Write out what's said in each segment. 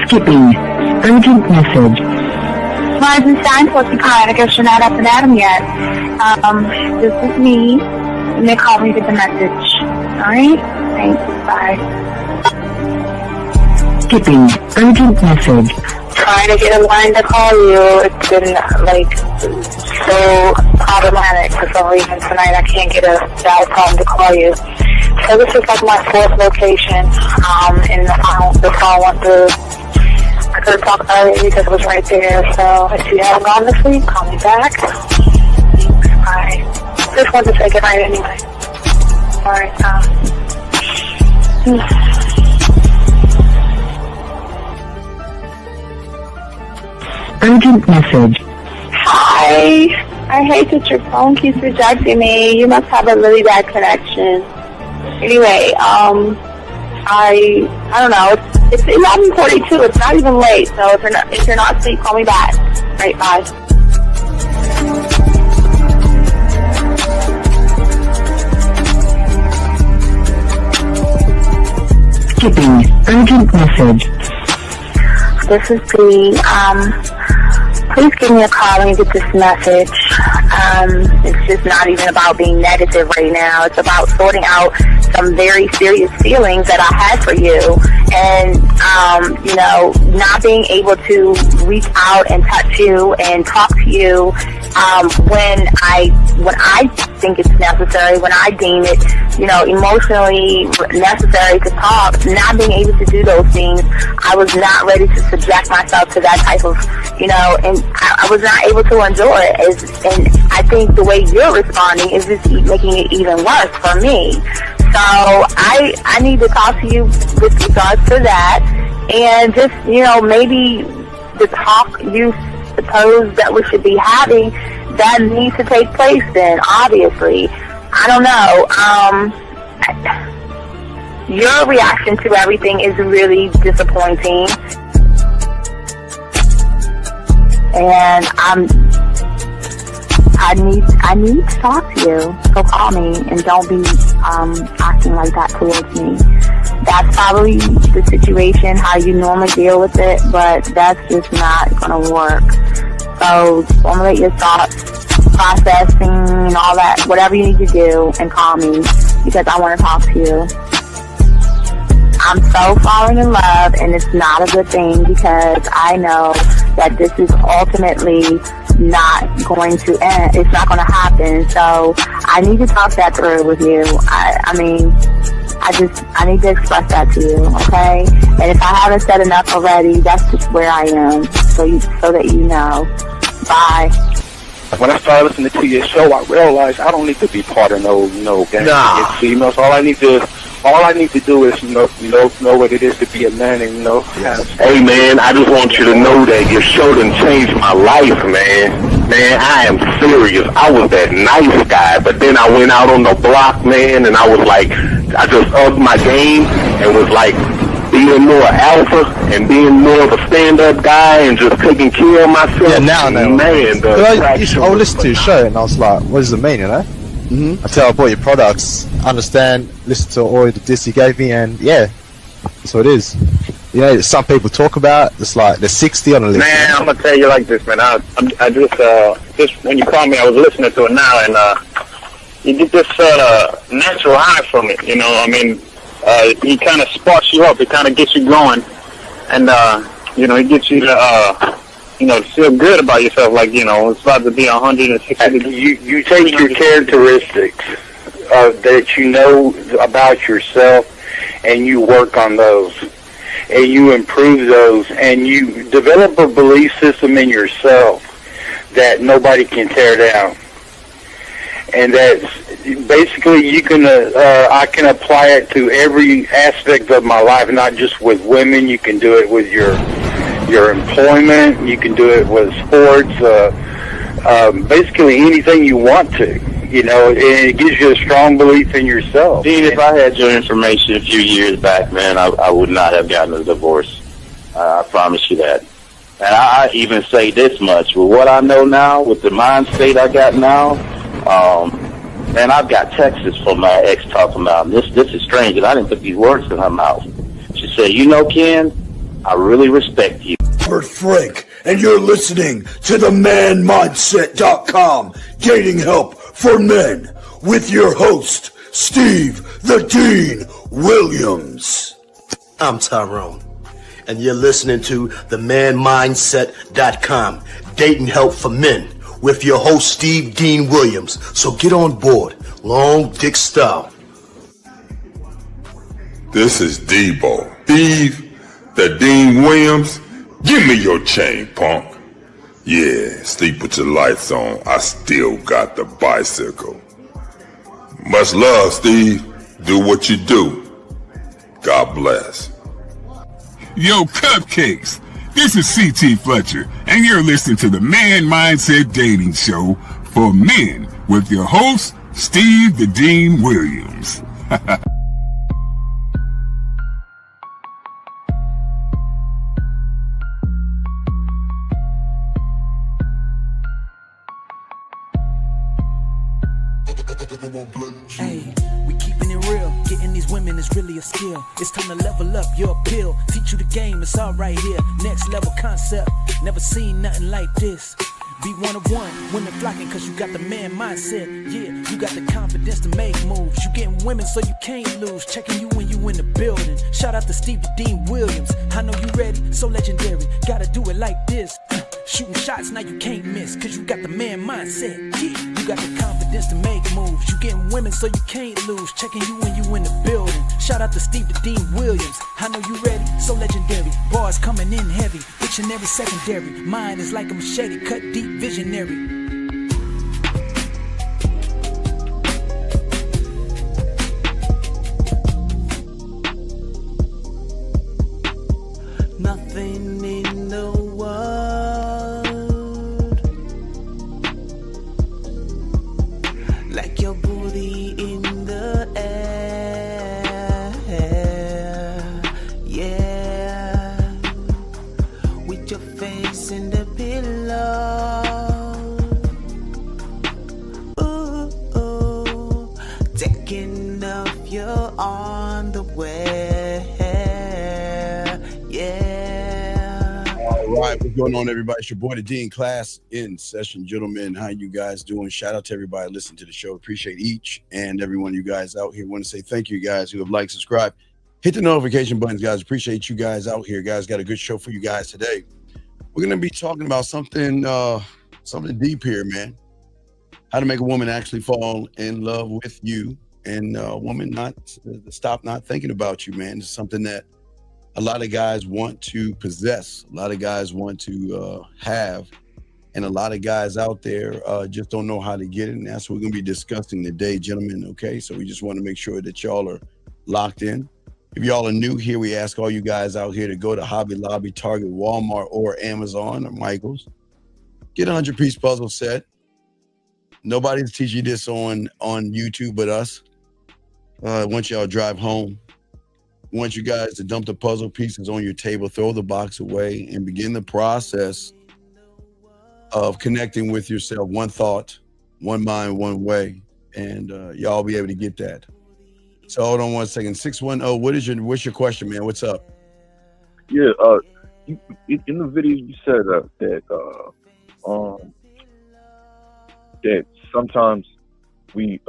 Skipping. Urgent message. Eisenstein, what's the kind? I guess you're not up and at 'em yet. This is me. You may call me with the message. Alright? Thanks. Bye. Skipping. Urgent message. Trying to get in line to call you. It's been, so problematic for some reason tonight. I can't get a dial tone to call you. So this is like my fourth location, and the phone went through. I could have talked earlier because it was right there. So if you haven't gone this week, call me back. Thanks. Bye. Just wanted to say goodnight anyway. Alright, Urgent message. Hi. I hate that your phone keeps rejecting me. You must have a really bad connection. Anyway, I don't know. It's 11:42. It's not even late. So if you're not asleep, call me back. Right, bye. Skipping. Urgent message. This is Bree. Please give me a call when you get this message. It's just not even about being negative right now. It's about sorting out some very serious feelings that I had for you, and not being able to reach out and touch you and talk to you when I think it's necessary, when I deem it, emotionally necessary to talk. Not being able to do those things, I was not ready to subject myself to that type of, and I was not able to endure it. And I think the way you're responding is just making it even worse for me. So I need to talk to you with regards to that, and just, maybe the talk you suppose that we should be having, that needs to take place then, obviously. I don't know. Your reaction to everything is really disappointing. And I need to talk to you. So call me and don't be acting like that towards me. That's probably the situation, how you normally deal with it, but that's just not going to work. So formulate your thoughts, processing and all that, whatever you need to do, and call me because I want to talk to you. I'm so falling in love, and it's not a good thing because I know that this is ultimately not going to end. It's not going to happen. So I need to talk that through with you. I need to express that to you, okay? And if I haven't said enough already, that's just where I am, so that you know. Bye. When I started listening to your show, I realized I don't need to be part of no gang against females. All I need to do is know what it is to be a man, and Hey man, I just want you to know that your show done changed my life, man. Man, I am serious. I was that nice guy, but then I went out on the block, man, and I was like, I just upped my game and was like being more alpha and being more of a stand-up guy and just taking care of myself. Yeah, now I know. Man, I listened to your show and I was like, what does it mean, Mm-hmm. Until I bought your products, understand, listen to all the diss you gave me, and yeah, that's what it is. Some people talk about it's like they're 60 on the list. Man, I'm gonna tell you like this, man. I just when you called me, I was listening to it now, and you get this natural high from it. He kind of sparks you up. It kind of gets you going, and it gets you to feel good about yourself, like, it's about to be 160. You take your characteristics that you know about yourself, and you work on those, and you improve those, and you develop a belief system in yourself that nobody can tear down. And that's basically I can apply it to every aspect of my life, not just with women. You can do it with your employment. You can do it with sports. Basically anything you want to. And it gives you a strong belief in yourself. Dean, if I had your information a few years back, man, I would not have gotten a divorce. I promise you that. And I even say this much: with what I know now, with the mind state I got now, man, I've got texts from my ex talking about this is strange, and I didn't put these words in her mouth. She said, Ken, I really respect you. Robert Frank, and you're listening to the manmindset.com dating help for men with your host, Steve the Dean Williams. I'm Tyrone, and you're listening to the manmindset.com dating help for men with your host, Steve Dean Williams. So get on board, long dick style. This is Debo. Steve the Dean Williams. Give me your chain, punk. Yeah, sleep with your lights on. I still got the bicycle. Much love, Steve. Do what you do. God bless. Yo, cupcakes. This is C.T. Fletcher, and you're listening to the Man Mindset Dating Show for men with your host, Steve the Dean Williams. Hey, we keeping it real. Getting these women is really a skill. It's time to level up your appeal. Teach you the game, it's all right here. Next level concept. Never seen nothing like this. Be one of one, women flocking cause you got the man mindset. Yeah, you got the confidence to make moves. You getting women so you can't lose. Checking you when you in the building. Shout out to Steve the Dean Williams. I know you ready, so legendary. Gotta do it like this. Shooting shots, now you can't miss. Cause you got the man mindset. Yeah, you got the confidence to make moves. You getting women so you can't lose. Checking you when you in the building. Shout out to Steve the Dean Williams. I know you ready, so legendary. Bars coming in heavy. Dictionary secondary. Mine is like a machete, cut deep, visionary. Nothing in the world like your booty in the air. Yeah, with your face in the pillow. Ooh, ooh, taking off your underwear. Yeah. All right, what's going on, everybody? It's your boy, the Dean. Class in session, gentlemen. How you guys doing? Shout out to everybody listening to the show. Appreciate each and every one of you guys out here. Want to say thank you guys who have liked, subscribed, hit the notification buttons, guys. Appreciate you guys out here, guys. Got a good show for you guys today. We're gonna be talking about something deep here, man. How to make a woman actually fall in love with you, and a woman not stop not thinking about you, man. It's something that a lot of guys want to possess, a lot of guys want to have, and a lot of guys out there just don't know how to get it, and that's what we're going to be discussing today, gentlemen, okay? So we just want to make sure that y'all are locked in. If y'all are new here, we ask all you guys out here to go to Hobby Lobby, Target, Walmart, or Amazon, or Michael's. Get a 100-piece puzzle set. Nobody's teaching this on YouTube but us. Once y'all drive home, I want you guys to dump the puzzle pieces on your table, throw the box away, and begin the process of connecting with yourself. One thought, one mind, one way, and y'all be able to get that. So hold on one second. 610. What's your question, man? What's up? Yeah. In the video you said that sometimes you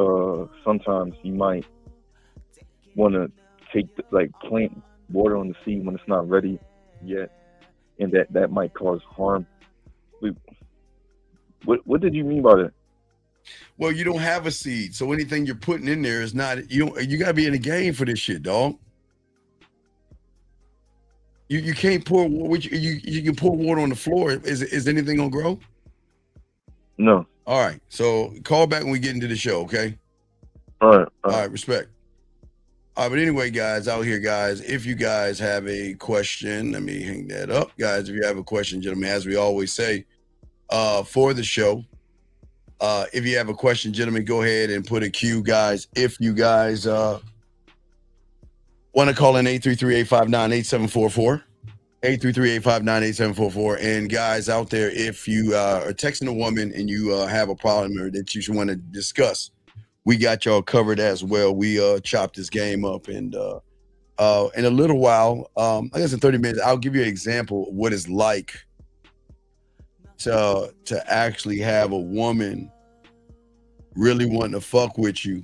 might want to plant water on the seed when it's not ready yet, and that might cause harm. What did you mean by that? Well, you don't have a seed, so anything you're putting in there is not. You gotta be in the game for this shit, dog. You can't pour. You can pour water on the floor. Is anything gonna grow? No. All right. So call back when we get into the show, okay? All right. Respect. All right, but anyway, guys, out here, guys, if you guys have a question, let me hang that up. Guys, if you have a question, gentlemen, as we always say, for the show, if you have a question, gentlemen, go ahead and put a Q, guys. If you guys want to call in 833-859-8744, 833-859-8744. And guys out there, if you are texting a woman and you have a problem or that you want to discuss, we got y'all covered as well. We chop this game up, and in a little while, I guess in 30 minutes, I'll give you an example of what it's like to actually have a woman really wanting to fuck with you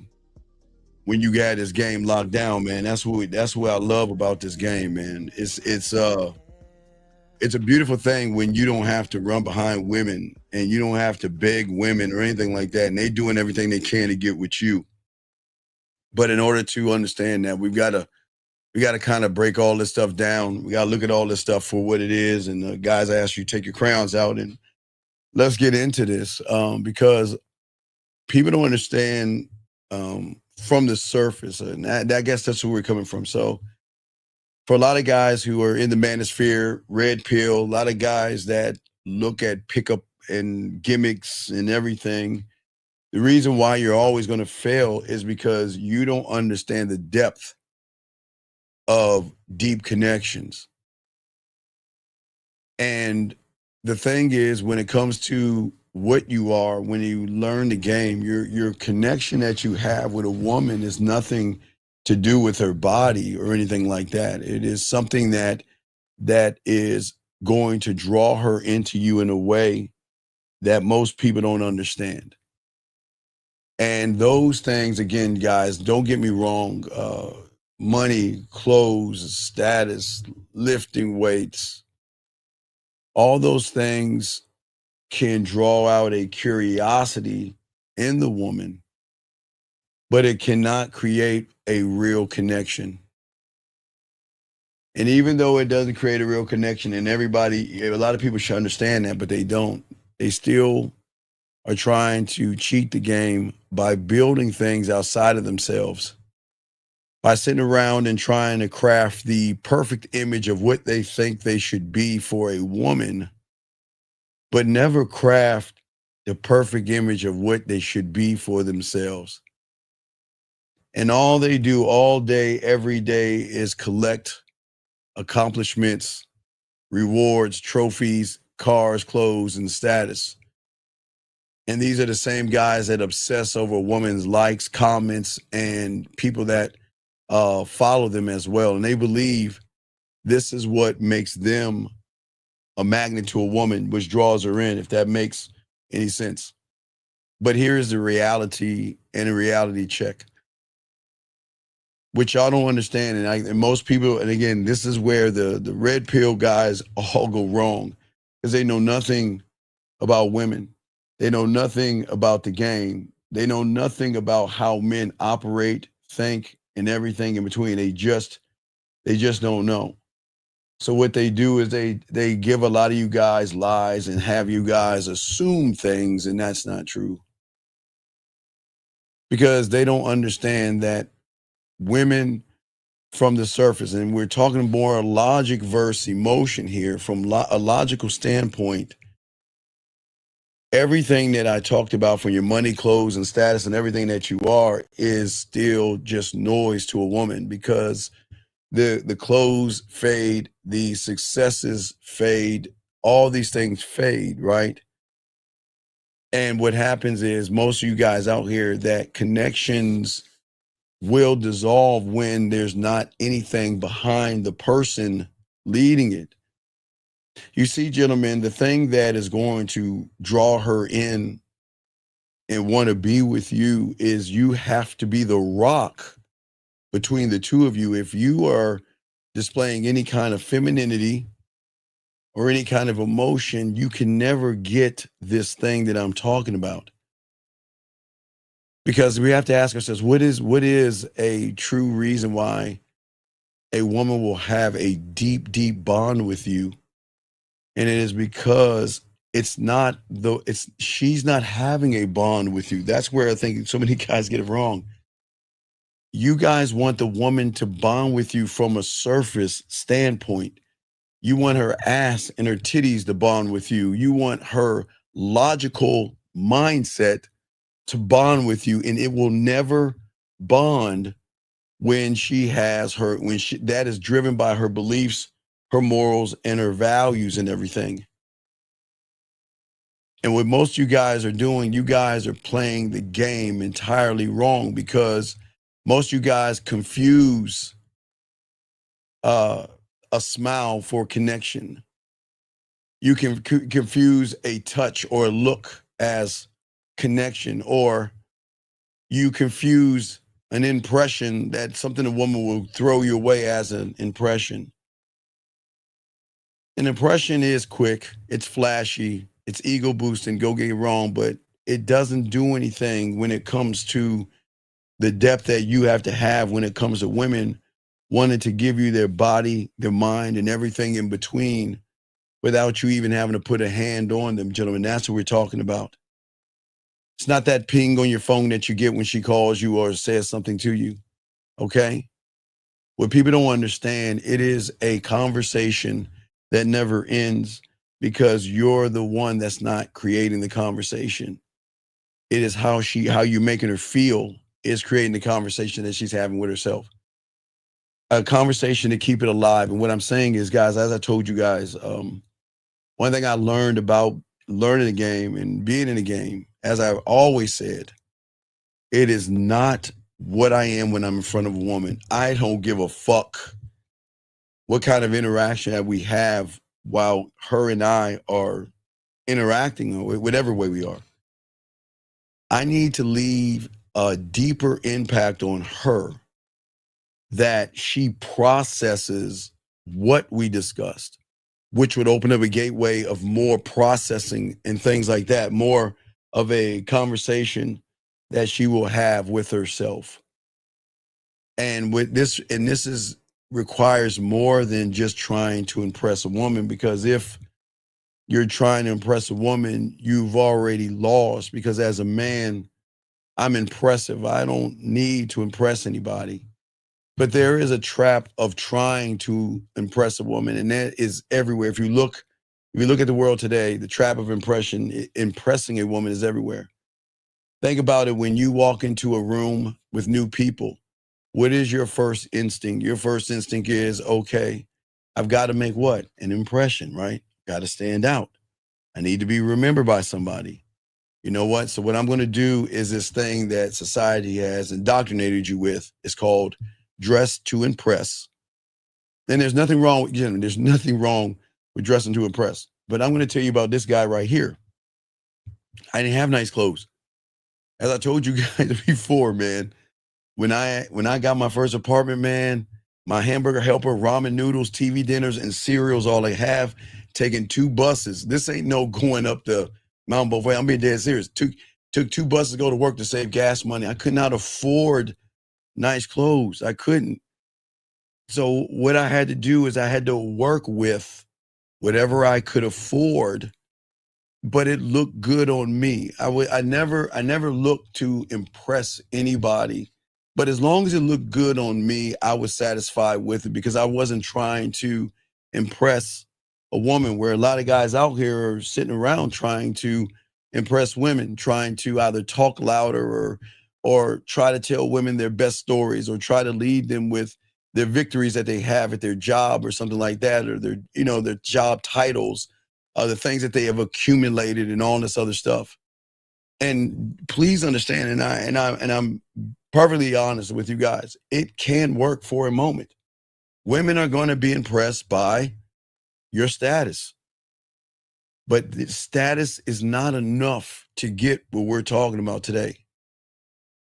when you got this game locked down, man. That's what I love about this game, man. It's a beautiful thing when you don't have to run behind women and you don't have to beg women or anything like that, and they doing everything they can to get with you. But in order to understand that, we got to kind of break all this stuff down. We got to look at all this stuff for what it is. And guys, I ask you to take your crowns out and let's get into this, because people don't understand from the surface, and I guess that's where we're coming from. So for a lot of guys who are in the manosphere, red pill, a lot of guys that look at pickup and gimmicks and everything, the reason why you're always going to fail is because you don't understand the depth of deep connections. And the thing is, when it comes to what you are, when you learn the game, your connection that you have with a woman is nothing to do with her body or anything like that. It is something that is going to draw her into you in a way that most people don't understand. And those things, again, guys, don't get me wrong, money, clothes, status, lifting weights, all those things can draw out a curiosity in the woman, but it cannot create a real connection. And even though it doesn't create a real connection, and a lot of people should understand that, but they don't. They still are trying to cheat the game by building things outside of themselves, by sitting around and trying to craft the perfect image of what they think they should be for a woman, but never craft the perfect image of what they should be for themselves. And all they do all day, every day is collect accomplishments, rewards, trophies, cars, clothes, and status. And these are the same guys that obsess over a woman's likes, comments, and people that follow them as well. And they believe this is what makes them a magnet to a woman, which draws her in, if that makes any sense. But here's the reality and a reality check, which y'all don't understand. And most people, and again, this is where the red pill guys all go wrong, because they know nothing about women. They know nothing about the game. They know nothing about how men operate, think, and everything in between. They just don't know. So what they do is they give a lot of you guys lies and have you guys assume things, and that's not true. Because they don't understand that women from the surface, and we're talking more logic versus emotion here, from a logical standpoint, everything that I talked about, from your money, clothes, and status, and everything that you are, is still just noise to a woman, because the clothes fade, the successes fade, all these things fade, right? And what happens is, most of you guys out here, that connections will dissolve when there's not anything behind the person leading it. You see, gentlemen, the thing that is going to draw her in and want to be with you is you have to be the rock between the two of you. If you are displaying any kind of femininity or any kind of emotion, you can never get this thing that I'm talking about. Because we have to ask ourselves, what is a true reason why a woman will have a deep, deep bond with you? And it is because she's not having a bond with you. That's where I think so many guys get it wrong. You guys want the woman to bond with you from a surface standpoint. You want her ass and her titties to bond with you. You want her logical mindset to bond with you, and it will never bond when that is driven by her beliefs, her morals, and her values and everything. And what most of you guys are doing, you guys are playing the game entirely wrong, because most of you guys confuse a smile for connection. You can confuse a touch or a look as connection, or you confuse an impression that something a woman will throw you away as an impression. An impression is quick, it's flashy, it's ego boosting, go get it wrong, but it doesn't do anything when it comes to the depth that you have to have when it comes to women wanting to give you their body, their mind, and everything in between without you even having to put a hand on them, gentlemen. That's what we're talking about. It's not that ping on your phone that you get when she calls you or says something to you, okay? What people don't understand, it is a conversation that never ends because you're the one that's not creating the conversation. It is how you're making her feel is creating the conversation that she's having with herself. A conversation to keep it alive. And what I'm saying is, guys, as I told you guys, one thing I learned about learning the game and being in the game, as I've always said, it is not what I am when I'm in front of a woman. I don't give a fuck what kind of interaction that we have while her and I are interacting or whatever way we are. I need to leave a deeper impact on her that she processes what we discussed, which would open up a gateway of more processing and things like that, more of a conversation that she will have with herself. And with this, requires more than just trying to impress a woman, because if you're trying to impress a woman, you've already lost, because as a man, I'm impressive. I don't need to impress anybody. But there is a trap of trying to impress a woman, and that is everywhere. If you look at the world today, the trap of impressing a woman is everywhere. Think about it when you walk into a room with new people. What is your first instinct? Your first instinct is, okay, I've got to make what? An impression, right? Got to stand out. I need to be remembered by somebody. You know what? So what I'm going to do is this thing that society has indoctrinated you with. It's called dress to impress. And there's nothing wrong with, there's nothing wrong with dressing to impress. But I'm going to tell you about this guy right here. I didn't have nice clothes. As I told you guys before, man, when I got my first apartment, man, my hamburger helper, ramen noodles, TV dinners, and cereals, all I have, taking 2 buses. This ain't no going up the Mount Beauvoir. I'm being dead serious. Took 2 buses to go to work to save gas money. I could not afford nice clothes. I couldn't. So what I had to do is I had to work with whatever I could afford, but it looked good on me. I never looked to impress anybody, but as long as it looked good on me, I was satisfied with it, because I wasn't trying to impress a woman, where a lot of guys out here are sitting around trying to impress women, trying to either talk louder or try to tell women their best stories, or try to lead them with their victories that they have at their job or something like that, or their job titles, the things that they have accumulated and all this other stuff. And please understand, and I'm perfectly honest with you guys, it can work for a moment. Women are going to be impressed by your status, but the status is not enough to get what we're talking about today.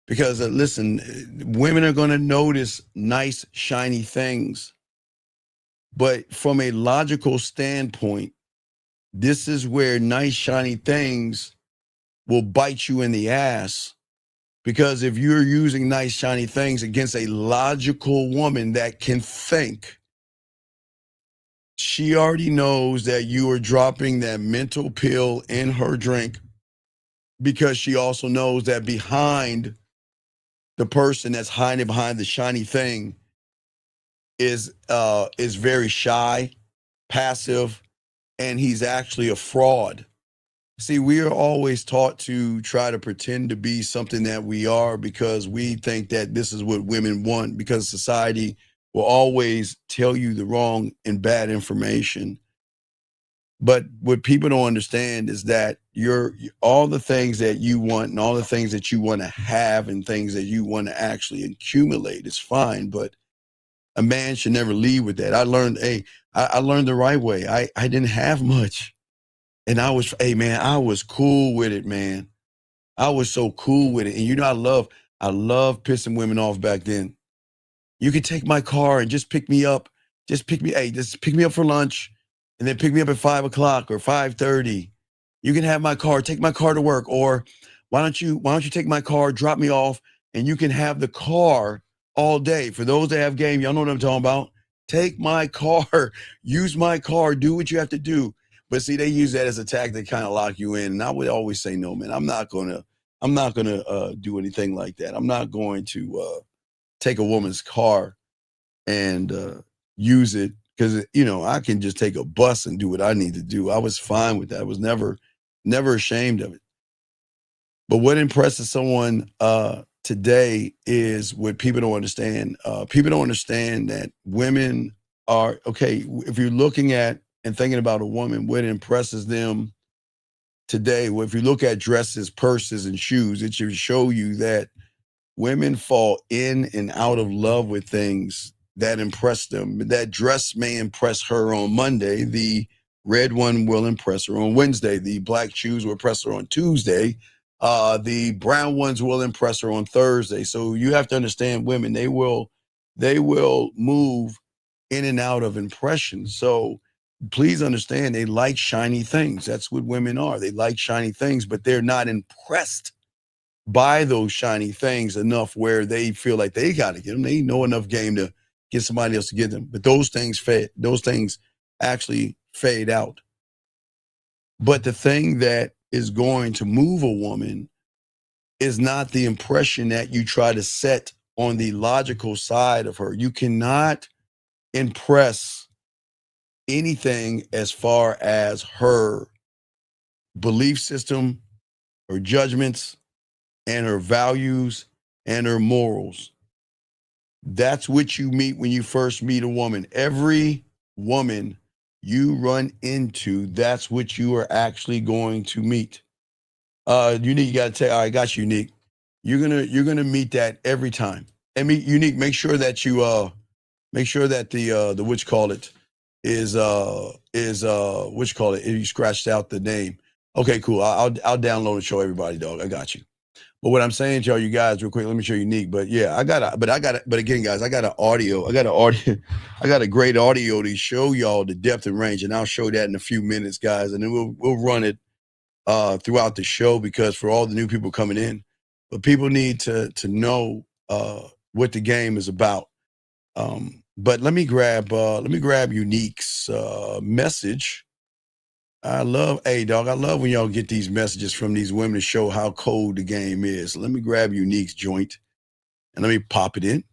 Because listen, women are going to notice nice, shiny things. But from a logical standpoint, this is where nice, shiny things will bite you in the ass. Because if you're using nice, shiny things against a logical woman that can think, she already knows that you are dropping that mental pill in her drink, because she also knows that behind the person that's hiding behind the shiny thing is very shy, passive, and he's actually a fraud. See, we are always taught to try to pretend to be something that we are, because we think that this is what women want, because society will always tell you the wrong and bad information. But what people don't understand is that all the things that you want and all the things that you want to have and things that you want to actually accumulate is fine. But A man should never lead with that. I learned, I learned the right way. I didn't have much. And I was cool with it, man. I was so cool with it. And you know, I love pissing women off back then. You could take my car and just pick me up. Just pick me up for lunch and then pick me up at 5 o'clock or 5:30. You can have my car, take my car to work. Or why don't you take my car, drop me off, and you can have the car all day. For those that have game, y'all know what I'm talking about. Take my car, use my car, do what you have to do. But see, they use that as a tactic to kind of lock you in. And I would always say, no, man, I'm not gonna do anything like that. I'm not going to take a woman's car and use it because, you know, I can just take a bus and do what I need to do. I was fine with that. I was never ashamed of it. But what impresses someone today is what people don't understand. People don't understand that women are, okay, if you're looking at and thinking about a woman, what impresses them today, well, if you look at dresses, purses, and shoes, it should show you that women fall in and out of love with things that impress them. That dress may impress her on Monday. The red one will impress her on Wednesday. The black shoes will impress her on Tuesday. The brown ones will impress her on Thursday. So you have to understand women, they will move in and out of impression. So please understand, they like shiny things. That's what women are. They like shiny things, but they're not impressed by those shiny things enough where they feel like they got to get them. They know enough game to get somebody else to get them. But those things actually fade out. But the thing that is going to move a woman is not the impression that you try to set on the logical side of her. You cannot impress anything as far as her belief system, her judgments, and her values and her morals. That's what you meet when you first meet a woman. Every woman you run into, that's what you are actually going to meet. Unique, you gotta tell. All right, got you, Unique. You're gonna meet that every time. And Unique, make sure that the what you call it is what you call it. You scratched out the name. Okay, cool. I'll download and show everybody, dog. I got you. But what I'm saying to you guys real quick, let me show you Unique. But yeah, but again, guys, I got a great audio to show y'all the depth and range, and I'll show that in a few minutes, guys, and then we'll run it throughout the show, because for all the new people coming in, but people need to know what the game is about. But let me grab Unique's message. I love when y'all get these messages from these women to show how cold the game is. Let me grab Unique's joint and let me pop it in,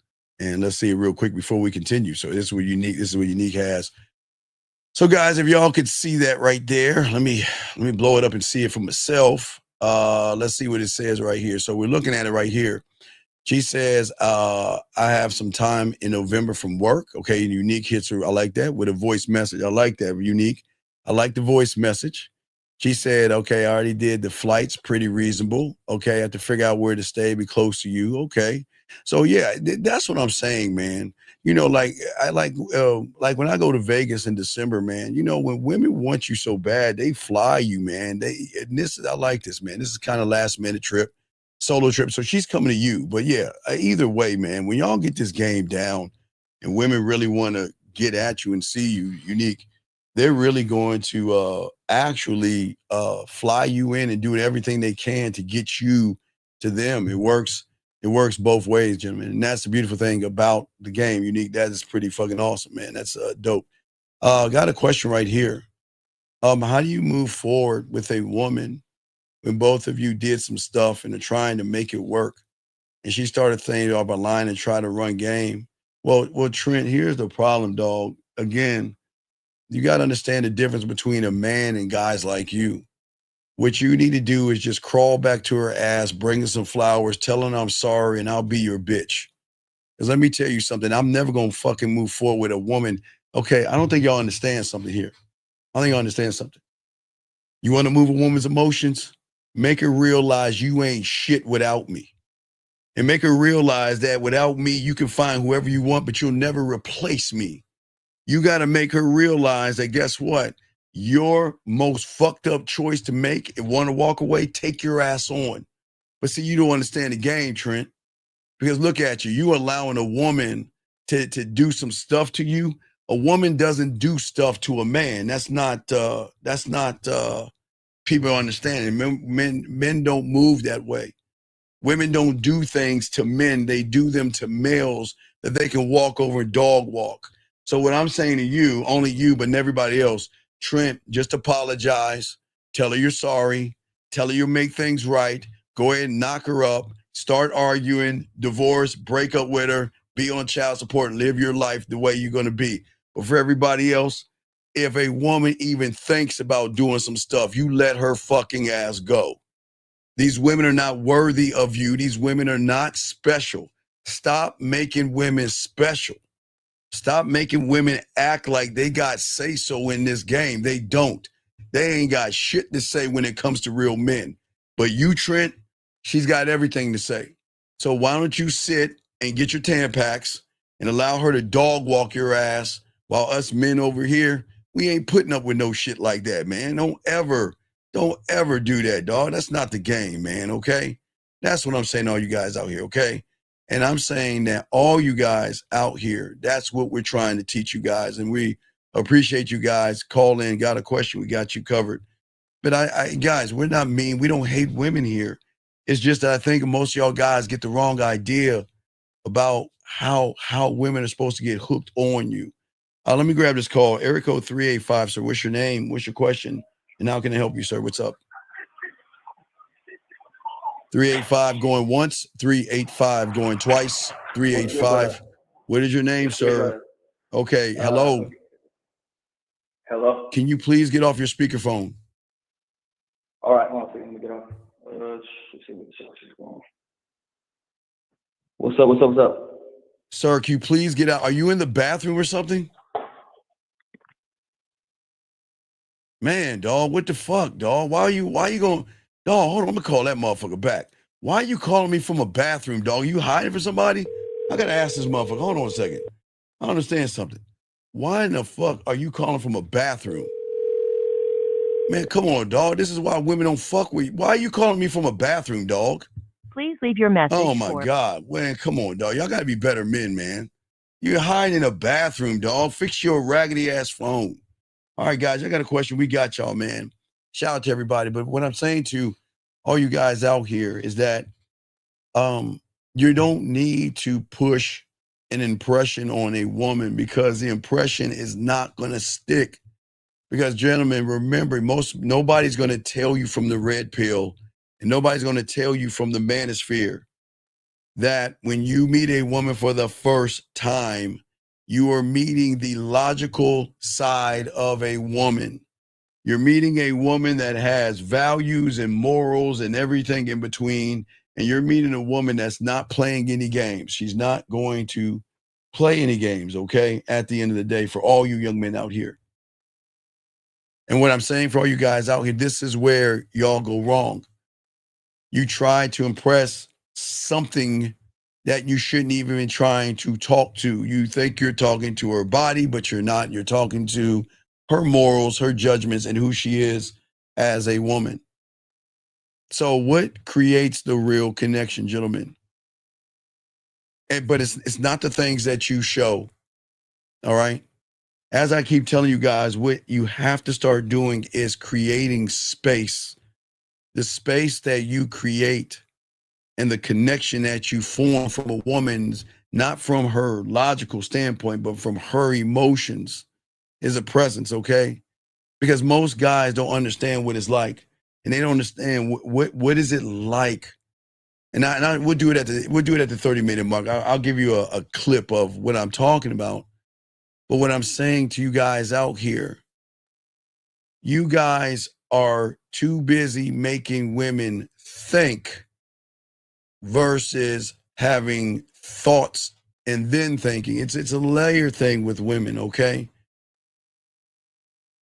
and let's see it real quick before we continue. So this is what Unique has. So guys, if y'all could see that right there, let me blow it up and see it for myself. Let's see what it says right here. So we're looking at it right here. She says, I have some time in November from work. Okay, and Unique hits her. I like that with a voice message. I like that, Unique. I like the voice message. She said, okay, I already did the flights, pretty reasonable. Okay, I have to figure out where to stay, be close to you. Okay. So yeah, that's what I'm saying, man. You know, like when I go to Vegas in December, man, you know, when women want you so bad, they fly you, man. I like this, man. This is kind of last minute trip, solo trip. So she's coming to you. But yeah, either way, man, when y'all get this game down and women really want to get at you and see you, Unique, they're really going to actually fly you in and do everything they can to get you to them. It works both ways, gentlemen. And that's the beautiful thing about the game, Unique. That is pretty fucking awesome, man. That's dope. Got a question right here. How do you move forward with a woman when both of you did some stuff and are trying to make it work, and she started thinking about lying and try to run game? Well, Trent, here's the problem, dog. Again, you got to understand the difference between a man and guys like you. What you need to do is just crawl back to her ass, bring her some flowers, tell her I'm sorry, and I'll be your bitch. Because let me tell you something, I'm never going to fucking move forward with a woman. Okay, I don't think y'all understand something here. I think y'all understand something. You want to move a woman's emotions? Make her realize you ain't shit without me. and make her realize that without me, you can find whoever you want, but you'll never replace me. You got to make her realize that, guess what? Your most fucked up choice to make and want to walk away, take your ass on. But see, you don't understand the game, Trent, because look at you. You allowing a woman to do some stuff to you. A woman doesn't do stuff to a man. That's not people understanding. Men don't move that way. Women don't do things to men. They do them to males that they can walk over and dog walk. So what I'm saying to you, only you, but everybody else, Trent, just apologize. Tell her you're sorry. Tell her you'll make things right. Go ahead and knock her up. Start arguing, divorce, break up with her, be on child support, and live your life the way you're going to be. But for everybody else, if a woman even thinks about doing some stuff, you let her fucking ass go. These women are not worthy of you. These women are not special. Stop making women special. Stop making women act like they got say-so in this game. They don't. They ain't got shit to say when it comes to real men. But you, Trent, she's got everything to say. So why don't you sit and get your Tampax and allow her to dog walk your ass while us men over here, we ain't putting up with no shit like that, man. Don't ever do that, dog. That's not the game, man, okay? That's what I'm saying to all you guys out here, okay? And I'm saying that all you guys out here, that's what we're trying to teach you guys. And we appreciate you guys. Call in, got a question, we got you covered. But I guys, we're not mean. We don't hate women here. It's just that I think most of y'all guys get the wrong idea about how women are supposed to get hooked on you. Let me grab this call. Area code 385, sir. What's your name? What's your question? And how can I help you, sir? What's up? 385 going once, 385 going twice, 385. What is your name, sir? Okay, hello. Hello? Can you please get off your speakerphone? All right, one second, let me get off. Let's see what the is going on. What's up? Sir, can you please get out? Are you in the bathroom or something? Man, dog, what the fuck, dog? Why are you going? Dog, hold on, I'm gonna call that motherfucker back. Why are you calling me from a bathroom, dog? You hiding for somebody? I gotta ask this motherfucker. Hold on a second. I understand something. Why in the fuck are you calling from a bathroom? Man, come on, dog. This is why women don't fuck with you. Why are you calling me from a bathroom, dog? Please leave your message. Oh my God. Man, come on, dog. Y'all gotta be better men, man. You're hiding in a bathroom, dog. Fix your raggedy ass phone. All right, guys, I got a question. We got y'all, man. Shout out to everybody. But what I'm saying to all you guys out here is that you don't need to push an impression on a woman because the impression is not going to stick. Because, gentlemen, remember, nobody's going to tell you from the red pill and nobody's going to tell you from the manosphere that when you meet a woman for the first time, you are meeting the logical side of a woman. You're meeting a woman that has values and morals and everything in between. And you're meeting a woman that's not playing any games. She's not going to play any games, okay, at the end of the day, for all you young men out here. And what I'm saying for all you guys out here, this is where y'all go wrong. You try to impress something that you shouldn't even be trying to talk to. You think you're talking to her body, but you're not. You're talking to her morals, her judgments, and who she is as a woman. So what creates the real connection, gentlemen? But it's not the things that you show, all right? As I keep telling you guys, what you have to start doing is creating space. The space that you create and the connection that you form from a woman's, not from her logical standpoint, but from her emotions, is a presence, okay? Because most guys don't understand what it's like, and they don't understand what is it like. And we'll do it at the 30-minute mark. I'll give you a clip of what I'm talking about. But what I'm saying to you guys out here, you guys are too busy making women think versus having thoughts and then thinking. It's a layer thing with women, okay?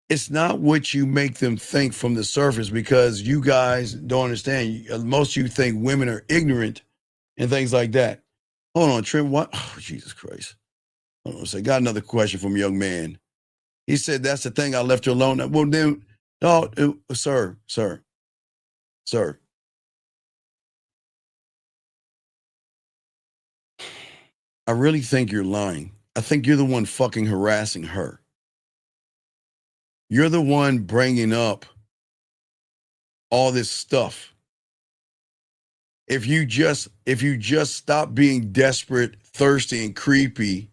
It's not what you make them think from the surface, because you guys don't understand. Most of you think women are ignorant and things like that. Hold on, Trent. What? Oh, Jesus Christ. Hold on a second. Got another question from a young man. He said, that's the thing. I left her alone. Well, then, no, sir. I really think you're lying. I think you're the one fucking harassing her. You're the one bringing up all this stuff. If you just stop being desperate, thirsty, and creepy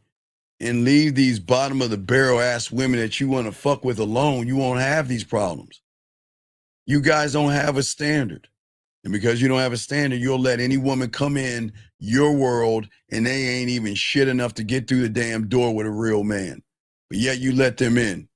and leave these bottom of the barrel ass women that you want to fuck with alone, you won't have these problems. You guys don't have a standard. And because you don't have a standard, you'll let any woman come in your world and they ain't even shit enough to get through the damn door with a real man. But yet you let them in.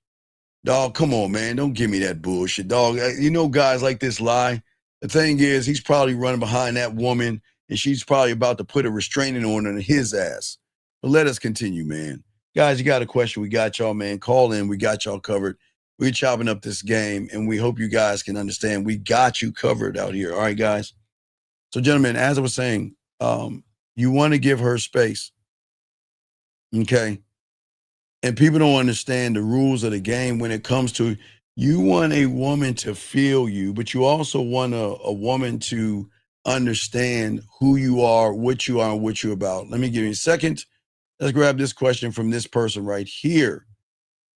Dog, come on, man. Don't give me that bullshit, dog. You know guys like this lie. The thing is, he's probably running behind that woman and she's probably about to put a restraining order on his ass. But let us continue, man. Guys, you got a question, we got y'all, man. Call in. We got y'all covered. We're chopping up this game, and we hope you guys can understand we got you covered out here. All right, guys? So, gentlemen, as I was saying, you want to give her space, okay? And people don't understand the rules of the game when it comes to you want a woman to feel you, but you also want a woman to understand who you are, and what you're about. Let me give you a second. Let's grab this question from this person right here.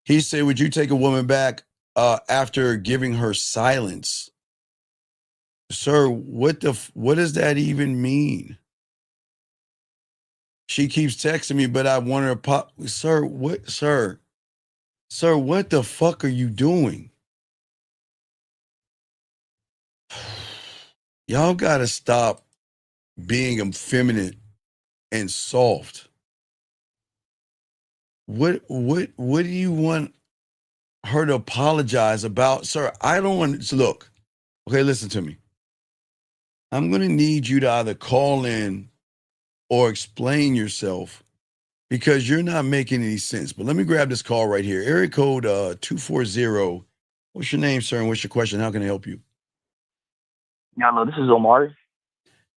He said, would you take a woman back after giving her silence? Sir, what does that even mean? She keeps texting me, but I want her to pop. Sir, what the fuck are you doing? Y'all got to stop being effeminate and soft. What do you want her to apologize about? Sir, I don't want to look. Okay, listen to me. I'm going to need you to either call in or explain yourself because you're not making any sense. But let me grab this call right here. Area code 240. What's your name, sir, and what's your question? How can I help you? Yeah, hello, this is Omar.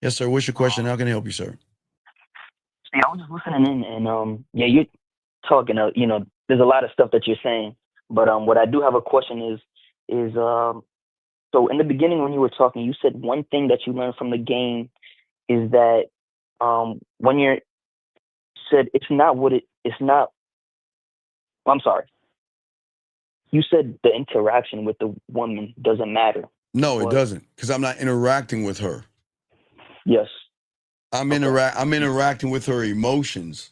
Yes, sir. What's your question? How can I help you, sir? Yeah, I was just listening in, and yeah, you're talking. There's a lot of stuff that you're saying, but what I do have a question is so in the beginning when you were talking, you said one thing that you learned from the game is that when you're said it's not what it's not. I'm sorry. You said the interaction with the woman doesn't matter. No, it doesn't, because I'm not interacting with her. Yes. I'm interacting with her emotions.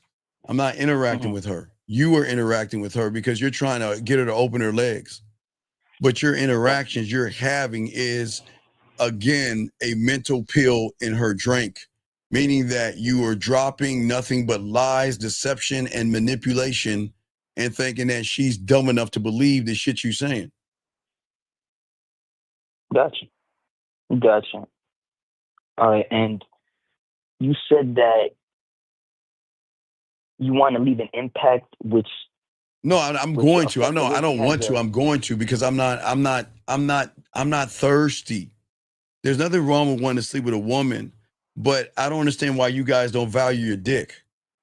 I'm not interacting with her. You are interacting with her because you're trying to get her to open her legs. But your interactions you're having is, again, a mental pill in her drink, meaning that you are dropping nothing but lies, deception, and manipulation and thinking that she's dumb enough to believe the shit you're saying. Gotcha. All right, and you said that you want to leave an impact, which no, I'm going to. I don't want to. I'm going to because I'm not thirsty. There's nothing wrong with wanting to sleep with a woman, but I don't understand why you guys don't value your dick.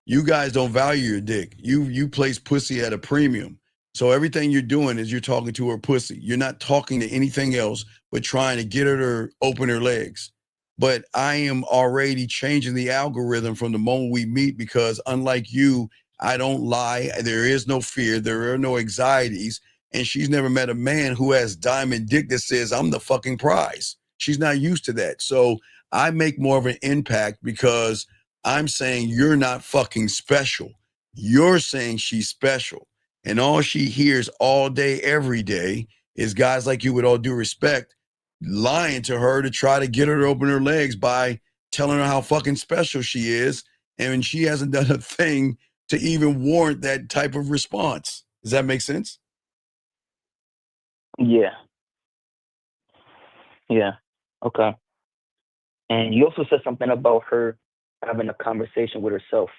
You guys don't value your dick. You place pussy at a premium. So everything you're doing is you're talking to her pussy. You're not talking to anything else but trying to get her to open her legs. But I am already changing the algorithm from the moment we meet because unlike you, I don't lie. There is no fear. There are no anxieties. And she's never met a man who has diamond dick that says, I'm the fucking prize. She's not used to that. So I make more of an impact because I'm saying you're not fucking special. You're saying she's special. And all she hears all day, every day is guys like you, with all due respect, lying to her to try to get her to open her legs by telling her how fucking special she is. And she hasn't done a thing to even warrant that type of response. Does that make sense? Yeah. Okay. And you also said something about her having a conversation with herself.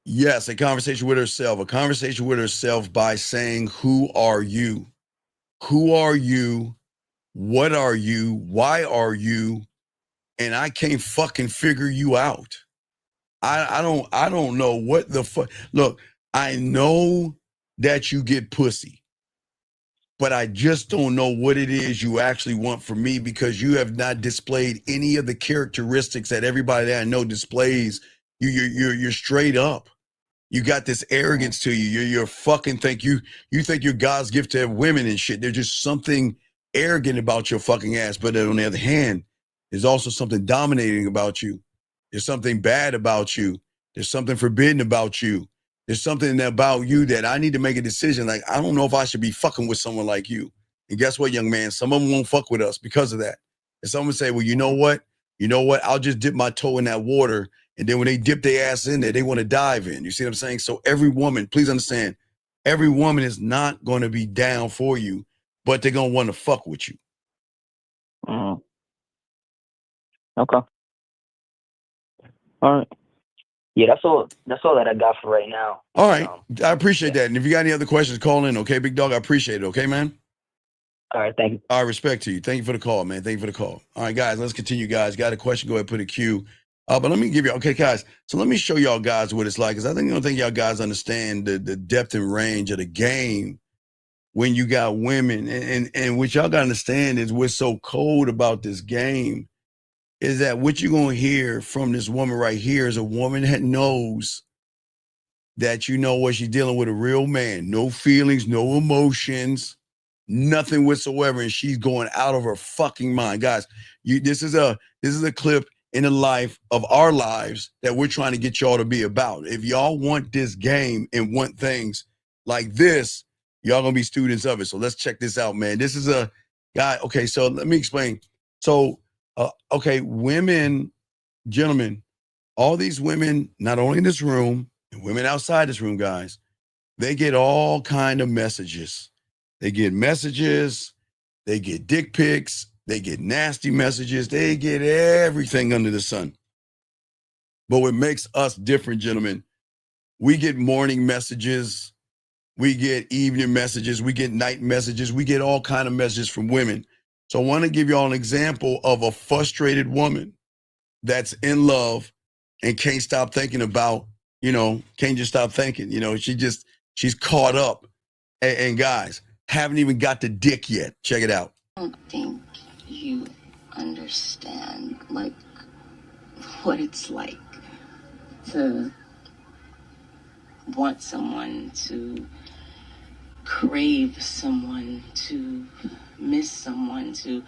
Yes, a conversation with herself. A conversation with herself by saying, who are you? Who are you? What are you? Why are you? and I can't fucking figure you out. I don't know what the fuck. Look, I know that you get pussy, but I just don't know what it is you actually want from me, because you have not displayed any of the characteristics that everybody that I know displays. You're straight up. You got this arrogance to you. You're fucking think you think you're God's gift to women and shit. There's just something arrogant about your fucking ass. But on the other hand, there's also something dominating about you. There's something bad about you. There's something forbidden about you. There's something about you that I need to make a decision. Like, I don't know if I should be fucking with someone like you. And guess what, young man? Some of them won't fuck with us because of that. And someone say, well, you know what? I'll just dip my toe in that water. And then when they dip their ass in there, they want to dive in. You see what I'm saying? So every woman, please understand, every woman is not going to be down for you, but they're going to want to fuck with you. Okay. All right. Yeah, that's all that I got for right now. All right. I appreciate that. And if you got any other questions, call in, okay, big dog? I appreciate it, okay, man? All right, thank you. All right, respect to you. Thank you for the call, man. Thank you for the call. All right, guys, let's continue, guys. Got a question, go ahead, put a Q. But let me give you, okay, guys, so let me show y'all guys what it's like, because I don't think y'all guys understand the depth and range of the game when you got women. And what y'all got to understand is what's so cold about this game is that what you're going to hear from this woman right here is a woman that knows that you know what she's dealing with, a real man, no feelings, no emotions, nothing whatsoever. And she's going out of her fucking mind. Guys, this is a clip in the life of our lives that we're trying to get y'all to be about. If y'all want this game and want things like this, y'all gonna be students of it. So let's check this out, man. This is a guy. Okay, so let me explain. So, okay, women, gentlemen, all these women, not only in this room, and women outside this room, guys, they get all kind of messages. They get messages, they get dick pics, they get nasty messages, they get everything under the sun. But what makes us different, gentlemen, we get morning messages, we get evening messages, we get night messages, we get all kind of messages from women. So I want to give y'all an example of a frustrated woman that's in love and can't stop thinking about, can't just stop thinking, she's caught up. And guys, haven't even got the dick yet. Check it out. I don't think you understand, what it's like to want someone, to crave someone, to miss someone, to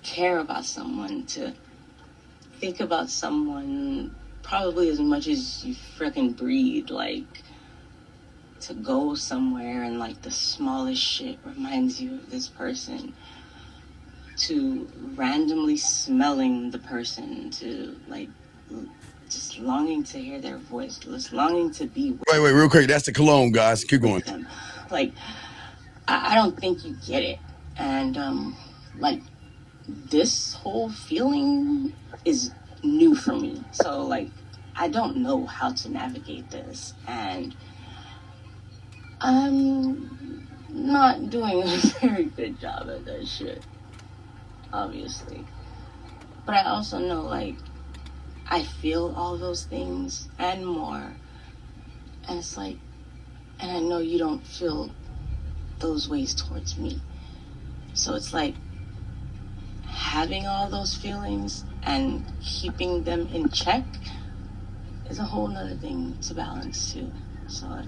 care about someone, to think about someone probably as much as you freaking breathe, to go somewhere and the smallest shit reminds you of this person, to randomly smelling the person, to just longing to hear their voice, just longing to be with Wait, real quick. That's the cologne, guys. Keep going. them. I don't think you get it. And this whole feeling is new for me. So I don't know how to navigate this, and I'm not doing a very good job at that shit, obviously. But I also know, I feel all those things and more. And it's and I know you don't feel those ways towards me. So it's having all those feelings and keeping them in check is a whole nother thing to balance too. So I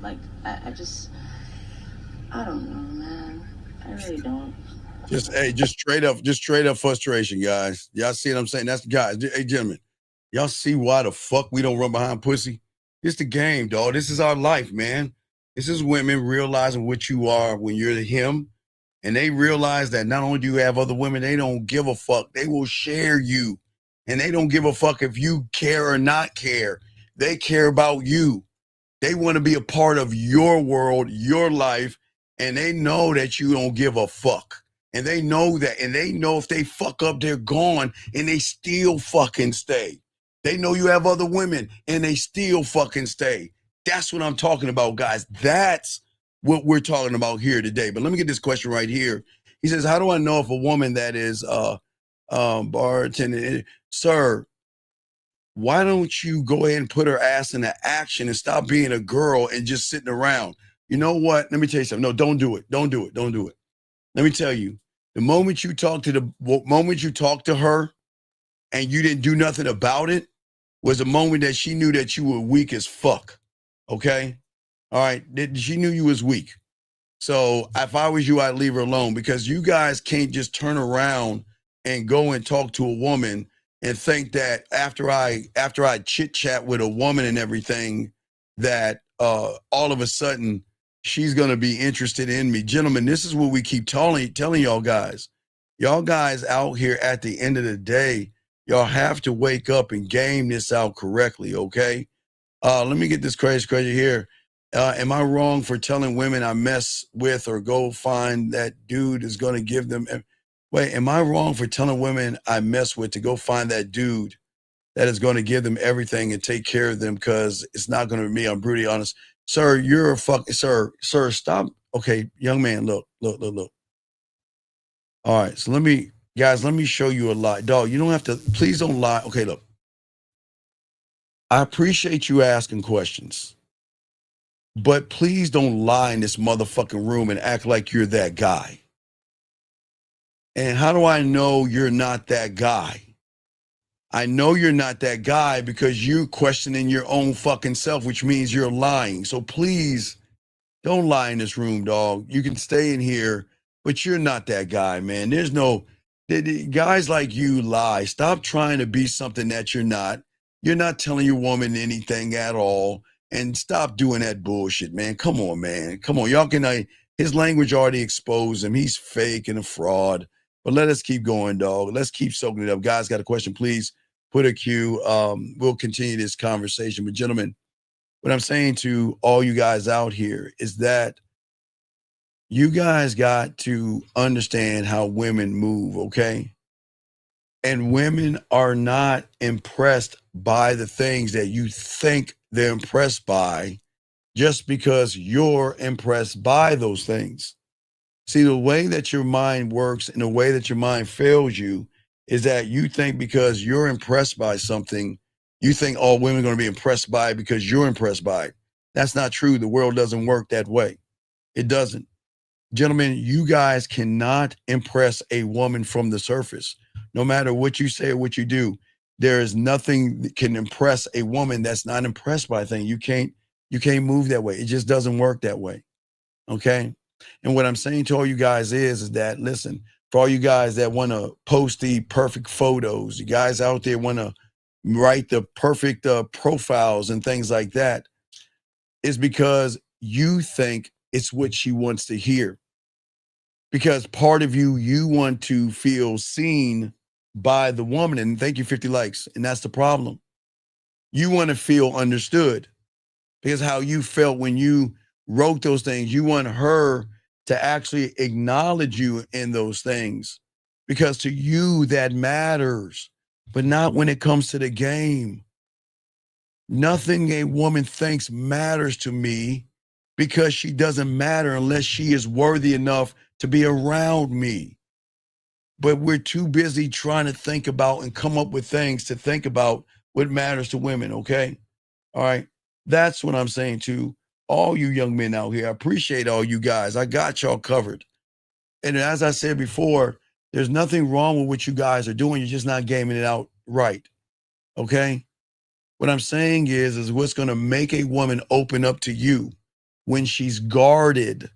don't know, man. I really don't. Just straight up frustration, guys. Y'all see what I'm saying? That's guys. Hey, gentlemen, y'all see why the fuck we don't run behind pussy? It's the game, dog. This is our life, man. This is women realizing what you are when you're him, and they realize that not only do you have other women, they don't give a fuck. They will share you, and they don't give a fuck if you care or not care. They care about you. They want to be a part of your world, your life, and they know that you don't give a fuck. And they know that, and they know if they fuck up, they're gone, and they still fucking stay. They know you have other women, and they still fucking stay. That's what I'm talking about, guys. That's what we're talking about here today. But let me get this question right here. He says, how do I know if a woman that is bartender, sir, why don't you go ahead and put her ass into action and stop being a girl and just sitting around? You know what? Let me tell you something. No, don't do it. Don't do it. Don't do it. Let me tell you, the moment you talk to her and you didn't do nothing about it was the moment that she knew that you were weak as fuck. Okay? All right. She knew you was weak. So if I was you, I'd leave her alone, because you guys can't just turn around and go and talk to a woman and think that after I chit chat with a woman and everything, that all of a sudden she's going to be interested in me. Gentlemen, this is what we keep telling y'all guys. Y'all guys out here, at the end of the day, y'all have to wake up and game this out correctly, okay? Let me get this crazy here. Am I wrong for telling women I mess with or go find that dude is going to give them? Wait, am I wrong for telling women I mess with to go find that dude that is going to give them everything and take care of them? Because it's not going to be me. I'm brutally honest. Sir, you're a fucking, sir, stop. Okay, young man, look. All right, so let me show you a lie. Dog, you don't have to, please don't lie. Okay, look. I appreciate you asking questions, but please don't lie in this motherfucking room and act like you're that guy. And how do I know you're not that guy? I know you're not that guy because you're questioning your own fucking self, which means you're lying. So please don't lie in this room, dog. You can stay in here, but you're not that guy, man. There's no, guys like you lie. Stop trying to be something that you're not. You're not telling your woman anything at all. And stop doing that bullshit, man. Come on, man. Come on. Y'all can, his language already exposed him. He's fake and a fraud. But let us keep going, dog. Let's keep soaking it up. Guys, got a question, please put a cue. We'll continue this conversation. But gentlemen, what I'm saying to all you guys out here is that you guys got to understand how women move, okay? And women are not impressed by the things that you think they're impressed by just because you're impressed by those things. See, the way that your mind works and the way that your mind fails you is that you think because you're impressed by something, you think all women are going to be impressed by it because you're impressed by it. That's not true. The world doesn't work that way. It doesn't. Gentlemen, you guys cannot impress a woman from the surface. No matter what you say or what you do, there is nothing that can impress a woman that's not impressed by a thing. You can't move that way. It just doesn't work that way. Okay? And what I'm saying to all you guys is that, listen, for all you guys that want to post the perfect photos, you guys out there want to write the perfect profiles and things like that, is because you think it's what she wants to hear. Because part of you want to feel seen by the woman. And thank you, 50 likes. And that's the problem. You want to feel understood. Because how you felt when you wrote those things, you want her to actually acknowledge you in those things. Because to you, that matters. But not when it comes to the game. Nothing a woman thinks matters to me, because she doesn't matter unless she is worthy enough to be around me. But we're too busy trying to think about and come up with things to think about what matters to women, okay? All right. That's what I'm saying to all you young men out here. I appreciate all you guys. I got y'all covered. And as I said before, there's nothing wrong with what you guys are doing. You're just not gaming it out right, okay? What I'm saying is what's going to make a woman open up to you when she's guarded,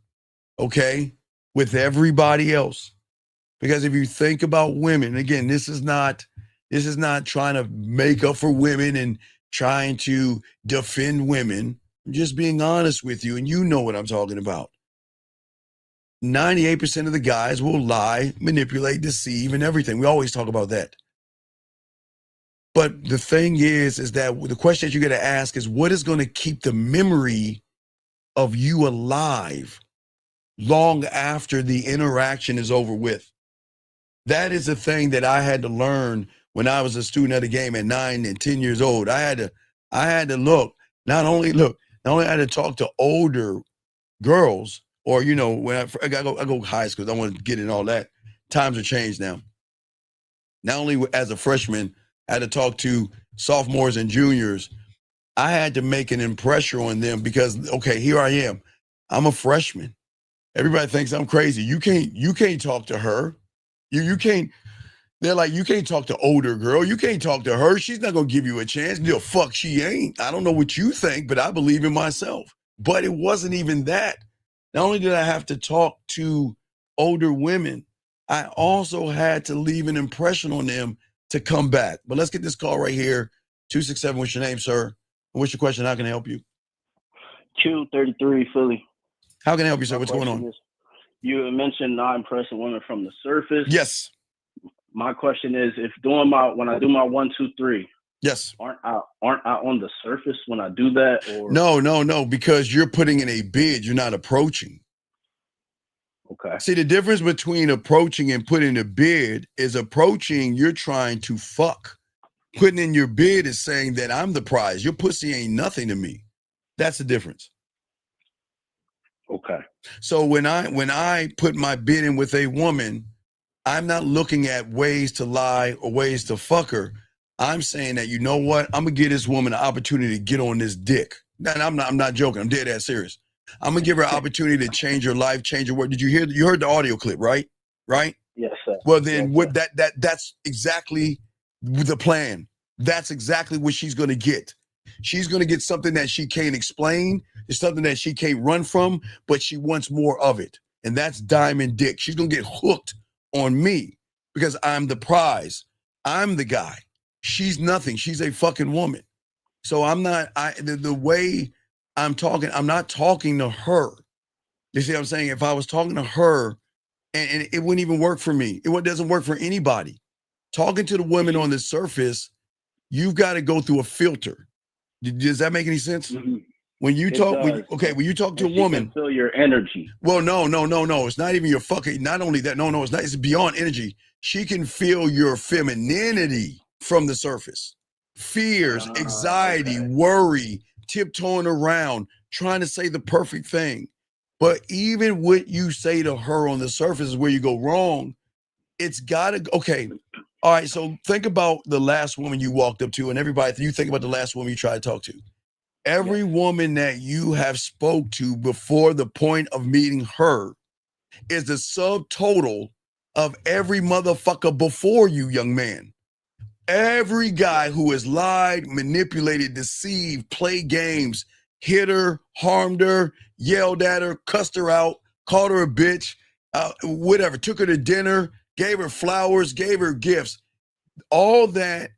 okay, with everybody else. Because if you think about women, again, this is not trying to make up for women and trying to defend women. I'm just being honest with you, and you know what I'm talking about. 98% of the guys will lie, manipulate, deceive, and everything. We always talk about that. But the thing is that the question that you got to ask is, what is going to keep the memory of you alive long after the interaction is over with? That is the thing that I had to learn when I was a student of the game at 9 and 10 years old. I had to look, not only I had to talk to older girls, or, you know, when I go high school, I don't want to get in all that. Times have changed now. not only as a freshman, I had to talk to sophomores and juniors. I had to make an impression on them because, okay, here I am. I'm a freshman. Everybody thinks I'm crazy. You can't talk to her. You can't. They're like, you can't talk to older girl. You can't talk to her. She's not gonna give you a chance. The fuck she ain't. I don't know what you think, but I believe in myself. But it wasn't even that. Not only did I have to talk to older women, I also had to leave an impression on them to come back. But let's get this call right here. 267, what's your name, sir? What's your question? How can I help you? Q33 Philly. How can I help you, sir? What's going on? You mentioned not impressing women from the surface. Yes. My question is, when I do my 1, 2, 3. Yes. Aren't I on the surface when I do that? Or No, because you're putting in a bid. You're not approaching. Okay. See, the difference between approaching and putting a bid is approaching, you're trying to fuck. Putting in your bid is saying that I'm the prize. Your pussy ain't nothing to me. That's the difference. Okay. So when I put my bid in with a woman, I'm not looking at ways to lie or ways to fuck her. I'm saying that, you know what? I'm gonna give this woman an opportunity to get on this dick. And I'm not joking. I'm dead ass serious. I'm gonna give her an opportunity to change her life, change her world. Did you hear? You heard the audio clip, right? Right? Yes, sir. Well, then that's exactly the plan. That's exactly what she's gonna get. She's gonna get something that she can't explain. It's something that she can't run from, but she wants more of it. And that's diamond dick. She's gonna get hooked on me because I'm the prize. I'm the guy. She's nothing. She's a fucking woman. So the way I'm talking, I'm not talking to her. You see what I'm saying? If I was talking to her, and it wouldn't even work for me. It doesn't work for anybody. Talking to the women on the surface, you've got to go through a filter. Does that make any sense? Mm-hmm. When you talk, when you talk to a woman, can feel your energy. Well, no. It's not even your fucking, not only that, no, it's not, it's beyond energy. She can feel your femininity from the surface. Fears, anxiety, worry, tiptoeing around, trying to say the perfect thing. But even what you say to her on the surface is where you go wrong. It's gotta, okay. All right, so think about the last woman you walked up to, and everybody, you think about the last woman you tried to talk to. Every woman that you have spoke to before the point of meeting her is the subtotal of every motherfucker before you, young man. Every guy who has lied, manipulated, deceived, played games, hit her, harmed her, yelled at her, cussed her out, called her a bitch, whatever, took her to dinner, gave her flowers, gave her gifts. All that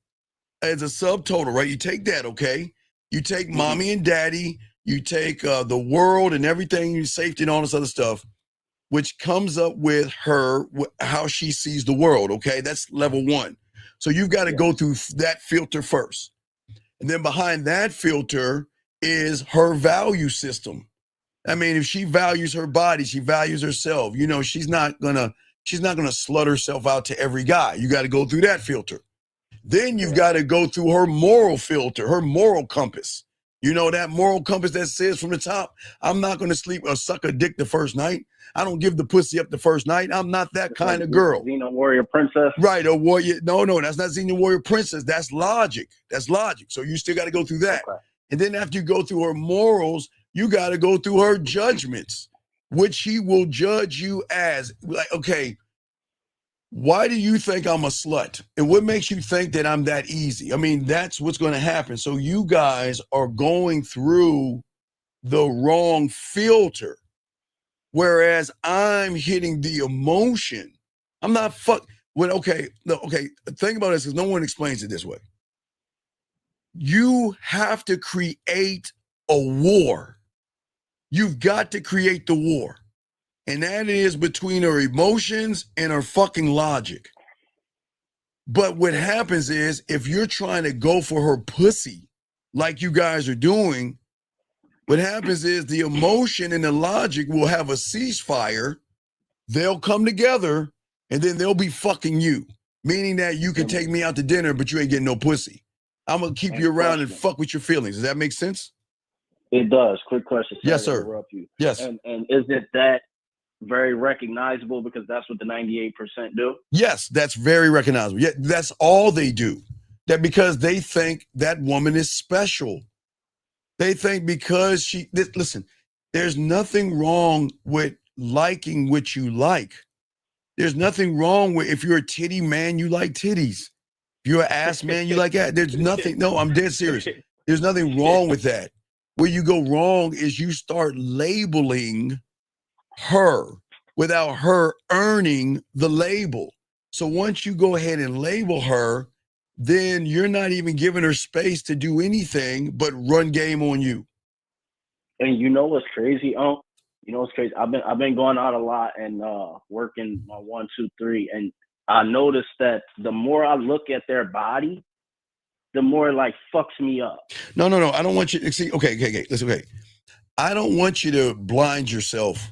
is a subtotal, right? You take that, okay? You take mommy and daddy, you take the world and everything, your safety and all this other stuff, which comes up with her, how she sees the world, okay? That's level one. So you've got to go through that filter first. And then behind that filter is her value system. I mean, if she values her body, she values herself, you know, she's not gonna slut herself out to every guy. You got to go through that filter. Then you've got to go through her moral filter, her moral compass. You know, that moral compass that says from the top, I'm not going to sleep or suck a dick the first night. I don't give the pussy up the first night. I'm not that kind of girl. Xena Warrior Princess. Right, a warrior. No, that's not Xena Warrior Princess. That's logic. That's logic. So you still got to go through that. Okay. And then after you go through her morals, you got to go through her judgments, which she will judge you as, like, okay, why do you think I'm a slut? And what makes you think that I'm that easy? I mean, that's what's going to happen. So you guys are going through the wrong filter, whereas I'm hitting the emotion. I'm not okay, think about this, because no one explains it this way. You have to create a war. You've got to create the war. And that is between her emotions and her fucking logic. But what happens is, if you're trying to go for her pussy, like you guys are doing, what happens is the emotion and the logic will have a ceasefire. They'll come together, and then they'll be fucking you. Meaning that you can take me out to dinner, but you ain't getting no pussy. I'm going to keep you around and fuck with your feelings. Does that make sense? It does. Quick question. Yes, sir. Interrupt you. Yes. And is it that very recognizable because that's what the 98% do? Yes, that's very recognizable. Yeah, that's all they do. That because they think that woman is special. They think because listen, there's nothing wrong with liking what you like. There's nothing wrong with, if you're a titty man, you like titties. If you're an ass man, you like ass. There's nothing, no, I'm dead serious. There's nothing wrong with that. Where you go wrong is you start labeling her without her earning the label. So once you go ahead and label her, then you're not even giving her space to do anything but run game on you. And you know what's crazy? You know what's crazy? I've been going out a lot and working my 1, 2, 3, and I noticed that the more I look at their body, the more it like fucks me up. No. I don't want you to see. Okay. Listen, okay. I don't want you to blind yourself.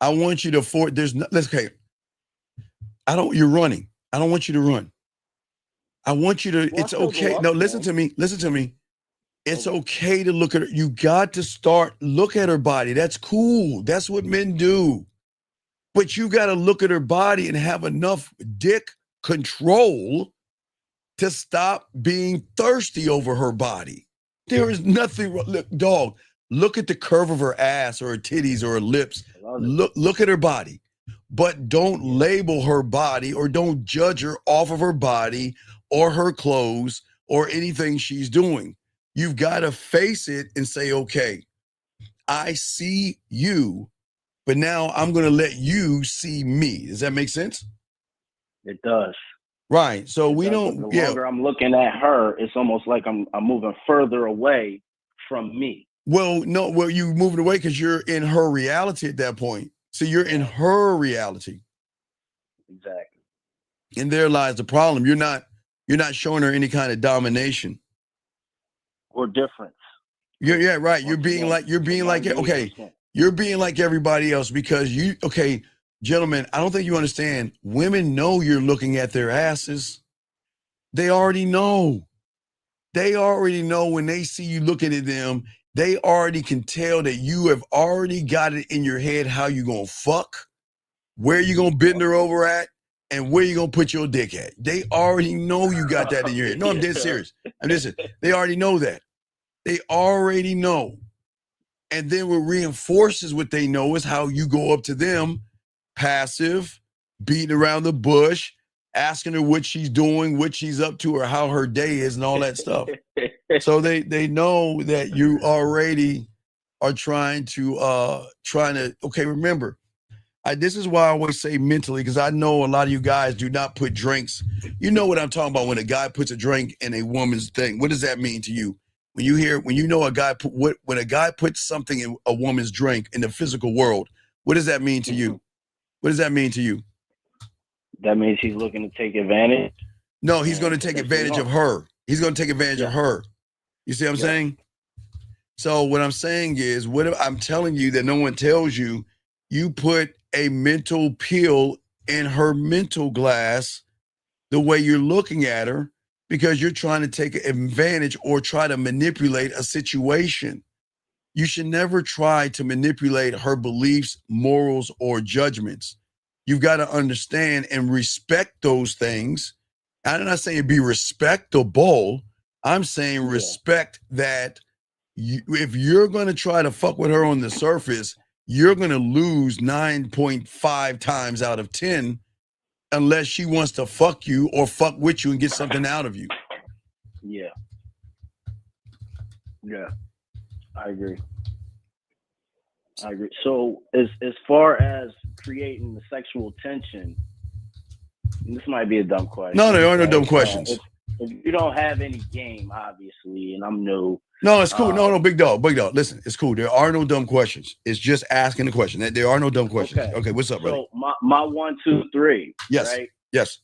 I want you to you're running. I don't want you to run. I want you to, it's okay. No, listen to me. It's okay to look at her. You got to look at her body. That's cool. That's what men do. But you got to look at her body and have enough dick control to stop being thirsty over her body. There is nothing wrong. Look, dog, look at the curve of her ass or her titties or her lips. Look at her body. But don't label her body or don't judge her off of her body or her clothes or anything she's doing. You've got to face it and say, okay, I see you, but now I'm going to let you see me. Does that make sense? It does. Right. So The longer I'm looking at her, it's almost like I'm moving further away from me. Well, no, you're moving away because you're in her reality at that point. So you're in her reality. Exactly. And there lies the problem. You're not showing her any kind of domination or difference. Yeah, right. You're being like everybody else because gentlemen, I don't think you understand. Women know you're looking at their asses. They already know. They already know when they see you looking at them. They already can tell that you have already got it in your head how you gonna fuck, where you gonna bend her over at, and where you gonna put your dick at. They already know you got that in your head. No, I'm dead serious. They already know that. They already know. And then what reinforces what they know is how you go up to them, passive, beating around the bush, asking her what she's doing, what she's up to, or how her day is and all that stuff. So they know that you already are trying to remember, this is why I always say mentally, because I know a lot of you guys do not put drinks. You know what I'm talking about when a guy puts a drink in a woman's thing. What does that mean to you? When a guy puts something in a woman's drink in the physical world, what does that mean to you? What does that mean to you? That means he's looking to take advantage. No, he's going to take advantage of her. He's going to take advantage of her. You see what I'm saying? So what I'm saying is, what I'm telling you that no one tells you, you put a mental pill in her mental glass the way you're looking at her because you're trying to take advantage or try to manipulate a situation. You should never try to manipulate her beliefs, morals, or judgments. You've got to understand and respect those things. I'm not saying be respectable. I'm saying respect that if you're going to try to fuck with her on the surface, you're going to lose 9.5 times out of 10 unless she wants to fuck you or fuck with you and get something out of you. Yeah. I agree. So as far as creating the sexual tension, this might be a dumb question. No, there are no dumb questions. If you don't have any game, obviously, and I'm new. No, it's cool. No, big dog. Listen, it's cool. There are no dumb questions. It's just asking the question. There are no dumb questions. Okay, what's up, brother? So my 1, 2, 3. Yes. Right? Yes.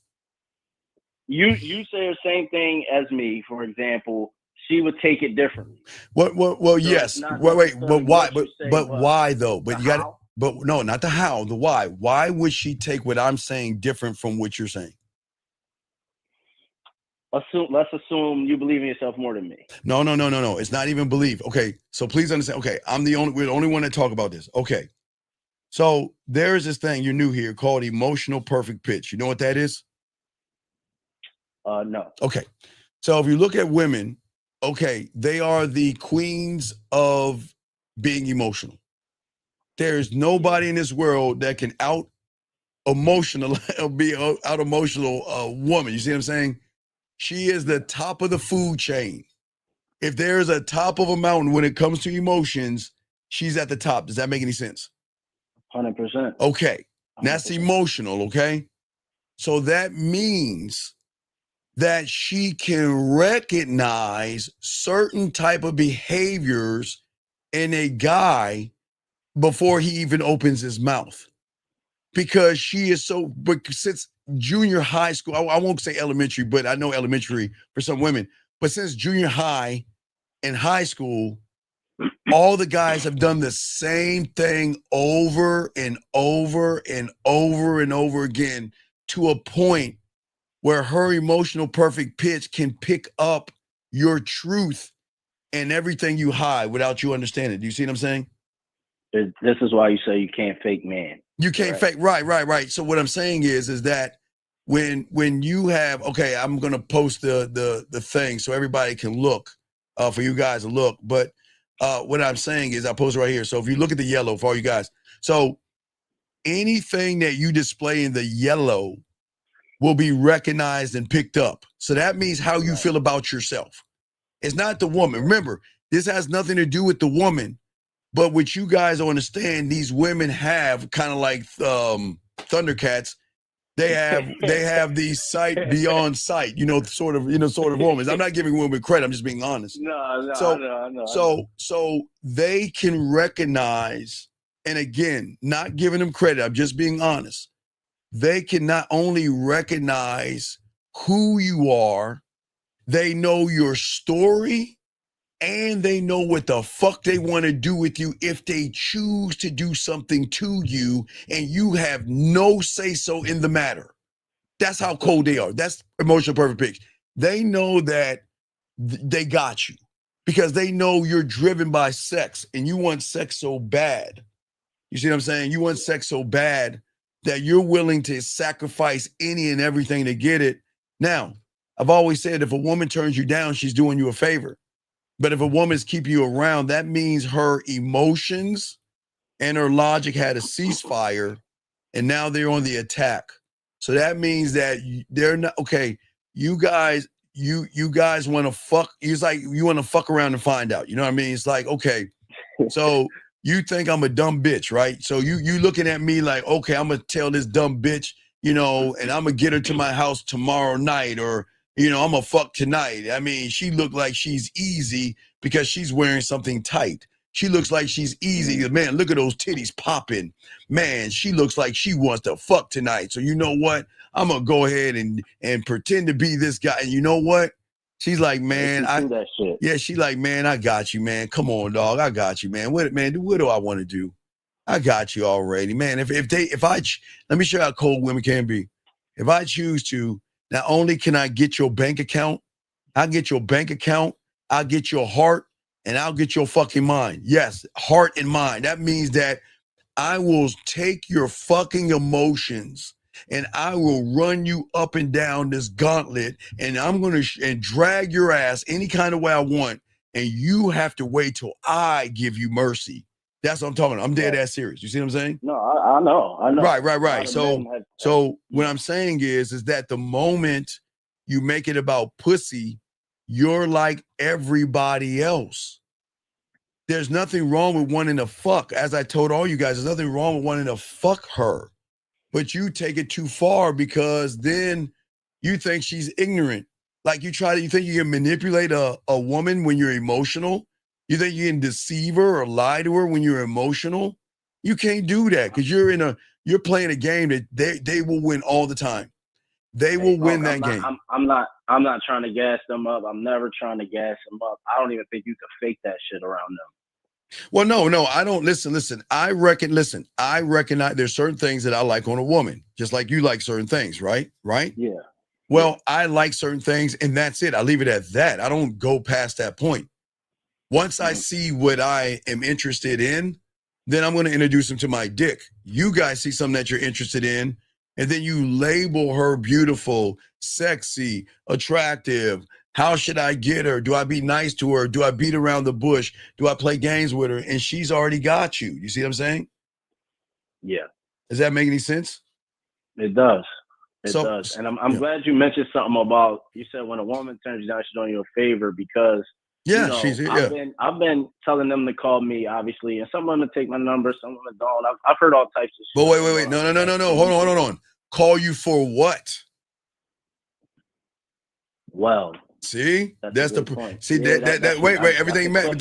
You say the same thing as me. For example, she would take it differently. Well, yes. Wait, but why? But why though? But you got it. But no, not the how. The why. Why would she take what I'm saying different from what you're saying? Let's assume you believe in yourself more than me. No. It's not even belief. Okay, so please understand. Okay, we're the only one that talk about this. Okay, So there's this thing, you're new here, called emotional perfect pitch. You know what that is? No. Okay. So if you look at women, okay, they are the queens of being emotional. There's nobody in this world that can out emotional be out emotional woman. You see what I'm saying? She is the top of the food chain. If there's a top of a mountain when it comes to emotions, she's at the top. Does that make any sense? 100%. Okay. 100%. That's emotional, okay? So that means that she can recognize certain type of behaviors in a guy before he even opens his mouth. Because she is so, but since junior high school, I won't say elementary, but I know elementary for some women, but since junior high and high school, all the guys have done the same thing over and over and over and over again to a point where her emotional perfect pitch can pick up your truth and everything you hide without you understanding. Do you see what I'm saying? This is why you say you can't fake man. You can't fake, right. So what I'm saying is that when you have, okay, I'm gonna post the thing so everybody can look, for you guys to look. But what I'm saying is I post it right here. So if you look at the yellow for all you guys, so anything that you display in the yellow will be recognized and picked up. So that means how you feel about yourself. It's not the woman. Remember, this has nothing to do with the woman. But what you guys don't understand, these women have kind of like Thundercats. They have these sight beyond sight, sort of women. I'm not giving women credit. I'm just being honest. No, I know. So they can recognize, and again, not giving them credit. I'm just being honest. They can not only recognize who you are, they know your story. And they know what the fuck they want to do with you if they choose to do something to you and you have no say-so in the matter. That's how cold they are. That's emotional perfect pitch. They know that they got you because they know you're driven by sex and you want sex so bad. You see what I'm saying? You want sex so bad that you're willing to sacrifice any and everything to get it. Now, I've always said if a woman turns you down, she's doing you a favor. But if a woman's keeping you around, that means her emotions and her logic had a ceasefire, and now they're on the attack. So that means that they're not okay. You guys want to fuck. It's like you want to fuck around and find out. You know what I mean? It's like, okay, so you think I'm a dumb bitch, right? So you looking at me like, okay, I'm gonna tell this dumb bitch, and I'm gonna get her to my house tomorrow night, or I'm gonna fuck tonight. I mean, she looked like she's easy because she's wearing something tight. She looks like she's easy. Man, look at those titties popping. Man, she looks like she wants to fuck tonight. So you know what? I'm gonna go ahead and pretend to be this guy. And you know what? She's like, man, that shit. Yeah, she like, man, I got you, man. Come on, dog. I got you, man. What do I want to do? I got you already, man. Let me show you how cold women can be. If I choose to, not only can I get your bank account, I'll get your bank account, I'll get your heart, and I'll get your fucking mind. Yes, heart and mind. That means that I will take your fucking emotions and I will run you up and down this gauntlet, and I'm going to drag your ass any kind of way I want, and you have to wait till I give you mercy. That's what I'm talking about. I'm dead ass serious. You see what I'm saying? No, I know. Right. So what I'm saying is that the moment you make it about pussy, you're like everybody else. There's nothing wrong with wanting to fuck. As I told all you guys, there's nothing wrong with wanting to fuck her. But you take it too far because then you think she's ignorant. Like you think you can manipulate a woman when you're emotional? You think you can deceive her or lie to her when you're emotional? You can't do that because you're playing a game that they will win all the time. They will win that game. I'm not trying to gas them up. I'm never trying to gas them up. I don't even think you can fake that shit around them. Well, no, I don't. Listen. I recognize there's certain things that I like on a woman, just like you like certain things, right? Right? Yeah. Well, I like certain things, and that's it. I leave it at that. I don't go past that point. Once I see what I am interested in, then I'm going to introduce them to my dick. You guys see something that you're interested in, and then you label her beautiful, sexy, attractive. How should I get her? Do I be nice to her? Do I beat around the bush? Do I play games with her? And she's already got you. You see what I'm saying? Yeah. Does that make any sense? It does. It does. And I'm glad you mentioned something about, you said when a woman turns you down, she's doing you a favor because I've been telling them to call me, obviously, and some women take my number, some women don't. I've heard all types of shit. But wait. No. Hold on. Call you for what? Well, see, that's the point. See that wait, everything but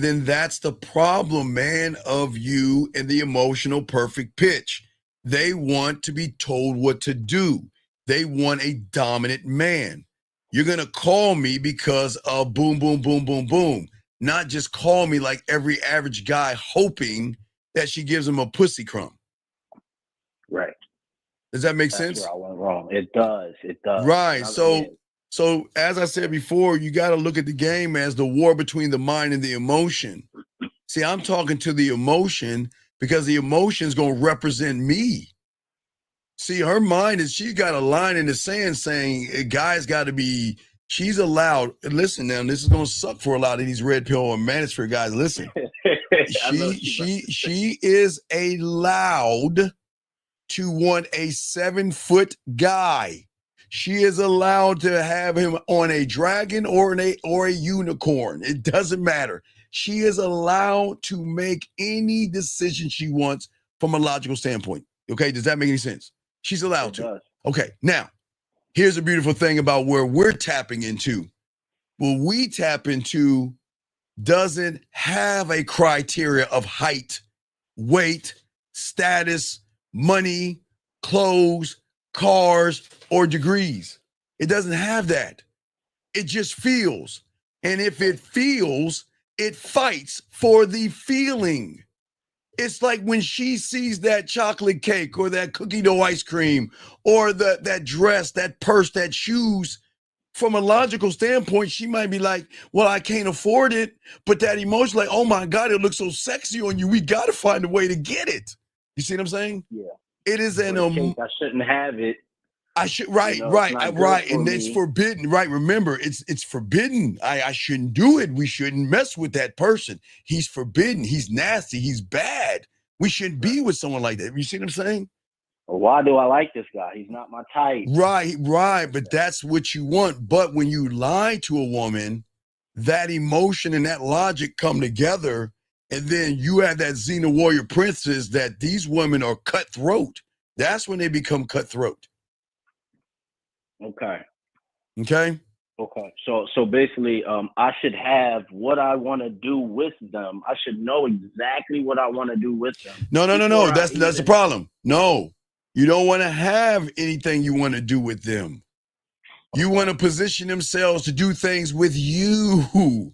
then that's the problem, man, of you and the emotional perfect pitch. They want to be told what to do. They want a dominant man. You're gonna call me because of boom, boom, boom, boom, boom. Not just call me like every average guy hoping that she gives him a pussy crumb. Right. Does that make sense? That's where I went wrong. It does. Right. So as I said before, you got to look at the game as the war between the mind and the emotion. See, I'm talking to the emotion because the emotion is going to represent me. See, her mind she's got a line in the sand saying a guy's got to be, she's allowed. Listen now, this is going to suck for a lot of these red pill or manosphere guys. Listen, she is allowed to want a 7-foot guy. She is allowed to have him on a dragon or a unicorn. It doesn't matter. She is allowed to make any decision she wants from a logical standpoint. Okay, does that make any sense? She's allowed to. Does. Okay, now, here's a beautiful thing about where we're tapping into. What we tap into doesn't have a criteria of height, weight, status, money, clothes, cars, or degrees. It doesn't have that. It just feels. And if it feels, it fights for the feeling. It's like when she sees that chocolate cake or that cookie dough ice cream or that dress, that purse, that shoes. From a logical standpoint, she might be like, well, I can't afford it. But that emotion, like, oh my God, it looks so sexy on you. We got to find a way to get it. You see what I'm saying? Yeah. It is I shouldn't have it. I should right, and it's forbidden. Right. Remember, it's forbidden. I shouldn't do it. We shouldn't mess with that person. He's forbidden. He's nasty. He's bad. We shouldn't be with someone like that. You see what I'm saying? Well, why do I like this guy? He's not my type. Right. But that's what you want. But when you lie to a woman, that emotion and that logic come together, and then you have that Xena warrior princess that these women are cutthroat. That's when they become cutthroat. Okay. So basically, I should have what I want to do with them. I should know exactly what I want to do with them. No. That's the problem. No, you don't want to have anything you want to do with them. You want to position themselves to do things with you.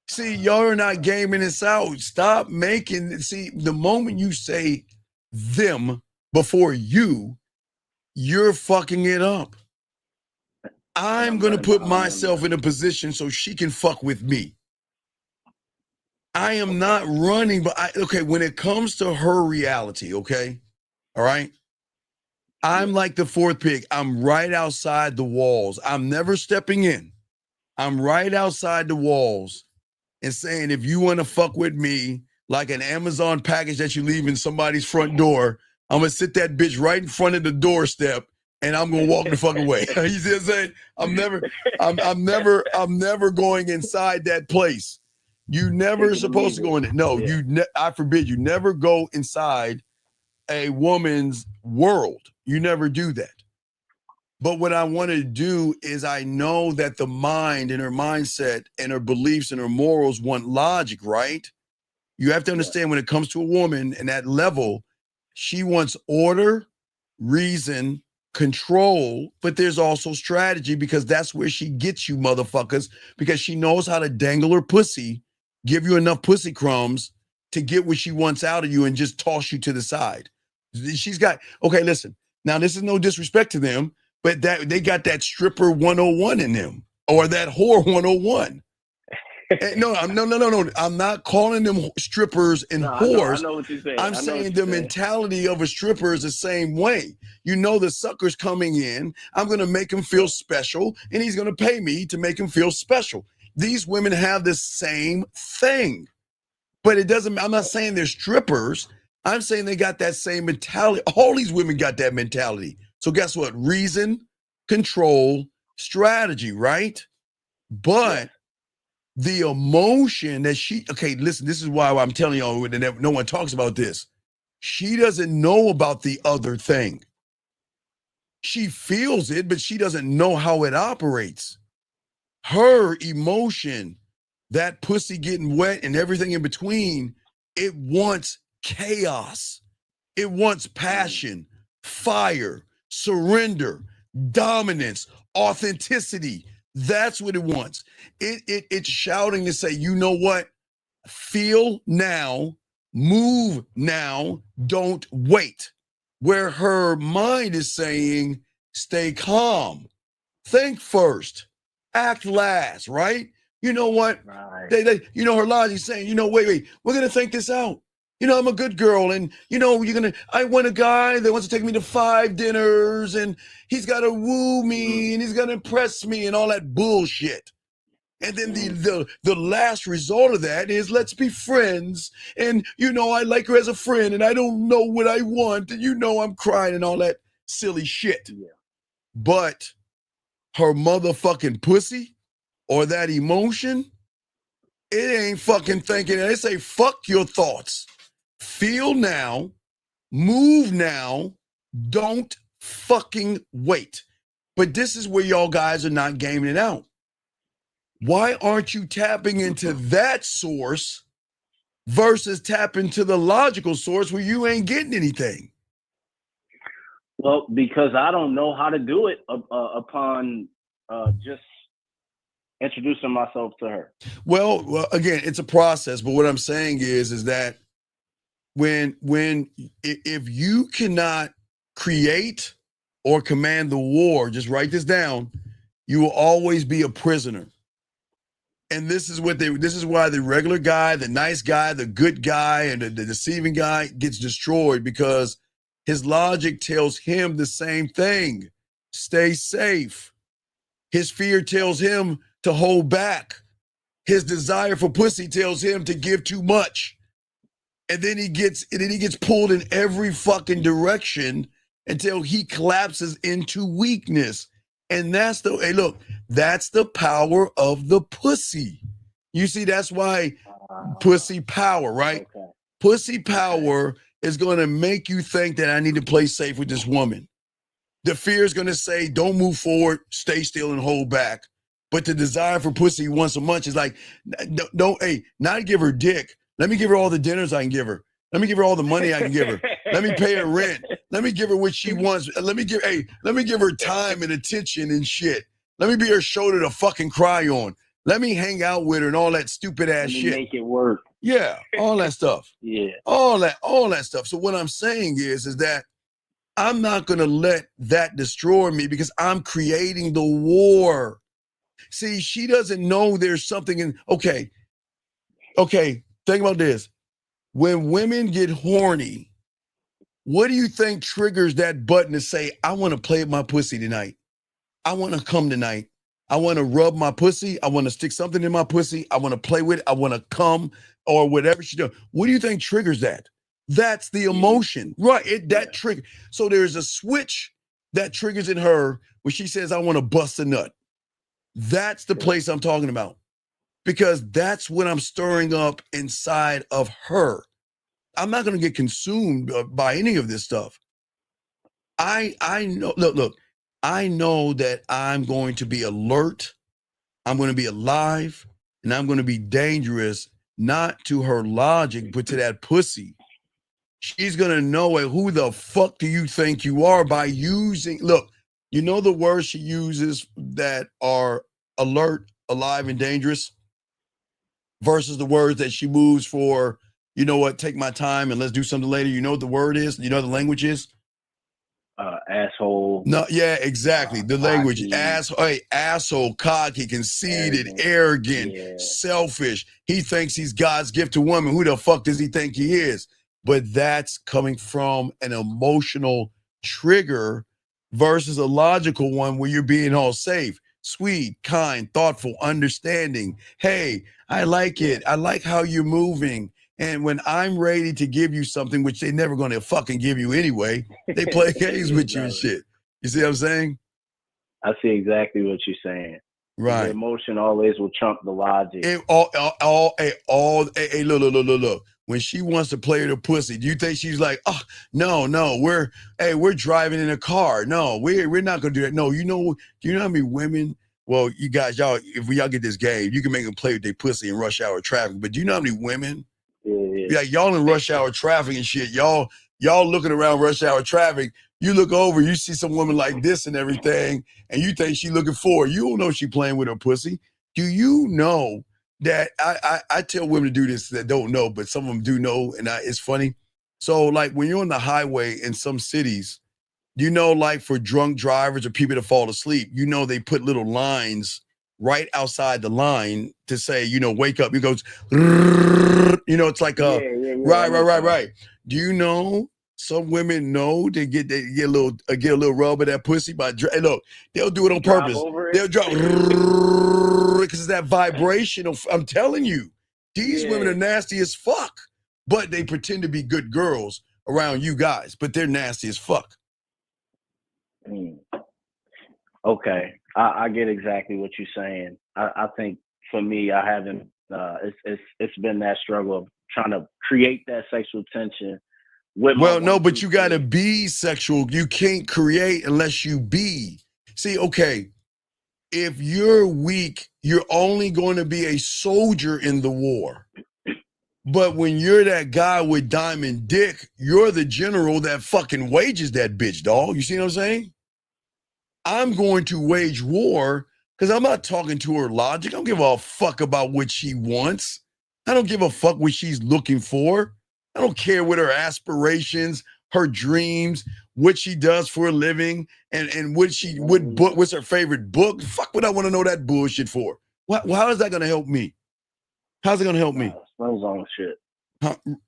See, y'all are not gaming this out. Stop making. See, the moment you say them before you, you're fucking it up. I'm going to put myself in a position so she can fuck with me. I am not running, but when it comes to her reality, okay? All right? I'm like the fourth pig. I'm right outside the walls. I'm never stepping in. I'm right outside the walls and saying, if you want to fuck with me, like an Amazon package that you leave in somebody's front door, I'm going to sit that bitch right in front of the doorstep and I'm going to walk the fuck away. You see what I'm saying? I'm never going inside that place. You never supposed to go in it. No, I forbid you never go inside a woman's world. You never do that. But what I want to do is I know that the mind and her mindset and her beliefs and her morals want logic, right? You have to understand when it comes to a woman and that level, she wants order, reason, control, but there's also strategy because that's where she gets you motherfuckers because she knows how to dangle her pussy, give you enough pussy crumbs to get what she wants out of you and just toss you to the side. She's got, listen, now this is no disrespect to them, but that they got that stripper 101 in them or that whore 101. No, I'm not calling them strippers and whores. I know what you're saying. I'm saying the mentality of a stripper is the same way. You know, the sucker's coming in. I'm going to make him feel special, and he's going to pay me to make him feel special. These women have the same thing, but it doesn't. I'm not saying they're strippers. I'm saying they got that same mentality. All these women got that mentality. So guess what? Reason, control, strategy, right? But the emotion that okay, listen, this is why I'm telling y'all that no one talks about this. She doesn't know about the other thing. She feels it, but she doesn't know how it operates. Her emotion, that pussy getting wet and everything in between, it wants chaos. It wants passion, fire, surrender, dominance, authenticity. That's what it wants. It's shouting to say, you know what? Feel now, move now, don't wait. Where her mind is saying, stay calm, think first, act last, right? You know what? Right. You know, her logic is saying, you know, wait, we're going to think this out. You know, I'm a good girl, and you know, I want a guy that wants to take me to 5 dinners, and he's got to woo me, and he's got to impress me, and all that bullshit. And then the last result of that is, let's be friends, and you know, I like her as a friend, and I don't know what I want, and you know, I'm crying and all that silly shit. Yeah. But her motherfucking pussy or that emotion, it ain't fucking thinking. They say, fuck your thoughts. Feel now, move now, don't fucking wait. But this is where y'all guys are not gaming it out. Why aren't you tapping into that source versus tapping to the logical source where you ain't getting anything? Well, because I don't know how to do it upon just introducing myself to her. Well, again, it's a process. But what I'm saying is that if you cannot create or command the war, just write this down, you will always be a prisoner. And this is why the regular guy, the nice guy, the good guy, and the deceiving guy gets destroyed, because his logic tells him the same thing. Stay safe. His fear tells him to hold back. His desire for pussy tells him to give too much. And then he gets pulled in every fucking direction until he collapses into weakness. And that's the power of the pussy. You see, that's why pussy power, right? Okay. Pussy power is going to make you think that I need to play safe with this woman. The fear is going to say, don't move forward, stay still and hold back. But the desire for pussy once a month is like, not give her dick. Let me give her all the dinners I can give her. Let me give her all the money I can give her. Let me pay her rent. Let me give her what she wants. Let me give her time and attention and shit. Let me be her shoulder to fucking cry on. Let me hang out with her and all that stupid ass shit. Make it work. Yeah, all that stuff. Yeah. All that stuff. So what I'm saying is that I'm not going to let that destroy me, because I'm creating the war. See, she doesn't know there's something in, okay, think about this. When women get horny, what do you think triggers that button to say, I want to play with my pussy tonight? I want to come tonight. I want to rub my pussy. I want to stick something in my pussy. I want to play with it. I want to come, or whatever she does. What do you think triggers that? That's the emotion, right? That trigger. So there's a switch that triggers in her when she says, I want to bust a nut. That's the place I'm talking about, because that's what I'm stirring up inside of her. I'm not going to get consumed by any of this stuff. I know, look, I know that I'm going to be alert. I'm going to be alive, and I'm going to be dangerous, not to her logic, but to that pussy. She's going to know it. Who the fuck do you think you are by using, look, you know the words she uses that are alert, alive, and dangerous versus the words that she moves for, you know what, take my time and let's do something later. You know what the word is? You know what the language is? asshole. No, yeah, exactly. The language, cocky, asshole, cocky, conceited, arrogant, selfish. He thinks he's God's gift to women. Who the fuck does he think he is? But that's coming from an emotional trigger versus a logical one where you're being all safe, sweet, kind, thoughtful, understanding. Hey, I like it. I like how you're moving. And when I'm ready to give you something, which they're never going to fucking give you anyway, they play games with you and shit. You see what I'm saying? I see exactly what you're saying. Right. The emotion always will trump the logic. Look. When she wants to play with her pussy, do you think she's like, oh, no, we're driving in a car. No, we're not gonna do that. No, do you know how many women? Well, you guys, if y'all get this game, you can make them play with their pussy in rush hour traffic. But do you know how many women? Yeah, y'all in rush hour traffic and shit. Y'all looking around rush hour traffic. You look over, you see some woman like this and everything, and you think she looking for it. You don't know she playing with her pussy. Do you know that I tell women to do this that don't know, but some of them do know, and it's funny. So like when you're on the highway in some cities, you know, like for drunk drivers or people that fall asleep, you know, they put little lines right outside the line to say, you know, wake up. It goes, you know, it's like right. Do you know some women know they get a little rub of that pussy by look, they'll do it on purpose. They'll drop because it's that vibration. I'm telling you, these women are nasty as fuck, but they pretend to be good girls around you guys, but they're nasty as fuck. Okay, I get exactly what you're saying. I think for me, I haven't. It's been that struggle of trying to create that sexual tension. But you got to be sexual. You can't create unless you be. See, okay, if you're weak, you're only going to be a soldier in the war. But when you're that guy with diamond dick, you're the general that fucking wages that bitch, dog. You see what I'm saying? I'm going to wage war because I'm not talking to her logic. I don't give a fuck about what she wants. I don't give a fuck what she's looking for. I don't care what her aspirations, her dreams, what she does for a living, and what's her favorite book. Fuck what I want to know that bullshit for. How is that going to help me? How's it going to help me? On shit.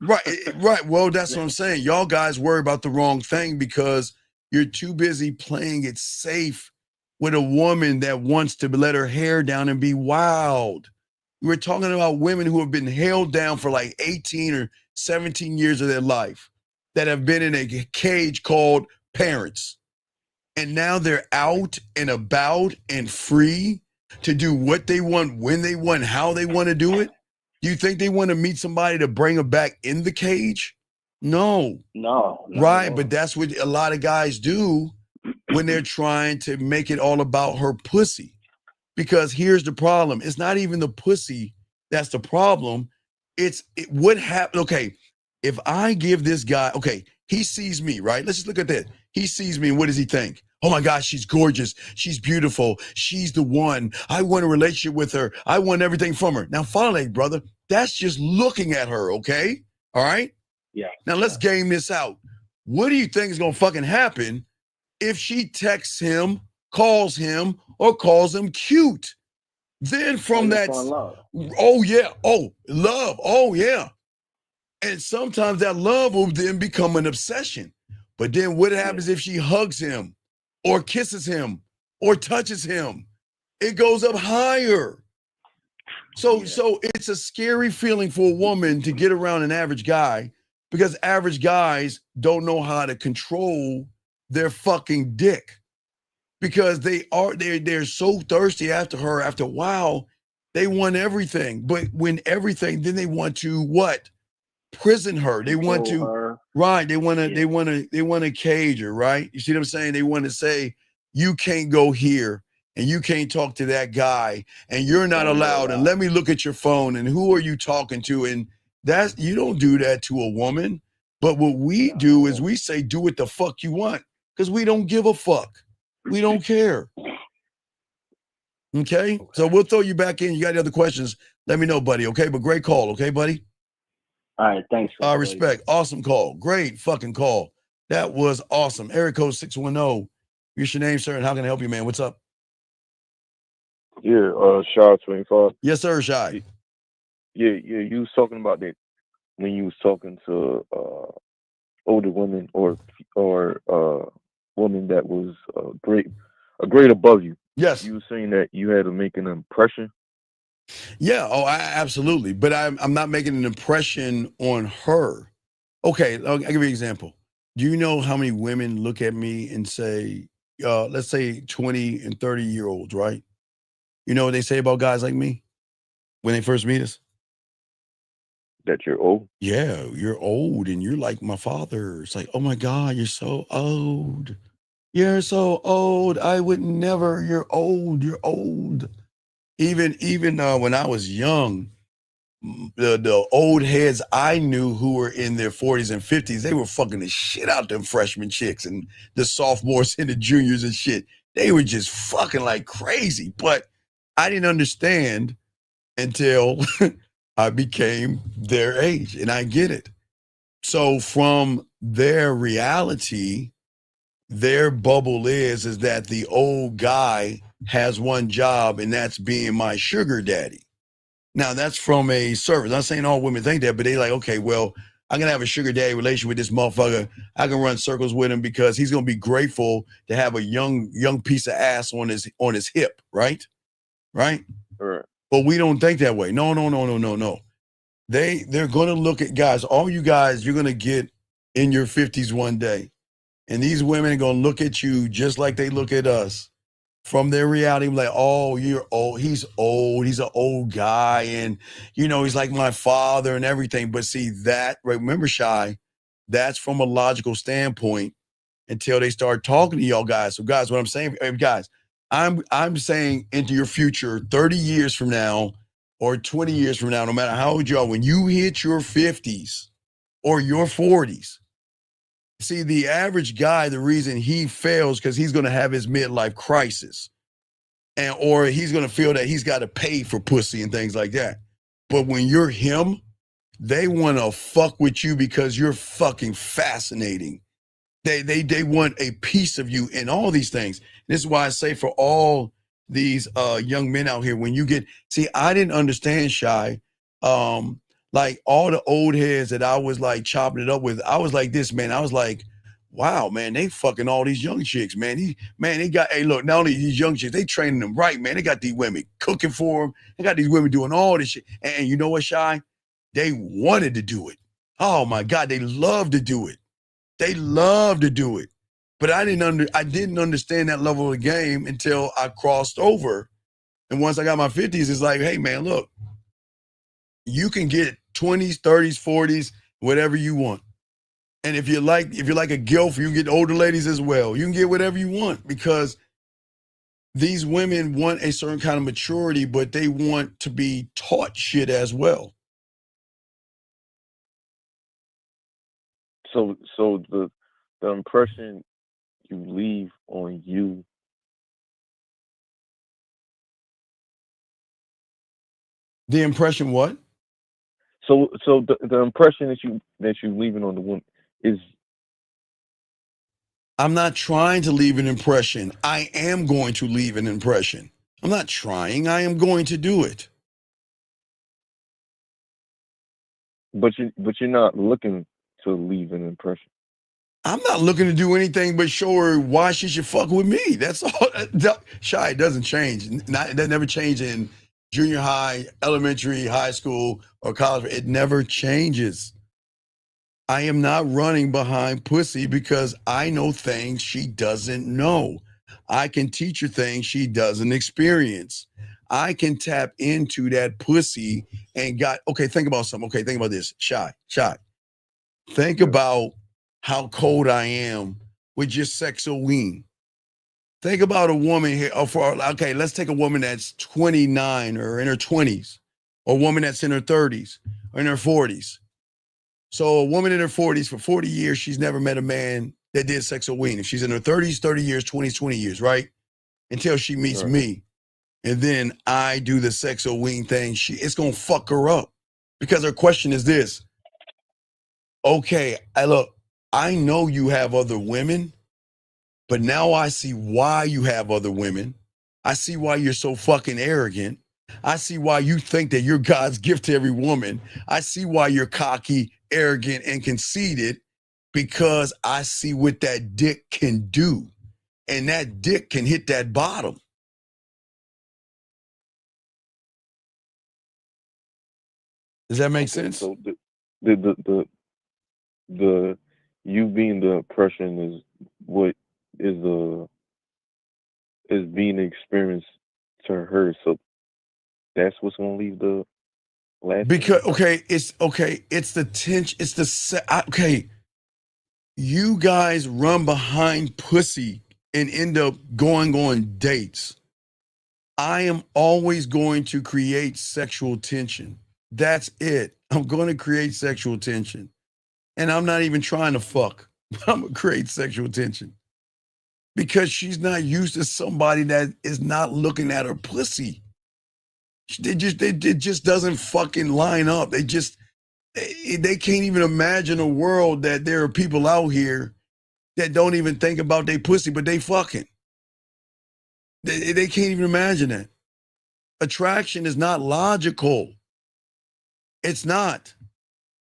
Right. Well, that's what I'm saying. Y'all guys worry about the wrong thing because you're too busy playing it safe with a woman that wants to let her hair down and be wild. We're talking about women who have been held down for like 18 or 17 years of their life that have been in a cage called parents. And now they're out and about and free to do what they want, when they want, how they want to do it. Do you think they want to meet somebody to bring them back in the cage? No. Right, but that's what a lot of guys do when they're trying to make it all about her pussy. Because here's the problem. It's not even the pussy that's the problem. What happened. Okay, if I give this guy, he sees me, right? Let's just look at that. He sees me, and what does he think? Oh my gosh, she's gorgeous. She's beautiful. She's the one. I want a relationship with her. I want everything from her. Now, follow that, brother. That's just looking at her, okay? All right? Yeah. Now, let's game this out. What do you think is going to fucking happen if she texts him, calls him, or calls him cute? Then from that, love. Love. Oh, yeah. And sometimes that love will then become an obsession. But then what happens if she hugs him or kisses him or touches him? It goes up higher. So it's a scary feeling for a woman to get around an average guy because average guys don't know how to control their fucking dick because they're so thirsty after her. After a while, they want everything. But when everything, then they want to what? Prison her. They want to her. Right. They want to cage her, right? You see what I'm saying? They want to say, you can't go here and you can't talk to that guy and you're not allowed. And let me look at your phone and who are you talking to? And you don't do that to a woman. But what we do is we say, do what the fuck you want because we don't give a fuck. We don't care. Okay? So we'll throw you back in. You got any other questions? Let me know, buddy. Okay. But great call. Okay, buddy. All right, thanks. Respect. Awesome call. Great fucking call. That was awesome. Area code 610. What's your name, sir, and how can I help you, man? What's up? Yeah, Shaw 25. Yes, sir, Shy. Yeah, you was talking about that when you was talking to older women or women that was a grade above you. Yes. You were saying that you had to make an impression. Yeah, absolutely. But I'm not making an impression on her. Okay, I'll give you an example. Do you know how many women look at me and say, let's say 20 and 30-year-olds, right? You know what they say about guys like me when they first meet us? That you're old? Yeah, you're old and you're like my father. It's like, oh my God, you're so old. You're so old. I would never. You're old. You're old. Even when I was young, the old heads I knew who were in their 40s and 50s, they were fucking the shit out them freshman chicks and the sophomores and the juniors and shit. They were just fucking like crazy. But I didn't understand until I became their age, and I get it. So from their reality, their bubble is that the old guy has one job, and that's being my sugar daddy. Now, that's from a service. I'm not saying all women think that, but they like, okay, well, I'm going to have a sugar daddy relation with this motherfucker. I can run circles with him because he's going to be grateful to have a young piece of ass on his hip, right? Right? Right. But we don't think that way. No. They're going to look at guys, all you guys, you're going to get in your 50s one day. And these women are going to look at you just like they look at us. From their reality, like, oh, you're old. He's old. He's an old guy. And, he's like my father and everything. But see that, remember, Shy, that's from a logical standpoint until they start talking to y'all guys. So guys, what I'm saying, guys, I'm saying into your future, 30 years from now or 20 years from now, no matter how old you are, when you hit your 50s or your 40s, see, the average guy, the reason he fails because he's going to have his midlife crisis, or he's going to feel that he's got to pay for pussy and things like that. But when you're him, they want to fuck with you because you're fucking fascinating. They want a piece of you in all these things. This is why I say for all these young men out here, when you see, I didn't understand, Shy. Like all the old heads that I was like chopping it up with, I was like this, man. I was like, wow, man, they fucking all these young chicks, man. They got, hey, look, not only these young chicks, they training them right, man. They got these women cooking for them. They got these women doing all this shit. And you know what, Shy? They wanted to do it. Oh my God, they love to do it. They love to do it. But I didn't understand that level of the game until I crossed over. And once I got my 50s, it's like, hey, man, look, you can get 20s, 30s, 40s, whatever you want. And if you're like a gilf, you can get older ladies as well. You can get whatever you want because these women want a certain kind of maturity, but they want to be taught shit as well. So the impression you leave on you. The impression what? So the impression that you leaving on the woman is. I'm not trying to leave an impression. I am going to leave an impression. I'm not trying. I am going to do it. But you're not looking to leave an impression. I'm not looking to do anything but show her why she should fuck with me. That's all. Shy, it doesn't change. That never changed in junior high, elementary, high school, or college. It never changes. I am not running behind pussy because I know things she doesn't know. I can teach her things she doesn't experience. I can tap into that pussy and think about something. Okay, think about this. Shy. Think about how cold I am with just sexo-ween. Think about a woman here. Let's take a woman that's 29 or in her 20s, or a woman that's in her 30s or in her 40s. So a woman in her 40s, for 40 years, she's never met a man that did sexo-ween. If she's in her 30s, 30 years, 20s, 20 years, right? Until she meets me. And then I do the sexo-ween thing. It's going to fuck her up because her question is this. Okay, I know you have other women, but now I see why you have other women. I see why you're so fucking arrogant. I see why you think that you're God's gift to every woman. I see why you're cocky, arrogant, and conceited, because I see what that dick can do. And that dick can hit that bottom. Does that make sense? So the you being the oppression is what is being experienced to her. So that's what's gonna leave the last. Because it's the tension. It's the you guys run behind pussy and end up going on dates. I am always going to create sexual tension. That's it. I'm going to create sexual tension. And I'm not even trying to fuck. I'm going to create sexual tension. Because she's not used to somebody that is not looking at her pussy. It just doesn't fucking line up. They can't even imagine a world that there are people out here that don't even think about their pussy, but they fucking. They can't even imagine that. Attraction is not logical. It's not.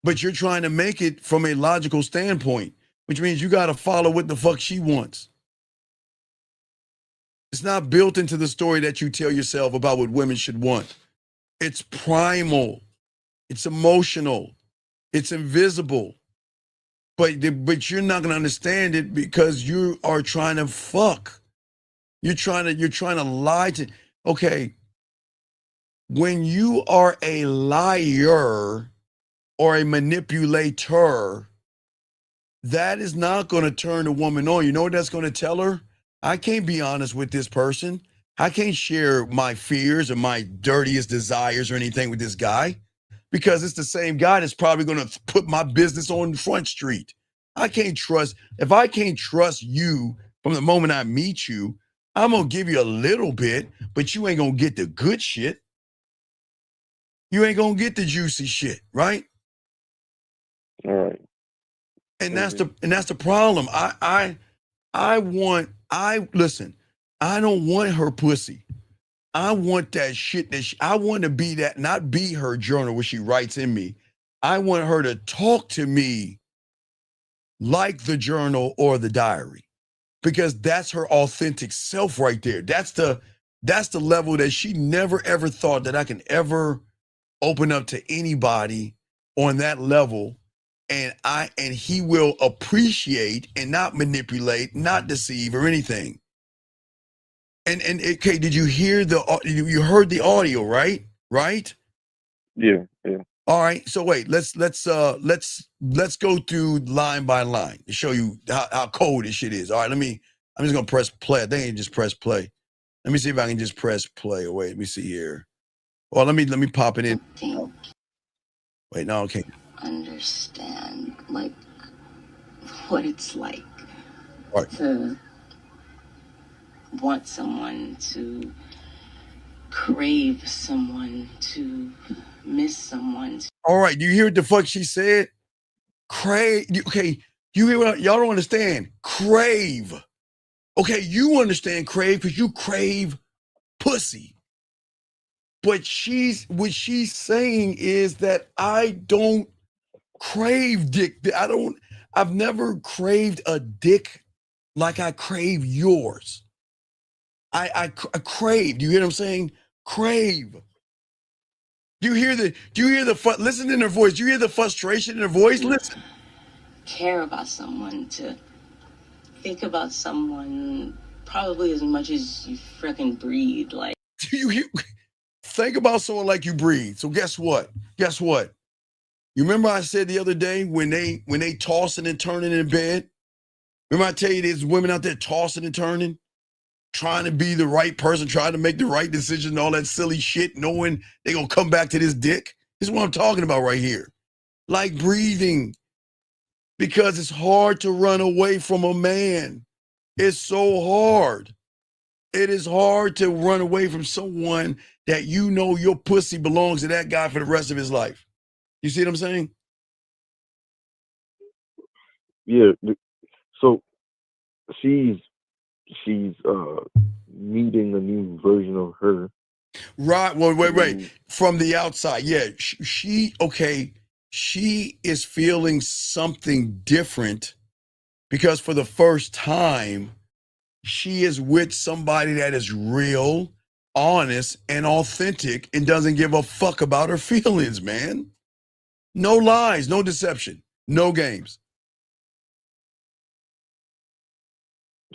But you're trying to make it from a logical standpoint, which means you got to follow what the fuck she wants. It's not built into the story that you tell yourself about what women should want. It's primal. It's emotional. It's invisible. But you're not going to understand it because you are trying to fuck. You're trying to lie to. Okay. When you are a liar or a manipulator, that is not going to turn a woman on. You know what that's going to tell her? I can't be honest with this person. I can't share my fears or my dirtiest desires or anything with this guy, because it's the same guy that's probably going to put my business on Front Street. If I can't trust you from the moment I meet you, I'm going to give you a little bit, but you ain't going to get the good shit. You ain't going to get the juicy shit, right? All right. And that's the problem. Listen, I don't want her pussy. I want that shit I want to be that, not be her journal where she writes in me. I want her to talk to me like the journal or the diary, because that's her authentic self right there. That's the level that she never ever thought that I can ever open up to anybody on that level. And he will appreciate and not manipulate, not deceive or anything. And okay, did you hear you heard the audio, right? Right? Yeah. All right. So wait, let's go through line by line to show you how cold this shit is. All right, I'm just gonna press play. I think I can just press play. Let me see if I can just press play. Wait, let me see here. Well, let me pop it in. Wait, no, okay. Understand like what it's like Right. to want someone, to crave someone, to miss someone. All right, you hear what the fuck she said? Crave. Okay, you hear what y'all don't understand? Crave. Okay, you understand crave because you crave pussy. But what she's saying is that I don't crave dick. I've never craved a dick like I crave yours. I crave. Do you hear what I'm saying? Crave. Do you hear the listen in her voice? Do you hear the frustration in her voice? Listen. Care about someone, to think about someone probably as much as you freaking breathe. Like, you think about someone like you breathe. So guess what? You remember I said the other day when they tossing and turning in bed? Remember I tell you there's women out there tossing and turning, trying to be the right person, trying to make the right decision and all that silly shit, knowing they're going to come back to this dick? This is what I'm talking about right here. Like breathing. Because it's hard to run away from a man. It's so hard. It is hard to run away from someone that you know your pussy belongs to that guy for the rest of his life. You see what I'm saying? Yeah. So she's meeting a new version of her. Right. Well, wait. From the outside, yeah. She is feeling something different because for the first time, she is with somebody that is real, honest, and authentic and doesn't give a fuck about her feelings, man. No lies, no deception, no games.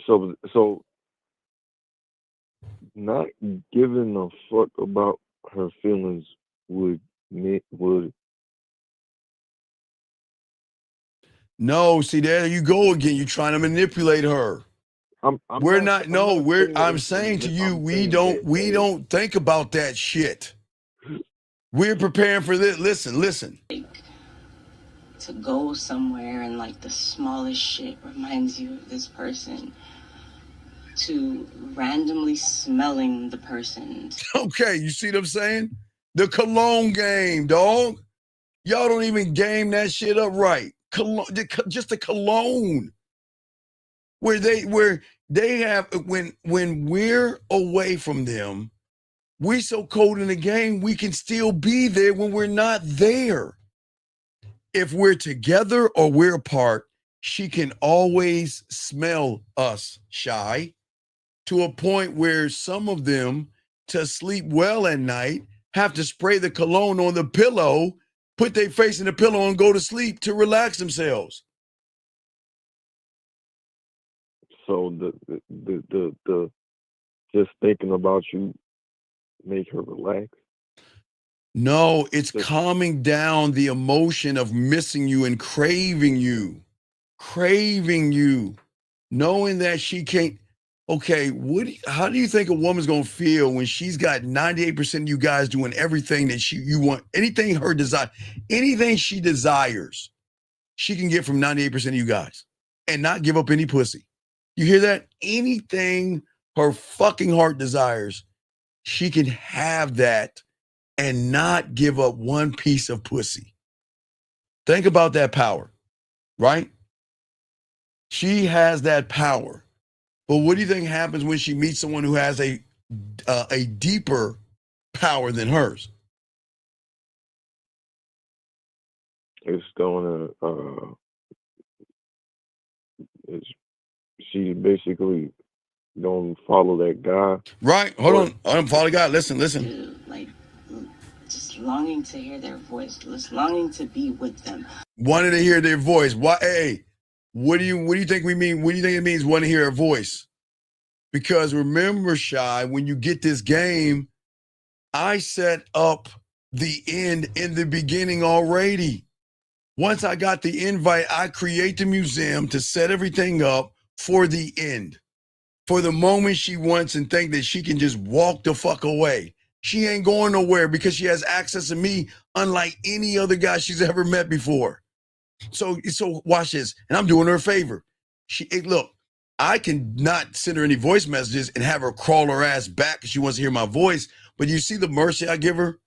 So not giving a fuck about her feelings would. No, see, there you go again. You're trying to manipulate her. I'm saying to you, we don't think about that shit. We're preparing for this. Listen. To go somewhere and like the smallest shit reminds you of this person, to randomly smelling the person. Okay, you see what I'm saying? The cologne game, dog. Y'all don't even game that shit up right. Cologne, just the cologne. Where they have when we're away from them, we're so cold in the game, we can still be there when we're not there. If we're together or we're apart, she can always smell us, Shy, to a point where some of them, to sleep well at night, have to spray the cologne on the pillow, put their face in the pillow and go to sleep to relax themselves. So the just thinking about you make her relax? No, it's calming down the emotion of missing you and craving you, knowing that she can't. Okay, how do you think a woman's gonna feel when she's got 98% of you guys doing everything that you want, anything her desire, anything she desires, she can get from 98% of you guys and not give up any pussy. You hear that? Anything her fucking heart desires, she can have that and not give up one piece of pussy. Think about that power, right? She has that power. But what do you think happens when she meets someone who has a deeper power than hers? It's going to she basically don't follow that guy. Right. Hold on. Follow God. Listen. Like, just longing to hear their voice, just longing to be with them. Wanting to hear their voice. Why? Hey, what do you think we mean? What do you think it means? Want to hear her voice? Because remember, Shy, when you get this game, I set up the end in the beginning already. Once I got the invite, I create the museum to set everything up for the end. For the moment she wants and think that she can just walk the fuck away. She ain't going nowhere because she has access to me unlike any other guy she's ever met before. So watch this. And I'm doing her a favor. Look, I can not send her any voice messages and have her crawl her ass back because she wants to hear my voice. But you see the mercy I give her?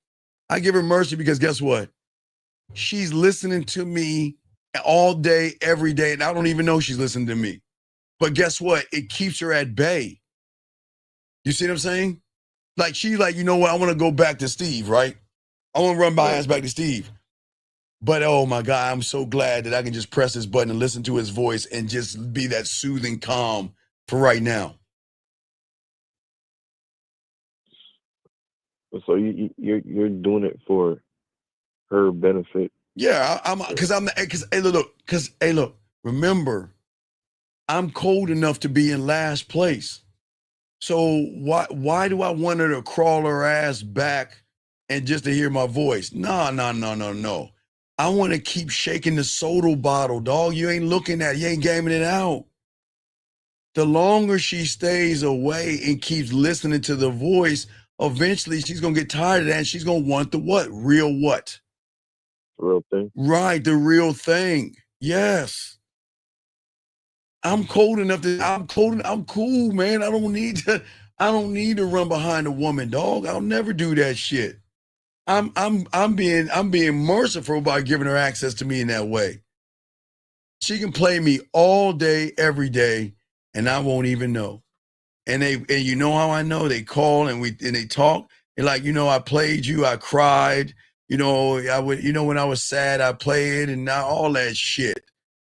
I give her mercy because guess what? She's listening to me all day, every day, and I don't even know she's listening to me. But guess what? It keeps her at bay. You see what I'm saying? Like she's like, you know what? I want to go back to Steve, right? I want to run my ass back to Steve. But oh my God, I'm so glad that I can just press this button and listen to his voice and just be that soothing calm for right now. So you're doing it for her benefit. Yeah, look, remember, I'm cold enough to be in last place. So why do I want her to crawl her ass back and just to hear my voice? No. I want to keep shaking the soda bottle, dog. You ain't looking at it. You ain't gaming it out. The longer she stays away and keeps listening to the voice, eventually she's going to get tired of that and she's going to want the what? Real what? Real thing. Right, the real thing. Yes. I'm cold enough I'm cool, man. I don't need to run behind a woman, dog. I'll never do that shit. I'm being merciful by giving her access to me in that way. She can play me all day, every day, and I won't even know. And you know how I know? They call and they talk. And like, I played you, I cried. When I was sad, I played, and now all that shit.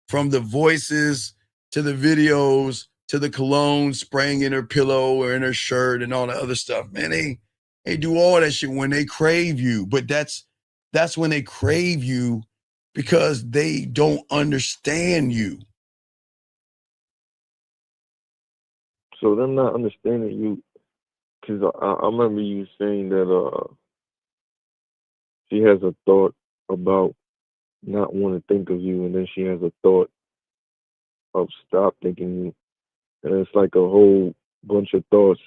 From the voices to the videos to the cologne spraying in her pillow or in her shirt and all the other stuff. Man, they do all that shit when they crave you. But that's when they crave you because they don't understand you. So them not understanding you, because I remember you saying that she has a thought about not want to think of you, and then she has a thought of stop thinking you, and it's like a whole bunch of thoughts.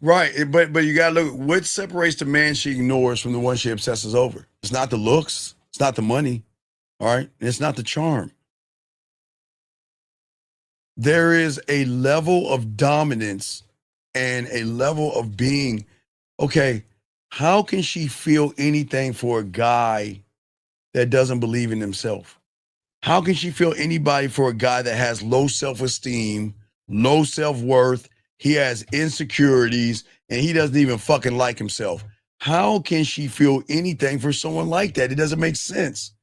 Right, but you gotta look. What separates the man she ignores from the one she obsesses over? It's not the looks. It's not the money. All right, it's not the charm. There is a level of dominance and a level of being, okay, how can she feel anything for a guy that doesn't believe in himself? How can she feel anybody for a guy that has low self-esteem, low self-worth, he has insecurities, and he doesn't even fucking like himself? How can she feel anything for someone like that? It doesn't make sense.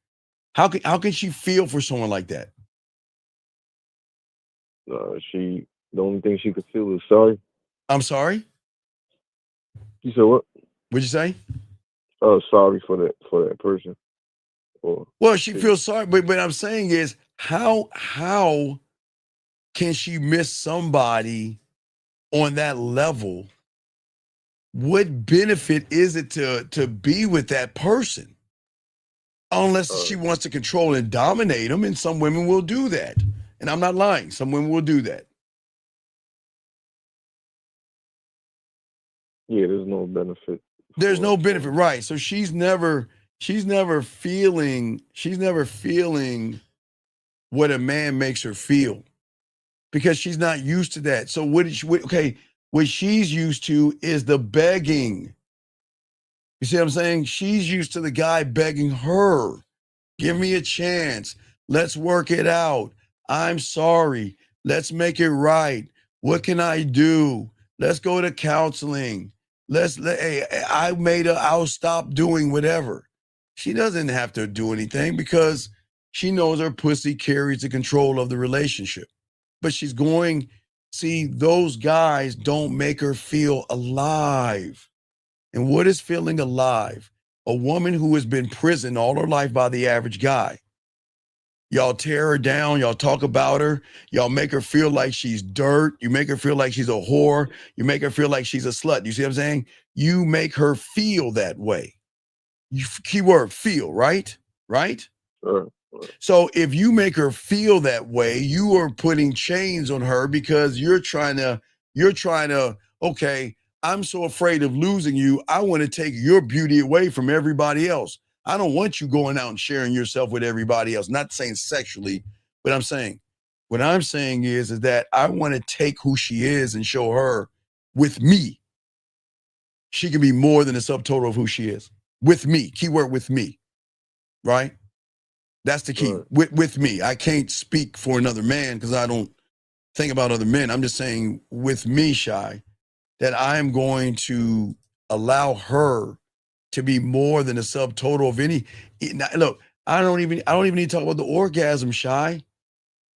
How can she feel for someone like that? The only thing she could feel is sorry. I'm sorry? You said what? What'd you say? Sorry for that person. Well, she feels sorry, but I'm saying is how can she miss somebody on that level? What benefit is it to be with that person? Unless she wants to control and dominate them, and some women will do that. And I'm not lying. Some women will do that. Yeah, there's no benefit. There's no benefit, right? So she's never feeling what a man makes her feel because she's not used to that. So what she's used to is the begging. You see what I'm saying? She's used to the guy begging her, give me a chance. Let's work it out. I'm sorry. Let's make it right. What can I do? Let's go to counseling. I'll stop doing whatever. She doesn't have to do anything because she knows her pussy carries the control of the relationship. But those guys don't make her feel alive. And what is feeling alive? A woman who has been prisoned all her life by the average guy. Y'all tear her down. Y'all talk about her. Y'all make her feel like she's dirt. You make her feel like she's a whore. You make her feel like she's a slut. You see what I'm saying? You make her feel that way. Keyword, feel, right? Right? Sure. So if you make her feel that way, you are putting chains on her because you're trying to, okay, I'm so afraid of losing you. I want to take your beauty away from everybody else. I don't want you going out and sharing yourself with everybody else. Not saying sexually, but what I'm saying is that I want to take who she is and show her with me. She can be more than a subtotal of who she is. With me, keyword with me, right? That's the key. Right. With me. I can't speak for another man because I don't think about other men. I'm just saying with me, Shy, that I am going to allow her to be more than a subtotal of any. Look, I don't even need to talk about the orgasm, Shy,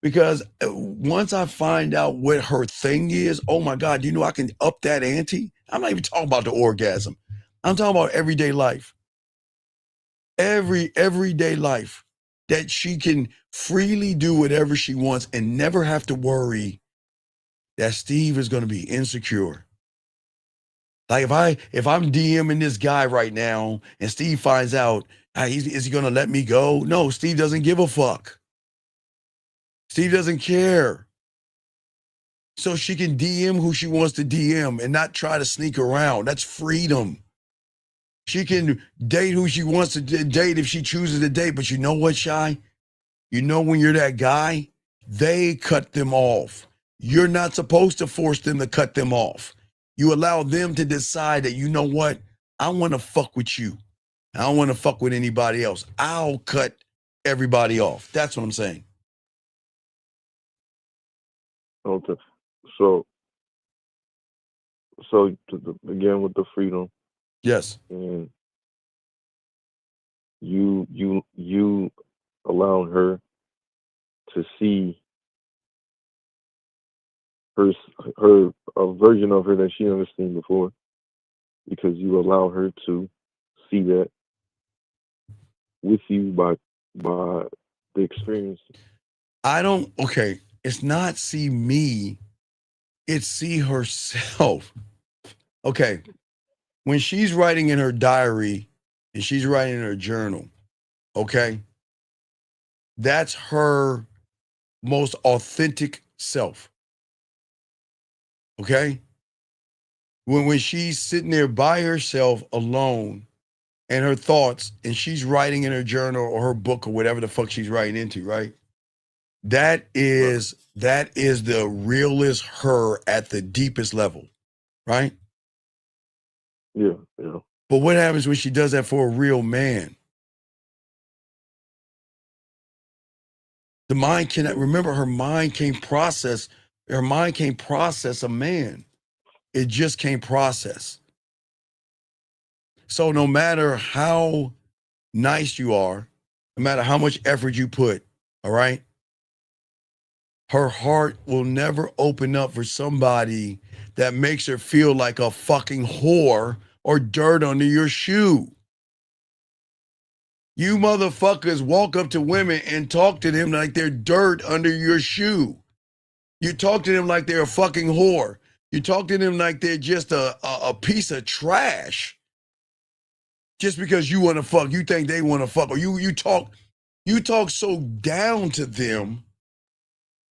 because once I find out what her thing is, oh my God, I can up that ante. I'm not even talking about the orgasm. I'm talking about everyday life. Everyday life that she can freely do whatever she wants and never have to worry that Steve is going to be insecure. Like if I'm DMing this guy right now and Steve finds out, is he going to let me go? No, Steve doesn't give a fuck. Steve doesn't care. So she can DM who she wants to DM and not try to sneak around. That's freedom. She can date who she wants to date if she chooses to date. But you know what, Shy? When you're that guy, they cut them off. You're not supposed to force them to cut them off. You allow them to decide that, you know what? I want to fuck with you. I don't want to fuck with anybody else. I'll cut everybody off. That's what I'm saying. Okay. So again with the freedom. Yes. And you allowed her to see her a version of her that she never seen before, because you allow her to see that with you by the experience. Okay, it's not see me, it's see herself. Okay, when she's writing in her diary and she's writing in her journal, okay, that's her most authentic self. Okay? When she's sitting there by herself alone and her thoughts, and she's writing in her journal or her book or whatever the fuck she's writing into, right? That is the realest her at the deepest level, right? Yeah, yeah. But what happens when she does that for a real man? The mind cannot remember. Her mind can't process a man. It just can't process. So no matter how nice you are, no matter how much effort you put, all right, her heart will never open up for somebody that makes her feel like a fucking whore or dirt under your shoe. You motherfuckers walk up to women and talk to them like they're dirt under your shoe. You talk to them like they're a fucking whore. You talk to them like they're just a piece of trash. Just because you want to fuck, you think they want to fuck, or you talk so down to them.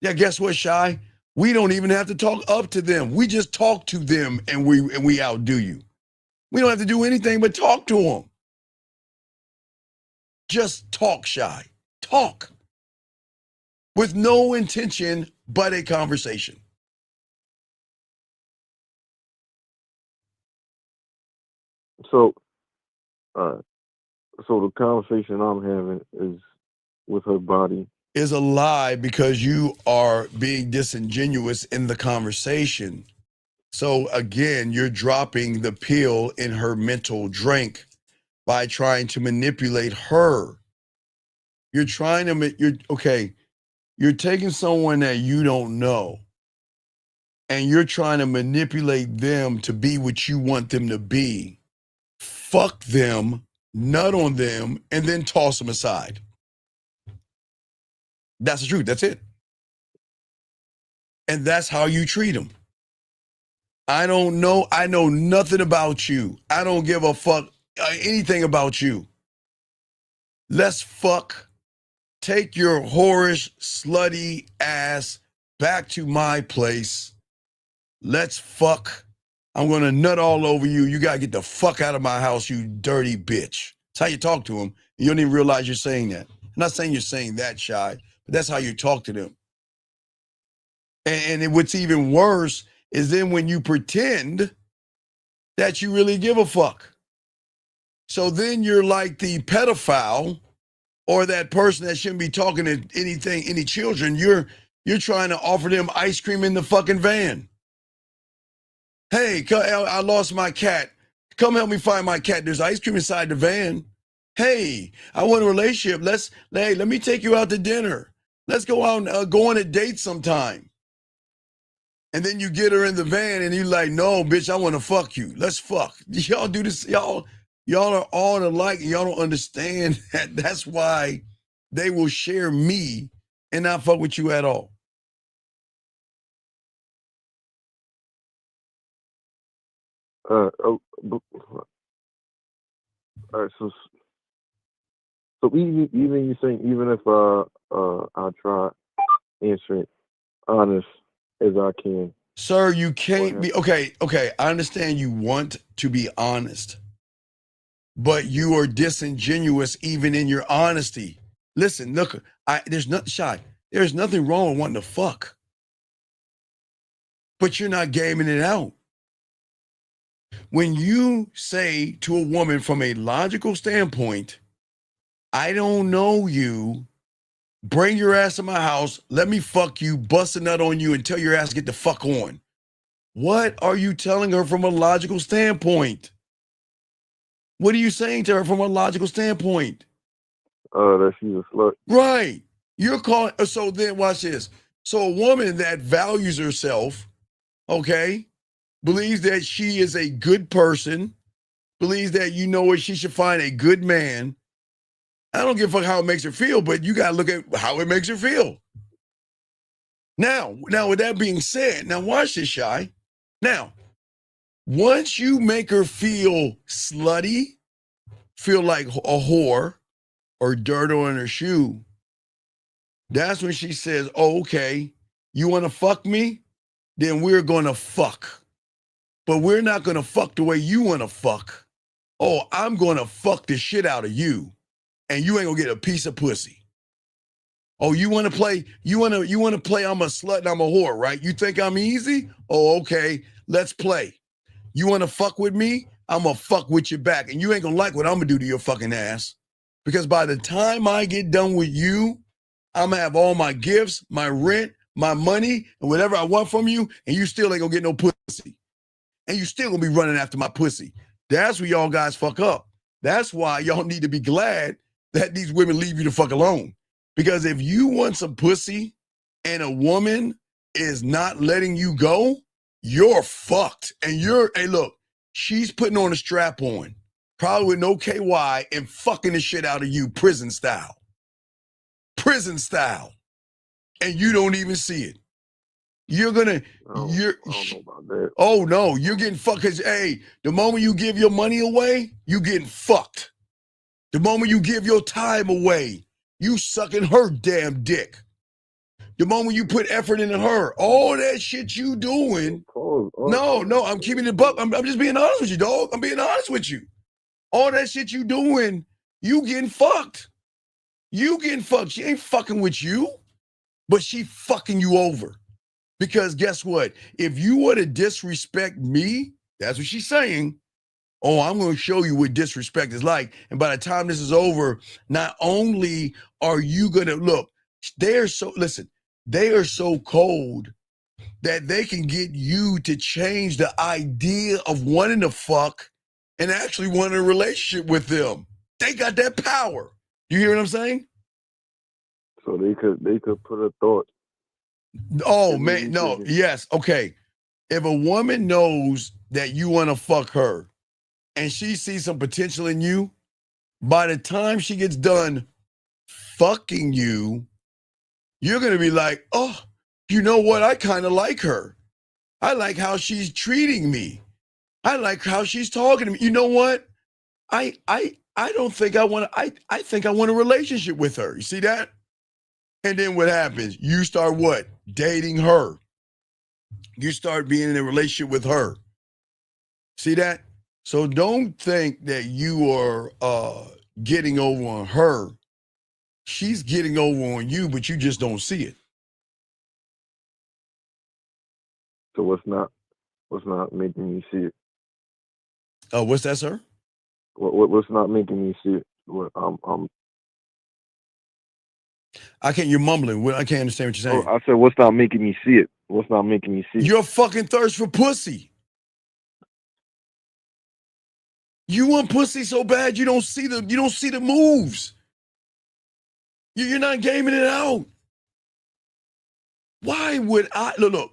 Yeah, guess what, Shy? We don't even have to talk up to them. We just talk to them and we outdo you. We don't have to do anything but talk to them. Just talk, Shy. Talk. With no intention but a conversation. So the conversation I'm having is with her body. Is a lie because you are being disingenuous in the conversation. So again, you're dropping the pill in her mental drink by trying to manipulate her. You're taking someone that you don't know and you're trying to manipulate them to be what you want them to be. Fuck them, nut on them, and then toss them aside. That's the truth. That's it. And that's how you treat them. I don't know. I know nothing about you. I don't give a fuck anything about you. Let's fuck. Take your whorish, slutty ass back to my place. Let's fuck. I'm going to nut all over you. You got to get the fuck out of my house, you dirty bitch. That's how you talk to them. You don't even realize you're saying that. I'm not saying you're saying that, Shy, but that's how you talk to them. And what's even worse is then when you pretend that you really give a fuck. So then you're like the pedophile or that person that shouldn't be talking to any children. You're trying to offer them ice cream in the fucking van. Hey, I lost my cat. Come help me find my cat. There's ice cream inside the van. Hey, I want a relationship. Let me take you out to dinner. Let's go out and go on a date sometime. And then you get her in the van and you're like, no, bitch, I want to fuck you. Let's fuck. Y'all do this. Y'all are all alike. Y'all don't understand that. That's why they will share me and not fuck with you at all. All right, so even you saying even if I try answering honest as I can. Sir, you can't be okay. I understand you want to be honest, but you are disingenuous even in your honesty. Listen, look, there's nothing shy. There's nothing wrong with wanting to fuck, but you're not gaming it out. When you say to a woman from a logical standpoint, I don't know you. Bring your ass to my house. Let me fuck you, bust a nut on you, and tell your ass to get the fuck on. What are you telling her from a logical standpoint? What are you saying to her from a logical standpoint? That she's a slut. Right. You're calling. So then watch this. So a woman that values herself, okay, believes that she is a good person, believes that you know what, she should find a good man. I don't give a fuck how it makes her feel, but you got to look at how it makes her feel. Now, with that being said, now watch this, Shy. Now, once you make her feel slutty, feel like a whore or dirt on her shoe, that's when she says, oh, okay, you want to fuck me? Then we're going to fuck. But we're not going to fuck the way you want to fuck. Oh, I'm going to fuck the shit out of you. And you ain't going to get a piece of pussy. Oh, you want to play, you want to play I'm a slut and I'm a whore, right? You think I'm easy? Oh, okay, let's play. You want to fuck with me? I'm going to fuck with you back. And you ain't going to like what I'm going to do to your fucking ass. Because by the time I get done with you, I'm going to have all my gifts, my rent, my money, and whatever I want from you, and you still ain't going to get no pussy. And you still going to be running after my pussy. That's where y'all guys fuck up. That's why y'all need to be glad that these women leave you the fuck alone. Because if you want some pussy and a woman is not letting you go, you're fucked. And hey, look, she's putting on a strap on, probably with no KY, and fucking the shit out of you prison style. Prison style. And you don't even see it. You're gonna, I don't know about that. oh no, you're getting fucked. Cause hey, the moment you give your money away, you getting fucked. The moment you give your time away, you sucking her damn dick. The moment you put effort into her, all that shit you doing. No, I'm keeping it buck. I'm just being honest with you, dog. I'm being honest with you. All that shit you doing, you getting fucked. You getting fucked. She ain't fucking with you, but she fucking you over. Because guess what? If you were to disrespect me, that's what she's saying. Oh, I'm going to show you what disrespect is like. And by the time this is over, not only are you going to look, they are so cold that they can get you to change the idea of wanting to fuck and actually wanting a relationship with them. They got that power. You hear what I'm saying? So they could put a thought. Oh man, no, yes, okay. If a woman knows that you want to fuck her and she sees some potential in you, by the time she gets done fucking you, you're gonna be like, oh, you know what? I kind of like her. I like how she's treating me. I like how she's talking to me. You know what? I don't think I want to. I think I want a relationship with her. You see that? And then what happens? You start what? Dating her. You start being in a relationship with her. See that? So don't think that you are getting over on her. She's getting over on you, but you just don't see it. So what's not making me see it? What's that, sir? What's not making me see it? I can't. You're mumbling. I can't understand what you're saying. I said, what's not making me see it? What's not making me see it? Your fucking thirst for pussy. You want pussy so bad you don't see the moves. You're not gaming it out. Why would I look?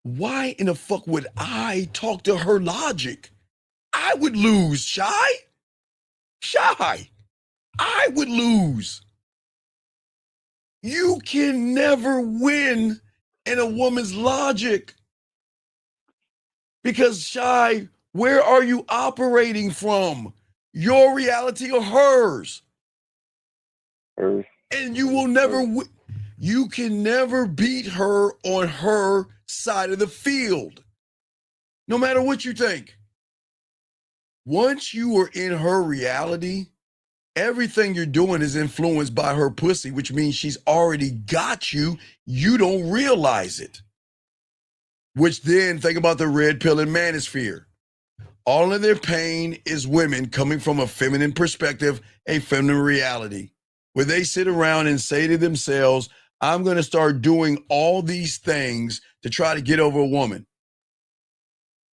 Why in the fuck would I talk to her logic? I would lose, Shy. I would lose. You can never win in a woman's logic. Because Shy, where are you operating from? Your reality or hers? Hers. And you will never win. You can never beat her on her side of the field. No matter what you think. Once you are in her reality, everything you're doing is influenced by her pussy, which means she's already got you. You don't realize it. Which then, think about the red pill and manosphere. All of their pain is women coming from a feminine perspective, a feminine reality. where they sit around and say to themselves, I'm going to start doing all these things to try to get over a woman.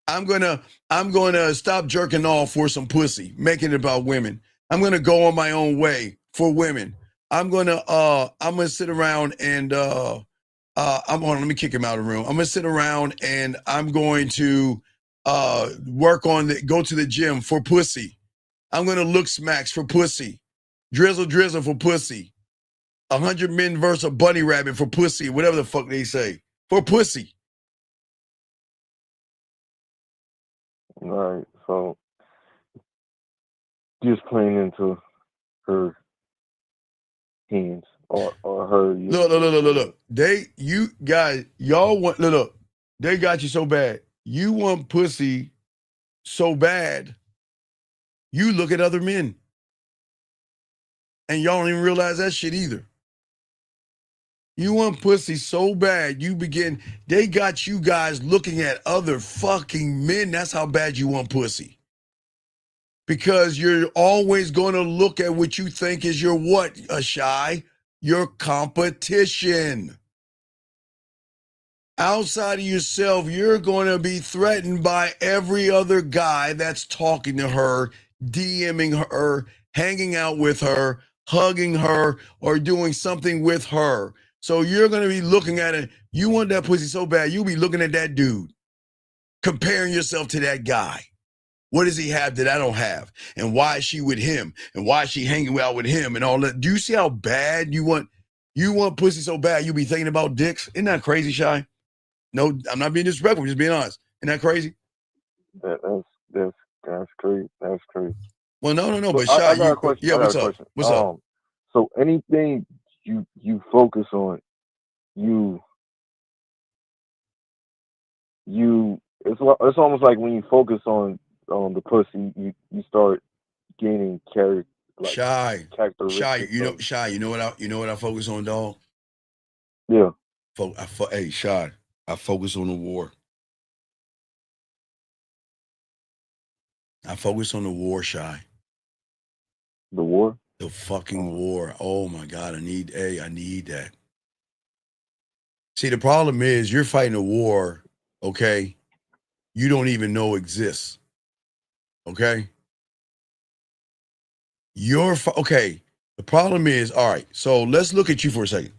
I'm going to stop jerking off for some pussy, making it about women. I'm going to go on my own way for women. I'm going to sit around and let me kick him out of the room. I'm going to sit around and I'm going to go to the gym for pussy. I'm going to look smacks for pussy. Drizzle for pussy. 100 men versus a bunny rabbit for pussy, whatever the fuck they say. For pussy. All right, so just playing into her hands or her. Look. Look. They got you so bad. You want pussy so bad, you look at other men. And y'all don't even realize that shit either. You want pussy so bad, they got you guys looking at other fucking men. That's how bad you want pussy. Because you're always going to look at what you think is your what, Shy? Your competition. Outside of yourself, you're going to be threatened by every other guy that's talking to her, DMing her, hanging out with her, hugging her, or doing something with her. So you're going to be looking at it. You want that pussy so bad, you'll be looking at that dude, comparing yourself to that guy. What does he have that I don't have? And why is she with him? And why is she hanging out with him and all that? Do you see how bad you want pussy so bad, you be thinking about dicks? Isn't that crazy, Shy? No, I'm not being disrespectful, I'm just being honest. Isn't that crazy? That's crazy. That's crazy. Well, no, but Shy, Shy, I got a question. Yeah, what's up? What's up? So anything you focus on, it's almost like when you focus on the pussy, you start gaining character. Like, Shy, characteristics. Shy, you know what I focus on, dog? Yeah. Hey, Shy, I focus on the war. I focus on the war, Shy. The war? The fucking war. Oh my God, I need that. See, the problem is you're fighting a war, okay, you don't even know exists. Okay? Okay. The problem is, all right, so let's look at you for a second.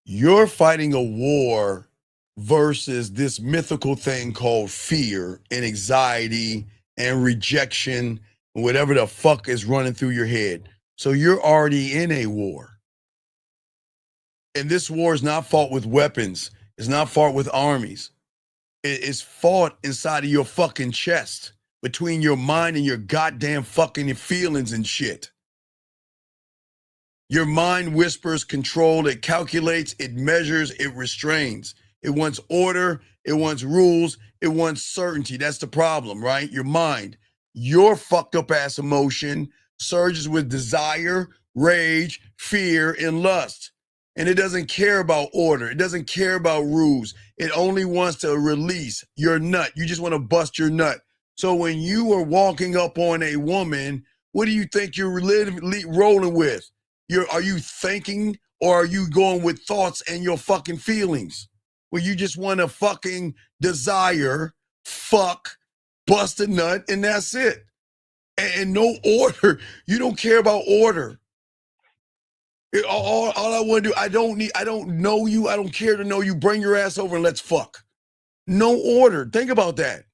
You're fighting a war versus this mythical thing called fear and anxiety and rejection, whatever the fuck is running through your head. So you're already in a war. And this war is not fought with weapons. It's not fought with armies. It's fought inside of your fucking chest, between your mind and your goddamn fucking feelings and shit. Your mind whispers control, it calculates, it measures, it restrains. It wants order, it wants rules, it wants certainty. That's the problem, right? Your mind, your fucked up ass emotion surges with desire, rage, fear, and lust. And it doesn't care about order. It doesn't care about rules. It only wants to release your nut. You just want to bust your nut. So when you are walking up on a woman, what do you think you're rolling with? Are you thinking, or are you going with thoughts and your fucking feelings? Where you just want to fucking desire, fuck, bust a nut, and that's it. And no order. You don't care about order. All I want to do, I don't know you. I don't care to know you. Bring your ass over and let's fuck. No order. Think about that.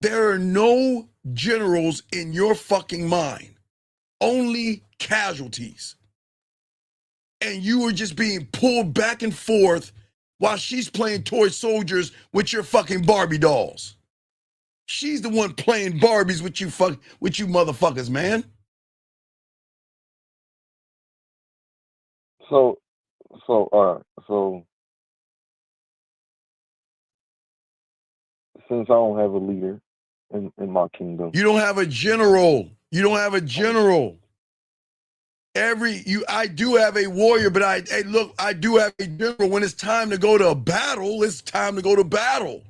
There are no generals in your fucking mind. Only casualties. And you are just being pulled back and forth while she's playing toy soldiers with your fucking Barbie dolls. She's the one playing Barbies with you motherfuckers, man. So since I don't have a leader in my kingdom. You don't have a general. You don't have a general. I do have a warrior, but I do have a general. When it's time to go to a battle, it's time to go to battle.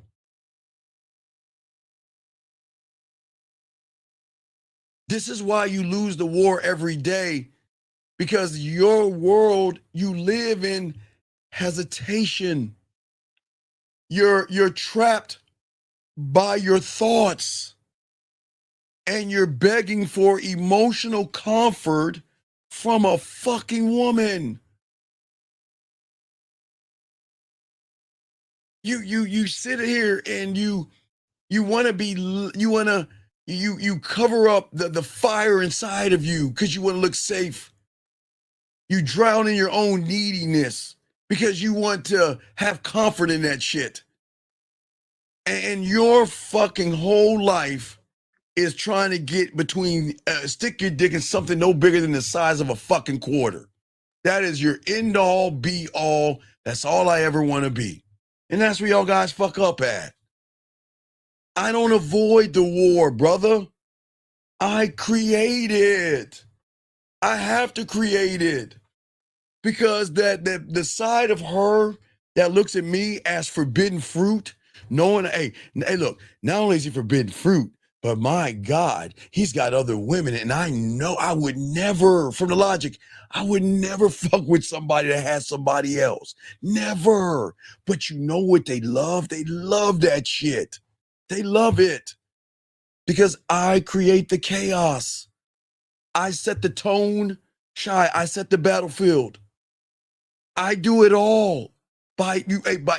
This is why you lose the war every day, because your world you live in hesitation. You're trapped by your thoughts, and you're begging for emotional comfort from a fucking woman. You sit here and you want to be, you cover up the fire inside of you because you want to look safe. You drown in your own neediness because you want to have comfort in that shit. And your fucking whole life is trying to get between, stick your dick in something no bigger than the size of a fucking quarter. That is your end all be all. That's all I ever want to be. And that's where y'all guys fuck up at. I don't avoid the war, brother. I create it. I have to create it. Because the side of her that looks at me as forbidden fruit, knowing, hey, look, not only is he forbidden fruit, but my God, he's got other women. And I know I would never, from the logic, I would never fuck with somebody that has somebody else. Never. But you know what they love? They love that shit. They love it. Because I create the chaos. I set the tone, Shy. I set the battlefield. I do it all. By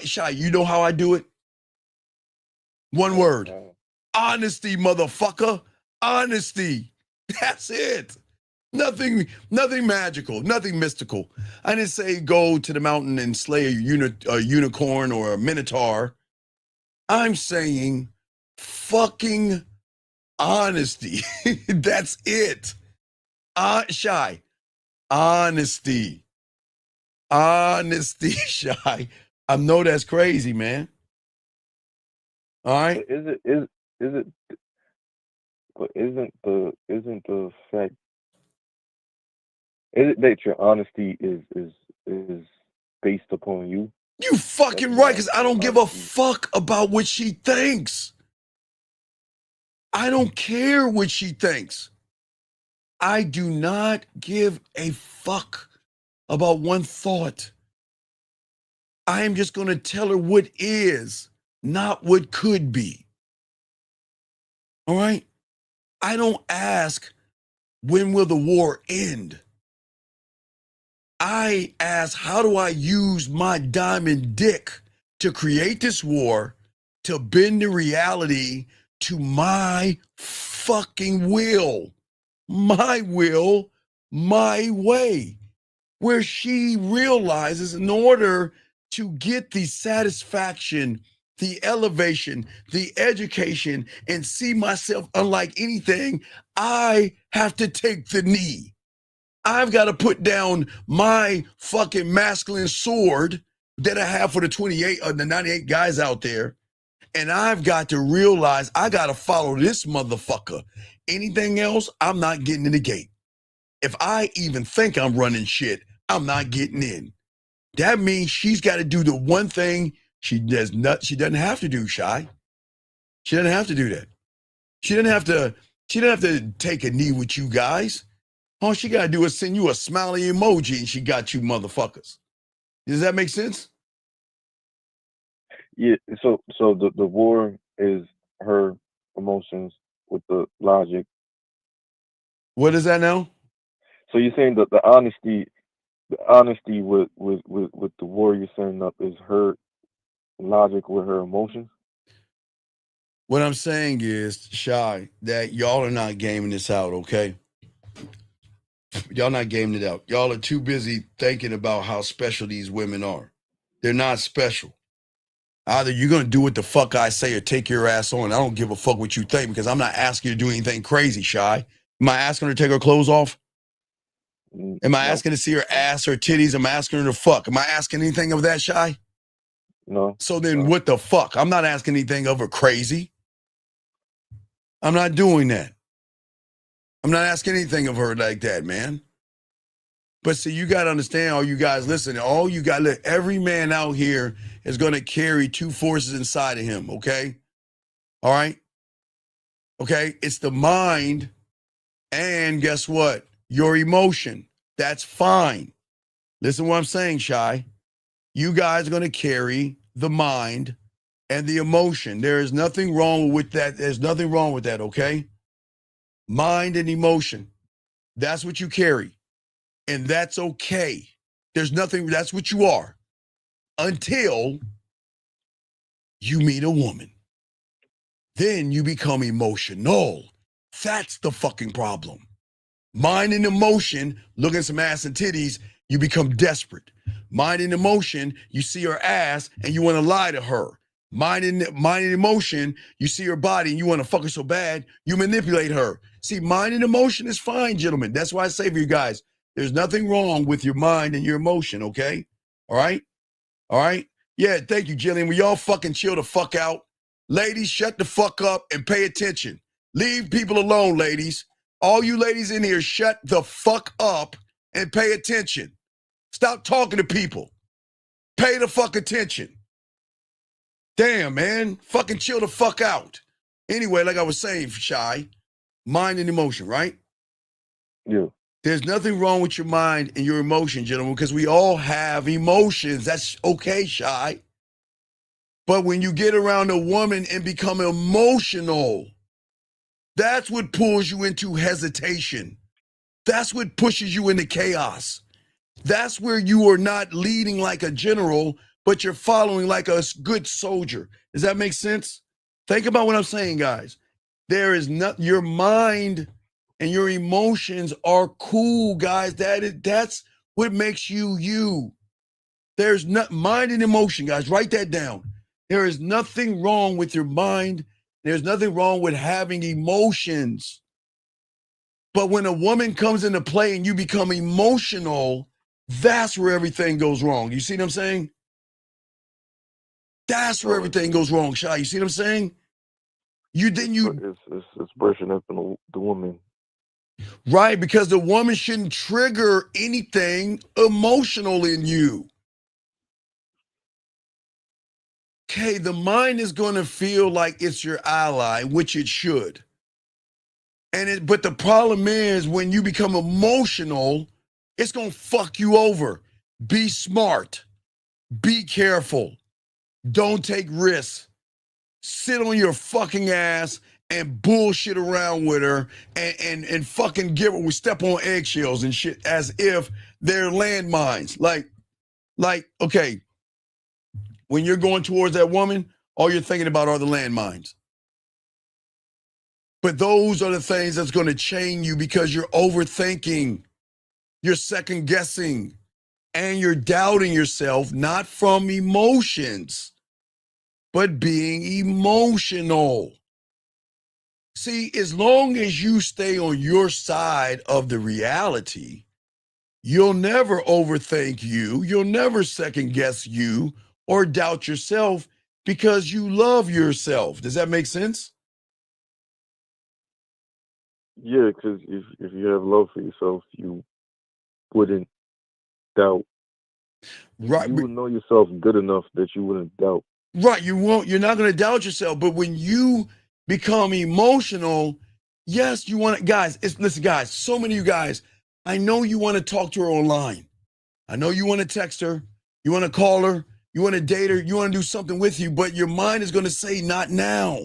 Shy, you know how I do it? One word. Honesty, motherfucker. Honesty. That's it. Nothing magical, nothing mystical. I didn't say go to the mountain and slay a unicorn or a minotaur. I'm saying fucking honesty. That's it. Shy. Honesty. Honesty, Shy. I know that's crazy, man. All right. Isn't the fact that your honesty is based upon you? You fucking right, because I don't give a fuck about what she thinks. I don't care what she thinks. I do not give a fuck about one thought. I am just going to tell her what is, not what could be. All right? I don't ask, when will the war end? I ask, how do I use my diamond dick to create this war, to bend the reality to my fucking will? My will, my way. Where she realizes, in order to get the satisfaction, the elevation, the education, and see myself unlike anything, I have to take the knee. I've got to put down my fucking masculine sword that I have for the 28 or the 98 guys out there. And I've got to realize I got to follow this motherfucker. Anything else, I'm not getting in the gate. If I even think I'm running shit, I'm not getting in. That means she's got to do the one thing she doesn't have to do, Shy. She doesn't have to do that. She doesn't have to take a knee with you guys. All she got to do is send you a smiley emoji and she got you motherfuckers. Does that make sense? Yeah, so the war is her emotions with the logic. What is that now? So you're saying that the honesty with the war you're setting up is her logic with her emotions? What I'm saying is, Shy, that y'all are not gaming this out, okay? Y'all not gaming it out. Y'all are too busy thinking about how special these women are. They're not special. Either you're going to do what the fuck I say or take your ass on. I don't give a fuck what you think, because I'm not asking you to do anything crazy, Shy. Am I asking her to take her clothes off? Am I asking to see her ass or titties? Am I asking her to fuck? Am I asking anything of that, Shy? No. So then what the fuck? I'm not asking anything of her crazy. I'm not doing that. I'm not asking anything of her like that, man. But see, you got to understand, all you guys listening, every man out here is going to carry two forces inside of him, okay? All right? Okay? It's the mind And guess what? Your emotion. That's fine. Listen to what I'm saying, Shy. You guys are going to carry the mind and the emotion. There is nothing wrong with that. There's nothing wrong with that, okay? Mind and emotion. That's what you carry. And that's okay. There's nothing, that's what you are. Until you meet a woman. Then you become emotional. That's the fucking problem. Mind and emotion, look at some ass and titties, you become desperate. Mind and emotion, you see her ass and you want to lie to her. Mind and emotion, you see her body and you want to fuck her so bad, you manipulate her. See, mind and emotion is fine, gentlemen. That's why I say for you guys, there's nothing wrong with your mind and your emotion, okay? All right? All right? Yeah, thank you, Jillian. Will y'all fucking chill the fuck out? Ladies, shut the fuck up and pay attention. Leave people alone, ladies. All you ladies in here, shut the fuck up and pay attention. Stop talking to people. Pay the fuck attention. Damn, man. Fucking chill the fuck out. Anyway, like I was saying, Shy, mind and emotion, right? Yeah. There's nothing wrong with your mind and your emotion, gentlemen, because we all have emotions. That's okay, Shy. But when you get around a woman and become emotional, that's what pulls you into hesitation. That's what pushes you into chaos. That's where you are not leading like a general, but you're following like a good soldier. Does that make sense? Think about what I'm saying, guys. There is not, your mind and your emotions are cool, guys. That's what makes you you. There's not mind and emotion, guys. Write that down. There is nothing wrong with your mind. There's nothing wrong with having emotions. But when a woman comes into play and you become emotional, that's where everything goes wrong. You see what I'm saying? That's where everything goes wrong, Shy. You see what I'm saying? It's brushing up on the woman. Right, because the woman shouldn't trigger anything emotional in you. Okay, the mind is going to feel like it's your ally, which it should. But the problem is when you become emotional, it's going to fuck you over. Be smart. Be careful. Don't take risks. Sit on your fucking ass and bullshit around with her and fucking give her, we step on eggshells and shit as if they're landmines. Like, okay, when you're going towards that woman, all you're thinking about are the landmines. But those are the things that's going to chain you because you're overthinking, you're second guessing, and you're doubting yourself, not from emotions, but being emotional. See, as long as you stay on your side of the reality, you'll never overthink you, you'll never second guess you or doubt yourself because you love yourself. Does that make sense? Yeah, because if you have love for yourself, you wouldn't doubt. Right. You would know yourself good enough that you wouldn't doubt. Right. You're not going to doubt yourself. But when you become emotional, yes, you want to, guys, listen, guys, so many of you guys, I know you want to talk to her online. I know you want to text her. You want to call her. You want to date her. You want to do something with you, but your mind is going to say, not now.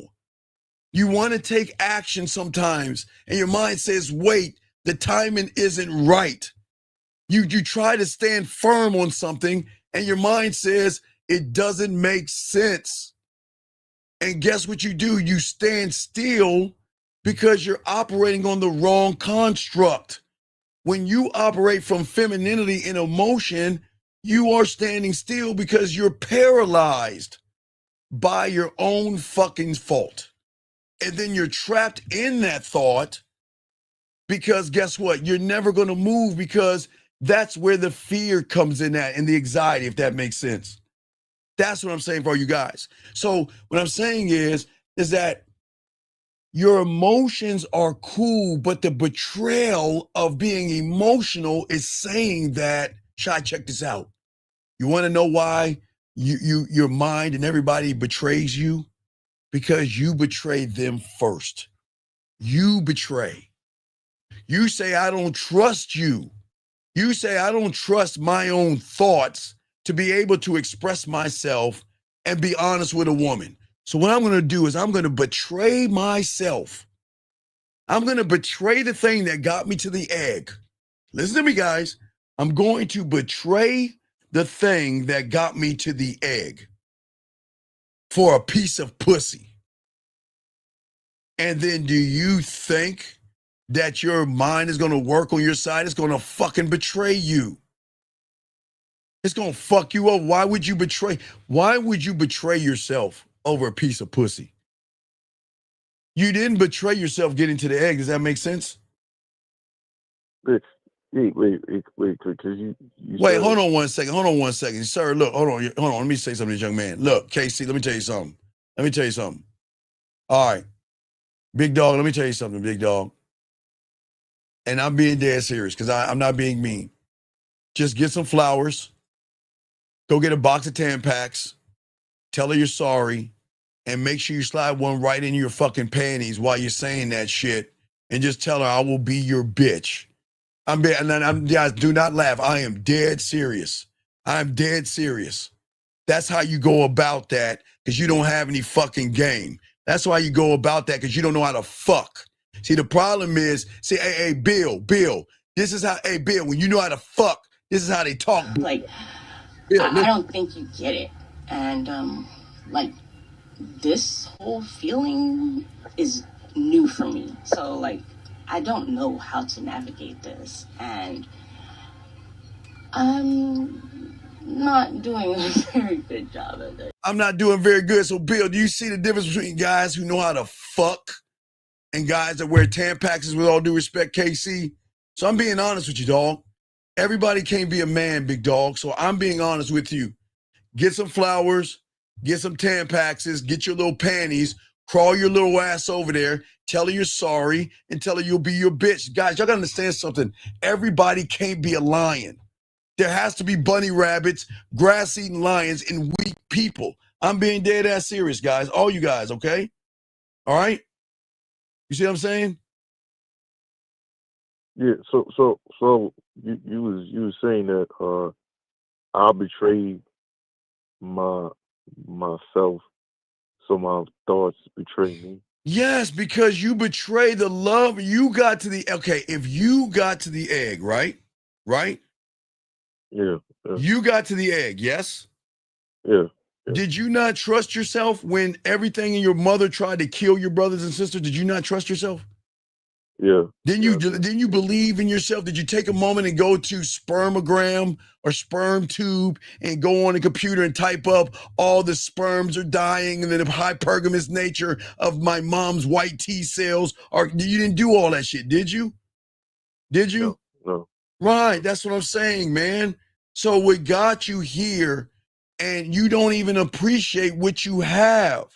You want to take action sometimes, and your mind says, wait, the timing isn't right. You try to stand firm on something, and your mind says, it doesn't make sense. And guess what you do? You stand still because you're operating on the wrong construct. When you operate from femininity and emotion, you are standing still because you're paralyzed by your own fucking fault. And then you're trapped in that thought because guess what? You're never going to move because that's where the fear comes in at and the anxiety, if that makes sense. That's what I'm saying for you guys. So what I'm saying is that your emotions are cool, but the betrayal of being emotional is saying that, Shy, check this out. You want to know why your mind and everybody betrays you? Because you betrayed them first. You betray. You say, I don't trust you. You say, I don't trust my own thoughts to be able to express myself and be honest with a woman. So what I'm going to do is I'm going to betray myself. I'm going to betray the thing that got me to the egg. Listen to me, guys. I'm going to betray the thing that got me to the egg for a piece of pussy. And then do you think that your mind is going to work on your side? It's going to fucking betray you. It's going to fuck you up. Why would you betray yourself over a piece of pussy? You didn't betray yourself getting to the egg. Does that make sense? Wait, because you Wait, hold on one second. Sir, look, hold on. Let me say something to this young man. Look, KC, let me tell you something. All right. Big dog, let me tell you something, big dog. And I'm being dead serious because I'm not being mean. Just get some flowers. Go get a box of Tampax. Tell her you're sorry. And make sure you slide one right in your fucking panties while you're saying that shit. And just tell her I will be your bitch. Guys, do not laugh. I am dead serious. I'm dead serious. That's how you go about that because you don't have any fucking game. That's why you go about that because you don't know how to fuck. See, the problem is, hey, Bill, this is how, Bill, when you know how to fuck, this is how they talk. Like, Bill, I don't think you get it. And, like, this whole feeling is new for me. So, like, I don't know how to navigate this. And I'm not doing a very good job at it. I'm not doing very good. So, Bill, do you see the difference between guys who know how to fuck and guys that wear Tampaxes, with all due respect, KC? So I'm being honest with you, dog. Everybody can't be a man, big dog. So I'm being honest with you. Get some flowers, get some Tampaxes, get your little panties, crawl your little ass over there, tell her you're sorry, and tell her you'll be your bitch. Guys, y'all gotta understand something. Everybody can't be a lion. There has to be bunny rabbits, grass-eating lions, and weak people. I'm being dead ass serious, guys. All you guys, okay? All right? You see what I'm saying? Yeah. So you was saying that I'll betray myself, so my thoughts betray me. Yes, because you betray the love. You got to the, okay, if you got to the egg, right? Yeah. You got to the egg, yes? Yeah. Did you not trust yourself when everything in your mother tried to kill your brothers and sisters? Did you not trust yourself? Yeah. Didn't you believe in yourself? Did you take a moment and go to spermogram or sperm tube and go on a computer and type up all the sperms are dying and the hypergamous nature of my mom's white T cells? Or you didn't do all that shit, did you? Did you? No. Right, that's what I'm saying, man. So what got you here, and you don't even appreciate what you have.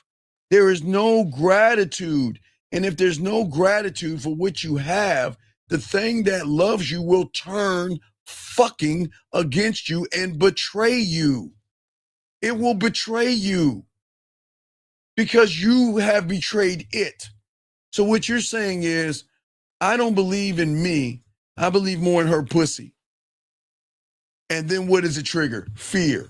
There is no gratitude. And if there's no gratitude for what you have, the thing that loves you will turn fucking against you and betray you. It will betray you because you have betrayed it. So what you're saying is, I don't believe in me. I believe more in her pussy. And then what does it trigger? Fear,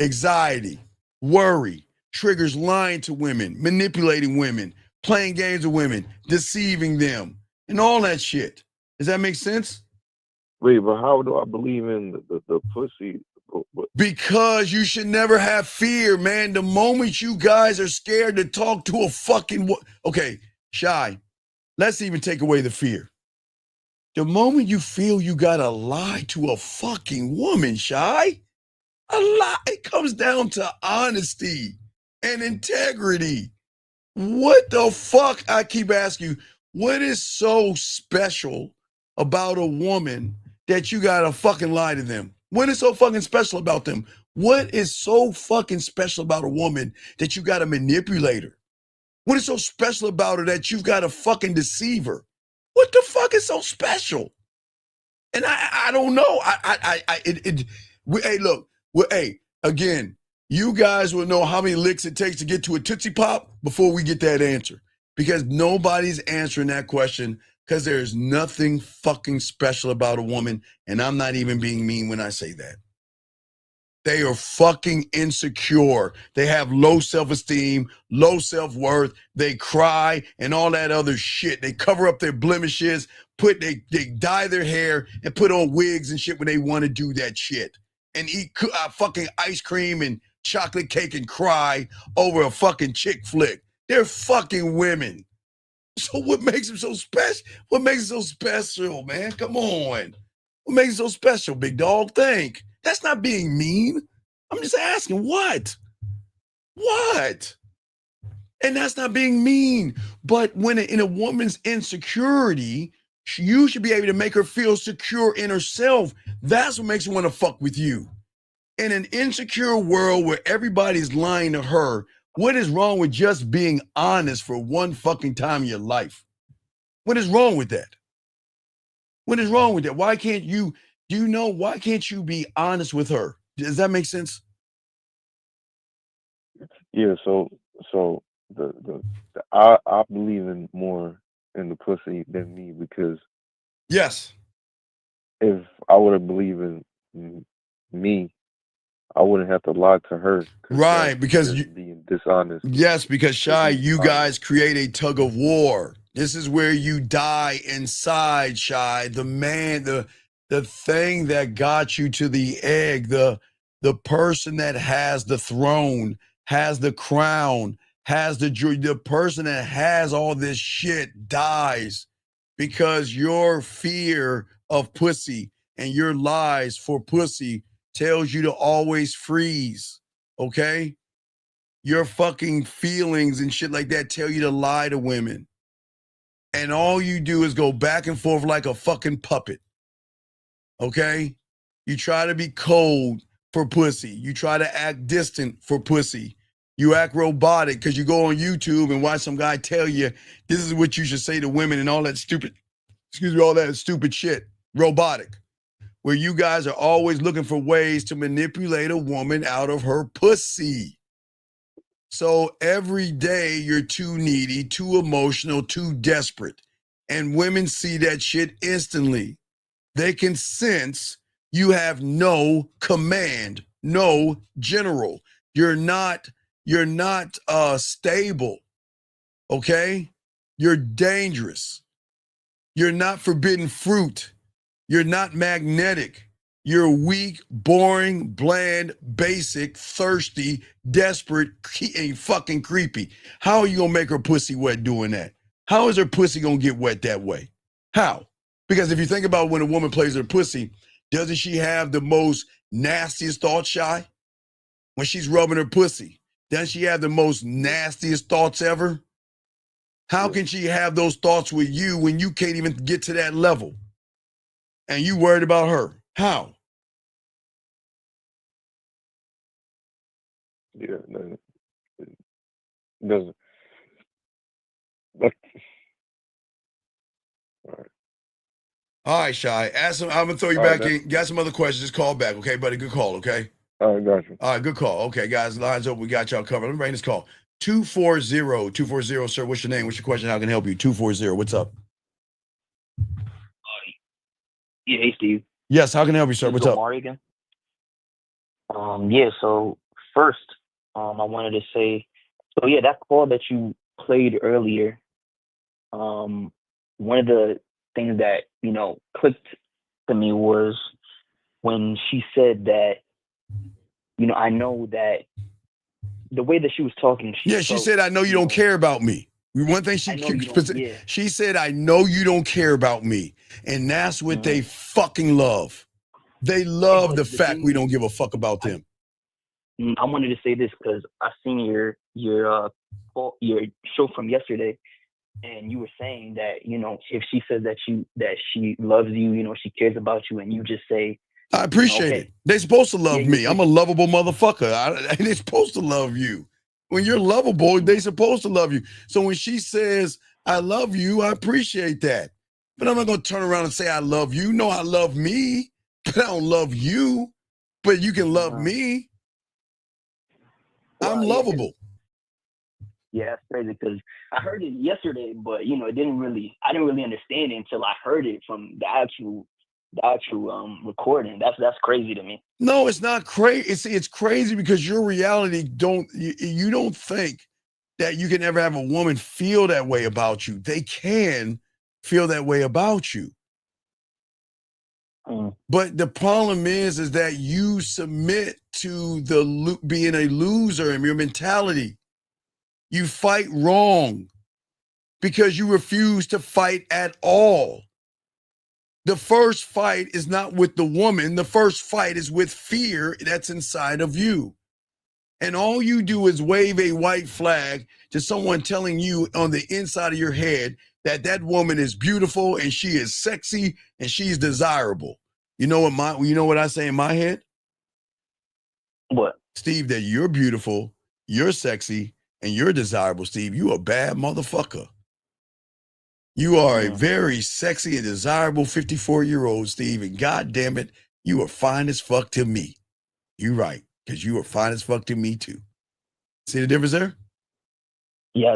anxiety, worry, triggers lying to women, manipulating women, playing games with women, deceiving them, and all that shit. Does that make sense? Wait, but how do I believe in the pussy? Because you should never have fear, man. The moment you guys are scared to talk to a fucking... Okay, Shy, let's even take away the fear. The moment you feel you gotta lie to a fucking woman, Shy, a lie, it comes down to honesty and integrity. What the fuck? I keep asking you, what is so special about a woman that you gotta fucking lie to them? What is so fucking special about them? What is so fucking special about a woman that you gotta manipulate her? What is so special about her that you've gotta fucking deceive her? What the fuck is so special? And I don't know. Hey, look, hey, again, you guys will know how many licks it takes to get to a Tootsie Pop before we get that answer. Because nobody's answering that question Because there's nothing fucking special about a woman, and I'm not even being mean when I say that. They are fucking insecure. They have low self-esteem, low self-worth. They cry and all that other shit. They cover up their blemishes, they dye their hair and put on wigs and shit when they want to do that shit. And eat fucking ice cream and chocolate cake and cry over a fucking chick flick. They're fucking women. So what makes them so special? What makes it so special, man? Come on. What makes it so special, big dog? Think. That's not being mean. I'm just asking, what? What? And that's not being mean. But when in a woman's insecurity, you should be able to make her feel secure in herself. That's what makes her want to fuck with you. In an insecure world where everybody's lying to her, what is wrong with just being honest for one fucking time in your life? What is wrong with that? What is wrong with that? Why can't you, why can't you be honest with her? Does that make sense? Yeah, so I believe in more in the pussy than me, because yes, if I would have believed in me, I wouldn't have to lie to her. Right, because you being dishonest. Yes, because Shy, you guys create a tug of war. This is where you die inside, Shy. The man, the thing that got you to the egg, the person that has the throne, has the crown, has the person that has all this shit dies because your fear of pussy and your lies for pussy tells you to always freeze, okay? Your fucking feelings and shit like that tell you to lie to women. And all you do is go back and forth like a fucking puppet, okay? You try to be cold for pussy. You try to act distant for pussy. You act robotic because you go on YouTube and watch some guy tell you this is what you should say to women and all that stupid, all that stupid shit. Robotic. Where you guys are always looking for ways to manipulate a woman out of her pussy. So every day you're too needy, too emotional, too desperate. And women see that shit instantly. They can sense you have no command, no general. You're not stable, okay? You're dangerous. You're not forbidden fruit. You're not magnetic. You're weak, boring, bland, basic, thirsty, desperate, and fucking creepy. How are you gonna make her pussy wet doing that? How is her pussy gonna get wet that way? How? Because if you think about when a woman plays her pussy, doesn't she have the most nastiest thoughts, Shy? When she's rubbing her pussy, doesn't she have the most nastiest thoughts ever? How can she have those thoughts with you when you can't even get to that level? And you worried about her? How? Yeah, no, it doesn't. But, All right, Shy. I'm gonna throw you back in. Got some other questions? Just call back, okay, buddy? Good call, okay? All right, got you. All right, good call. Okay, guys, lines open. We got y'all covered. Let me bring this call. 240, sir. What's your name? What's your question? How can I help you? 240. What's up? Yeah, hey Steve. Yes, how can I help you, sir? What's up? Omari again. Yeah. So first, I wanted to say, so yeah, that call that you played earlier. One of the things that clicked to me was when she said that, I know that the way that she was talking. She said, "I know you don't care about me." One thing she said, "I know you don't care about me," and that's what they fucking love. They love the fact we don't give a fuck about them. I wanted to say this because I seen your show from yesterday, and you were saying that if she says that she loves you, she cares about you, and you just say, I appreciate it. They're supposed to love me. I'm a lovable motherfucker. They're supposed to love you. When you're lovable, they're supposed to love you. So when she says, I love you, I appreciate that. But I'm not going to turn around and say, I love you. No, I love me, but I don't love you. But you can love me. I'm lovable. Yeah, that's crazy because I heard it yesterday, but I didn't really understand it until I heard it from the actual recording. That's crazy to me. No, it's not crazy. It's crazy because your reality you don't think that you can ever have a woman feel that way about you. They can feel that way about you. But the problem is that you submit to being a loser and your mentality. You fight wrong because you refuse to fight at all. The first fight is not with the woman. The first fight is with fear that's inside of you. And all you do is wave a white flag to someone telling you on the inside of your head that that woman is beautiful and she is sexy and she's desirable. You know what I say in my head? What? Steve, that you're beautiful, you're sexy, and you're desirable, Steve. You a bad motherfucker. You are a very sexy and desirable 54-year-old, Steve, and God damn it, you are fine as fuck to me. You right, because you are fine as fuck to me too. See the difference there? Yeah,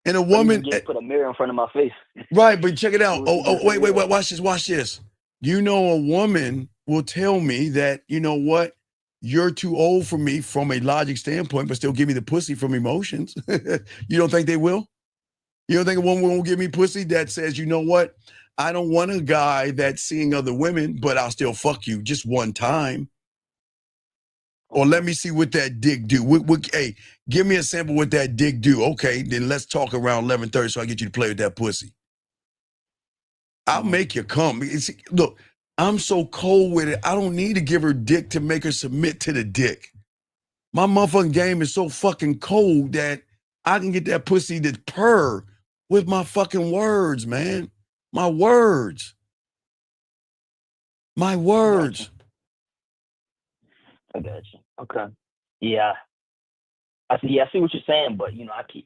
and a woman just put a mirror in front of my face. Right, but check it out. Wait, watch this. You know, a woman will tell me that, you know what, you're too old for me from a logic standpoint, but still give me the pussy from emotions. You don't think they will? You don't think a woman won't give me pussy that says, you know what, I don't want a guy that's seeing other women, but I'll still fuck you just one time. Or let me see what that dick do. Hey, give me a sample what that dick do. Okay, then let's talk around 11:30 so I get you to play with that pussy. I'll make you come. Look, I'm so cold with it. I don't need to give her dick to make her submit to the dick. My motherfucking game is so fucking cold that I can get that pussy to purr with my fucking words, man. My words. My words. I got you. Okay. Yeah. I see what you're saying, but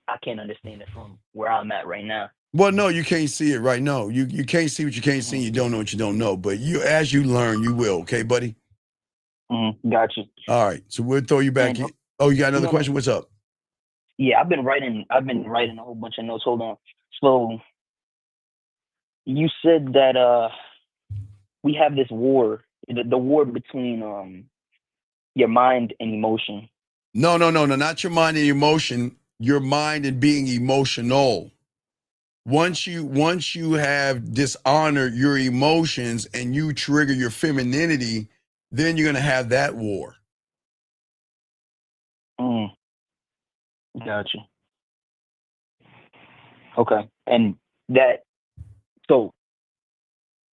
I can't understand it from where I'm at right now. Well, no, you can't see it right now. You can't see what you can't see. You don't know what you don't know. But as you learn, you will. Okay, buddy? Got you. All right. So we'll throw you back in. Oh, you got another question? What's up? Yeah, I've been writing a whole bunch of notes. Hold on. So you said that we have this war, the war between your mind and emotion. No, not your mind and emotion. Your mind and being emotional. Once you have dishonored your emotions and you trigger your femininity, then you're gonna have that war. Gotcha. Okay, and so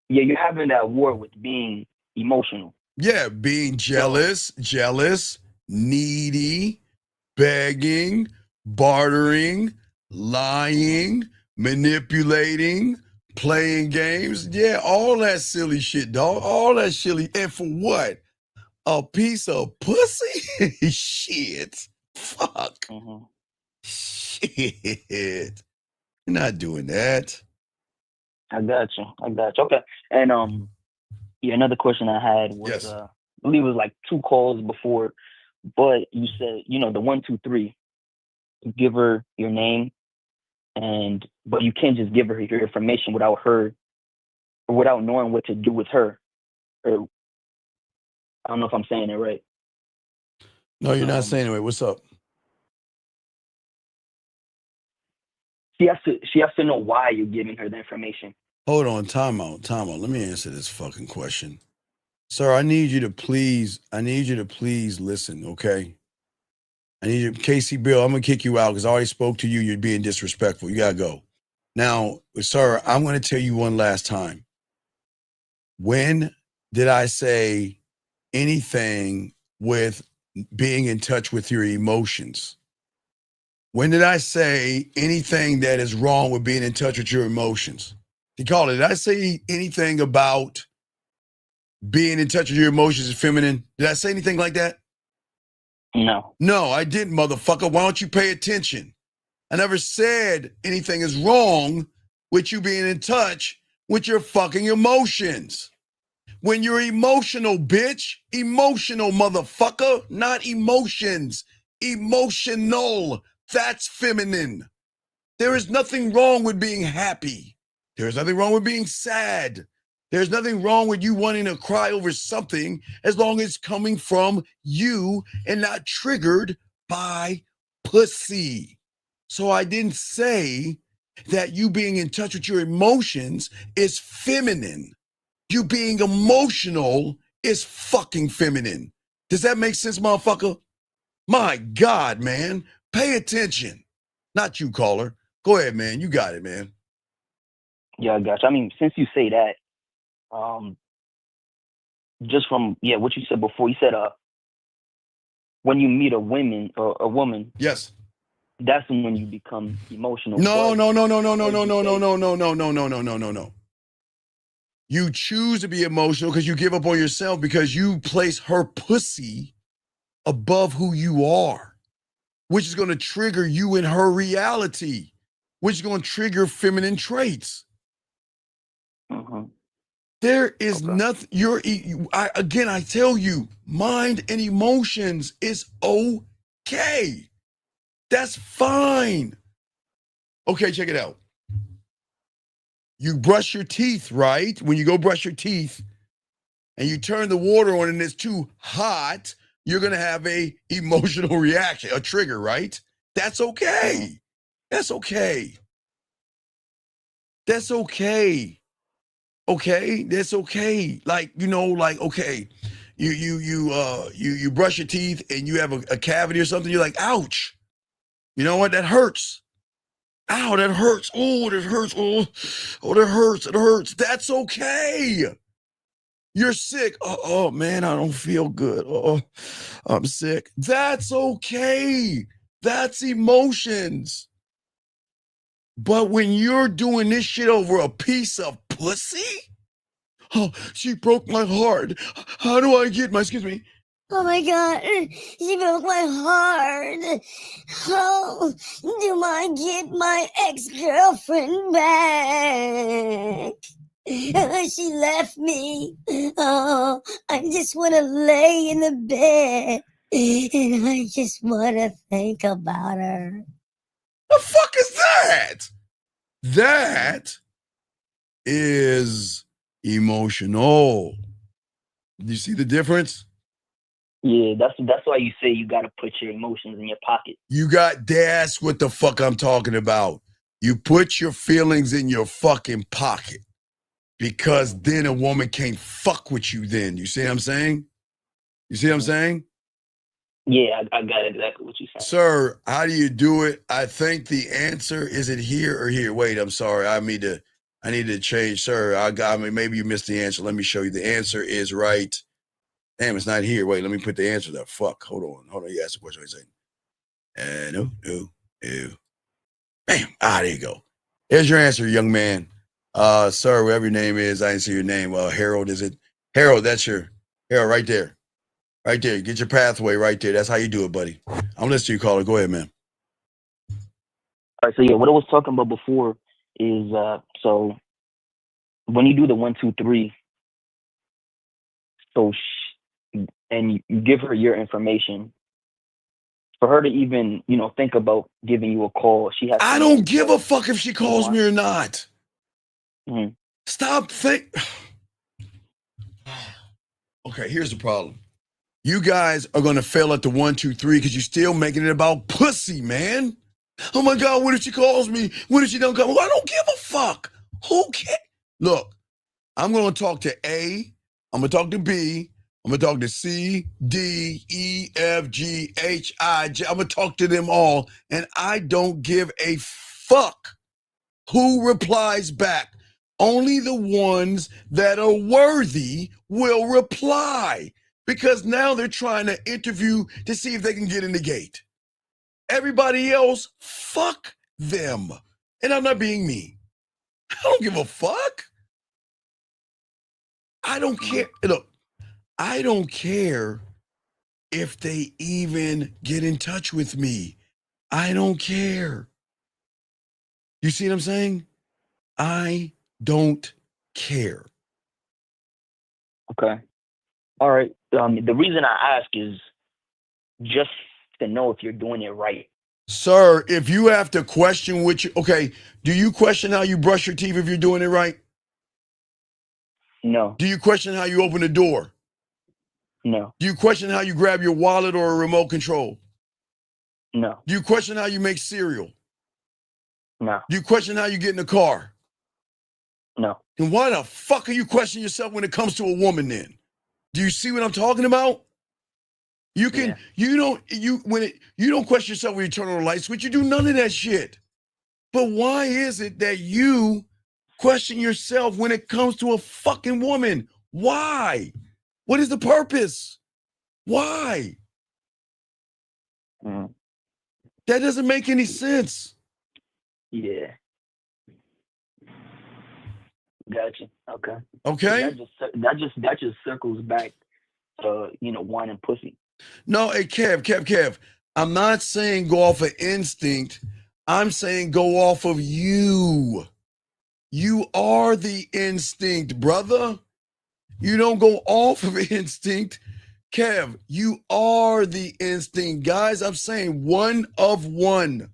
you're having that war with being emotional. Yeah, being jealous, needy, begging, bartering, lying, manipulating, playing games. Yeah, all that silly shit, dog. All that silly. And for what? A piece of pussy? Shit. Fuck. Shit. You're not doing that. I got you. Okay. And another question I had was yes. I believe it was like 2 calls before, but you said, the 1, 2, 3, you give her your name, but you can't just give her your information without knowing what to do with her. Or I don't know if I'm saying it right. No, you're not saying it right. What's up? She has to know why you're giving her the information. Hold on, time out. Let me answer this fucking question. Sir, I need you to please listen, okay? I need you, Casey Bill, I'm gonna kick you out because I already spoke to you. You're being disrespectful. You gotta go. Now, sir, I'm gonna tell you one last time. When did I say anything with being in touch with your emotions? When did I say anything that is wrong with being in touch with your emotions? Did I say anything about being in touch with your emotions is feminine? Did I say anything like that? No. No, I didn't, motherfucker. Why don't you pay attention? I never said anything is wrong with you being in touch with your fucking emotions. When you're emotional, bitch, emotional, motherfucker, not emotions, emotional, That's feminine. There is nothing wrong with being happy. There's nothing wrong with being sad. There's nothing wrong with you wanting to cry over something as long as it's coming from you and not triggered by pussy. So I didn't say that you being in touch with your emotions is feminine. You being emotional is fucking feminine. Does that make sense, motherfucker? My God, man. Pay attention. Not you, caller. Go ahead, man. You got it, man. Yeah, I got you. I mean, since you say that, just from what you said before, you said when you meet a woman, yes, that's when you become emotional. No. You choose to be emotional because you give up on yourself because you place her pussy above who you are, which is going to trigger you in her reality, which is going to trigger feminine traits. There is nothing. I tell you, mind and emotions is okay. That's fine. Okay, check it out. You brush your teeth, right? When you go brush your teeth and you turn the water on and it's too hot, you're going to have a emotional reaction, a trigger, right? That's okay. That's okay. That's okay. Okay, that's okay. Like, okay, you brush your teeth and you have a cavity or something. You're like, ouch. You know what? That hurts. Ow, that hurts. Oh, that hurts. Oh, that hurts. It hurts. That's okay. You're sick. Oh man, I don't feel good. Oh, I'm sick. That's okay. That's emotions. But when you're doing this shit over a piece of pussy, oh, she broke my heart. How do I get my, excuse me? Oh my God, she broke my heart. How do I get my ex-girlfriend back? She left me. Oh, I just want to lay in the bed. And I just want to think about her. The fuck is that? That is emotional. You see the difference? Yeah, that's why you say you got to put your emotions in your pocket. That's what the fuck I'm talking about. You put your feelings in your fucking pocket because then a woman can't fuck with you then. You see what I'm saying? You see what I'm saying? Yeah, I got exactly what you said. Sir, how do you do it? I think the answer, is it here or here? Wait, I'm sorry. I need to change. Sir, maybe you missed the answer. Let me show you. The answer is right. Damn, it's not here. Wait, let me put the answer there. Fuck. Hold on. You asked the question. No. Bam. There you go. Here's your answer, young man. Sir, whatever your name is, I didn't see your name. Harold, is it? Harold, that's your Harold right there. Right there. Get your pathway right there. That's how you do it, buddy. I'm listening to you, caller. Go ahead, man. All right, so what I was talking about before is so when you do the 1, 2, 3, and you give her your information, for her to even think about giving you a call, she has. I don't give a fuck if she calls me or not. Mm-hmm. Stop Okay, here's the problem. You guys are gonna fail at the 1, 2, 3 because you're still making it about pussy, man. Oh my God, what if she calls me? What if she don't come? Well, I don't give a fuck. Who cares? Look, I'm gonna talk to A, I'm gonna talk to B, I'm gonna talk to C, D, E, F, G, H, I, J. I'm gonna talk to them all, and I don't give a fuck who replies back. Only the ones that are worthy will reply. Because now they're trying to interview to see if they can get in the gate. Everybody else, fuck them. And I'm not being mean. I don't give a fuck. I don't care. Look, I don't care if they even get in touch with me. I don't care. You see what I'm saying? I don't care. Okay. All right. The reason I ask is just to know if you're doing it right. Sir, if you have to question which, okay, do you question how you brush your teeth if you're doing it right? No. Do you question how you open the door? No. Do you question how you grab your wallet or a remote control? No. Do you question how you make cereal? No. Do you question how you get in the car? No. And why the fuck are you questioning yourself when it comes to a woman then? Do you see what I'm talking about? You can, you don't question yourself when you turn on the light switch. You do none of that shit. But why is it that you question yourself when it comes to a fucking woman? Why? What is the purpose? Why? Mm. That doesn't make any sense. Yeah. Gotcha. Okay. Okay. That just circles back to wanting pussy. No, hey, Kev. I'm not saying go off of instinct. I'm saying go off of you. You are the instinct, brother. You don't go off of instinct. Kev, you are the instinct. Guys, I'm saying one of one.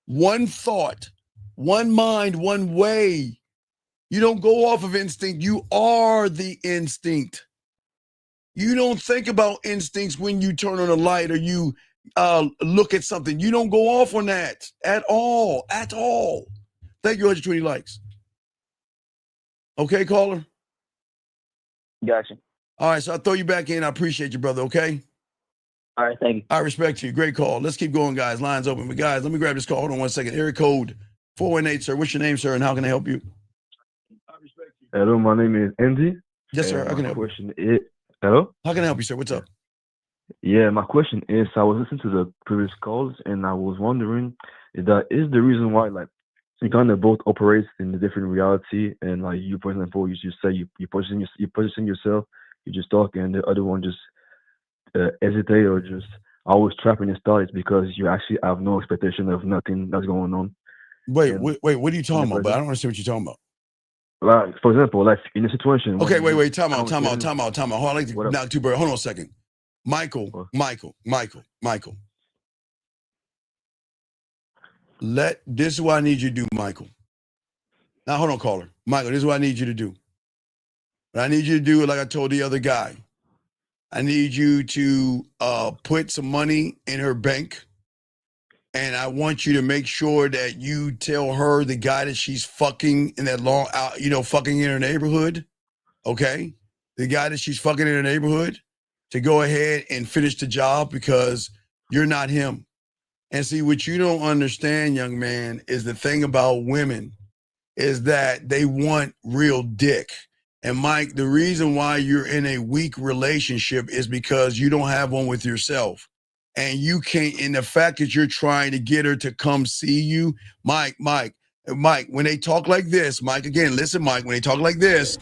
One thought, one mind, one way. You don't go off of instinct. You are the instinct. You don't think about instincts when you turn on a light or you look at something. You don't go off on that at all. At all. Thank you, 120 likes. Okay, caller? Gotcha. All right, so I'll throw you back in. I appreciate you, brother, okay? All right, thank you. I respect you. Great call. Let's keep going, guys. Lines open. But, guys, let me grab this call. Hold on 1 second. Area code 418, sir. What's your name, sir, and how can I help you? Hello, my name is Andy. Yes, sir. How can I help you? Hello? How can I help you, sir? What's up? Yeah, my question is, I was listening to the previous calls, and I was wondering if that is the reason why, like, you kind of both operate in a different reality, and like you, for example, you just say you position yourself, you just talk, and the other one just hesitate or just always trapping your thoughts because you actually have no expectation of nothing that's going on. Wait, what are you talking about? But I don't understand what you're talking about. Like, for example, like in a situation. Okay, wait, time out. Hold on, I like to knock two birds. Hold on a second. Michael. This is what I need you to do, Michael. Now, hold on, caller. Michael, this is what I need you to do. What I need you to do, like I told the other guy, I need you to put some money in her bank, and I want you to make sure that you tell her the guy that she's fucking in that fucking in her neighborhood, okay? The guy that she's fucking in her neighborhood, to go ahead and finish the job because you're not him. And see, what you don't understand, young man, is the thing about women is that they want real dick. And Mike, the reason why you're in a weak relationship is because you don't have one with yourself. And you can't, and the fact that you're trying to get her to come see you, Mike, when they talk like this, Mike, again, listen, Mike, when they talk like this,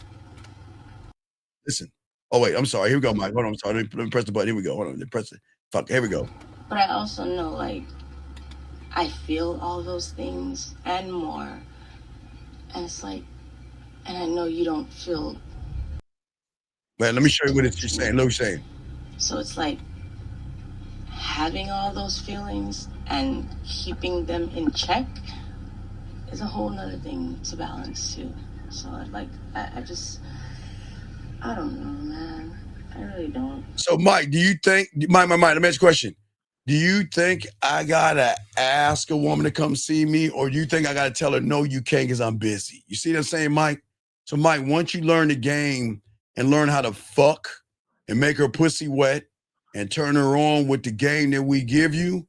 listen. Oh, wait, I'm sorry. Here we go, Mike. Hold on, I'm sorry. Let me press the button. Here we go. Hold on, press it. Fuck, here we go. But I also know, like, I feel all those things and more. And it's like, and I know you don't feel. Man, let me show you what she's saying. Look, saying. So it's like having all those feelings and keeping them in check is a whole nother thing to balance too. So like, I don't know, man. I really don't. So Mike, do you think, Mike, let me ask you a question. Do you think I gotta ask a woman to come see me, or do you think I gotta tell her, no, you can't because I'm busy? You see what I'm saying, Mike? So Mike, once you learn the game and learn how to fuck and make her pussy wet and turn her on with the game that we give you,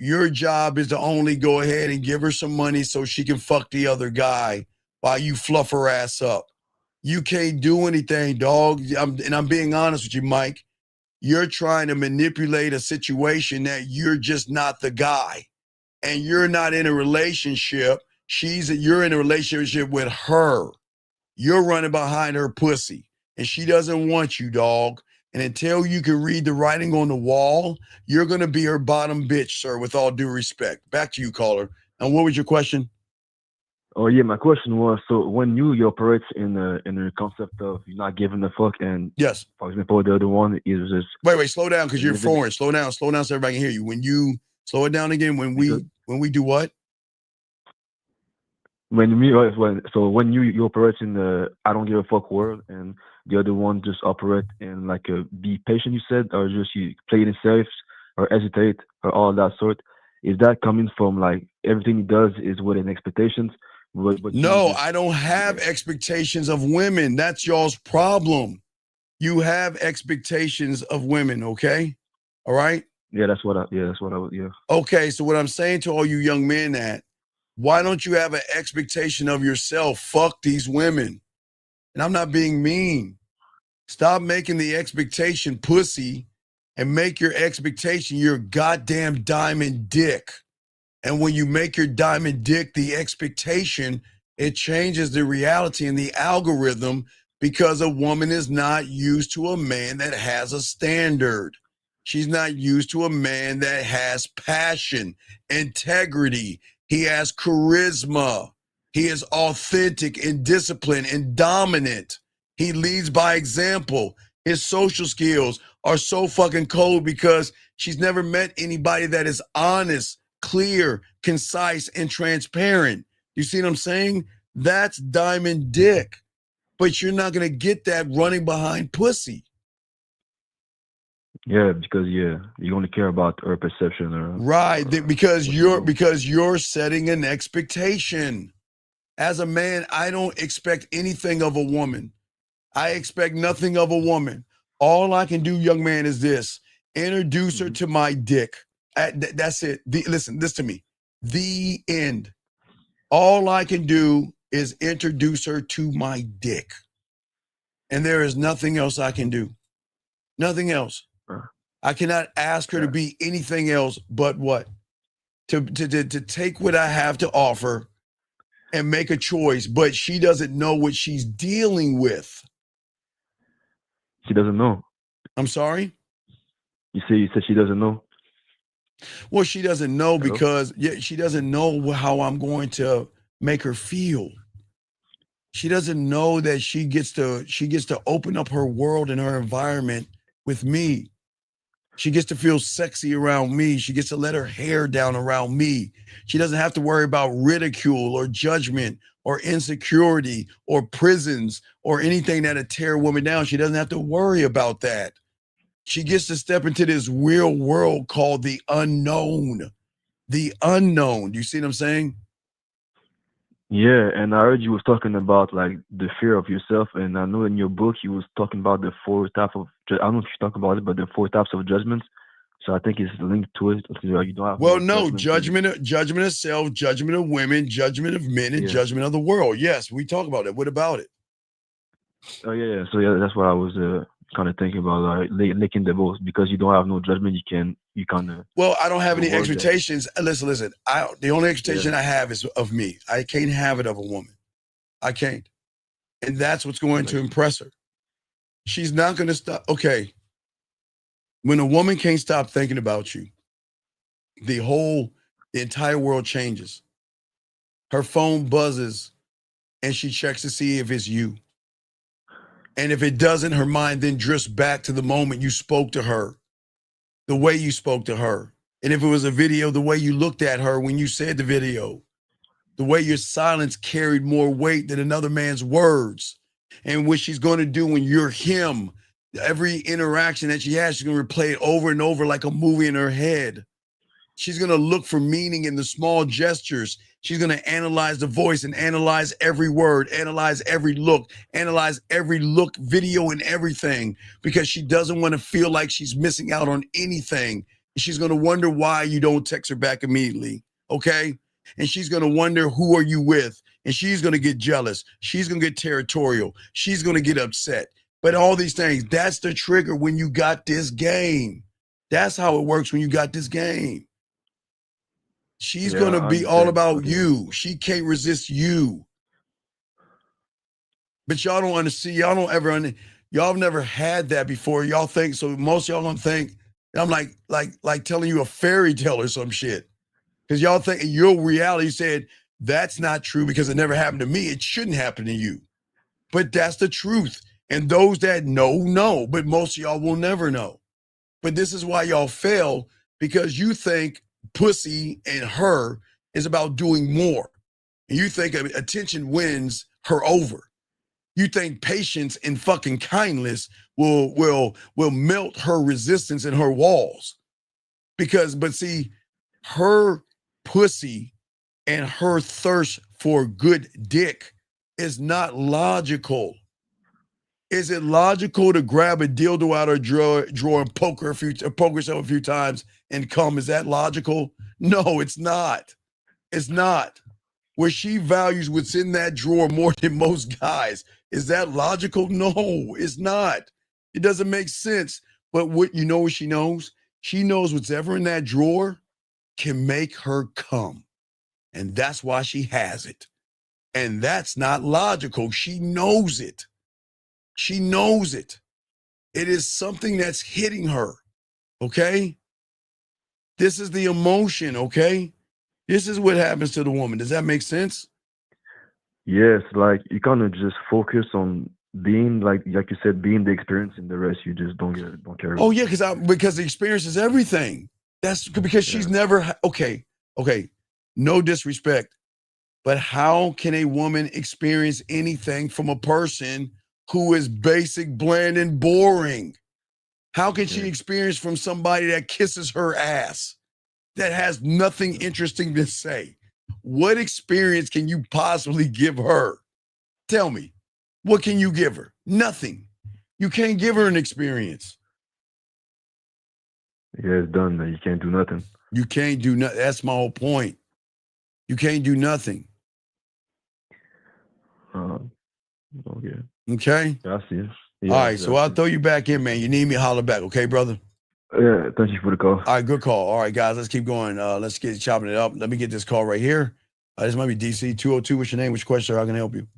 your job is to only go ahead and give her some money so she can fuck the other guy while you fluff her ass up. You can't do anything, dog. And I'm being honest with you, Mike. You're trying to manipulate a situation that you're just not the guy. And you're not in a relationship. You're in a relationship with her. You're running behind her pussy. And she doesn't want you, dog. And until you can read the writing on the wall, you're going to be her bottom bitch, sir, with all due respect. Back to you, caller. And what was your question? Oh yeah, my question was, so when you operate in the concept of you're not giving a fuck, and yes, for example, the other one is just wait, slow down because you're foreign. Slow down so everybody can hear you. When you Slow it down again. When we do what? When you operate in the I don't give a fuck world, and the other one just operate in like a be patient, you said, or just you play it safe or hesitate or all that sort. Is that coming from like everything he does is within expectations? But No, I don't have expectations of women. That's y'all's problem. You have expectations of women, okay? All right? Yeah, that's what I would. Okay, so what I'm saying to all you young men that, why don't you have an expectation of yourself? Fuck these women. And I'm not being mean. Stop making the expectation pussy and make your expectation your goddamn diamond dick. And when you make your diamond dick the expectation, it changes the reality and the algorithm, because a woman is not used to a man that has a standard. She's not used to a man that has passion, integrity. He has charisma. He is authentic and disciplined and dominant. He leads by example. His social skills are so fucking cold because she's never met anybody that is honest, clear, concise, and transparent. You see what I'm saying? That's diamond dick. But you're not going to get that running behind pussy. Yeah, because you only care about her perception, right? Because you're setting an expectation. As a man, I don't expect anything of a woman. I expect nothing of a woman. All I can do, young man, is this: introduce her to my dick. That's it. Listen to me. The end. All I can do is introduce her to my dick, and there is nothing else I can do. Nothing else. I cannot ask her to be anything else but what? To take what I have to offer and make a choice, but she doesn't know what she's dealing with. She doesn't know. I'm sorry? You said she doesn't know. Well, she doesn't know because she doesn't know how I'm going to make her feel. She doesn't know that she gets to open up her world and her environment with me. She gets to feel sexy around me. She gets to let her hair down around me. She doesn't have to worry about ridicule or judgment or insecurity or prisons or anything that'll tear a woman down. She doesn't have to worry about that. She gets to step into this real world called the unknown. The unknown. Do you see what I'm saying? Yeah, and I heard you was talking about like the fear of yourself, and I know in your book you was talking about the 4 types of, I don't know if you talk about it, but the 4 types of judgments. So I think it's linked to it. You don't have judgment of self, judgment of women, judgment of men, and judgment of the world. Yes, we talk about it. What about it? Oh yeah. So that's what I was kind of thinking about, linking the both, because you don't have no judgment. You kind of. Well, I don't have any expectations. Listen. The only expectation I have is of me. I can't have it of a woman. I can't, and that's what's going to impress her. She's not going to stop. Okay. When a woman can't stop thinking about you, the entire world changes. Her phone buzzes, and she checks to see if it's you. And if it doesn't, her mind then drifts back to the moment you spoke to her, the way you spoke to her. And if it was a video, the way you looked at her when you said the video, the way your silence carried more weight than another man's words. And what she's going to do when you're him, every interaction that she has, she's going to replay it over and over like a movie in her head. She's going to look for meaning in the small gestures. She's going to analyze the voice and analyze every word, analyze every look, video and everything, because she doesn't want to feel like she's missing out on anything. She's going to wonder why you don't text her back immediately, okay? And she's going to wonder, who are you with? And she's going to get jealous. She's going to get territorial. She's going to get upset. But all these things, that's the trigger when you got this game. That's how it works when you got this game. She's going to be all about you. She can't resist you. But y'all don't understand. Y'all have never had that before. Y'all think, so most of y'all don't think, I'm like telling you a fairy tale or some shit. Because y'all think your reality said, that's not true because it never happened to me. It shouldn't happen to you. But that's the truth. And those that know, but most of y'all will never know. But this is why y'all fail, because you think pussy and her is about doing more. And you think attention wins her over. You think patience and fucking kindness will melt her resistance and her walls. But see, her pussy and her thirst for good dick is not logical. Is it logical to grab a dildo out of her drawer and poke herself a few times and come? Is that logical? No, it's not. It's not. Where she values what's in that drawer more than most guys. Is that logical? No, it's not. It doesn't make sense. But what she knows? She knows what's ever in that drawer can make her come. And that's why she has it. And that's not logical. She knows it. She knows it. It is something that's hitting her. Okay? This is the emotion, okay? This is what happens to the woman. Does that make sense? Yes, like you kind of just focus on being like you said, being the experience, and the rest you just don't care. Oh yeah, because the experience is everything. That's because she's never okay. No disrespect, but how can a woman experience anything from a person who is basic, bland, and boring? How can she experience from somebody that kisses her ass, that has nothing interesting to say? What experience can you possibly give her? Tell me, what can you give her? Nothing. You can't give her an experience. Yeah, it's done. You can't do nothing. You can't do nothing. That's my whole point. You can't do nothing. Okay. Okay? I see. Yeah, all right, so I'll throw you back in, man. You need me, holler back, okay, brother? Yeah, thank you for the call. All right, good call. All right, guys, let's keep going. Let's get chopping it up. Let me get this call right here. This might be DC 202. What's your name? Which question? How can I help you?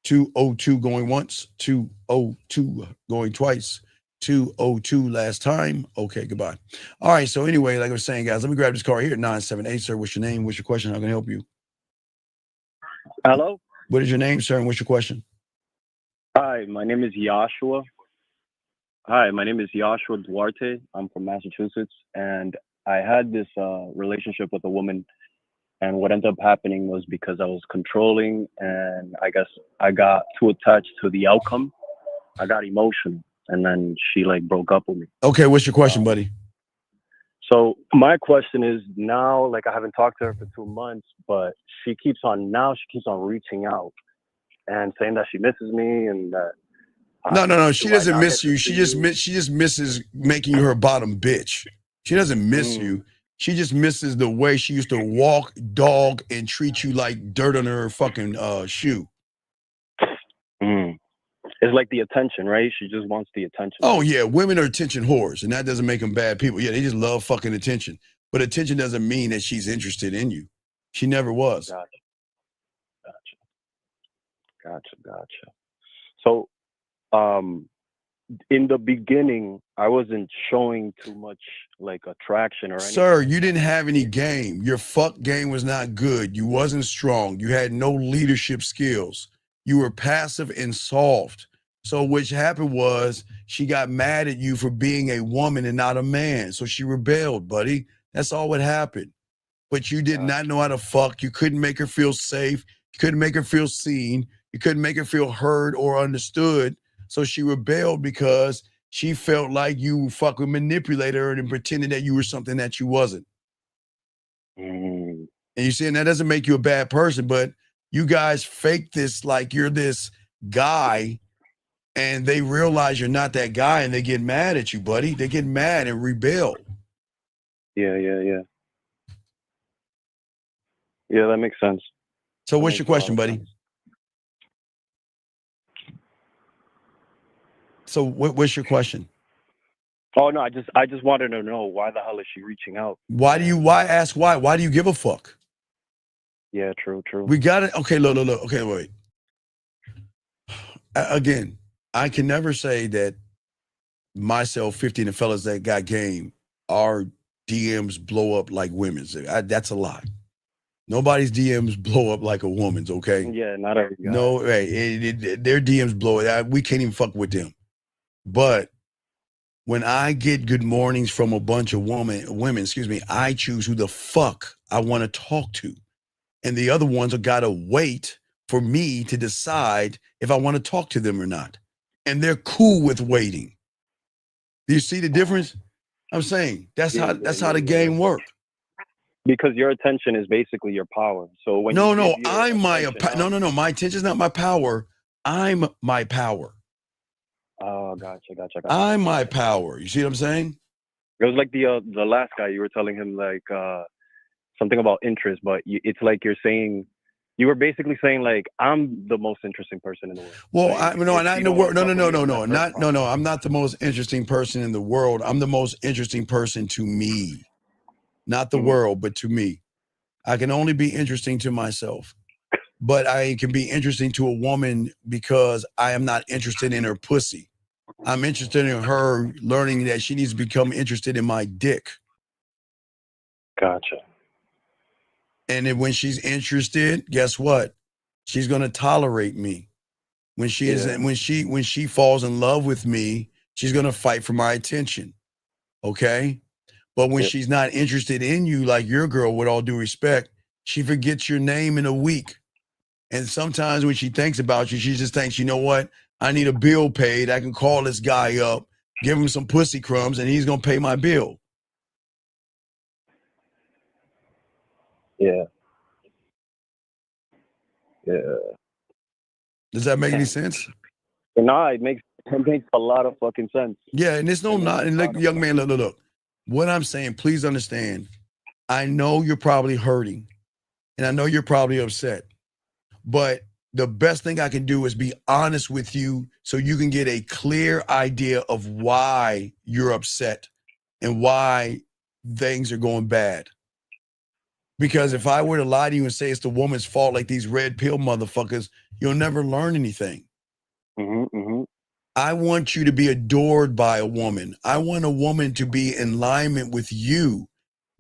202 going once. 202 going twice. 202 last time. Okay, goodbye. All right, so anyway, like I was saying, guys, let me grab this call right here. 978, sir. What's your name? What's your question? How can I help you? Hello? What is your name, sir, and what's your question? Hi, my name is Joshua. Duarte. I'm from Massachusetts, and I had this relationship with a woman, and what ended up happening was because I was controlling, and I guess I got too attached to the outcome. I got emotional, and then she broke up with me. Okay, what's your question, buddy? So my question is now, I haven't talked to her for 2 months, but she keeps on reaching out and saying that she misses me and that. No. She doesn't miss you. She just misses making you her bottom bitch. She doesn't miss you. She just misses the way she used to walk, dog, and treat you like dirt on her fucking shoe. It's like the attention, right? She just wants the attention. Oh yeah, women are attention whores, and that doesn't make them bad people. Yeah, they just love fucking attention. But attention doesn't mean that she's interested in you. She never was. Gotcha. So, in the beginning, I wasn't showing too much attraction or anything. Sir, you didn't have any game. Your fuck game was not good. You wasn't strong. You had no leadership skills. You were passive and soft. So what happened was she got mad at you for being a woman and not a man. So she rebelled, buddy. That's all what happened. But you did not know how to fuck. You couldn't make her feel safe. You couldn't make her feel seen. You couldn't make her feel heard or understood. So she rebelled because she felt like you fucking manipulated her and pretended that you were something that you wasn't. And you see, and that doesn't make you a bad person, but you guys fake this like you're this guy, and they realize you're not that guy, and they get mad at you, buddy. They get mad and rebel. Yeah. Yeah, that makes sense. So what's your question, buddy? So what's your question? Oh no, I just wanted to know why the hell is she reaching out? Why do you give a fuck? Yeah, true. We got it. Okay, look. Okay, wait. Again, I can never say that myself, 50, and the fellas that got game, our DMs blow up like women's. That's a lie. Nobody's DMs blow up like a woman's, okay? Yeah, not every guy. No, their DMs blow it. We can't even fuck with them. But When I get good mornings from a bunch of women, I choose who the fuck I want to talk to. And the other ones have got to wait for me to decide if I want to talk to them or not. And they're cool with waiting. Do you see the difference? I'm saying that's how the game works. Because your attention is basically your power. So when No, I'm my my attention is not my power. I'm my power. Oh, gotcha. I'm my power. You see what I'm saying? It was like the last guy, you were telling him like something about interest, but it's like you were basically saying like I'm the most interesting person in the world. Well, I'm not the most interesting person in the world. I'm the most interesting person to me, not the world, but to me. I can only be interesting to myself, but I can be interesting to a woman because I am not interested in her pussy. I'm interested in her learning that she needs to become interested in my dick. Gotcha. And then when she's interested, guess what? She's going to tolerate me. When she falls in love with me, she's going to fight for my attention. Okay? But when she's not interested in you, like your girl, with all due respect, she forgets your name in a week. And sometimes when she thinks about you, she just thinks, you know what? I need a bill paid. I can call this guy up, give him some pussy crumbs, and he's going to pay my bill. Yeah. Does that make any sense? No, it makes a lot of fucking sense. Yeah, and it's and look, young man, look. What I'm saying, please understand, I know you're probably hurting, and I know you're probably upset, but the best thing I can do is be honest with you so you can get a clear idea of why you're upset and why things are going bad. Because if I were to lie to you and say it's the woman's fault, like these red pill motherfuckers, you'll never learn anything. I want you to be adored by a woman. I want a woman to be in alignment with you,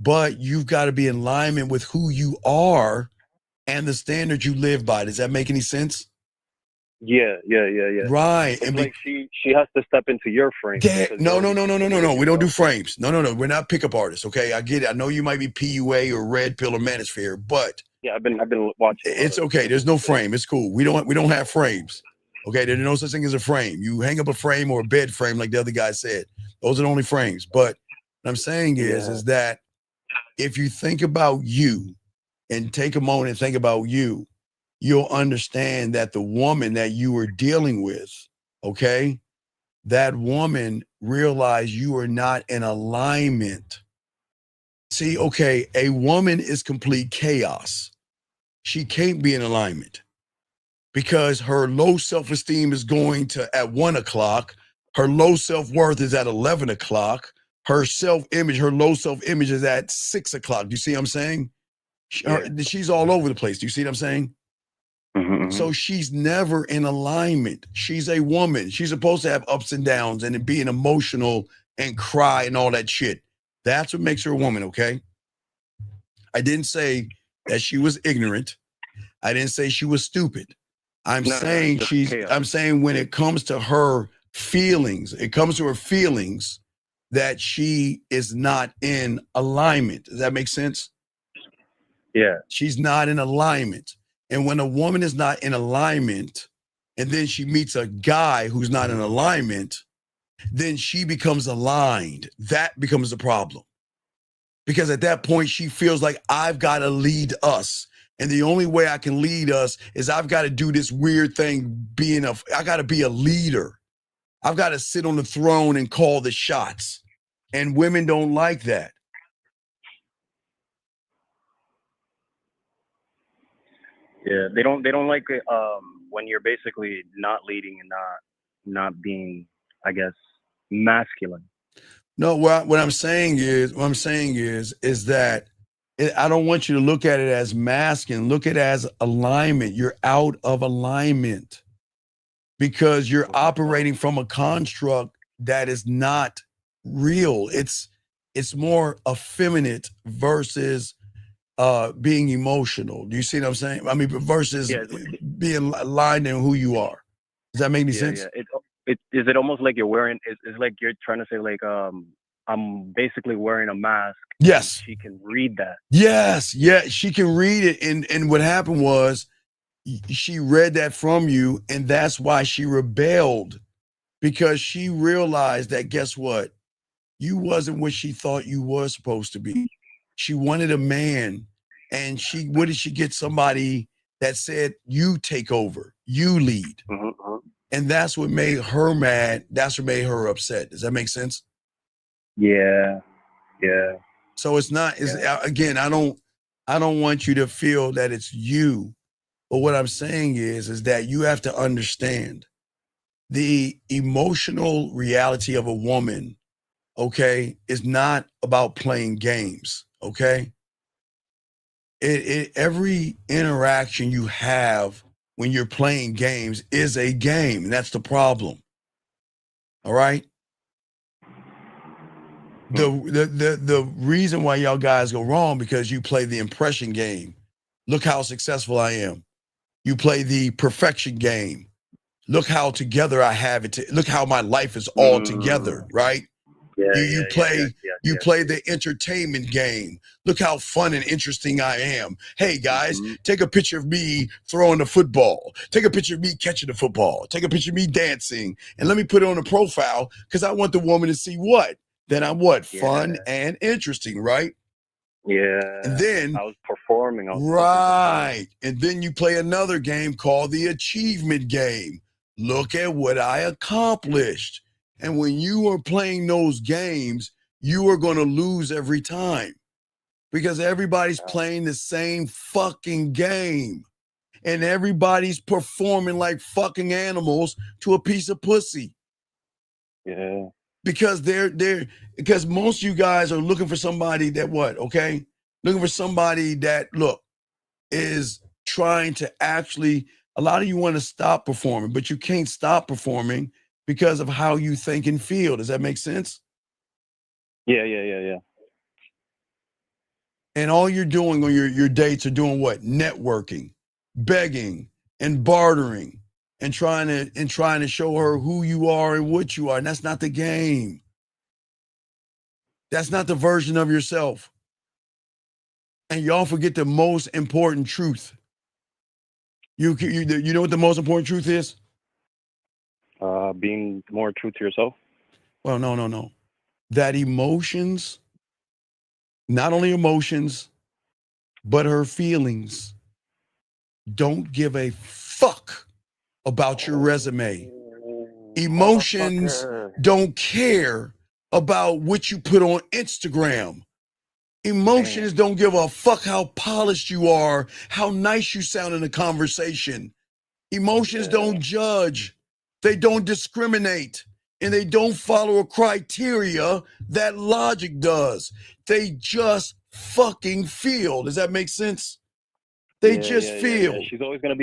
but you've got to be in alignment with who you are and the standard you live by. Does that make any sense? Yeah. Right. It's like she has to step into your frame. No. We don't do frames. No. We're not pickup artists. Okay, I get it. I know you might be PUA or red pill or manosphere, but yeah, I've been watching. It's okay. There's no frame. It's cool. We don't have frames. Okay, there's no such thing as a frame. You hang up a frame or a bed frame, like the other guy said. Those are the only frames. But what I'm saying is that if you think about you and take a moment and think about you, you'll understand that the woman that you were dealing with, okay, that woman realized you are not in alignment. See, okay, a woman is complete chaos. She can't be in alignment because her low self-esteem is going to at 1 o'clock. Her low self-worth is at 11 o'clock. Her self-image, her low self-image is at 6 o'clock. Do you see what I'm saying? She's all over the place. Do you see what I'm saying? So she's never in alignment. She's a woman. She's supposed to have ups and downs and being emotional and cry and all that shit. That's what makes her a woman, okay? I didn't say that she was ignorant. I didn't say she was stupid. I'm saying when it comes to her feelings, that she is not in alignment. Does that make sense? Yeah. She's not in alignment. And when a woman is not in alignment, and then she meets a guy who's not in alignment, then she becomes aligned. That becomes the problem. Because at that point, she feels like I've got to lead us. And the only way I can lead us is I've got to do this weird thing, I got to be a leader. I've got to sit on the throne and call the shots. And women don't like that. Yeah, they don't like it when you're basically not leading and not being, I guess, masculine. No, what I'm saying is that I don't want you to look at it as masculine. Look at it as alignment. You're out of alignment because you're operating from a construct that is not real. It's more effeminate versus being emotional. Do you see what I'm saying? I mean, versus being aligned in who you are. Does that make any sense? is it almost like you're wearing? It's like you're trying to say like I'm basically wearing a mask. Yes. She can read that. Yes. Yeah. She can read it. And what happened was she read that from you, and that's why she rebelled, because she realized that, guess what? You wasn't what she thought you were supposed to be. She wanted a man, and what did she get? Somebody that said, you take over, you lead. And that's what made her mad. That's what made her upset. Does that make sense? Yeah. So it's not, again, I don't want you to feel that it's you. But what I'm saying is that you have to understand the emotional reality of a woman, okay, is not about playing games, okay? Every interaction you have when you're playing games is a game, and that's the problem. All right? The reason why y'all guys go wrong, because you play the impression game. Look how successful I am. You play the perfection game. Look how together I have it. Look how my life is all together, right? You play the entertainment game. Look how fun and interesting I am. Hey guys, take a picture of me throwing the football. Take a picture of me catching the football. Take a picture of me dancing, and let me put it on a profile, because I want the woman to see what? That I'm what? Fun and interesting, right? Yeah. And then I was performing. Right. And then you play another game called the achievement game. Look at what I accomplished. And when you are playing those games, you are going to lose every time, because everybody's playing the same fucking game, and everybody's performing like fucking animals to a piece of pussy. Yeah. Because because most of you guys are looking for somebody that what, okay? Looking for somebody that, look, is trying to actually, a lot of you want to stop performing, but you can't stop performing because of how you think and feel. Does that make sense? Yeah. And all you're doing on your dates are doing what? Networking, begging, and bartering, and trying to show her who you are and what you are. And that's not the game. That's not the version of yourself. And y'all forget the most important truth. You know what the most important truth is? Being more true to yourself. Well, no. That emotions, not only emotions, but her feelings, don't give a fuck about your resume. Emotions don't care about what you put on Instagram. Emotions don't give a fuck how polished you are, how nice you sound in a conversation. Emotions don't judge. They don't discriminate. And they don't follow a criteria that logic does. They just fucking feel. Does that make sense? They just feel. Yeah. She's always gonna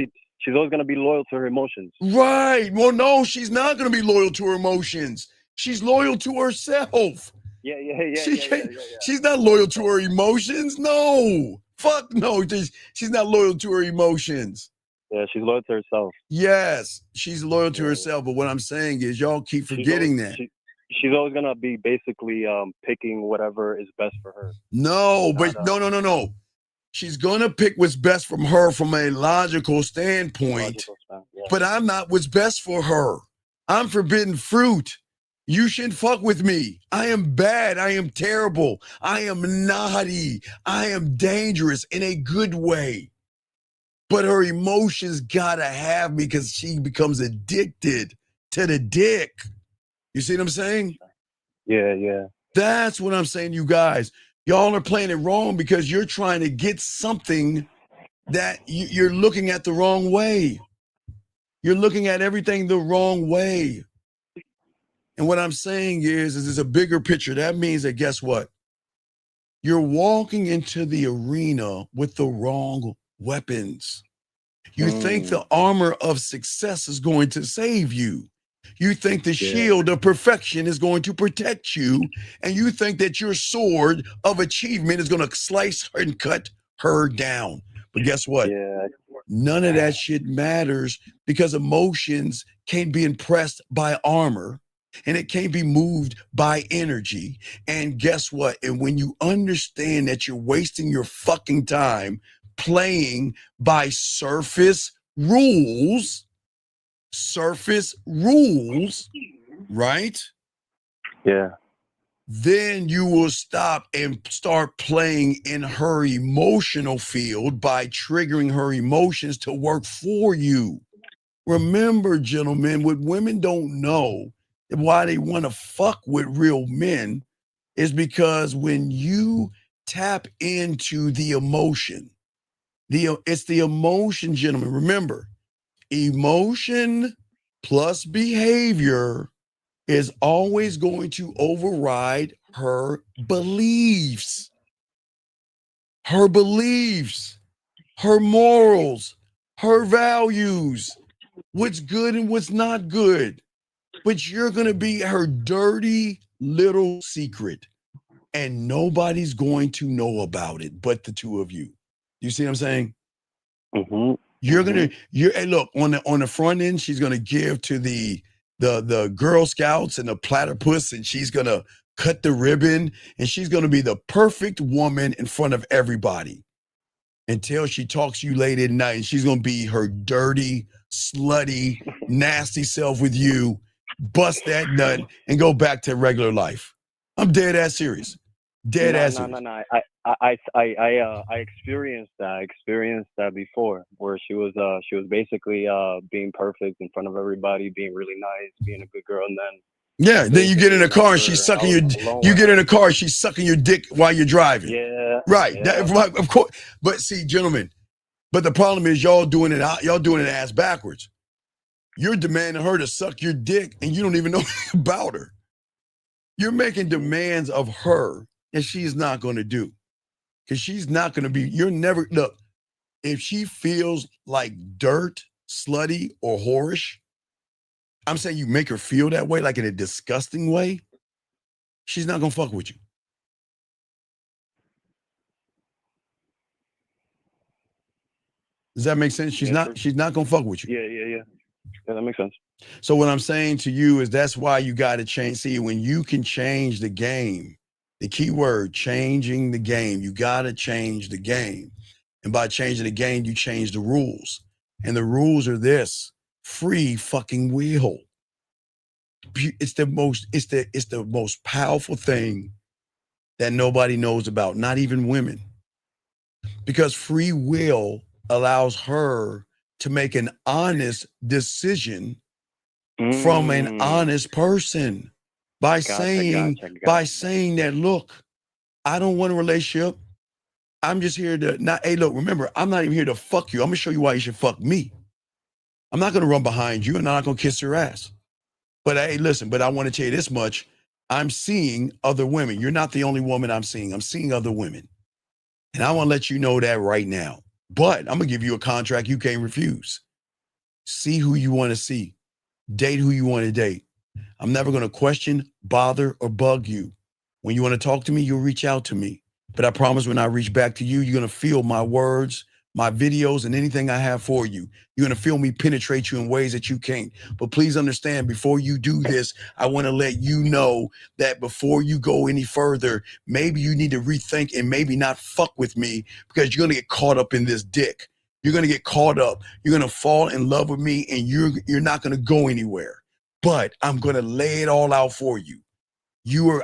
be loyal to her emotions. Right. Well, no, she's not gonna be loyal to her emotions. She's loyal to herself. Yeah. She's not loyal to her emotions. No. Fuck no. She's not loyal to her emotions. Yeah, she's loyal to herself. Yes, she's loyal to herself. But what I'm saying is, y'all keep forgetting that. She's always gonna be basically picking whatever is best for her. No, but no. She's gonna pick what's best from her from a logical standpoint. But I'm not what's best for her. I'm forbidden fruit. You shouldn't fuck with me. I am bad. I am terrible. I am naughty. I am dangerous in a good way. But her emotions gotta have me, because she becomes addicted to the dick. You see what I'm saying? Yeah. That's what I'm saying, you guys. Y'all are playing it wrong because you're trying to get something that you're looking at the wrong way. You're looking at everything the wrong way. And what I'm saying is there's a bigger picture. That means that, guess what? You're walking into the arena with the wrong weapons. You think the armor of success is going to save you. You think the shield of perfection is going to protect you. And you think that your sword of achievement is going to slice her and cut her down. But guess what? Yeah. None of that shit matters because emotions can't be impressed by armor and it can't be moved by energy. And guess what? And when you understand that you're wasting your fucking time playing by surface rules, right? Yeah. Then you will stop and start playing in her emotional field by triggering her emotions to work for you. Remember, gentlemen, what women don't know why they want to fuck with real men is because when you tap into the emotion, it's the emotion, gentlemen. Remember, emotion plus behavior is always going to override her beliefs, her morals, her values, what's good and what's not good. But you're going to be her dirty little secret and nobody's going to know about it but the two of you. You see what I'm saying? Mm-hmm. You're gonna, hey, look, on the front end, she's gonna give to the Girl Scouts and the platypus, and she's gonna cut the ribbon, and she's gonna be the perfect woman in front of everybody until she talks to you late at night, and she's gonna be her dirty, slutty, nasty self with you, bust that nut, and go back to regular life. I'm dead ass serious. Dead ass serious. No. I experienced that. I experienced that before, where she was basically being perfect in front of everybody, being really nice, being a good girl, and then yeah, then you get in a car and she's sucking she's sucking your dick while you're driving. Yeah, right. Yeah. That, of course. But see, gentlemen, but the problem is y'all doing it ass backwards. You're demanding her to suck your dick, and you don't even know about her. You're making demands of her that she's not going to do. Because she's not going to be, look, if she feels like dirt, slutty, or whorish, I'm saying you make her feel that way, like in a disgusting way, she's not going to fuck with you. Does that make sense? She's not going to fuck with you. Yeah, that makes sense. So what I'm saying to you is that's why you got to change. See, when you can change the game, the key word, changing the game, you got to change the game. And by changing the game, you change the rules. And the rules are this: free fucking will. It's the most powerful thing that nobody knows about, not even women. Because free will allows her to make an honest decision from an honest person by saying that, look, I don't want a relationship. I'm just here to not, hey, look, remember, I'm not even here to fuck you. I'm gonna show you why you should fuck me. I'm not gonna run behind you and I'm not gonna kiss your ass. But hey, listen, but I want to tell you this much. I'm seeing other women. You're not the only woman I'm seeing. I'm seeing other women. And I want to let you know that right now. But I'm gonna give you a contract you can't refuse. See who you want to see. Date who you want to date. I'm never gonna question, bother, or bug you. When you want to talk to me, you'll reach out to me. But I promise when I reach back to you, you're going to feel my words, my videos, and anything I have for you. You're going to feel me penetrate you in ways that you can't. But please understand, before you do this, I want to let you know that before you go any further, maybe you need to rethink and maybe not fuck with me because you're going to get caught up in this dick. You're going to get caught up. You're going to fall in love with me and you're not going to go anywhere. But I'm going to lay it all out for you.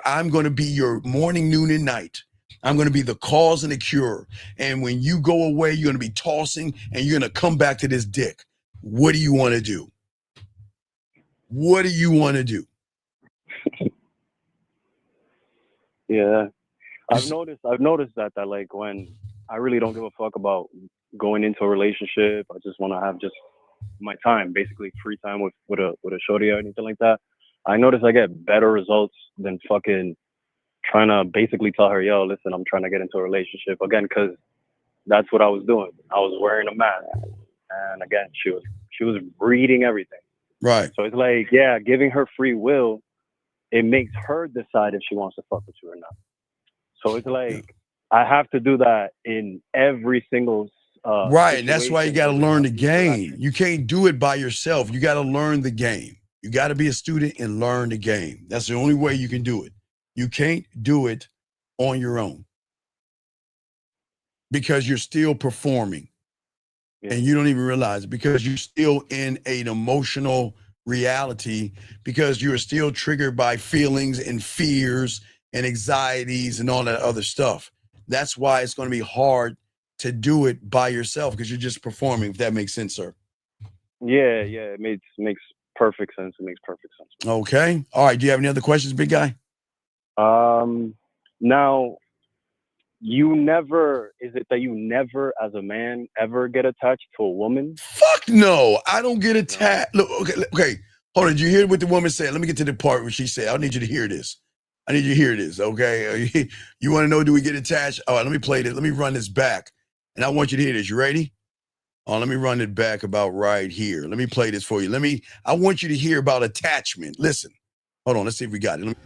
I'm going to be your morning, noon, and night. I'm going to be the cause and the cure. And when you go away, you're going to be tossing and you're going to come back to this dick. What do you want to do? What do you want to do? Yeah. I've noticed that like when I really don't give a fuck about going into a relationship, I just want to have just my time, basically free time with a shorty or anything like that. I notice I get better results than fucking trying to basically tell her, yo, listen, I'm trying to get into a relationship again, because that's what I was doing. I was wearing a mask, and again, she was reading everything. Right. So it's like, yeah, giving her free will, it makes her decide if she wants to fuck with you or not. So it's like I have to do that in every single Right, and that's why you got to situation where we learn have the the interaction. game. You can't do it by yourself. You got to learn the game. You got to be a student and learn the game. That's the only way you can do it. You can't do it on your own because you're still performing and you don't even realize it because you're still in an emotional reality because you're still triggered by feelings and fears and anxieties and all that other stuff. That's why it's going to be hard to do it by yourself because you're just performing, if that makes sense, sir. Yeah, it makes perfect sense. It makes perfect sense. Okay. All right. Do you have any other questions, big guy? Now, is it that you never, as a man, ever get attached to a woman? Fuck no. I don't get attached. Look, okay. Hold on. Did you hear what the woman said? Let me get to the part where she said, I need you to hear this. I need you to hear this, okay? You want to know, do we get attached? All right, let me play this. Let me run this back. And I want you to hear this. You ready? Oh, let me run it back about right here. Let me play this for you. I want you to hear about attachment. Listen. Hold on. Let's see if we got it.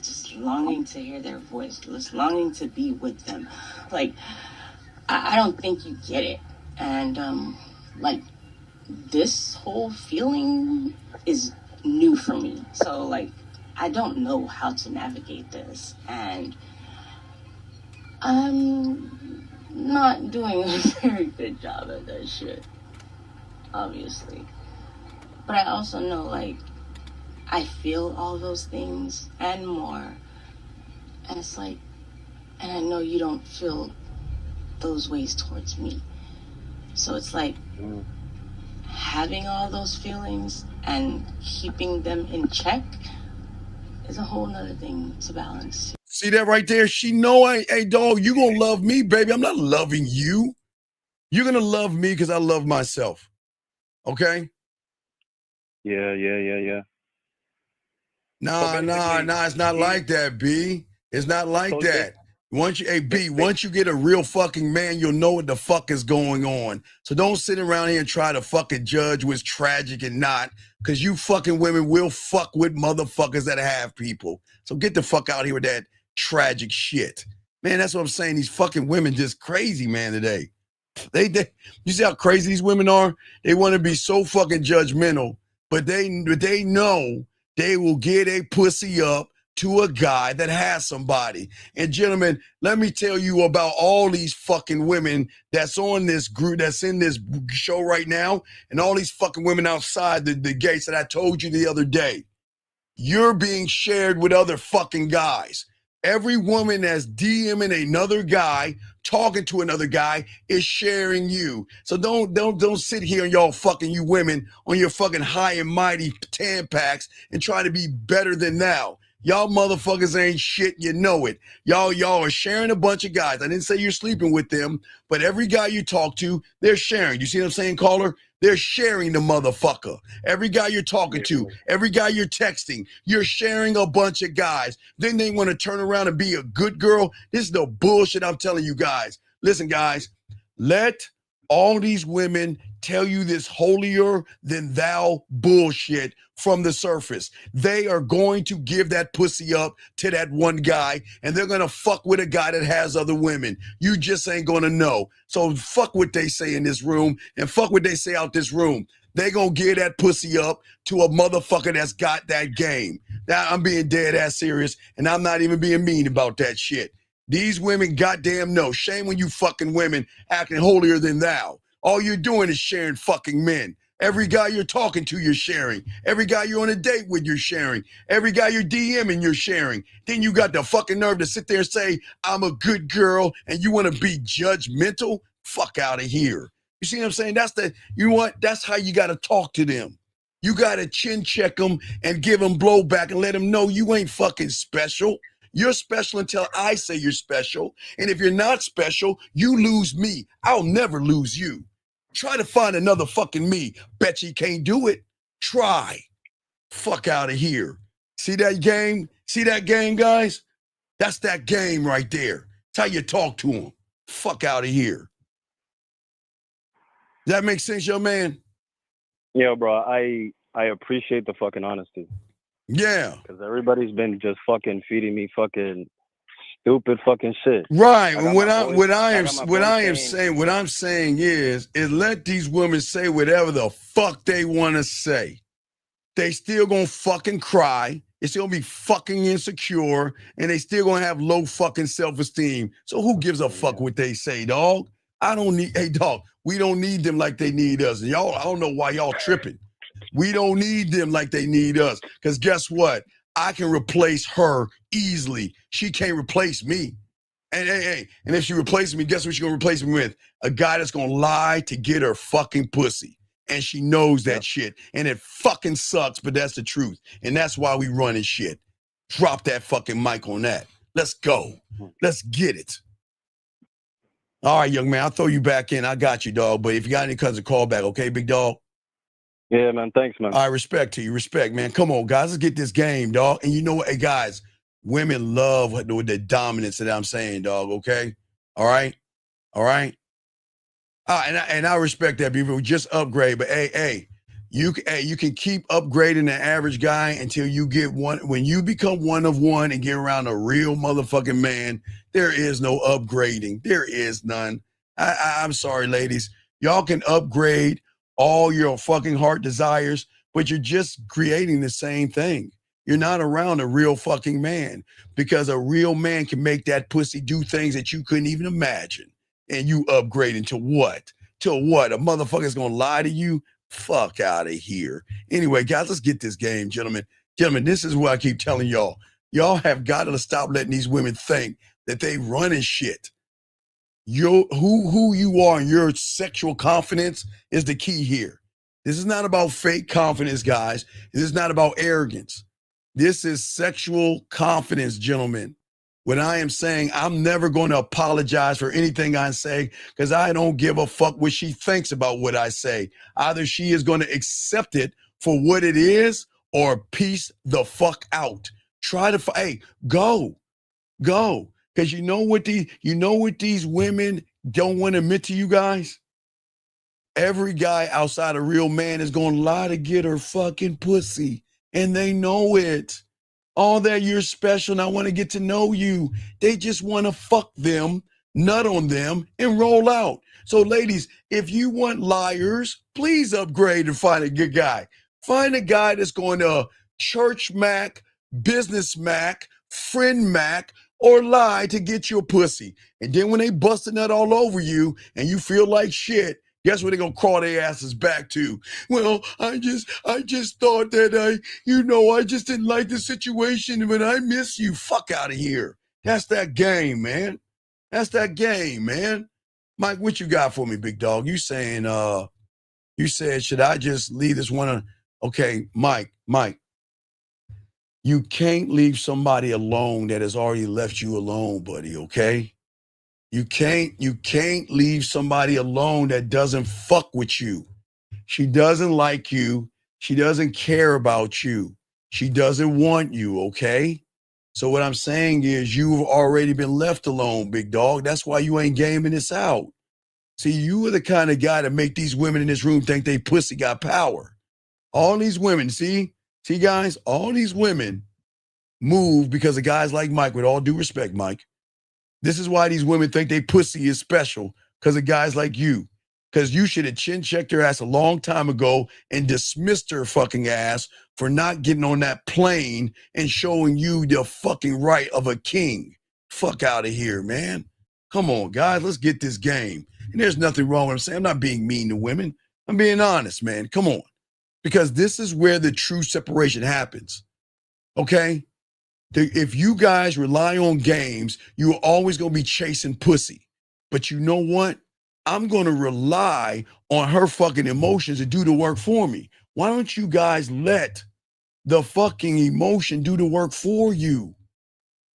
Just longing to hear their voice, just longing to be with them. Like, I don't think you get it. And, like, this whole feeling is new for me. So, like, I don't know how to navigate this. And I'm not doing a very good job at that shit, obviously. But I also know, like, I feel all those things and more. And it's like, and I know you don't feel those ways towards me. So it's like having all those feelings and keeping them in check is a whole nother thing to balance. See that right there? She know, hey, dog, you gonna love me, baby. I'm not loving you. You're gonna love me because I love myself. Okay? Yeah. Nah, it's not like that, B. It's not like that. Once you get a real fucking man, you'll know what the fuck is going on. So don't sit around here and try to fucking judge what's tragic and not, because you fucking women will fuck with motherfuckers that have people. So get the fuck out here with that tragic shit. Man, that's what I'm saying. These fucking women just crazy, man, today. They you see how crazy these women are? They want to be so fucking judgmental, but they know they will get a pussy up to a guy that has somebody. And gentlemen, let me tell you about all these fucking women that's on this group, that's in this show right now, and all these fucking women outside the gates that I told you the other day. You're being shared with other fucking guys. Every woman that's DMing another guy, talking to another guy, is sharing you. So don't sit here and y'all fucking, you women, on your fucking high and mighty Tampax and try to be better than thou. Y'all motherfuckers ain't shit, you know it. Y'all are sharing a bunch of guys. I didn't say you're sleeping with them, but every guy you talk to, they're sharing. You see what I'm saying, caller? They're sharing the motherfucker. Every guy you're talking to, every guy you're texting, you're sharing a bunch of guys. Then they want to turn around and be a good girl. This is the bullshit I'm telling you guys. Listen, guys, let all these women tell you this holier than thou bullshit from the surface. They are going to give that pussy up to that one guy, and they're going to fuck with a guy that has other women. You just ain't going to know. So fuck what they say in this room and fuck what they say out this room. They going to give that pussy up to a motherfucker that's got that game. Now, I'm being dead ass serious, and I'm not even being mean about that shit. These women goddamn know. Shame on you fucking women acting holier than thou. All you're doing is sharing fucking men. Every guy you're talking to, you're sharing. Every guy you're on a date with, you're sharing. Every guy you're DMing, you're sharing. Then you got the fucking nerve to sit there and say, I'm a good girl, and you want to be judgmental? Fuck out of here. You see what I'm saying? That's how you got to talk to them. You got to chin check them and give them blowback and let them know you ain't fucking special. You're special until I say you're special. And if you're not special, you lose me. I'll never lose you. Try to find another fucking me. Bet you can't do it. Try. Fuck out of here. See that game? See that game, guys? That's that game right there. That's how you talk to them. Fuck out of here. Does that make sense, young man? Yeah, bro. I appreciate the fucking honesty. Yeah. Because everybody's been just fucking feeding me fucking stupid fucking shit. Right. I got What my voice- I I am got my what voice I am changed. saying, what I'm saying is let these women say whatever the fuck they want to say. They still gonna fucking cry. They still gonna be fucking insecure, and they still gonna have low fucking self-esteem. So who gives a fuck what they say, dog? I don't need, hey dog, we don't need them like they need us. And y'all, I don't know why y'all tripping. We don't need them like they need us. Because guess what? I can replace her easily. She can't replace me. And and if she replaces me, guess what she's gonna replace me with? A guy that's gonna lie to get her fucking pussy. And she knows that shit. And it fucking sucks, but that's the truth. And that's why we running shit. Drop that fucking mic on that. Let's go. Let's get it. All right, young man, I'll throw you back in. I got you, dog. But if you got any cousin, call back, okay, big dog? Yeah, man. Thanks, man. All right, respect to you. Respect, man. Come on, guys. Let's get this game, dog. And you know what? Hey, guys, women love the dominance that I'm saying, dog, okay? All right? All right? And I respect that, people. Just upgrade. But, hey, you can keep upgrading the average guy until you get one. When you become one of one and get around a real motherfucking man, there is no upgrading. There is none. I'm sorry, ladies. Y'all can upgrade all your fucking heart desires, but you're just creating the same thing. You're not around a real fucking man, because a real man can make that pussy do things that you couldn't even imagine. And you upgrading to what? To what? A motherfucker's gonna lie to you? Fuck out of here. Anyway, guys, let's get this game, gentlemen. Gentlemen, this is what I keep telling y'all. Y'all have got to stop letting these women think that they running shit. Who you are and your sexual confidence is the key here. This is not about fake confidence, guys. This is not about arrogance. This is sexual confidence, gentlemen. When I am saying I'm never going to apologize for anything I say, because I don't give a fuck what she thinks about what I say. Either she is going to accept it for what it is or peace the fuck out. Try to, hey, go. Because you know what these women don't want to admit to you guys? Every guy outside a real man is going to lie to get her fucking pussy. And they know it. All that you're special and I want to get to know you. They just want to fuck them, nut on them, and roll out. So ladies, if you want liars, please upgrade and find a good guy. Find a guy that's going to church mac, business mac, friend mac, or lie to get your pussy. And then when they bust a nut all over you and you feel like shit, guess what they're going to crawl their asses back to? Well, I just thought that I just didn't like the situation, but I miss you. Fuck out of here. That's that game, man. That's that game, man. Mike, what you got for me, big dog? You saying, you said, should I just leave this one on? Okay, Mike, you can't leave somebody alone that has already left you alone, buddy, okay? You can't leave somebody alone that doesn't fuck with you. She doesn't like you. She doesn't care about you. She doesn't want you, okay? So what I'm saying is you've already been left alone, big dog. That's why you ain't gaming this out. See, you are the kind of guy that make these women in this room think they pussy got power. All these women, see guys, all these women move because of guys like Mike, with all due respect, Mike. This is why these women think they pussy is special, because of guys like you. Because you should have chin-checked her ass a long time ago and dismissed her fucking ass for not getting on that plane and showing you the fucking right of a king. Fuck out of here, man. Come on, guys, let's get this game. And there's nothing wrong with what I'm saying. I'm not being mean to women. I'm being honest, man. Come on. Because this is where the true separation happens. Okay? If you guys rely on games, you're always going to be chasing pussy. But you know what? I'm going to rely on her fucking emotions to do the work for me. Why don't you guys let the fucking emotion do the work for you?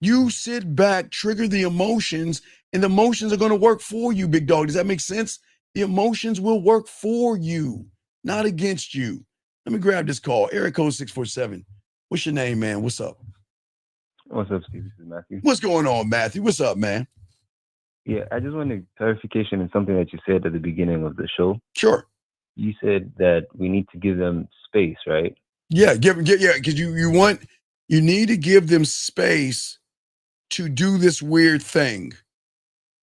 You sit back, trigger the emotions, and the emotions are going to work for you, big dog. Does that make sense? The emotions will work for you, not against you. Let me grab this call. Area code 647. What's your name, man? What's up? What's up, Steve? This is Matthew. What's going on, Matthew? What's up, man? Yeah, I just wanted clarification on something that you said at the beginning of the show. Sure. You said that we need to give them space, right? Yeah, because you need to give them space to do this weird thing,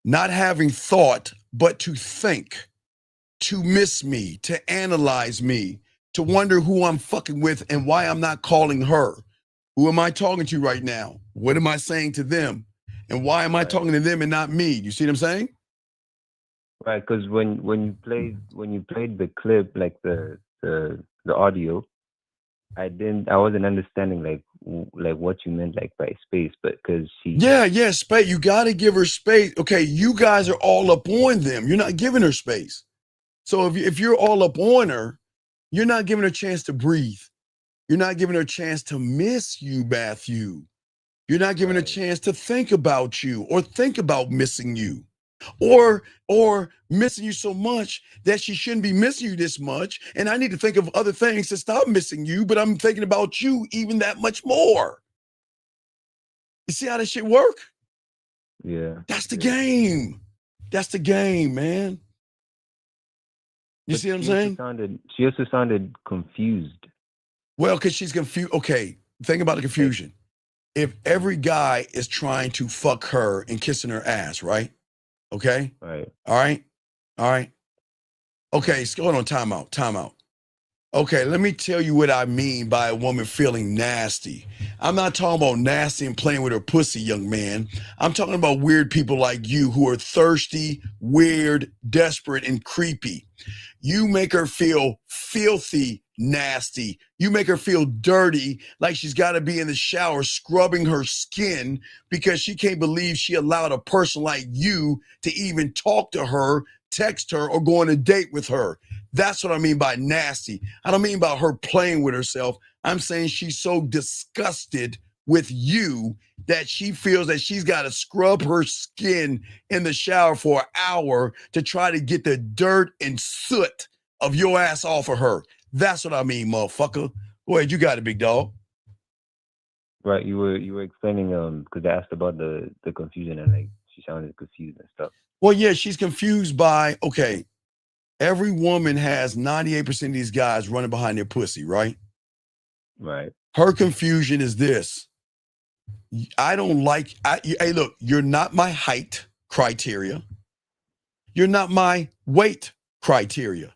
not having thought, but to think, to miss me, to analyze me, to wonder who I'm fucking with and why I'm not calling her. Who am I talking to right now? What am I saying to them? And why am I talking to them and not me? You see what I'm saying? Right, because when you played the clip, like the audio, I wasn't understanding like what you meant like by space, but because Yeah, space. You got to give her space. Okay, you guys are all up on them. You're not giving her space. So if you're all up on her, you're not giving her a chance to breathe. You're not giving her a chance to miss you, Matthew. You're not giving her a chance to think about you or think about missing you. Or missing you so much that she shouldn't be missing you this much. And I need to think of other things to stop missing you, but I'm thinking about you even that much more. You see how this shit work? Yeah. That's the game. That's the game, man. You see what I'm saying? She also sounded confused. Well, because she's confused. Okay, think about the confusion. If every guy is trying to fuck her and kissing her ass, right? Okay? Right. All right. Okay, so hold on, time out. Okay, let me tell you what I mean by a woman feeling nasty. I'm not talking about nasty and playing with her pussy, young man. I'm talking about weird people like you who are thirsty, weird, desperate, and creepy. You make her feel filthy, nasty. You make her feel dirty, like she's got to be in the shower scrubbing her skin because she can't believe she allowed a person like you to even talk to her, text her, or go on a date with her. That's what I mean by nasty. I don't mean about her playing with herself. I'm saying she's so disgusted with you that she feels that she's got to scrub her skin in the shower for an hour to try to get the dirt and soot of your ass off of her. That's what I mean, motherfucker. Go ahead, you got it, big dog. Right, you were explaining because I asked about the confusion and like she sounded confused and stuff. Well, yeah, she's confused by, okay, every woman has 98% of these guys running behind their pussy, right? Right. Her confusion is this. I don't like, hey, look, you're not my height criteria. You're not my weight criteria,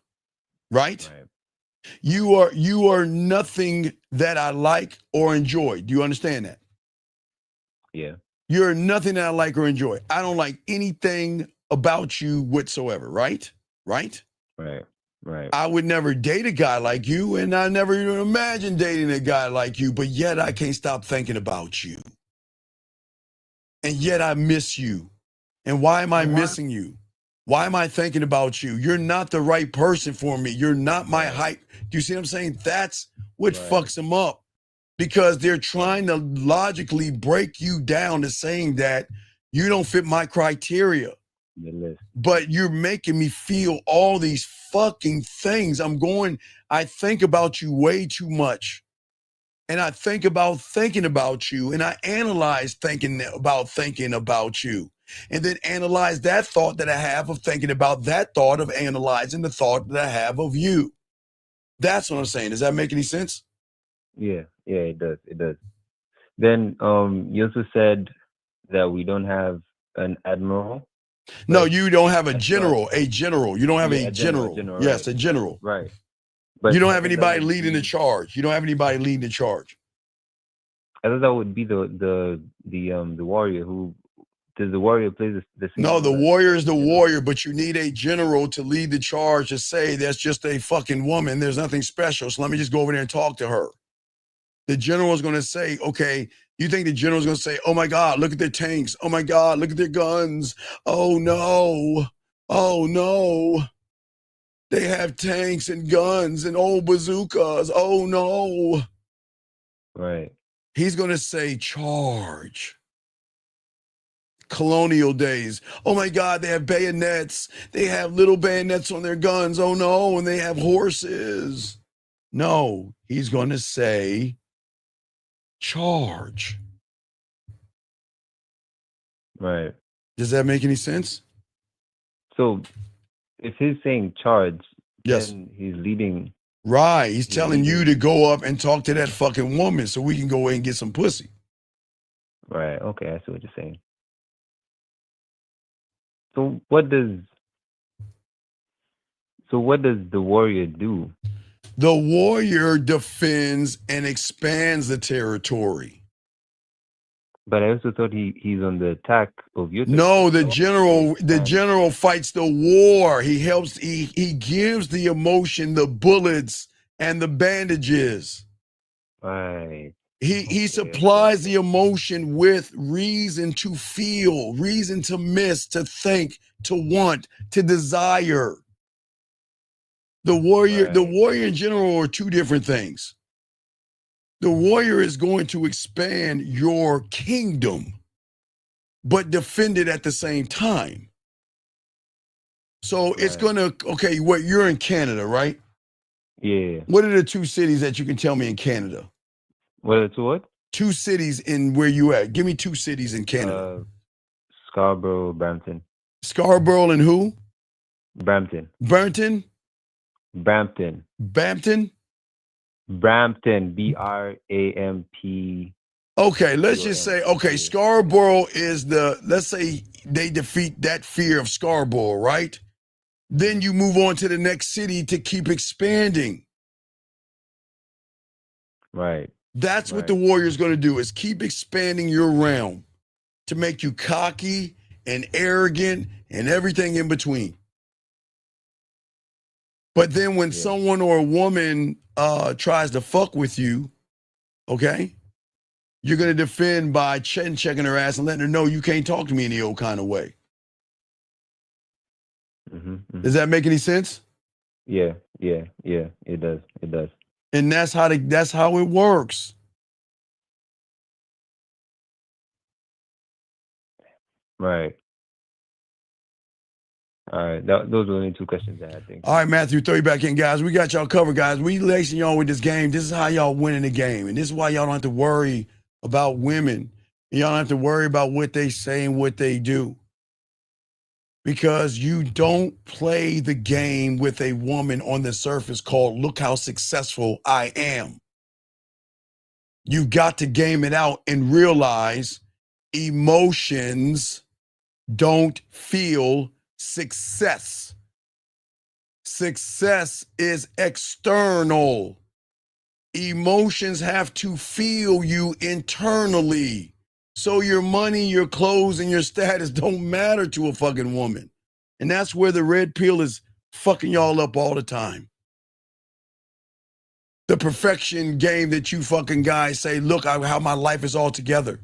right? You are nothing that I like or enjoy. Do you understand that? Yeah. You're nothing that I like or enjoy. I don't like anything about you whatsoever, right? Right? Right. I would never date a guy like you, and I never even imagine dating a guy like you, but yet I can't stop thinking about you. And yet I miss you. And why am I missing you? Why am I thinking about you? You're not the right person for me. You're not my height. Do you see what I'm saying? That's what fucks them up, because they're trying to logically break you down to saying that you don't fit my criteria. But you're making me feel all these fucking things. I think about you way too much. And I think about thinking about you, and I analyze thinking about you, and then analyze that thought that I have of thinking about that thought of analyzing the thought that I have of you. That's what I'm saying. Does that make any sense? Yeah, it does. Then you also said that we don't have an admiral. No, you don't have a general. A general. You don't have a general. Yes, a general. Right. But you don't have anybody leading the charge. You don't have anybody leading the charge. I thought that would be the warrior. Who does the warrior play the same? No, the warrior is the warrior, but you need a general to lead the charge to say that's just a fucking woman. There's nothing special. So let me just go over there and talk to her. The general is going to say, okay, you think the general is going to say, oh my God, look at their tanks. Oh my God, look at their guns. Oh no. Oh no. They have tanks and guns and old bazookas. Oh no. Right. He's going to say charge. Colonial days. Oh my God, they have bayonets. They have little bayonets on their guns. Oh no, and they have horses. No, he's going to say charge. Right. Does that make any sense? So if he's saying charge, yes, then he's leading. Right. He's telling you to go up and talk to that fucking woman so we can go away and get some pussy. Right. Okay, I see what you're saying. So what does the warrior do? The warrior defends and expands the territory. But I also thought he's on the attack of your No, territory. the general fights the war. He helps, he gives the emotion, the bullets, and the bandages. Right. He supplies the emotion with reason to feel, reason to miss, to think, to want, to desire. The warrior and general are two different things. The warrior is going to expand your kingdom, but defend it at the same time. So it's gonna, okay, what, you're in Canada, right? Yeah. What are the two cities that you can tell me in Canada? What are the two what? Two cities in where you at. Give me two cities in Canada. Scarborough, Brampton. Scarborough and who? Brampton. Brampton? Brampton. Brampton? Brampton. B-R-A-M-P. Okay, let's just say, okay, Scarborough is let's say they defeat that fear of Scarborough, right? Then you move on to the next city to keep expanding. Right. That's what the warrior's going to do, is keep expanding your realm to make you cocky and arrogant and everything in between. But then when someone or a woman tries to fuck with you, okay, you're going to defend by checking her ass and letting her know you can't talk to me any old kind of way. Does that make any sense? Yeah, it does. It does. And that's how it works. Right. All right. Those are the only two questions I had. All right, Matthew, throw you back in, guys. We got y'all covered, guys. We lacing y'all with this game. This is how y'all winning the game. And this is why y'all don't have to worry about women. Y'all don't have to worry about what they say and what they do. Because you don't play the game with a woman on the surface called, look how successful I am. You've got to game it out and realize emotions don't feel success. Success is external. Emotions have to feel you internally. So your money, your clothes, and your status don't matter to a fucking woman. And that's where the red pill is fucking y'all up all the time. The perfection game that you fucking guys say, look how my life is all together.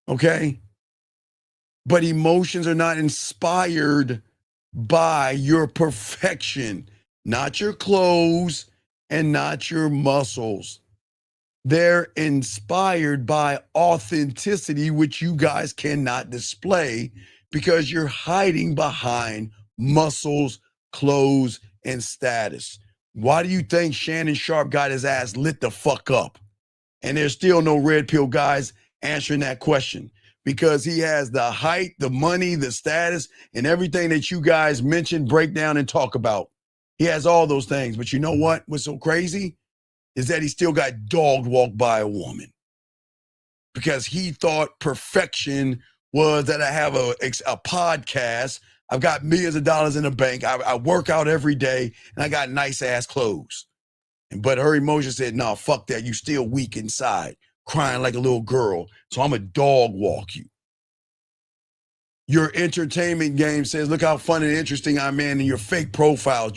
Okay? But emotions are not inspired by your perfection, not your clothes and not your muscles. They're inspired by authenticity, which you guys cannot display because you're hiding behind muscles, clothes, and status. Why do you think Shannon Sharp got his ass lit the fuck up? And there's still no red pill guys answering that question, because he has the height, the money, the status, and everything that you guys mention, break down, and talk about. He has all those things. But you know what? What's so crazy is that he still got dog walked by a woman, because he thought perfection was that I have a podcast, I've got millions of dollars in the bank, I work out every day, and I got nice ass clothes. But her emotion said, no, fuck that. You still weak inside, crying like a little girl. So I'm a dog walk you. Your entertainment game says, look how fun and interesting I'm in, and your fake profiles.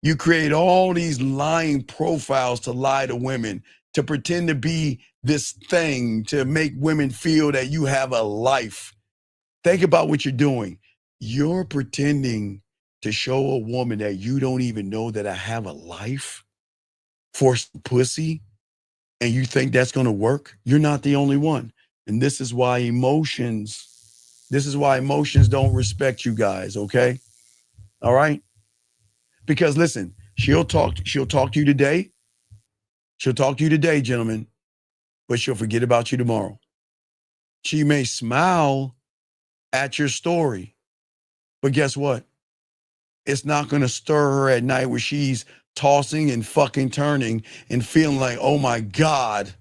You create all these lying profiles to lie to women, to pretend to be this thing, to make women feel that you have a life. Think about what you're doing. You're pretending to show a woman that you don't even know that I have a life for some pussy, and you think that's going to work. You're not the only one. And this is why emotions don't respect you guys, okay? All right? Because listen, she'll talk to you today. She'll talk to you today, gentlemen, but she'll forget about you tomorrow. She may smile at your story, but guess what? It's not going to stir her at night where she's tossing and fucking turning and feeling like, oh my God,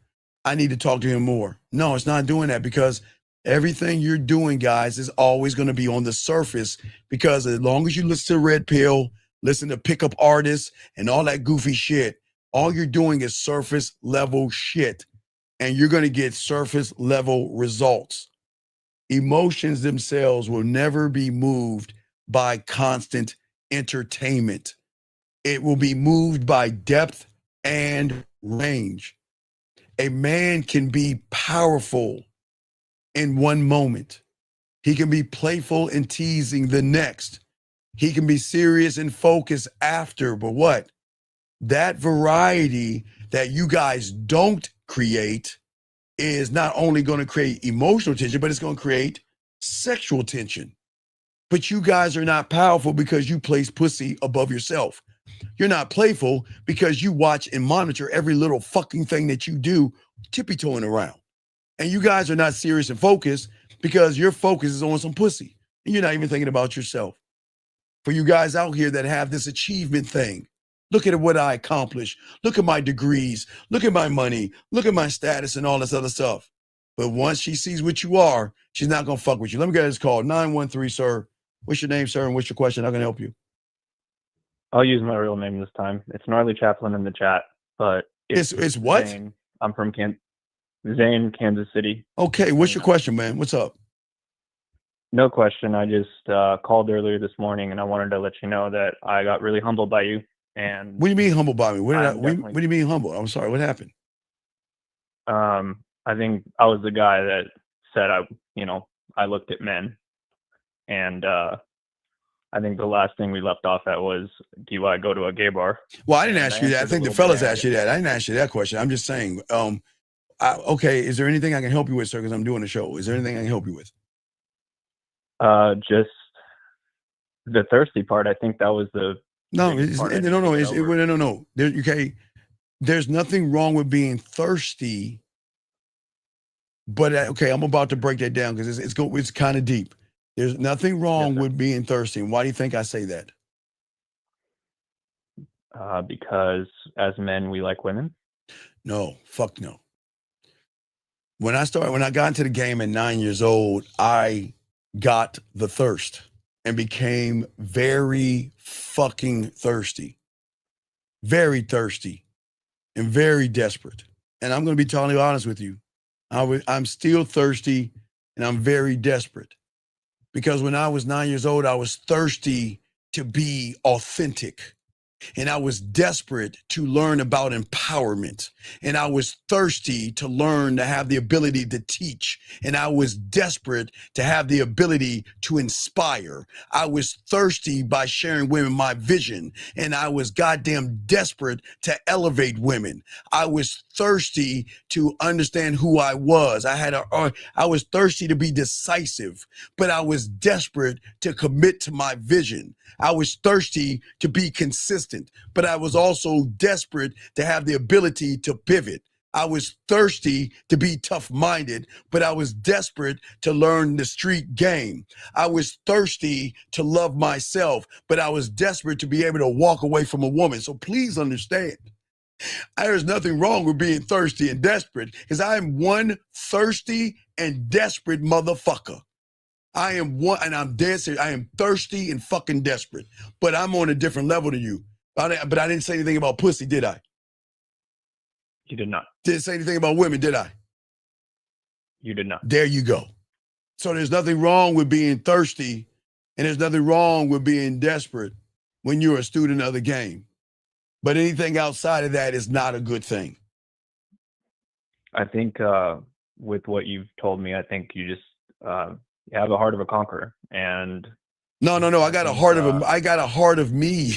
I need to talk to him more. No, it's not doing that because everything you're doing, guys, is always going to be on the surface because as long as you listen to Red Pill, listen to pickup artists and all that goofy shit, all you're doing is surface level shit and you're going to get surface level results. Emotions themselves will never be moved by constant entertainment. It will be moved by depth and range. A man can be powerful in one moment. He can be playful and teasing the next. He can be serious and focused after. But what? That variety that you guys don't create is not only going to create emotional tension, but it's going to create sexual tension. But you guys are not powerful because you place pussy above yourself. You're not playful because you watch and monitor every little fucking thing that you do, tippy-toeing around. And you guys are not serious and focused because your focus is on some pussy. And you're not even thinking about yourself. For you guys out here that have this achievement thing, look at what I accomplished. Look at my degrees. Look at my money. Look at my status and all this other stuff. But once she sees what you are, she's not going to fuck with you. Let me get this call. 913, sir. What's your name, sir? And what's your question? How can I help you? I'll use my real name this time. It's Gnarly Chaplin in the chat, but it's what? Zane. I'm from Zane, Kansas City. Okay, what's your question, man? What's up? No question. I just called earlier this morning, and I wanted to let you know that I got really humbled by you. And what do you mean humbled by me? What do you mean humbled? I'm sorry. What happened? I think I was the guy that said I looked at men, and I think the last thing we left off at was, do you want to go to a gay bar? Well, I didn't ask you that. I think the fellas asked you that. I didn't ask you that question. I'm just saying, okay, is there anything I can help you with, sir? Because I'm doing a show. Is there anything I can help you with? Just the thirsty part. I think that was the no. Okay, there's nothing wrong with being thirsty, but okay, I'm about to break that down because it's kind of deep. There's nothing wrong with being thirsty. And why do you think I say that? Because as men, we like women. No, fuck no. When I got into the game at 9 years old, I got the thirst and became very fucking thirsty, very thirsty and very desperate. And I'm going to be totally honest with you. I'm still thirsty and I'm very desperate. Because when I was 9 years old, I was thirsty to be authentic. And I was desperate to learn about empowerment. And I was thirsty to learn to have the ability to teach. And I was desperate to have the ability to inspire. I was thirsty by sharing women my vision. And I was goddamn desperate to elevate women. I was thirsty to understand who I was. I was thirsty to be decisive, but I was desperate to commit to my vision. I was thirsty to be consistent, but I was also desperate to have the ability to pivot. I was thirsty to be tough-minded, but I was desperate to learn the street game. I was thirsty to love myself, but I was desperate to be able to walk away from a woman. So please understand, there's nothing wrong with being thirsty and desperate because I am one thirsty and desperate motherfucker. I am one, and I'm dead serious. I am thirsty and fucking desperate, but I'm on a different level than you. But I didn't say anything about pussy, did I? You did not. Didn't say anything about women, did I? You did not. There you go. So there's nothing wrong with being thirsty, and there's nothing wrong with being desperate when you're a student of the game. But anything outside of that is not a good thing. I think with what you've told me, I think you just have a heart of a conqueror. And no, I got a heart of me.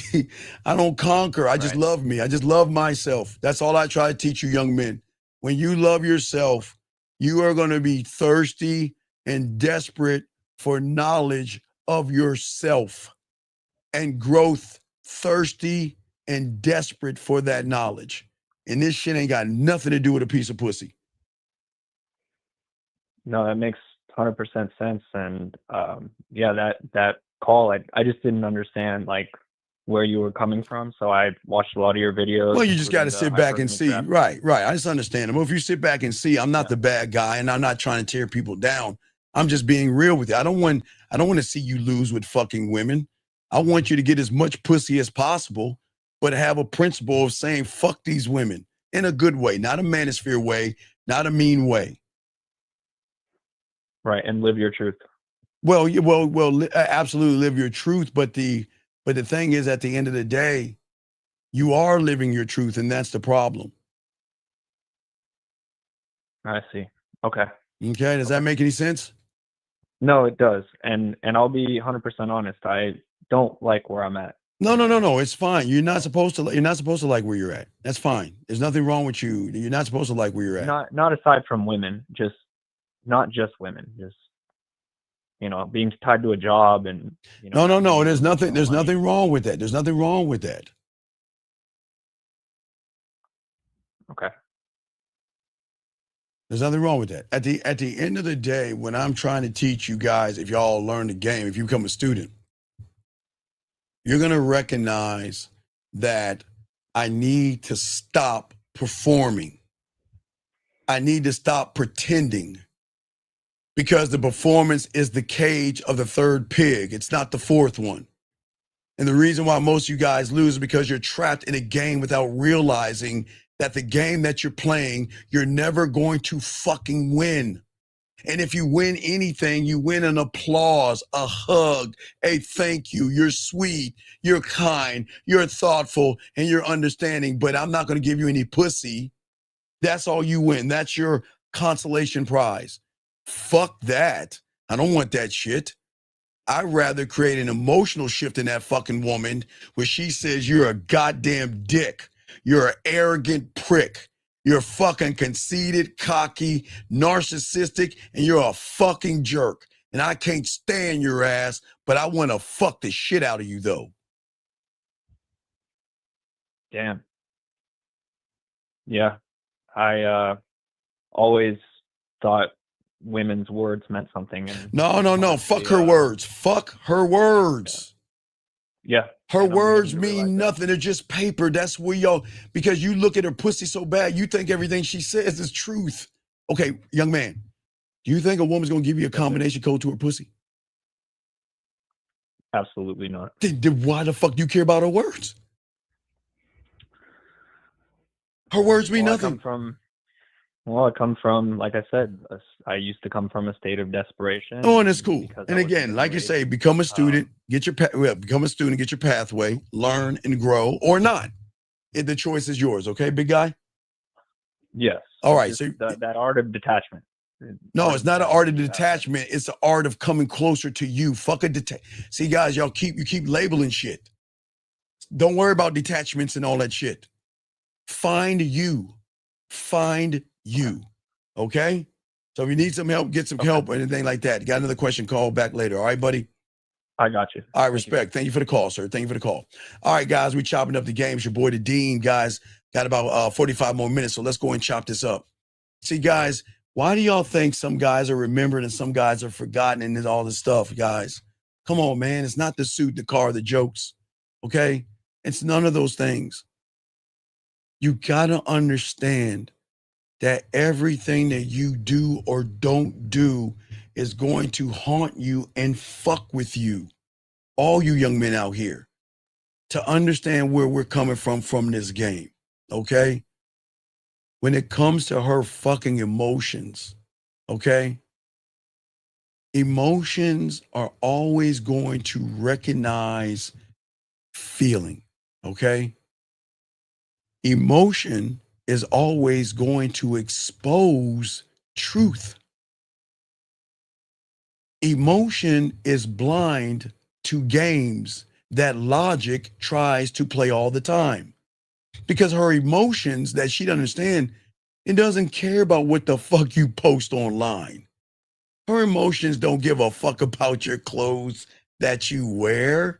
I don't conquer. I just love me. I just love myself. That's all I try to teach you young men. When you love yourself, you are going to be thirsty and desperate for knowledge of yourself and growth, thirsty and desperate for that knowledge. And this shit ain't got nothing to do with a piece of pussy. No, that makes 100% sense. And that call, I just didn't understand, like, where you were coming from. So I watched a lot of your videos. Well, you just got to including the sit back and see. hypertrophy Right. I just understand them. Well, if you sit back and see, I'm not the bad guy, and I'm not trying to tear people down. I'm just being real with you. I don't want to see you lose with fucking women. I want you to get as much pussy as possible, but have a principle of saying fuck these women in a good way, not a manosphere way, not a mean way. Right, and live your truth. Well, absolutely live your truth, but the thing is, at the end of the day, you are living your truth, and that's the problem. I see. Okay. Okay, does that make any sense? No, it does. And I'll be 100% honest. I don't like where I'm at. No. It's fine. You're not supposed to like where you're at. That's fine. There's nothing wrong with you. You're not supposed to like where you're at. Not aside from women, not just women, just being tied to a job and No. There's nothing wrong with that. There's nothing wrong with that. Okay. There's nothing wrong with that. At the end of the day, when I'm trying to teach you guys, if y'all learn the game, if you become a student, you're going to recognize that I need to stop performing. I need to stop pretending, because the performance is the cage of the third pig. It's not the fourth one. And the reason why most of you guys lose is because you're trapped in a game without realizing that the game that you're playing, you're never going to fucking win. And if you win anything, you win an applause, a hug, a thank you. You're sweet, you're kind, you're thoughtful, and you're understanding. But I'm not going to give you any pussy. That's all you win. That's your consolation prize. Fuck that. I don't want that shit. I'd rather create an emotional shift in that fucking woman where she says you're a goddamn dick. You're an arrogant prick. You're fucking conceited, cocky, narcissistic, and you're a fucking jerk. And I can't stand your ass, but I want to fuck the shit out of you, though. Damn. Yeah. I always thought women's words meant something. And No. Fuck her words. Fuck her words. Yeah. Her words mean nothing. They're just paper. That's where y'all, because you look at her pussy so bad, you think everything she says is truth. Okay, young man, do you think a woman's going to give you a combination code to her pussy? Absolutely not. Then why the fuck do you care about her words? Her words mean nothing. I come from, like I said, I used to come from a state of desperation. Oh, and it's cool. And again, like you say, become a student, get your pathway, learn and grow, or not. The choice is yours. Okay, big guy. Yes. All right. So that art of detachment. No, it's not an art of detachment. It's the art of coming closer to you. Fuck a See, guys, you keep labeling shit. Don't worry about detachments and all that shit. Find you. Okay? So if you need some help, get some help or anything like that. Got another question, call back later. All right, buddy? I got you. All right, respect. Thank you for the call, sir. Thank you for the call. All right, guys, we chopping up the game. It's your boy, the Dean. Guys, got about 45 more minutes, so let's go and chop this up. See, guys, why do y'all think some guys are remembered and some guys are forgotten and all this stuff, guys? Come on, man. It's not the suit, the car, the jokes, okay? It's none of those things. You got to understand that everything that you do or don't do is going to haunt you and fuck with you. All you young men out here, to understand where we're coming from this game, okay? When it comes to her fucking emotions, okay? Emotions are always going to recognize feeling, okay? Emotion is always going to expose truth. Emotion is blind to games that logic tries to play all the time. Because her emotions that she doesn't understand, it doesn't care about what the fuck you post online. Her emotions don't give a fuck about your clothes that you wear,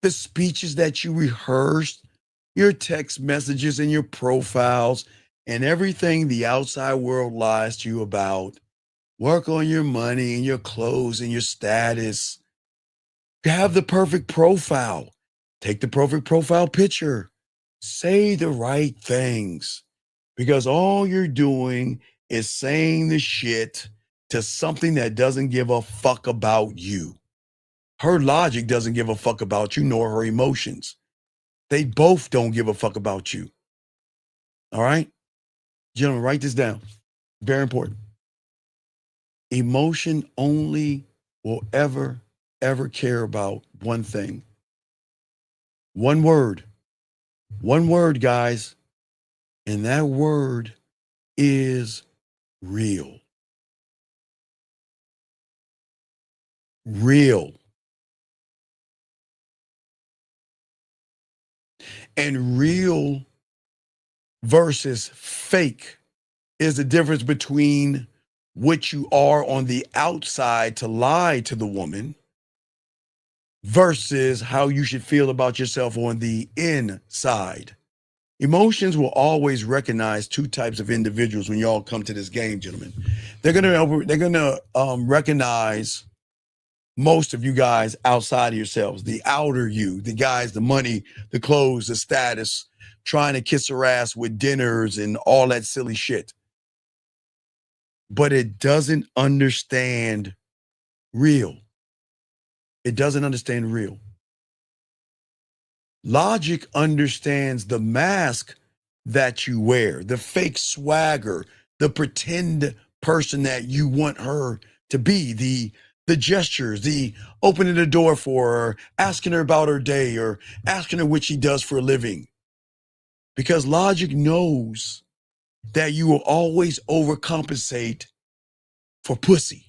the speeches that you rehearsed, your text messages and your profiles, and everything the outside world lies to you about. Work on your money and your clothes and your status. Have the perfect profile. Take the perfect profile picture. Say the right things. Because all you're doing is saying the shit to something that doesn't give a fuck about you. Her logic doesn't give a fuck about you, nor her emotions. They both don't give a fuck about you. All right? Gentlemen, write this down. Very important. Emotion only will ever care about one thing. One word. One word, guys. And that word is real. Real. And real versus fake is the difference between what you are on the outside to lie to the woman versus how you should feel about yourself on the inside. Emotions will always recognize two types of individuals when y'all come to this game, gentlemen. They're gonna recognize most of you guys outside of yourselves, the outer you, the guys, the money, the clothes, the status, trying to kiss her ass with dinners and all that silly shit. But it doesn't understand real. It doesn't understand real. Logic understands the mask that you wear, the fake swagger, the pretend person that you want her to be, the gestures, the opening the door for her, asking her about her day, or asking her what she does for a living. Because logic knows that you will always overcompensate for pussy.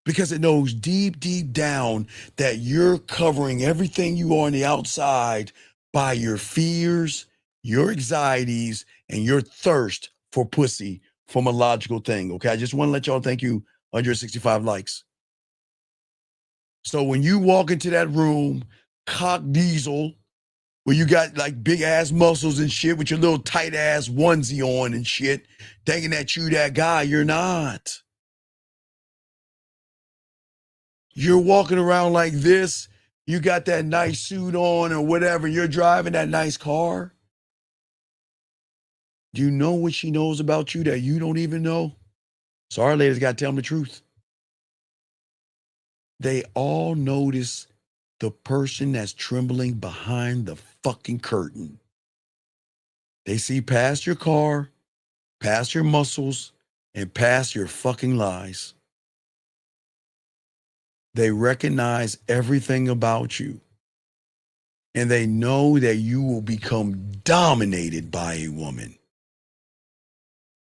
Because it knows deep, deep down that you're covering everything you are on the outside by your fears, your anxieties, and your thirst for pussy from a logical thing. Okay, I just want to let y'all thank you. 165 likes. So when you walk into that room, cock diesel, where you got like big ass muscles and shit with your little tight ass onesie on and shit, thinking that you that guy, you're not. You're walking around like this, you got that nice suit on or whatever, you're driving that nice car. Do you know what she knows about you that you don't even know? Sorry, ladies, got to tell them the truth. They all notice the person that's trembling behind the fucking curtain. They see past your car, past your muscles, and past your fucking lies. They recognize everything about you. And they know that you will become dominated by a woman.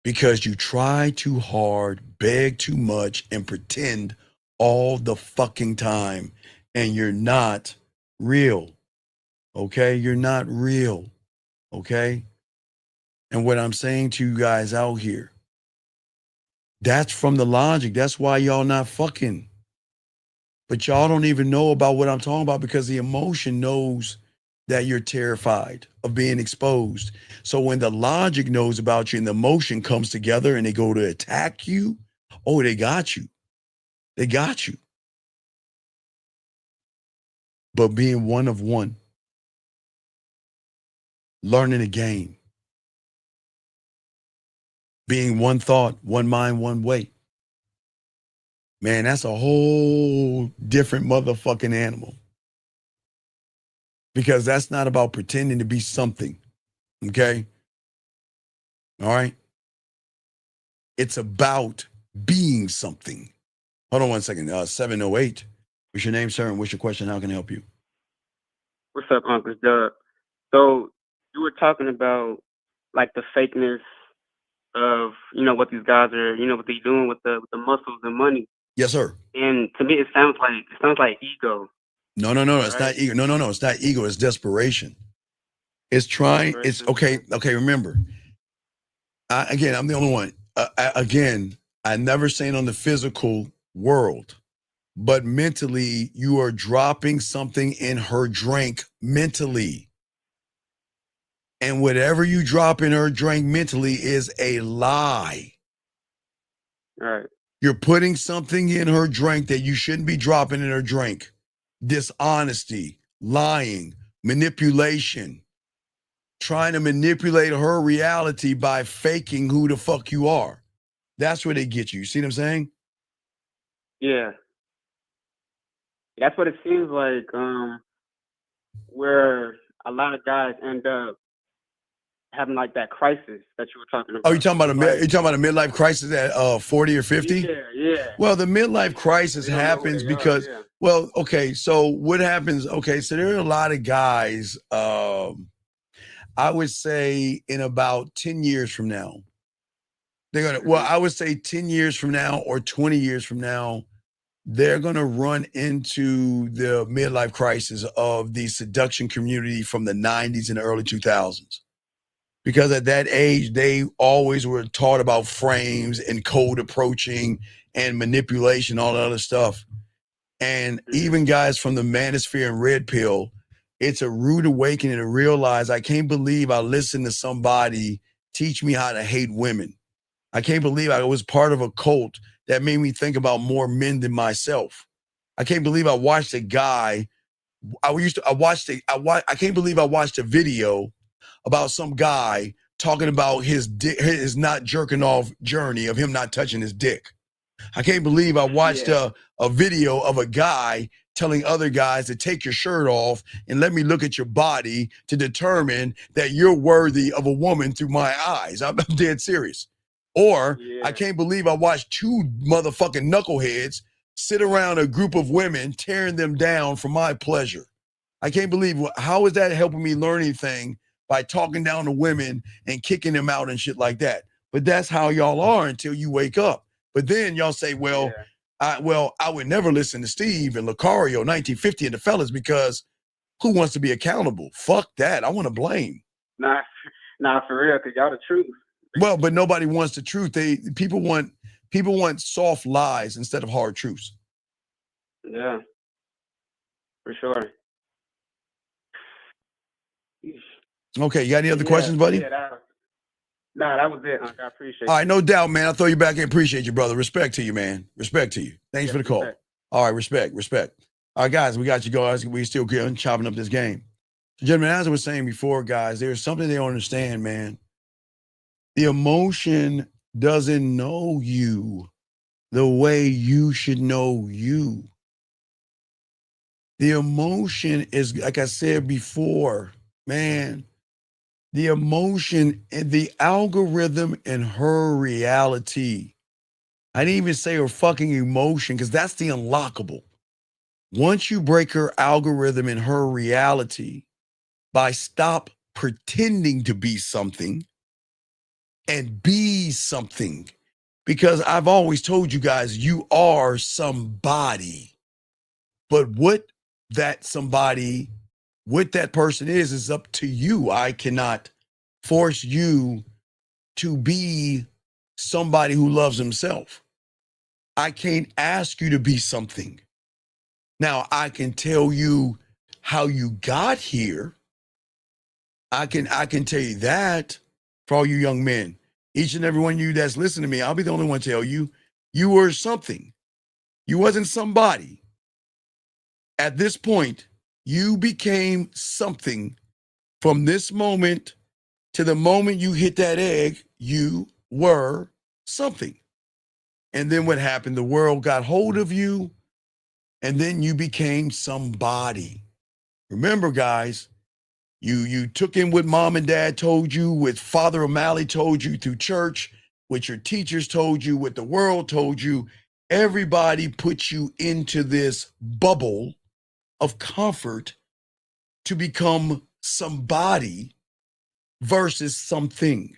Because you try too hard, beg too much, and pretend all the fucking time. And you're not real. Okay? You're not real. Okay? And what I'm saying to you guys out here, that's from the logic. That's why y'all not fucking. But y'all don't even know about what I'm talking about because the emotion knows that you're terrified of being exposed. So when the logic knows about you and the emotion comes together and they go to attack you, oh, they got you. They got you. But being one of one, learning a game, being one thought, one mind, one way, man, that's a whole different motherfucking animal. Because that's not about pretending to be something, okay? All right? It's about being something. Hold on one second. 708. What's your name, sir? And what's your question? How can I help you? What's up, Uncle Doug? So you were talking about like the fakeness of what these guys are what they're doing with the muscles and money. Yes, sir. And to me, it sounds like ego. No. It's not ego. No. It's not ego. It's desperation. It's trying. It's okay. Okay. Remember, again, I'm the only one. Again, I never saying on the physical world, but mentally, you are dropping something in her drink mentally. And whatever you drop in her drink mentally is a lie. Right. You're putting something in her drink that you shouldn't be dropping in her drink. Dishonesty, lying, manipulation, trying to manipulate her reality by faking who the fuck you are. That's where they get you. You see what I'm saying? Yeah. That's what it seems like, where a lot of guys end up having like that crisis that you were talking about. Oh, you talking about Like, you talking about a midlife crisis at 40 or 50? yeah. Well, the midlife crisis They don't know who happens they are, because, yeah. well, okay, so what happens? Okay, so there are a lot of guys, I would say in about 10 years from now, they're going to, well, I would say 10 years from now or 20 years from now, they're going to run into the midlife crisis of the seduction community from the 90s and the early 2000s. Because at that age, they always were taught about frames and code approaching and manipulation, all that other stuff. And even guys from the manosphere and red pill, it's a rude awakening to realize I can't believe I listened to somebody teach me how to hate women. I can't believe I was part of a cult that made me think about more men than myself. I can't believe I watched a guy. I can't believe I watched a video about some guy talking about his dick, his not jerking off journey of him not touching his dick. I can't believe I watched a video of a guy telling other guys to take your shirt off and let me look at your body to determine that you're worthy of a woman through my eyes. I'm dead serious. Or I can't believe I watched two motherfucking knuckleheads sit around a group of women tearing them down for my pleasure. I can't believe, how is that helping me learn anything by talking down to women and kicking them out and shit like that? But that's how y'all are until you wake up. But then y'all say, well, I would never listen to Steve and Lucario, 1950 and the fellas, because who wants to be accountable? Fuck that. I want to blame. Nah, for real, because y'all the truth. Well, but nobody wants the truth. People want soft lies instead of hard truths. Yeah, for sure. Okay, you got any other questions, buddy? That was it, Unc. I appreciate it. All right, no doubt, man. I'll throw you back in. Appreciate you, brother. Respect to you, man. Respect to you. Thanks for the call. Respect. All right, respect. All right, guys, we got you guys. We still chopping up this game. So, gentlemen, as I was saying before, guys, there's something they don't understand, man. The emotion doesn't know you the way you should know you. The emotion is, like I said before, man, the emotion and the algorithm in her reality. I didn't even say her fucking emotion because that's the unlockable. Once you break her algorithm in her reality by stop pretending to be something and be something, because I've always told you guys, you are somebody. But what that somebody, what that person is up to you. I cannot force you to be somebody who loves himself. I can't ask you to be something. Now, I can tell you how you got here. I can tell you that for all you young men. Each and every one of you that's listening to me, I'll be the only one to tell you, you were something. You wasn't somebody. At this point, you became something. From this moment to the moment you hit that egg, you were something. And then what happened? The world got hold of you, and then you became somebody. Remember, guys, you took in what mom and dad told you, what Father O'Malley told you through church, what your teachers told you, what the world told you. Everybody put you into this bubble of comfort to become somebody versus something.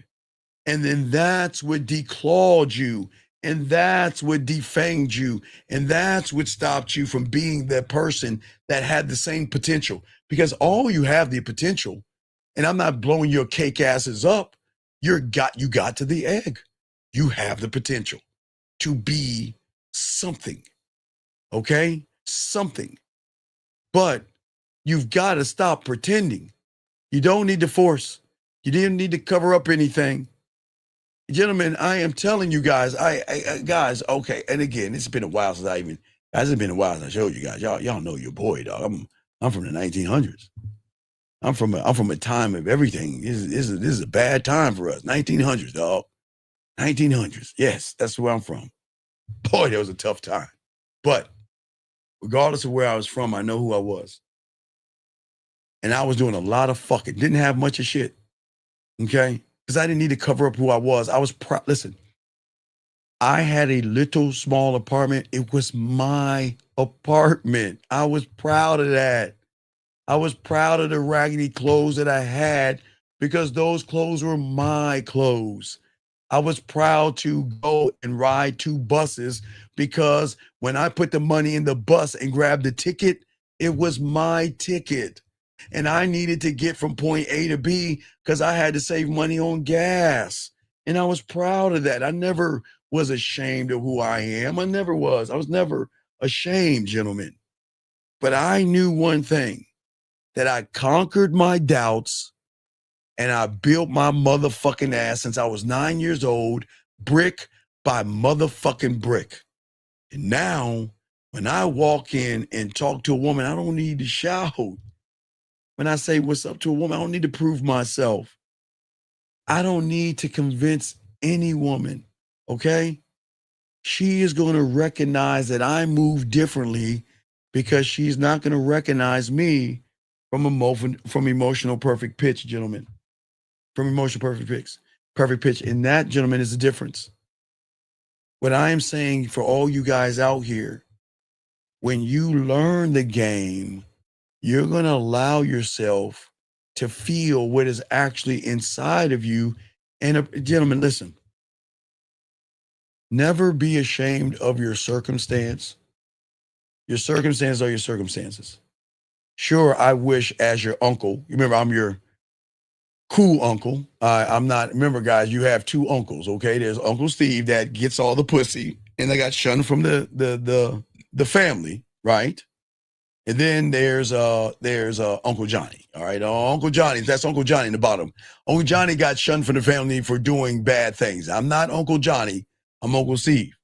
And then that's what declawed you. And that's what defanged you. And that's what stopped you from being that person that had the same potential. Because all you have the potential, and I'm not blowing your cake asses up, you got to the egg. You have the potential to be something. Okay? Something. But you've got to stop pretending. You don't need to force. You didn't need to cover up anything. Gentlemen, I am telling you guys, guys, okay. And again, it's been a while since it's been a while since I showed you guys. Y'all know your boy, dog. I'm from the 1900s. I'm from a time of everything. This is a bad time for us. 1900s, dog. 1900s. Yes, that's where I'm from. Boy, that was a tough time. But regardless of where I was from, I know who I was. And I was doing a lot of fucking. Didn't have much of shit. Okay? Because I didn't need to cover up who I was. I was proud. Listen, I had a little small apartment. It was my apartment. I was proud of that. I was proud of the raggedy clothes that I had because those clothes were my clothes. I was proud to go and ride 2 buses because when I put the money in the bus and grabbed the ticket, it was my ticket. And I needed to get from point A to B because I had to save money on gas. And I was proud of that. I never was ashamed of who I am. I never was. I was never ashamed, gentlemen. But I knew one thing, that I conquered my doubts and I built my motherfucking ass since I was 9 years old, brick by motherfucking brick. And now, when I walk in and talk to a woman, I don't need to shout. When I say what's up to a woman, I don't need to prove myself. I don't need to convince any woman, okay? She is going to recognize that I move differently because she's not going to recognize me from emotional perfect pitch, gentlemen. From emotional perfect pitch. And that, gentlemen, is the difference. What I am saying for all you guys out here, when you learn the game, you're going to allow yourself to feel what is actually inside of you. And gentlemen, listen, never be ashamed of your circumstance. Your circumstances are your circumstances. Sure, I wish as your uncle, you remember I'm your cool uncle. I'm not, remember guys, you have 2 uncles, okay? There's Uncle Steve that gets all the pussy and they got shunned from the family, right? And then there's Uncle Johnny, all right? Uncle Johnny, that's Uncle Johnny in the bottom. Uncle Johnny got shunned from the family for doing bad things. I'm not Uncle Johnny, I'm Uncle Steve.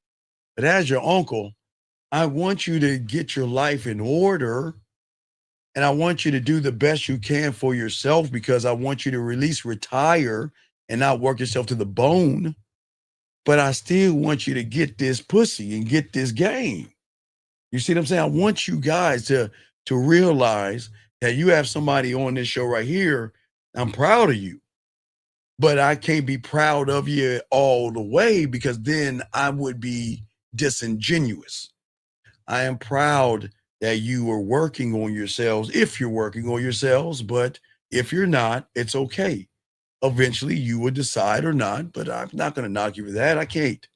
But as your uncle, I want you to get your life in order. And I want you to do the best you can for yourself because I want you to retire, and not work yourself to the bone. But I still want you to get this pussy and get this game. You see what I'm saying? I want you guys to realize that you have somebody on this show right here. I'm proud of you. But I can't be proud of you all the way because then I would be disingenuous. I am proud that you are working on yourselves, if you're working on yourselves, but if you're not, it's okay. Eventually you will decide or not, but I'm not going to knock you for that. I can't.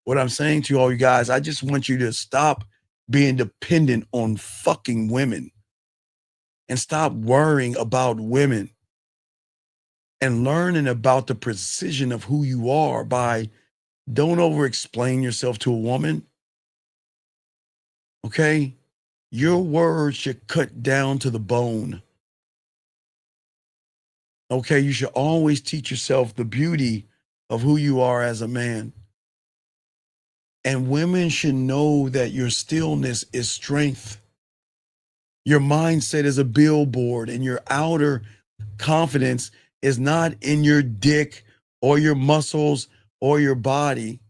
What I'm saying to all you guys, I just want you to stop being dependent on fucking women and stop worrying about women and learning about the precision of who you are by don't over-explain yourself to a woman. Okay? Your words should cut down to the bone. Okay, you should always teach yourself the beauty of who you are as a man. And women should know that your stillness is strength. Your mindset is a billboard, and your outer confidence is not in your dick or your muscles or your body.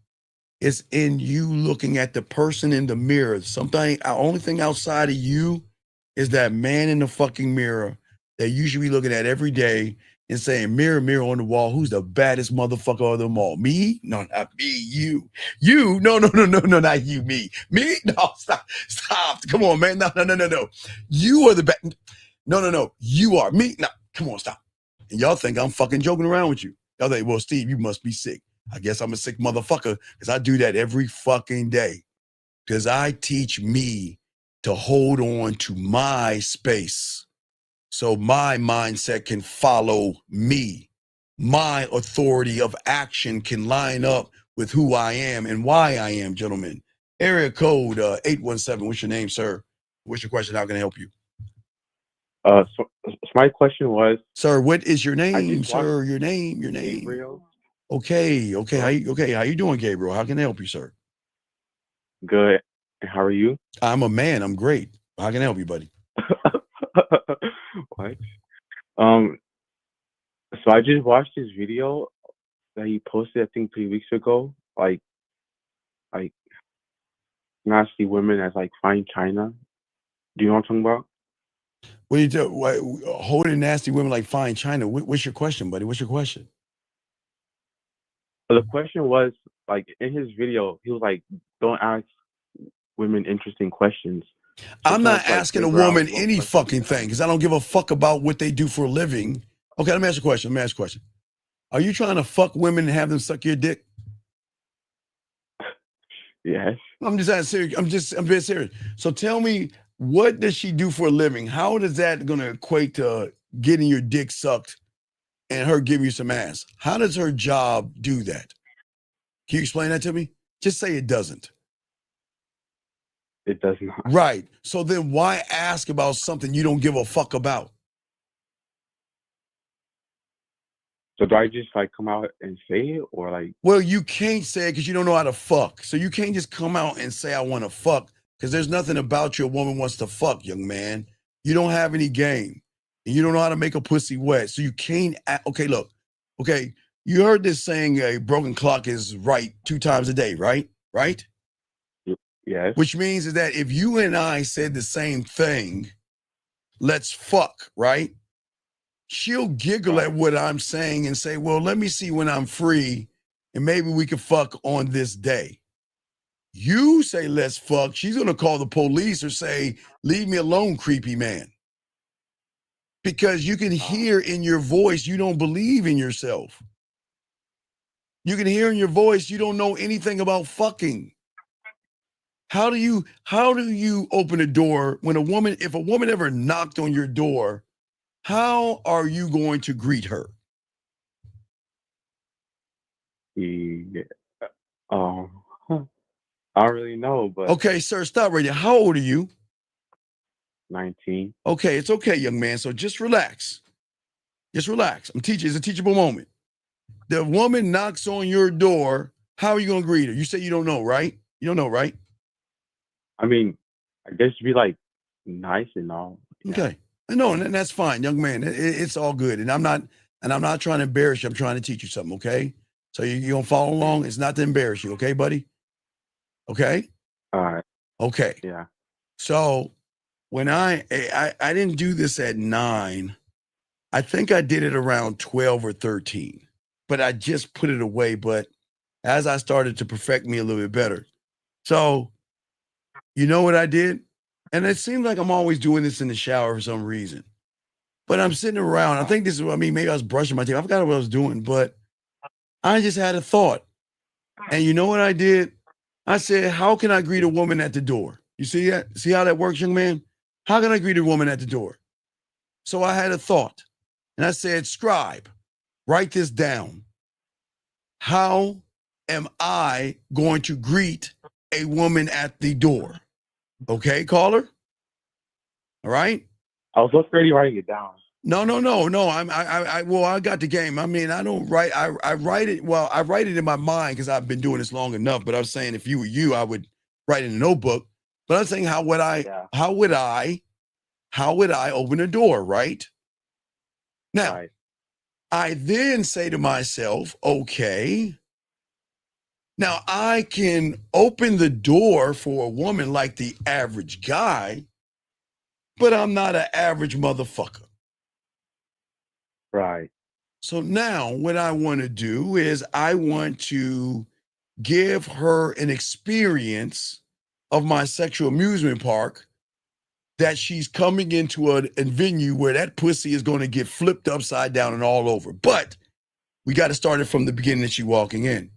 It's in you looking at the person in the mirror. Something, the only thing outside of you is that man in the fucking mirror that you should be looking at every day and saying, mirror, mirror on the wall, who's the baddest motherfucker of them all? Me? No, not me. You. You? No, not you. Me. Me? No, stop. Come on, man. No. You are the bad. No. You are me. No, come on, stop. And y'all think I'm fucking joking around with you. Y'all think, well, Steve, you must be sick. I guess I'm a sick motherfucker because I do that every fucking day. Because I teach me to hold on to my space so my mindset can follow me. My authority of action can line up with who I am and why I am, gentlemen. Area code 817. What's your name, sir? What's your question? How can I help you? So my question was, sir, what is your name, sir? Your name. Gabriel. Okay. How you doing, Gabriel? How can I help you, sir? Good. How are you? I'm a man. I'm great. How can I help you, buddy? What? So I just watched this video that he posted, I think 3 weeks ago. Like nasty women as like fine china. Do you know what I'm talking about? What do you do? Holding nasty women like fine china. What's your question, buddy? What's your question? So the question was, like, in his video, he was like, don't ask women interesting questions. I'm not Sometimes, like, asking a figure out woman what any questions fucking to thing because I don't give a fuck about what they do for a living. Okay, let me ask you a question. Let me ask you a question. Are you trying to fuck women and have them suck your dick? Yes. I'm just asking serious. I'm being serious. So tell me, what does she do for a living? How is that going to equate to getting your dick sucked and her giving you some ass? How does her job do that? Can you explain that to me? Just say it doesn't. It does not. Right. So then why ask about something you don't give a fuck about? So do I just like come out and say it, or like? Well, you can't say it because you don't know how to fuck. So you can't just come out and say I want to fuck because there's nothing about you a woman wants to fuck, young man. You don't have any game. And you don't know how to make a pussy wet. So you can't. Okay, look. Okay, you heard this saying a broken clock is right 2 times a day, right? Right? Yes. Which means is that if you and I said the same thing, let's fuck, right? She'll giggle at what I'm saying and say, well, let me see when I'm free and maybe we can fuck on this day. You say, let's fuck. She's going to call the police or say, leave me alone, creepy man. Because you can hear in your voice, you don't believe in yourself. You can hear in your voice, you don't know anything about fucking. How do you open a door when if a woman ever knocked on your door, how are you going to greet her? Yeah. I don't really know, but Okay, sir, stop right there. How old are you? 19. Okay, it's okay, young man. So just relax. Just relax. I'm teaching. It's a teachable moment. The woman knocks on your door. How are you going to greet her? You say you don't know, right? You don't know, right? I mean, I guess be like nice and all. Yeah. Okay. No, and that's fine, young man. It's all good. And I'm not trying to embarrass you. I'm trying to teach you something, okay? So you don't follow along. It's not to embarrass you, okay, buddy? Okay? All right. Okay. Yeah. So when I didn't do this at 9, I think I did it around 12 or 13, but I just put it away. But as I started to perfect me a little bit better. So you know what I did? And it seems like I'm always doing this in the shower for some reason. But I'm sitting around. I think this is what I mean. Maybe I was brushing my teeth. I forgot what I was doing, but I just had a thought. And you know what I did? I said, how can I greet a woman at the door? You see that? See how that works, young man? How can I greet a woman at the door? So I had a thought. And I said, scribe, write this down. How am I going to greet a woman at the door? Okay, caller? All right? I was already writing it down. No. I got the game. I mean, I don't write. I write it. Well, I write it in my mind because I've been doing this long enough. But I'm saying if you were you, I would write in a notebook. But I'm saying how would I open a door, right? Now, Right. I then say to myself, okay, now I can open the door for a woman like the average guy, but I'm not an average motherfucker. Right. So now what I want to do is I want to give her an experience of my sexual amusement park that she's coming into a venue where that pussy is going to get flipped upside down and all over. But we got to start it from the beginning that she's walking in.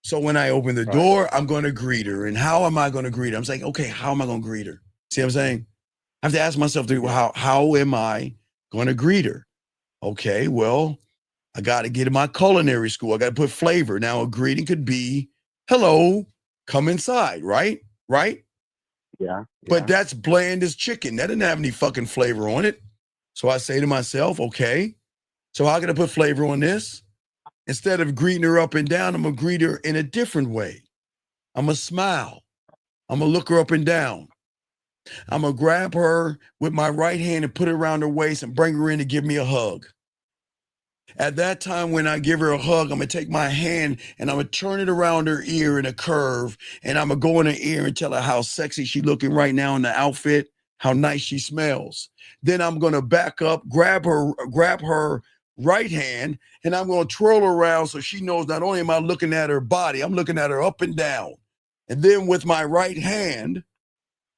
So when I open the door, I'm going to greet her. And how am I going to greet her? I'm saying, okay, how am I going to greet her? See what I'm saying? I have to ask myself, how am I going to greet her? Okay, well, I got to get in my culinary school. I got to put flavor. Now, a greeting could be, hello, come inside, right? Right? Yeah. But that's bland as chicken. That didn't have any fucking flavor on it. So I say to myself, okay, so how can I put flavor on this? Instead of greeting her up and down, I'm going to greet her in a different way. I'm going to smile. I'm going to look her up and down. I'm going to grab her with my right hand and put it around her waist and bring her in to give me a hug. At that time, when I give her a hug, I'm going to take my hand and I'm going to turn it around her ear in a curve. And I'm going to go in her ear and tell her how sexy she looking right now in the outfit, how nice she smells. Then I'm going to back up, grab her right hand, and I'm going to twirl her around so she knows not only am I looking at her body, I'm looking at her up and down. And then with my right hand,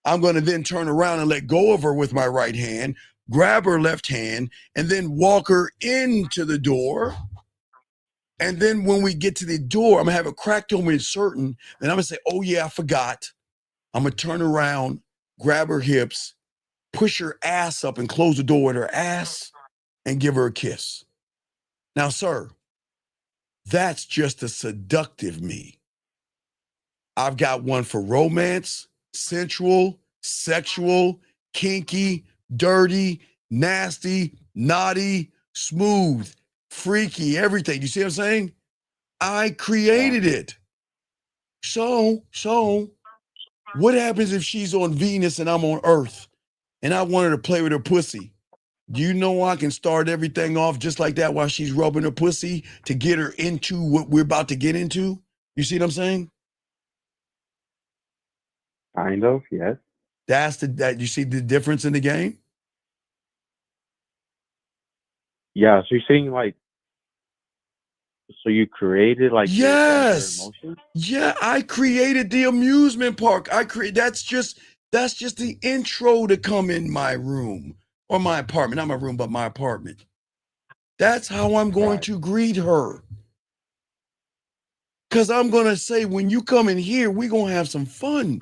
I'm going to then turn around and let go of her with my right hand, grab her left hand, and then walk her into the door. And then when we get to the door, I'm going to have a cracked open certain, and I'm going to say, oh yeah, I forgot. I'm going to turn around, grab her hips, push her ass up and close the door with her ass and give her a kiss. Now, sir, that's just a seductive me. I've got one for romance, sensual, sexual, kinky, dirty, nasty, naughty, smooth, freaky, everything. You see what I'm saying? I created it. So what happens if she's on Venus and I'm on Earth and I want her to play with her pussy? Do you know I can start everything off just like that while she's rubbing her pussy to get her into what we're about to get into? You see what I'm saying? Kind of, yes. That you see the difference in the game? Yeah, so you're saying like, so you created like yes, your emotions? Yeah, I created the amusement park. That's just the intro to come in my room or my apartment, not my room, but my apartment. That's how I'm going to greet her. Because I'm going to say, when you come in here, we're going to have some fun.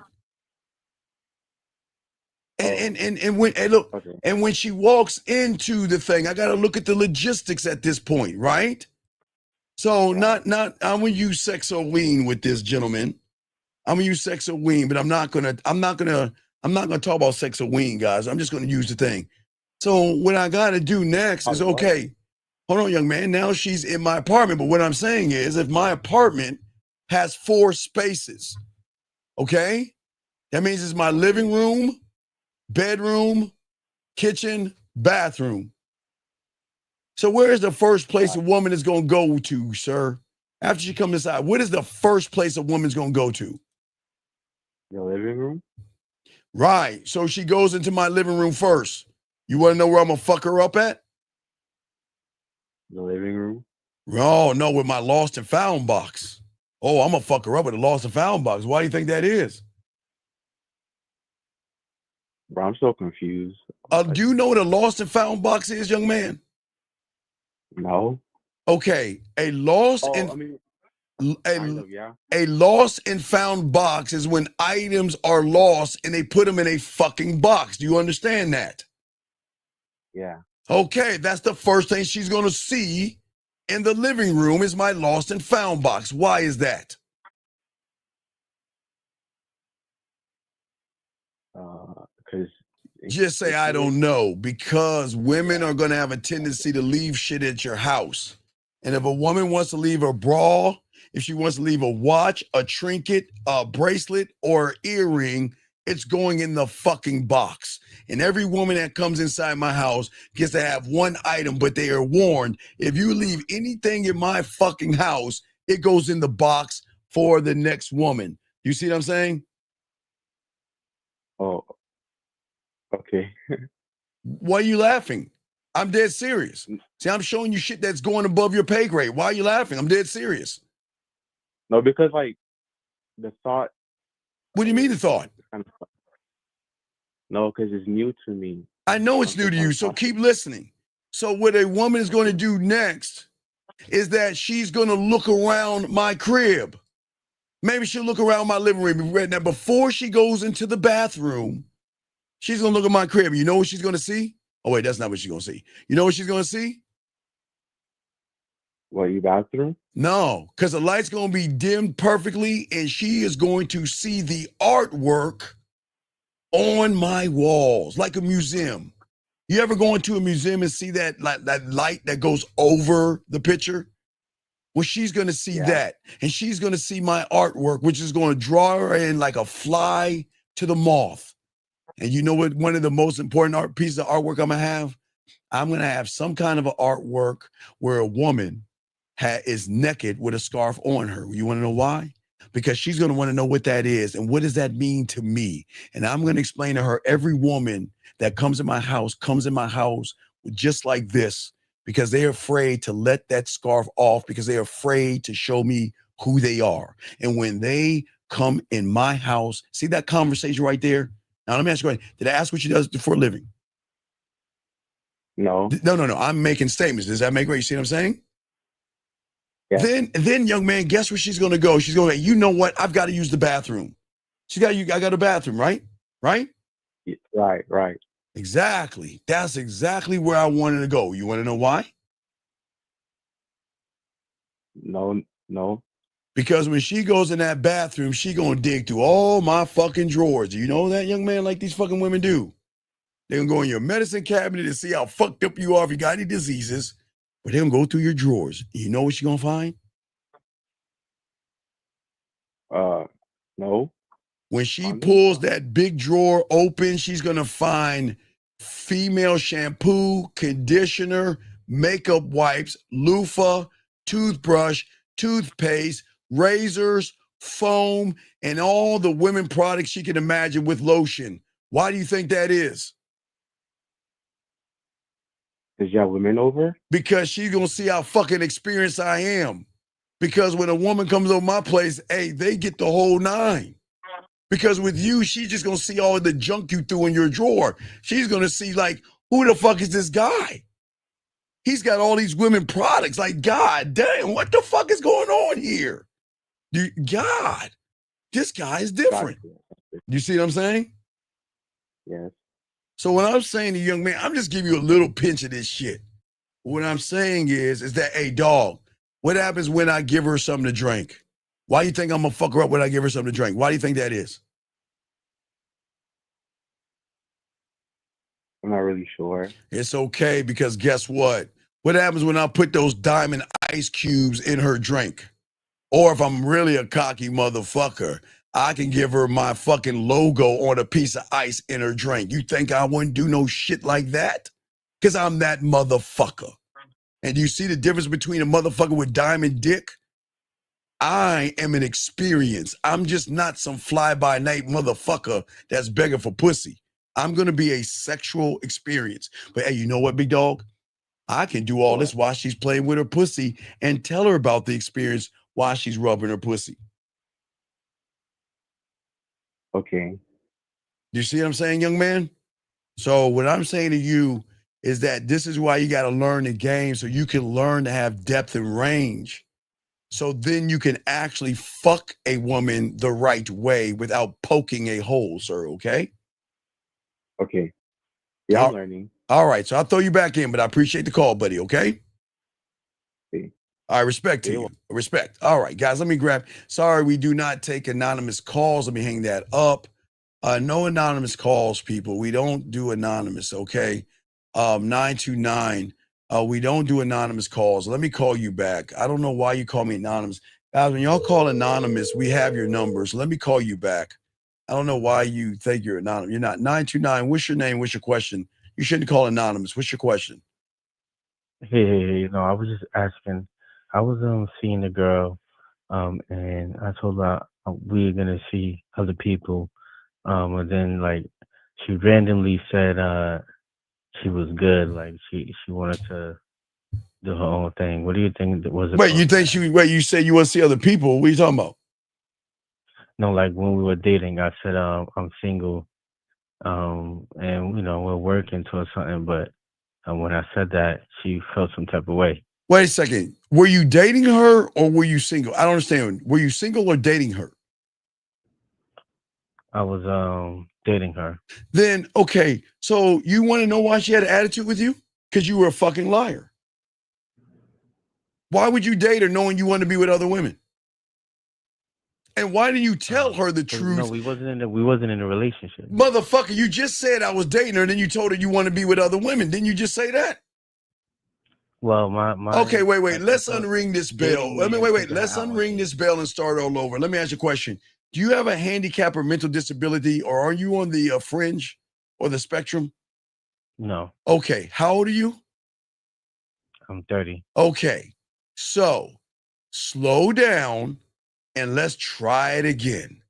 And when she walks into the thing, I got to look at the logistics at this point, right? So not I'm gonna use sexoween with this gentleman. I'm gonna use sexoween, but I'm not gonna talk about sexoween, guys. I'm just gonna use the thing. So what I gotta do next is, okay, hold on, young man. Now she's in my apartment, but what I'm saying is, if my apartment has 4 spaces, okay, that means it's my living room, bedroom, kitchen, bathroom. So where is the first place a woman is going to go to, sir? After she comes inside, what is the first place a woman's going to go to? Your living room? Right. So she goes into my living room first. You want to know where I'm going to fuck her up at? The living room? Oh, no, with my lost and found box. Oh, I'm going to fuck her up with a lost and found box. Why do you think that is? Bro, I'm so confused. Do you know what a lost and found box is, young man? No. Okay, a lost and found box is when items are lost and they put them in a fucking box. Do you understand that? Yeah. Okay, that's the first thing she's going to see in the living room is my lost and found box. Why is that? Because just say I don't know, because women are going to have a tendency to leave shit at your house. And if a woman wants to leave a bra, if she wants to leave a watch, a trinket, a bracelet, or an earring, it's going in the fucking box. And every woman that comes inside my house gets to have one item, but they are warned, if you leave anything in my fucking house, it goes in the box for the next woman. You see what I'm saying? Oh, okay. Why are you laughing? I'm dead serious. See, I'm showing you shit that's going above your pay grade. Why are you laughing? I'm dead serious. No, because like the thought. What do you mean the thought? No, because it's new to me. I know it's new to you, so keep listening. So what a woman is going to do next is that she's going to look around my crib. Maybe she'll look around my living room. Now, before she goes into the bathroom, she's going to look at my crib. You know what she's going to see? Oh, wait, that's not what she's going to see. You know what she's going to see? What, your bathroom? No, because the light's going to be dimmed perfectly, and she is going to see the artwork on my walls, like a museum. You ever go into a museum and see that light that goes over the picture? Well, she's going to see that, and she's going to see my artwork, which is going to draw her in like a fly to the moth. And you know what? One of the most important pieces of artwork I'm going to have? I'm going to have some kind of an artwork where a woman is naked with a scarf on her. You want to know why? Because she's going to want to know what that is and what does that mean to me. And I'm going to explain to her, every woman that comes in my house just like this, because they're afraid to let that scarf off, because they're afraid to show me who they are. And when they come in my house, see that conversation right there? Now, let me ask you, did I ask what she does for a living? No. No. I'm making statements. Does that make right? You see what I'm saying? Yeah. Then, young man, guess where she's going to go? She's going to, you know what? I've got to use the bathroom. I got a bathroom, right? Right? Right. Exactly. That's exactly where I wanted to go. You want to know why? No. Because when she goes in that bathroom, she going to dig through all my fucking drawers. Do you know that, young man, like these fucking women do? They're going to go in your medicine cabinet and see how fucked up you are, if you got any diseases. But they're going to go through your drawers. You know what she's going to find? No. When she pulls that big drawer open, she's going to find female shampoo, conditioner, makeup wipes, loofah, toothbrush, toothpaste, razors, foam, and all the women products she can imagine with lotion. Why do you think that is? Is y'all women over? Because she's going to see how fucking experienced I am. Because when a woman comes over my place, hey, they get the whole nine. Because with you, she's just going to see all the junk you threw in your drawer. She's going to see, like, who the fuck is this guy? He's got all these women products. Like, God damn, what the fuck is going on here? God, this guy is different. You see what I'm saying? Yes. So when I'm saying to young man, I'm just giving you a little pinch of this shit. What I'm saying is that, hey, dog, what happens when I give her something to drink? Why do you think I'm going to fuck her up when I give her something to drink? Why do you think that is? I'm not really sure. It's okay, because guess what? What happens when I put those diamond ice cubes in her drink? Or if I'm really a cocky motherfucker, I can give her my fucking logo on a piece of ice in her drink. You think I wouldn't do no shit like that? Because I'm that motherfucker. And do you see the difference between a motherfucker with diamond dick? I am an experience. I'm just not some fly-by-night motherfucker that's begging for pussy. I'm going to be a sexual experience. But hey, you know what, big dog? I can do all this while she's playing with her pussy and tell her about the experience while she's rubbing her pussy. Okay. You see what I'm saying, young man? So what I'm saying to you is that this is why you got to learn the game, so you can learn to have depth and range. So then you can actually fuck a woman the right way without poking a hole, sir, okay? Okay. Yeah, I'm learning. All right, so I'll throw you back in, but I appreciate the call, buddy, okay? Okay. All right, respect to you. Respect. All right, guys, let me grab. Sorry, we do not take anonymous calls. Let me hang that up. No anonymous calls, people. We don't do anonymous, okay? 929. We don't do anonymous calls. Let me call you back. I don't know why you call me anonymous. Guys, when y'all call anonymous, we have your numbers. Let me call you back. I don't know why you think you're anonymous. You're not. 929. What's your name? What's your question? You shouldn't call anonymous. What's your question? Hey, no, I was just asking. I was seeing a girl, and I told her we were gonna see other people, and then like she randomly said she was good, like she wanted to do her own thing. What do you think was it? Wait, you think you said you want to see other people? What are you talking about? No, like when we were dating, I said I'm single, and we're working towards something, but when I said that, she felt some type of way. Wait a second. Were you dating her or were you single? I don't understand. Were you single or dating her? I was dating her. Then, okay, so you want to know why she had an attitude with you? Because you were a fucking liar. Why would you date her knowing you want to be with other women? And why didn't you tell her the truth? No, we wasn't in a relationship. Motherfucker, you just said I was dating her, and then you told her you want to be with other women. Didn't you just say that? Well, my okay, wait. Let's unring this bell. Wait. Let's unring this bell and start all over. Let me ask you a question. Do you have a handicap or mental disability, or are you on the fringe or the spectrum? No, Okay. How old are you? I'm 30. Okay. So slow down and let's try it again.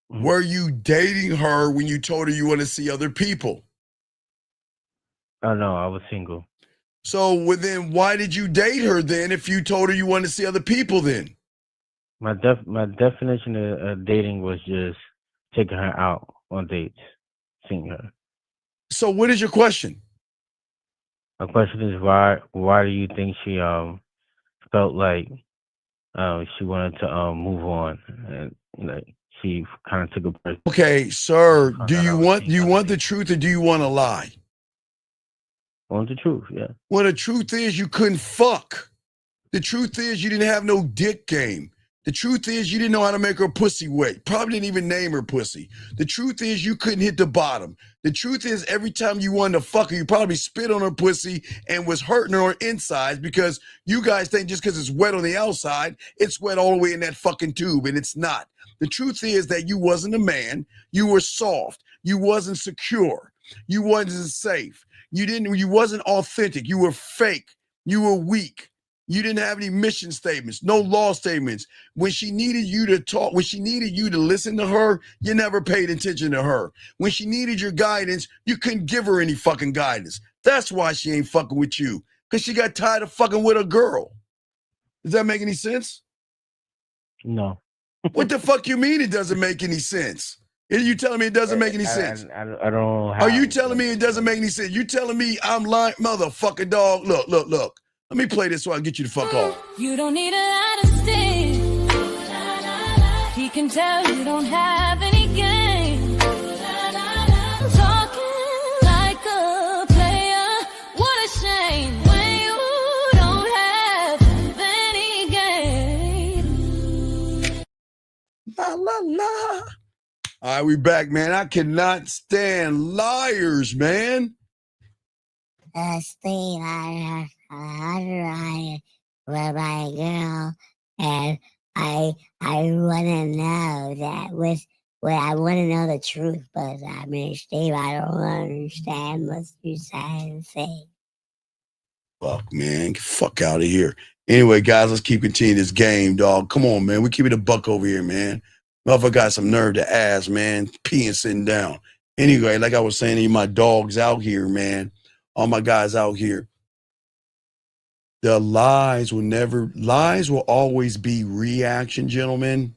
Were you dating her when you told her you want to see other people? Oh no, I was single. So then why did you date her then if you told her you wanted to see other people then? My definition of dating was just taking her out on dates, seeing her. So what is your question? My question is why do you think she felt like she wanted to move on, and she kind of took a break. Okay, sir, Found do out I you was want cheating on her. the truth or do you want to lie? I want the truth, yeah. Well, the truth is you couldn't fuck. The truth is you didn't have no dick game. The truth is you didn't know how to make her pussy wet. Probably didn't even name her pussy. The truth is you couldn't hit the bottom. The truth is every time you wanted to fuck her, you probably spit on her pussy and was hurting her insides because you guys think just because it's wet on the outside, it's wet all the way in that fucking tube, and it's not. The truth is that you wasn't a man. You were soft. You wasn't secure. You wasn't safe. You wasn't authentic. You were fake. You were weak. You didn't have any mission statements, no law statements. When she needed you to talk, when she needed you to listen to her, you never paid attention to her. When she needed your guidance, you couldn't give her any fucking guidance. That's why she ain't fucking with you, because she got tired of fucking with a girl. Does that make any sense? No. What the fuck you mean it doesn't make any sense? Are you telling me it doesn't make any sense? I don't know how. Are you telling me it doesn't make any sense? You telling me I'm lying? Motherfucking dog. Look. Let me play this so I can get you the fuck off. You don't need a lot of things. He can tell you don't have any game. Talking like a player. What a shame when you don't have any game. La la la. All right, we back, man. I cannot stand liars, man. Steve, I with my girl, and I want to know that I want to know the truth, but I mean, Steve, I don't understand what you're trying to say. Fuck, man. Get the fuck out of here. Anyway, guys, let's keep continuing this game, dog. Come on, man. We keep it a buck over here, man. Motherfucker got some nerve to ask, man. Peeing sitting down. Anyway, like I was saying to you, my dogs out here, man. All my guys out here. The lies will always be reaction, gentlemen.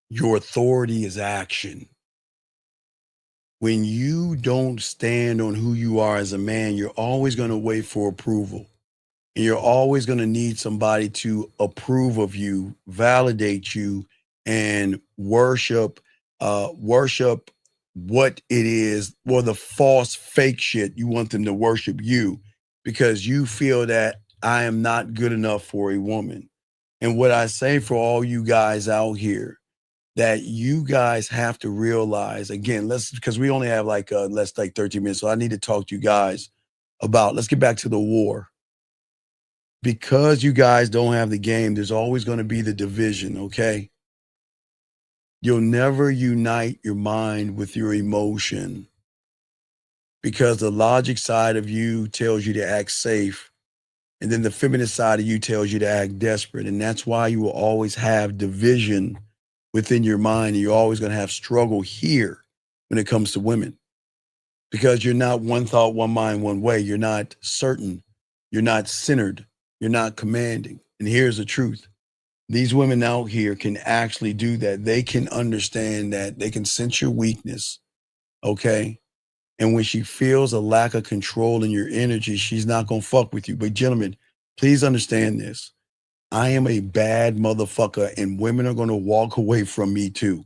Your authority is action. When you don't stand on who you are as a man, you're always going to wait for approval. And you're always going to need somebody to approve of you, validate you, and worship what it is, or the false fake shit. You want them to worship you because you feel that I am not good enough for a woman. And what I say for all you guys out here, that you guys have to realize, again, because we only have like 13 minutes, so I need to talk to you guys about, let's get back to the war. Because you guys don't have the game, there's always going to be the division, okay? You'll never unite your mind with your emotion because the logic side of you tells you to act safe, and then the feminine side of you tells you to act desperate. And that's why you will always have division within your mind, and you're always going to have struggle here when it comes to women because you're not one thought, one mind, one way. You're not certain. You're not centered. You're not commanding. And here's the truth. These women out here can actually do that. They can understand that. They can sense your weakness, okay? And when she feels a lack of control in your energy, she's not going to fuck with you. But gentlemen, please understand this. I am a bad motherfucker, and women are going to walk away from me too,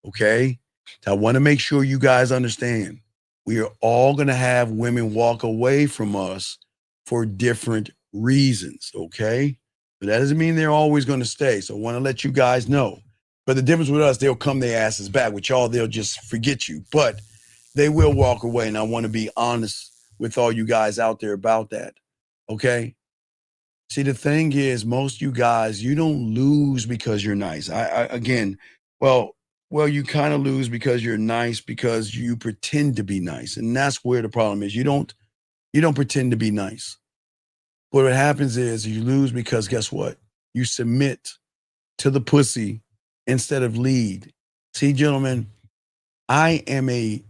okay? So I want to make sure you guys understand. We are all going to have women walk away from us for different reasons, okay? But that doesn't mean they're always going to stay. So I want to let you guys know. But the difference with us, they'll come their asses back. With y'all, they'll just forget you. But they will walk away. And I want to be honest with all you guys out there about that. Okay? See, the thing is, most you guys, you don't lose because you're nice. Again, well, Well, you kind of lose because you're nice because you pretend to be nice. And that's where the problem is. You don't pretend to be nice. What happens is you lose because guess what? You submit to the pussy instead of lead. See, gentlemen, I am a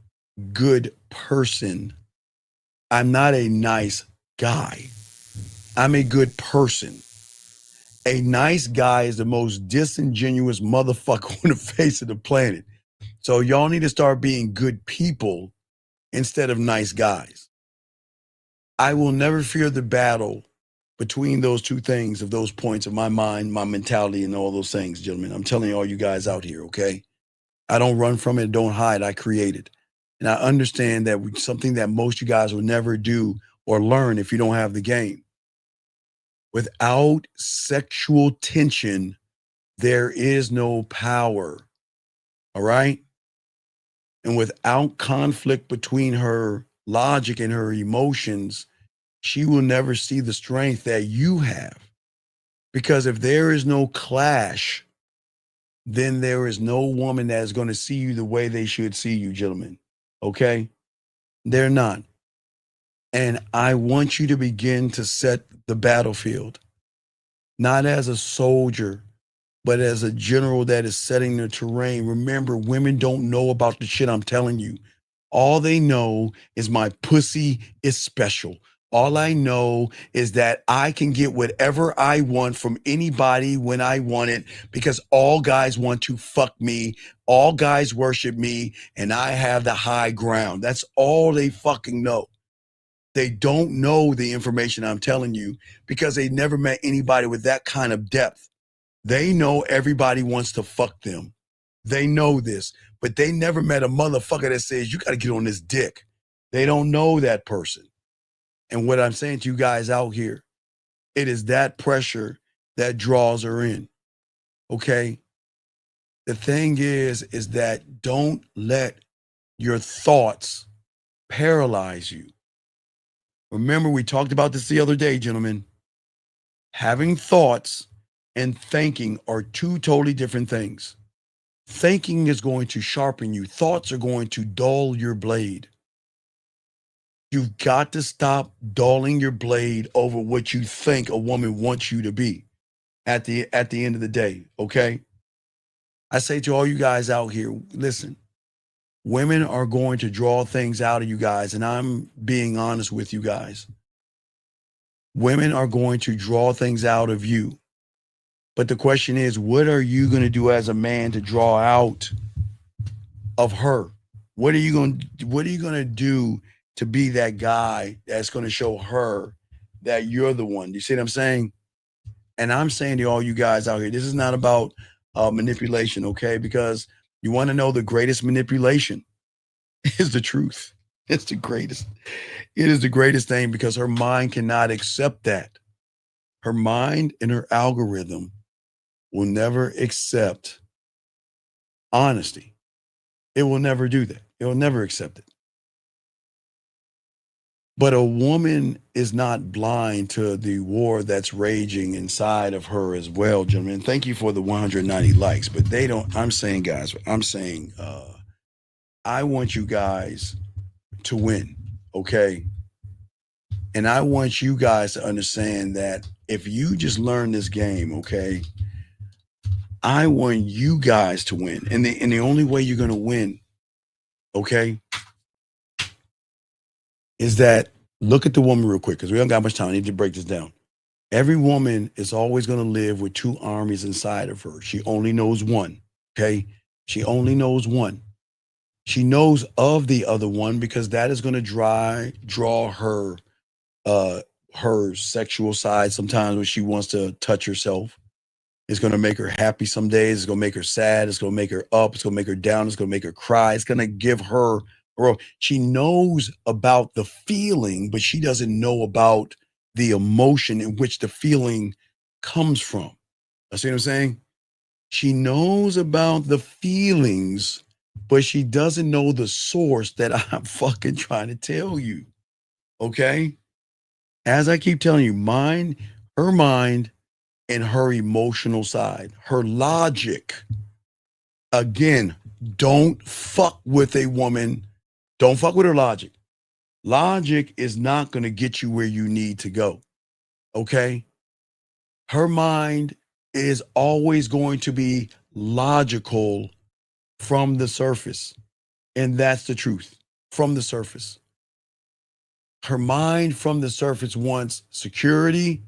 good person. I'm not a nice guy. I'm a good person. A nice guy is the most disingenuous motherfucker on the face of the planet. So y'all need to start being good people instead of nice guys. I will never fear the battle between those two things of those points of my mind, my mentality, and all those things, gentlemen. I'm telling all you guys out here, okay? I don't run from it, don't hide. I create it. And I understand that something that most you guys will never do or learn if you don't have the game. Without sexual tension, there is no power. All right? And without conflict between her logic and her emotions, she will never see the strength that you have. Because if there is no clash, then there is no woman that is going to see you the way they should see you, gentlemen. Okay? They're not. And I want you to begin to set the battlefield, not as a soldier, but as a general that is setting the terrain. Remember, women don't know about the shit I'm telling you. All they know is my pussy is special. All I know is that I can get whatever I want from anybody when I want it because all guys want to fuck me. All guys worship me and I have the high ground. That's all they fucking know. They don't know the information I'm telling you because they never met anybody with that kind of depth. They know everybody wants to fuck them. They know this, but they never met a motherfucker that says, you got to get on this dick. They don't know that person. And what I'm saying to you guys out here, it is that pressure that draws her in. Okay? The thing is that don't let your thoughts paralyze you. Remember, we talked about this the other day, gentlemen. Having thoughts and thinking are two totally different things. Thinking is going to sharpen you. Thoughts are going to dull your blade. You've got to stop dulling your blade over what you think a woman wants you to be at the end of the day, okay? I say to all you guys out here, listen, women are going to draw things out of you guys, and I'm being honest with you guys. Women are going to draw things out of you. But the question is, what are you going to do as a man to draw out of her? What are you going to do to be that guy that's going to show her that you're the one? Do you see what I'm saying? And I'm saying to all you guys out here, this is not about manipulation, okay? Because you want to know the greatest manipulation is the truth. It's the greatest. It is the greatest thing because her mind cannot accept that. Her mind and her algorithm will never accept honesty. It will never do that. It will never accept it. But a woman is not blind to the war that's raging inside of her as well, gentlemen. Thank you for the 190 likes, but they don't, I'm saying, guys, I want you guys to win, okay? And I want you guys to understand that if you just learn this game, okay, I want you guys to win. And the only way you're going to win, okay, is that look at the woman real quick because we don't got much time. I need to break this down. Every woman is always going to live with two armies inside of her. She only knows one, okay? She only knows one. She knows of the other one because that is going to draw her her sexual side sometimes when she wants to touch herself. It's going to make her happy some days. It's going to make her sad. It's going to make her up. It's going to make her down. It's going to make her cry. It's going to give her, she knows about the feeling, but she doesn't know about the emotion in which the feeling comes from. You see what I'm saying? She knows about the feelings, but she doesn't know the source that I'm fucking trying to tell you. Okay? As I keep telling you, her mind and her emotional side, her logic, again, Don't fuck with a woman. Don't fuck with her logic. Logic is not going to get you where you need to go. Okay? Her mind is always going to be logical from the surface. And that's the truth. From the surface. Her mind from the surface wants security,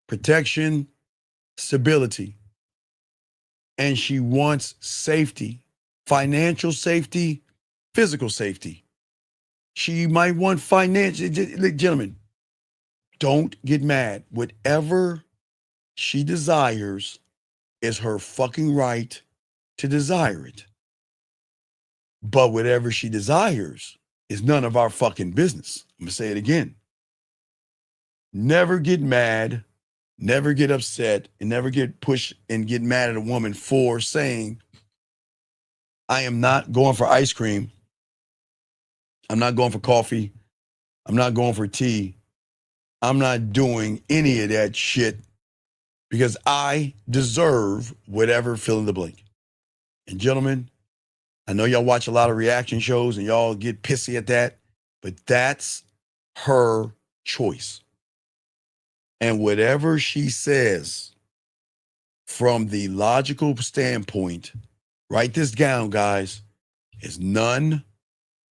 protection, stability. And she wants safety, financial safety, physical safety. She might want financial. Gentlemen, don't get mad. Whatever she desires is her fucking right to desire it. But whatever she desires is none of our fucking business. I'm going to say it again. Never get mad, never get upset, and never get pushed and get mad at a woman for saying, I am not going for ice cream. I'm not going for coffee. I'm not going for tea. I'm not doing any of that shit because I deserve whatever fill in the blank. And gentlemen, I know y'all watch a lot of reaction shows and y'all get pissy at that, but that's her choice. And whatever she says from the logical standpoint, write this down, guys, is none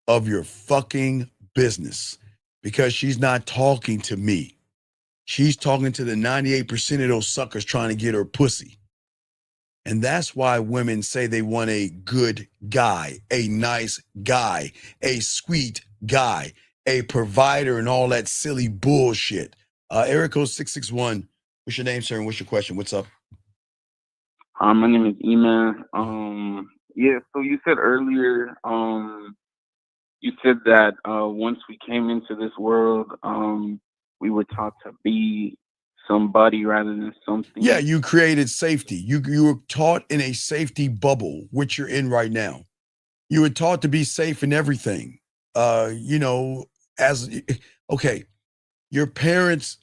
of your fucking business because she's not talking to me. She's talking to the 98% of those suckers trying to get her pussy. And that's why women say they want a good guy, a nice guy, a sweet guy, a provider, and all that silly bullshit. Eric 661, what's your name, sir, and what's your question? What's up? My name is Eman. Yeah, so you said earlier, you said that once we came into this world, we were taught to be somebody rather than something. Yeah, you created safety. You were taught in a safety bubble, which you're in right now. You were taught to be safe in everything. Okay, your parents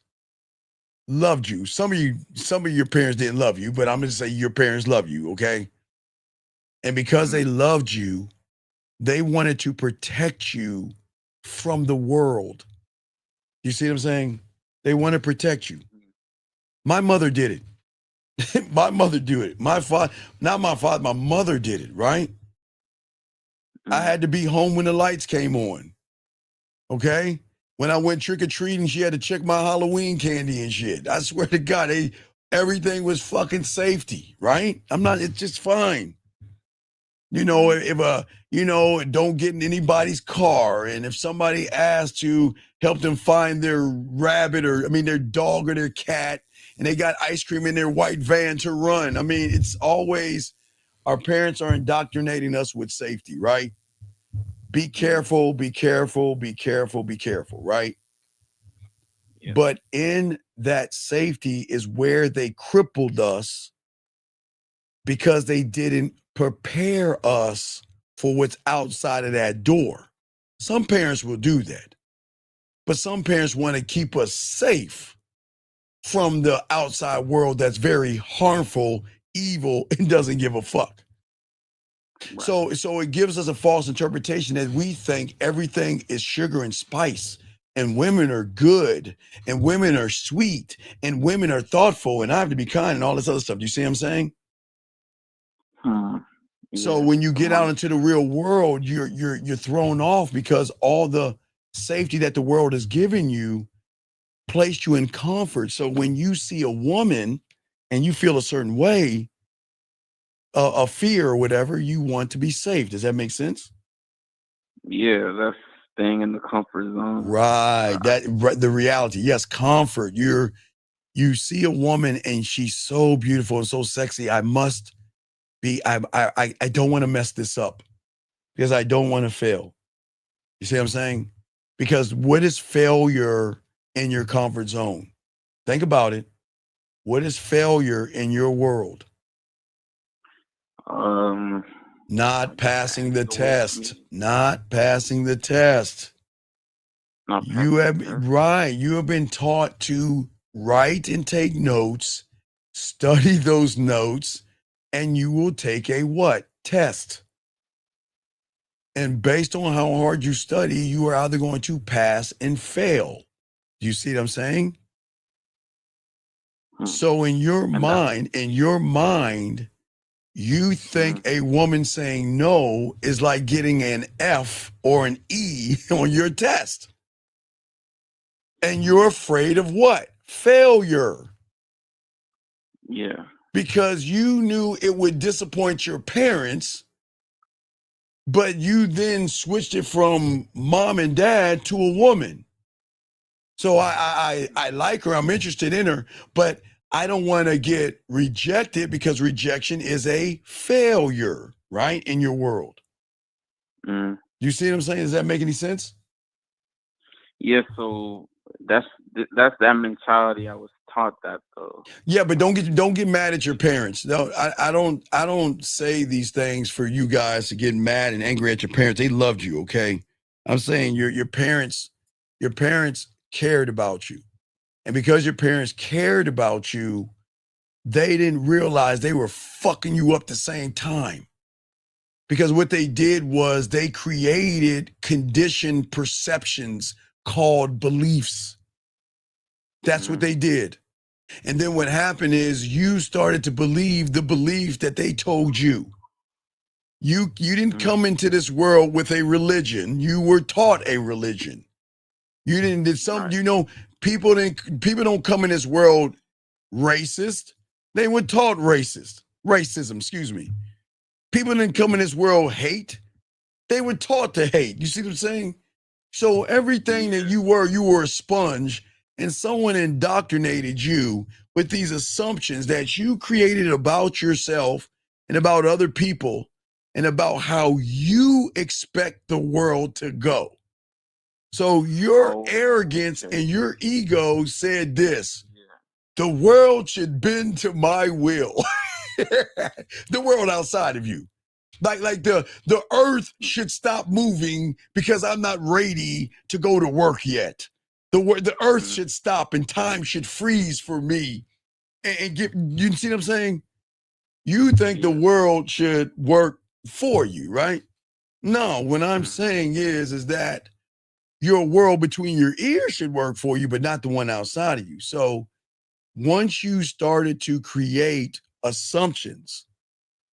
loved you. Some of your parents didn't love you, but I'm going to say your parents love you, okay? And because they loved you, they wanted to protect you from the world. You see what I'm saying? They want to protect you. My mother did it. My mother did it. My mother did it, right? I had to be home when the lights came on. Okay? When I went trick-or-treating, she had to check my Halloween candy and shit. I swear to God, everything was fucking safety, right? It's just fine. Don't get in anybody's car. And if somebody asks to help them find their their dog or their cat, and they got ice cream in their white van to run. It's always, our parents are indoctrinating us with safety, right? Be careful, be careful, be careful, be careful, right? Yeah. But in that safety is where they crippled us because they didn't prepare us for what's outside of that door. Some parents will do that, but some parents want to keep us safe from the outside world that's very harmful, evil, and doesn't give a fuck. Right. So it gives us a false interpretation that we think everything is sugar and spice, and women are good, and women are sweet, and women are thoughtful, and I have to be kind, and all this other stuff. Do you see what I'm saying? Yeah. So when you get out into the real world, you're thrown off because all the safety that the world has given you placed you in comfort. So when you see a woman and you feel a certain way, a fear or whatever, you want to be safe. Does that make sense? Yeah, that's staying in the comfort zone. Right. The reality. Yes, comfort. You see a woman and she's so beautiful and so sexy. I don't want to mess this up because I don't want to fail. You see what I'm saying? Because what is failure in your comfort zone? Think about it. What is failure in your world? Not passing the test. Not passing the test. You have been taught to write and take notes, study those notes, and you will take a what? test. And based on how hard you study, you are either going to pass and fail. Do you see what I'm saying? So in your mind, you think a woman saying no is like getting an F or an E on your test. And you're afraid of what? Failure. Yeah. Because you knew it would disappoint your parents, but you then switched it from mom and dad to a woman. So I like her, I'm interested in her, but I don't want to get rejected because rejection is a failure, right? In your world. You see what I'm saying? Does that make any sense? Yeah, so that's that mentality. I was taught that though. Yeah, but don't get mad at your parents. No, I don't say these things for you guys to get mad and angry at your parents. They loved you, okay? I'm saying your parents cared about you. And because your parents cared about you, they didn't realize they were fucking you up at the same time. Because what they did was they created conditioned perceptions called beliefs. That's what they did. And then what happened is you started to believe the belief that they told you. You didn't come into this world with a religion. You were taught a religion. You didn't people don't come in this world racist. They were taught racism, excuse me. People didn't come in this world hate. They were taught to hate. You see what I'm saying? So everything that you were a sponge, and someone indoctrinated you with these assumptions that you created about yourself and about other people and about how you expect the world to go. So your arrogance and your ego said this: the world should bend to my will. The world outside of you. Like the earth should stop moving because I'm not ready to go to work yet. The earth should stop and time should freeze for me. And you see what I'm saying? You think the world should work for you, right? No, what I'm saying is that your world between your ears should work for you, but not the one outside of you. So once you started to create assumptions,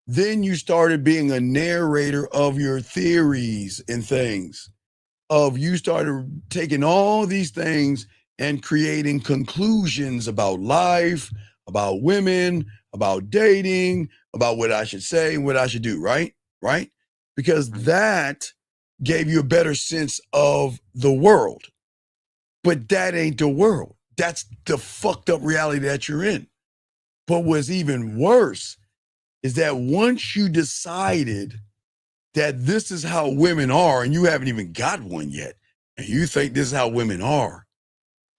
then you started being a narrator of your theories and things. You started taking all these things and creating conclusions about life, about women, about dating, about what I should say and what I should do, right? Right? Because that gave you a better sense of the world. But that ain't the world. That's the fucked up reality that you're in. But what's even worse is that once you decided that this is how women are, and you haven't even got one yet, and you think this is how women are,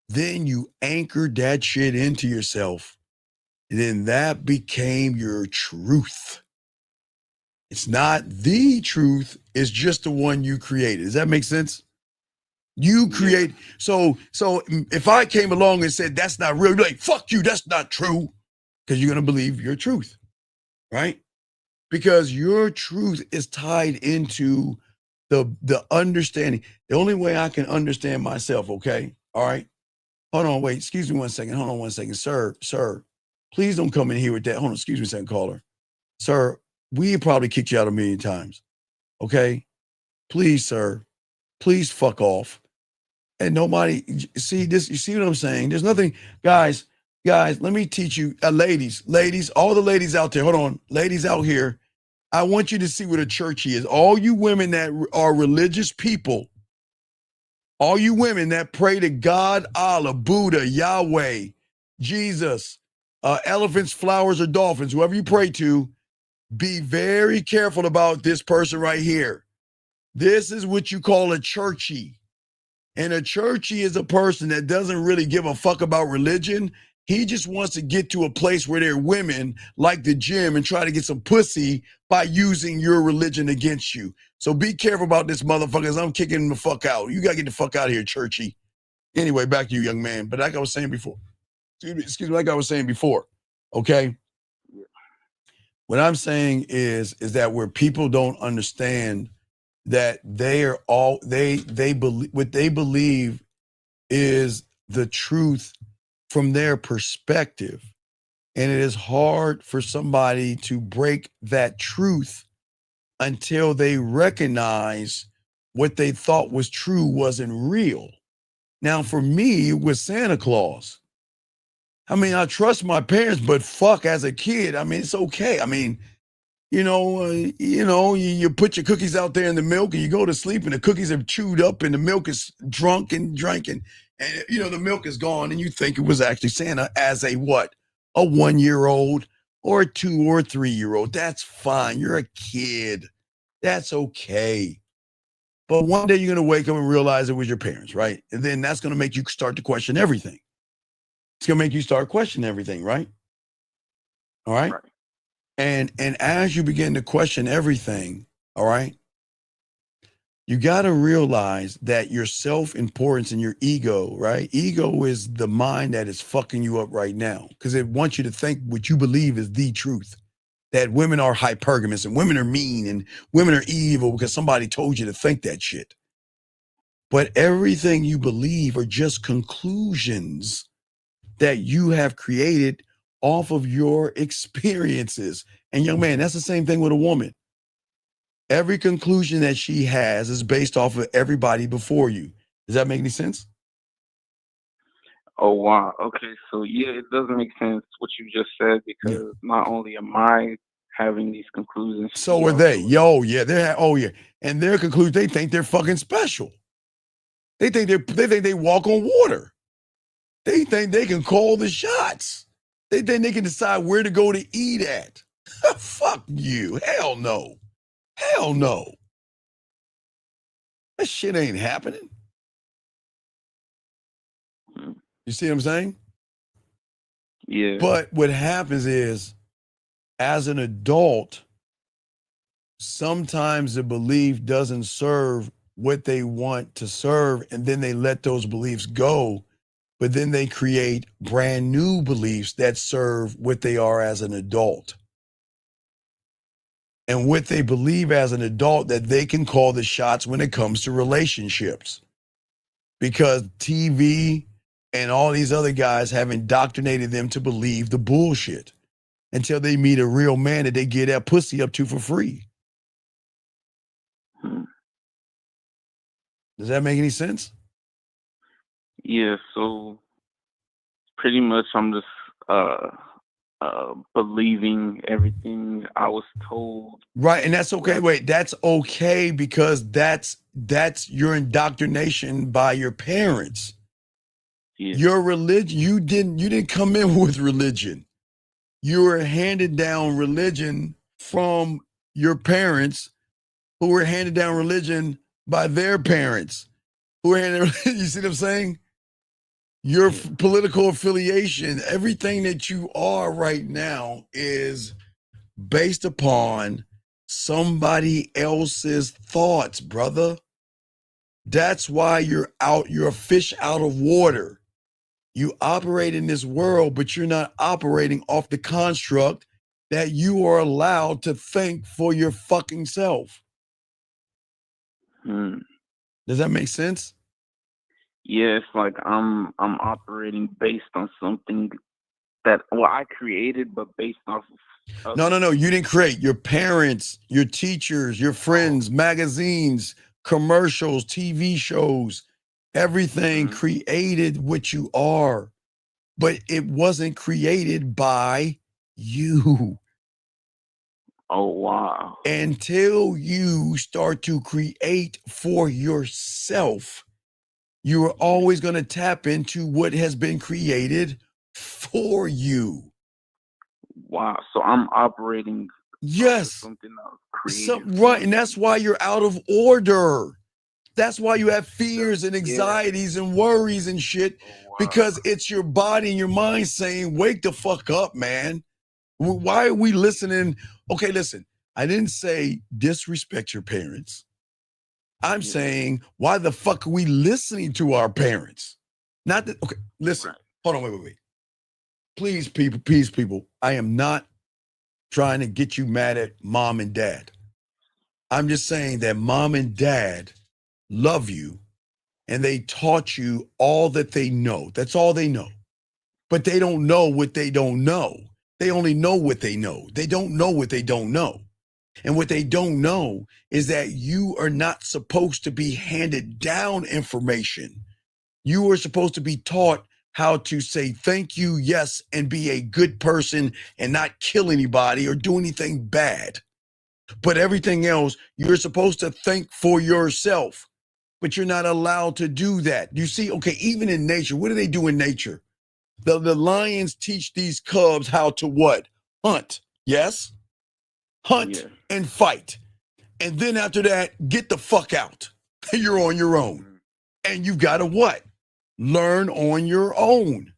then you anchored that shit into yourself. And then that became your truth. It's not the truth, it's just the one you created. Does that make sense? You create, so if I came along and said that's not real, you're like, fuck you, that's not true. Because you're gonna believe your truth, right? Because your truth is tied into the understanding. The only way I can understand myself, okay? All right. Hold on, wait, excuse me 1 second. Hold on 1 second. Sir, please don't come in here with that. Hold on, excuse me a second, caller. Sir, we probably kicked you out 1 million times. Okay? Please, sir, please fuck off. And nobody, see this, you see what I'm saying? There's nothing, guys, let me teach you, ladies, all the ladies out there, hold on, ladies out here, I want you to see what a church is. All you women that are religious people, all you women that pray to God, Allah, Buddha, Yahweh, Jesus, elephants, flowers, or dolphins, whoever you pray to, be very careful about this person right here. This is what you call a churchy. And a churchy is a person that doesn't really give a fuck about religion. He just wants to get to a place where their women like the gym and try to get some pussy by using your religion against you. So be careful about this motherfuckers. I'm kicking the fuck out. You gotta get the fuck out of here, churchy. Anyway, back to you, young man. But like I was saying before, excuse me, like I was saying before, okay? What I'm saying is that where people don't understand that they are all they believe what they believe is the truth from their perspective. And it is hard for somebody to break that truth until they recognize what they thought was true wasn't real. Now, for me, it was Santa Claus. I mean, I trust my parents, but fuck, as a kid, I mean, it's okay. I mean, you put your cookies out there in the milk and you go to sleep and the cookies are chewed up and the milk is drunk and drinking and the milk is gone and you think it was actually Santa as a what? A 1-year-old or a 2 or 3-year-old. That's fine. You're a kid. That's okay. But one day you're going to wake up and realize it was your parents, right? And then that's going to make you start to question everything. It's going to make you start questioning everything, right? All right? And as you begin to question everything, all right, you got to realize that your self-importance and your ego, right? Ego is the mind that is fucking you up right now because it wants you to think what you believe is the truth, that women are hypergamous and women are mean and women are evil because somebody told you to think that shit. But everything you believe are just conclusions that you have created off of your experiences. And young man, that's the same thing with a woman. Every conclusion that she has is based off of everybody before you. Does that make any sense? Oh wow. Okay, so yeah, it doesn't make sense what you just said because not only am I having these conclusions, so are they. And their conclusion, they think they're fucking special. They think they walk on water. They think they can call the shots. They think they can decide where to go to eat at. Fuck you. Hell no. Hell no. That shit ain't happening. You see what I'm saying? Yeah. But what happens is, as an adult, sometimes the belief doesn't serve what they want to serve, and then they let those beliefs go. But then they create brand new beliefs that serve what they are as an adult. And what they believe as an adult, that they can call the shots when it comes to relationships. Because TV and all these other guys have indoctrinated them to believe the bullshit until they meet a real man that they get that pussy up to for free. Does that make any sense? Yeah, so pretty much I'm just believing everything I was told. Right, and that's okay. Wait, that's okay because that's your indoctrination by your parents. Yeah. Your religion, you didn't come in with religion. You were handed down religion from your parents, who were handed down religion by their parents, who were handed. You see what I'm saying? Your political affiliation, everything that you are right now is based upon somebody else's thoughts, brother. That's why you're a fish out of water. You operate in this world, but you're not operating off the construct that you are allowed to think for your fucking self. Does that make sense? Yeah, it's like I'm operating based on something that I created, but based off of No. You didn't create. Your parents, your teachers, your friends, magazines, commercials, TV shows, everything created what you are, but it wasn't created by you. Oh, wow. Until you start to create for yourself, you are always going to tap into what has been created for you. Wow. So I'm operating yes something that was created. Right, and that's why you're out of order. That's why you have fears and anxieties and worries and shit, because it's your body and your mind saying, wake the fuck up, man. Why are we listening? Okay, listen, I didn't say disrespect your parents. I'm saying, why the fuck are we listening to our parents? Not that, okay, listen, hold on, wait. Please, people, I am not trying to get you mad at mom and dad. I'm just saying that mom and dad love you and they taught you all that they know. That's all they know. But they don't know what they don't know. They only know what they know. They don't know what they don't know. And what they don't know is that you are not supposed to be handed down information. You are supposed to be taught how to say thank you, yes, and be a good person and not kill anybody or do anything bad. But everything else, you're supposed to think for yourself. But you're not allowed to do that. You see, okay, even in nature, what do they do in nature? The lions teach these cubs how to what? Hunt. Yes? Hunt and fight. And then after that, get the fuck out. You're on your own. And you got to what? Learn on your own.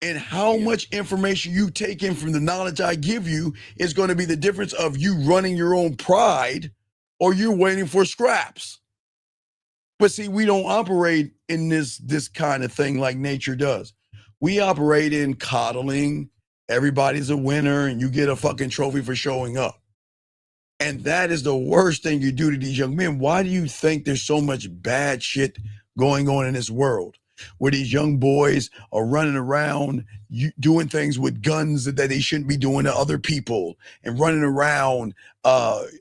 And how much information you take in from the knowledge I give you is going to be the difference of you running your own pride or you're waiting for scraps. But see, we don't operate in this kind of thing like nature does. We operate in coddling. Everybody's a winner and you get a fucking trophy for showing up. And that is the worst thing you do to these young men. Why do you think there's so much bad shit going on in this world where these young boys are running around doing things with guns that they shouldn't be doing to other people and running around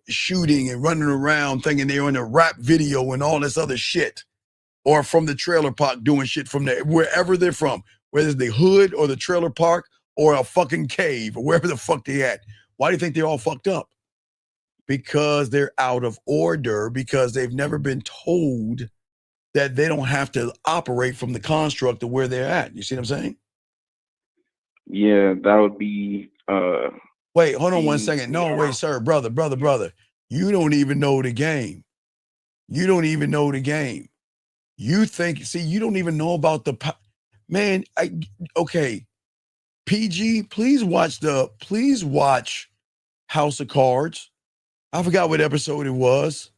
shooting and running around thinking they're in a rap video and all this other shit, or from the trailer park doing shit from there, wherever they're from, whether it's the hood or the trailer park or a fucking cave or wherever the fuck they at. Why do you think they're all fucked up? Because they're out of order, because they've never been told that they don't have to operate from the construct of where they're at. You see what I'm saying? Yeah, that would be wait, hold on 1 second. No, wait, sir, brother. You don't even know the game. You don't even know the game. You think, see, you don't even know about the man. Okay. PG, please watch House of Cards. I forgot what episode it was.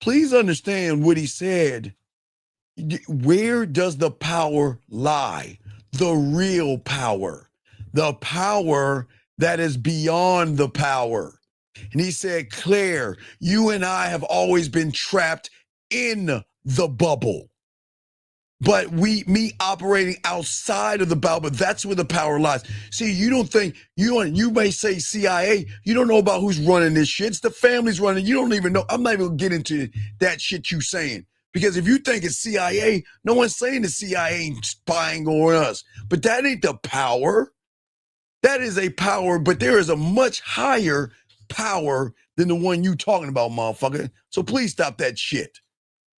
Please understand what he said. Where does the power lie? The real power. The power that is beyond the power. And he said, Claire, you and I have always been trapped in the bubble. But me operating outside of the bubble, that's where the power lies. See, you don't think, you may say CIA, you don't know about who's running this shit. It's the families running. You don't even know. I'm not even gonna get into that shit you saying. Because if you think it's CIA, no one's saying the CIA ain't spying on us. But that ain't the power. That is a power, but there is a much higher power than the one you talking about, motherfucker. So please stop that shit.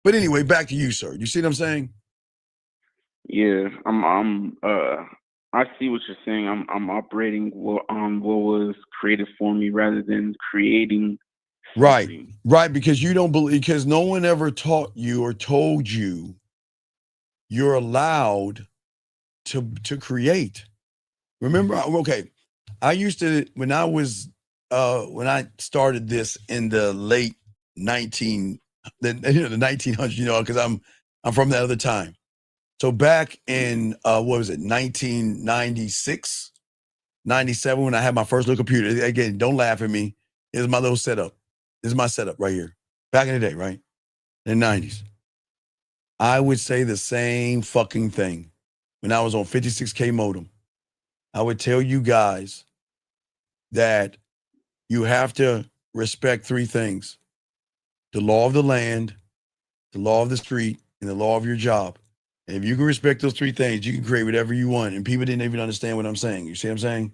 But anyway, back to you, sir. You see what I'm saying? Yeah, I see what you're saying. I'm operating on what was created for me rather than creating something. Right, because you don't believe, because no one ever taught you or told you you're allowed to create. Remember, okay, I used to, when I started this in the late the 1900s, because I'm from that other time. So back in, what was it, 1996, 97, when I had my first little computer. Again, don't laugh at me. Here's my little setup. This is my setup right here. Back in the day, right? In the 90s. I would say the same fucking thing when I was on 56K modem. I would tell you guys that you have to respect three things: the law of the land, the law of the street, and the law of your job. And if you can respect those three things, you can create whatever you want. And people didn't even understand what I'm saying. You see what I'm saying?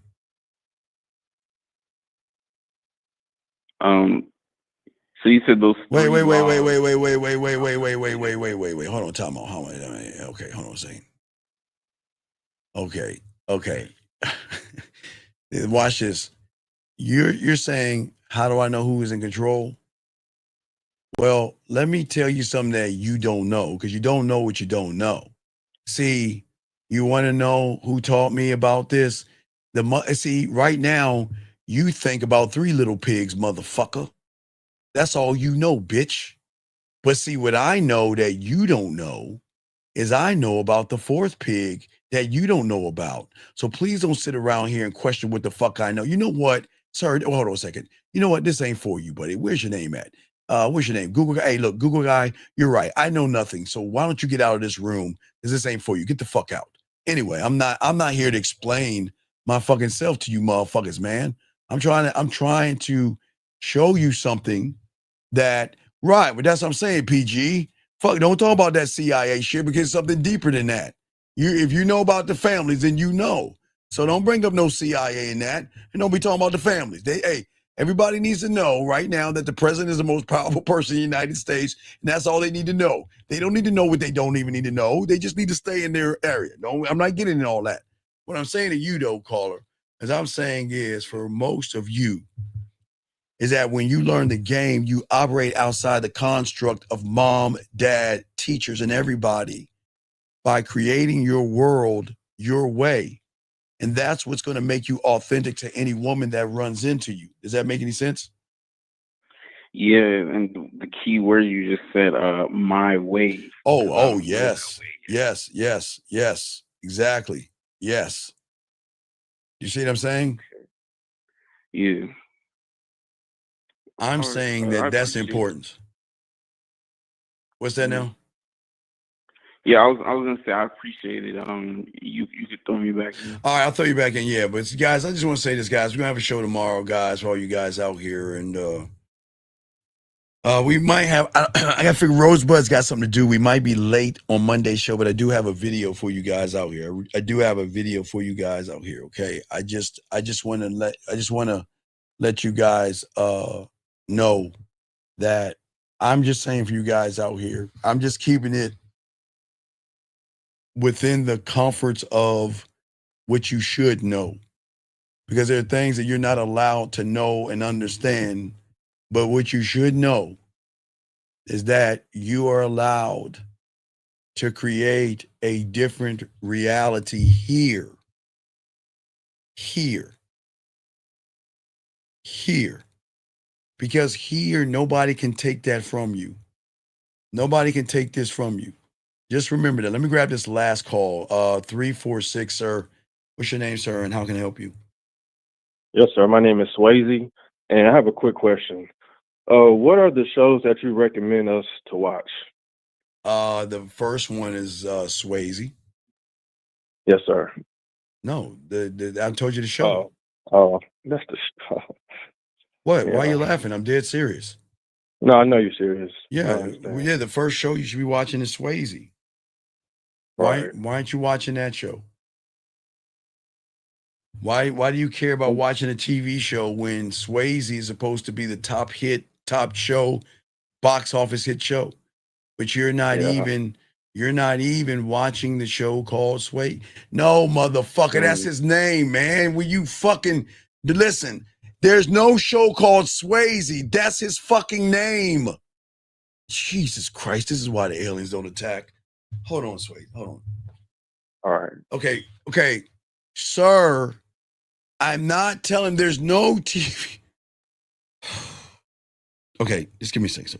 So you said those. Wait. Hold on, time out. Okay, hold on a second. Okay. Watch this. You're saying, how do I know who is in control? Well, let me tell you something that you don't know, because you don't know what you don't know. See, you want to know who taught me about this? See, right now, you think about Three Little Pigs, motherfucker. That's all you know, bitch. But see, what I know that you don't know is I know about the fourth pig that you don't know about. So please don't sit around here and question what the fuck I know. You know what? Sir, hold on a second. You know what? This ain't for you, buddy. Where's your name at? What's your name? Google guy. Hey, look, Google guy, you're right. I know nothing. So why don't you get out of this room? Because this ain't for you. Get the fuck out. Anyway, I'm not here to explain my fucking self to you motherfuckers, man. I'm trying to show you something that, right, but that's what I'm saying, PG. Fuck, don't talk about that CIA shit because it's something deeper than that. If you know about the families, then you know. So don't bring up no CIA in that, and don't be talking about the families. Everybody needs to know right now that the president is the most powerful person in the United States, and that's all they need to know. They don't need to know what they don't even need to know. They just need to stay in their area. I'm not getting into all that. What I'm saying to you, though, caller, as I'm saying is for most of you, is that when you learn the game, you operate outside the construct of mom, dad, teachers, and everybody by creating your world your way. And that's what's going to make you authentic to any woman that runs into you. Does that make any sense? Yeah, and the key word you just said, my way. Oh, yes. Yes. Exactly. Yes. You see what I'm saying? Yeah. I'm saying that that's important. What's that now? Yeah, I was gonna say I appreciate it. You could throw me back in. All right, I'll throw you back in. Yeah, but guys, I just want to say this, guys. We're gonna have a show tomorrow, guys, for all you guys out here, and we might have. I gotta figure Rosebud's got something to do. We might be late on Monday's show, but I do have a video for you guys out here. I do have a video for you guys out here. Okay, I just want to let you guys know that I'm just saying for you guys out here. I'm just keeping it within the comforts of what you should know, because there are things that you're not allowed to know and understand. But what you should know is that you are allowed to create a different reality here. Because here, nobody can take that from you. Nobody can take this from you. Just remember that. Let me grab this last call. 346, sir. What's your name, sir, and how can I help you? Yes, sir. My name is Swayze, and I have a quick question. What are the shows that you recommend us to watch? The first one is Swayze. Yes, sir. No, I told you the show. Oh, that's the show. What? Yeah. Why are you laughing? I'm dead serious. No, I know you're serious. Yeah, the first show you should be watching is Swayze. Why aren't you watching that show? Why do you care about watching a TV show when Swayze is supposed to be the top show, box office hit show? But you're not even watching the show called Swayze. No, motherfucker, that's his name, man. Will you fucking listen? There's no show called Swayze. That's his fucking name. Jesus Christ, this is why the aliens don't attack. Hold on, Swayze. Hold on. All right. Okay. Sir, I'm not telling there's no TV. Okay, just give me a second, sir.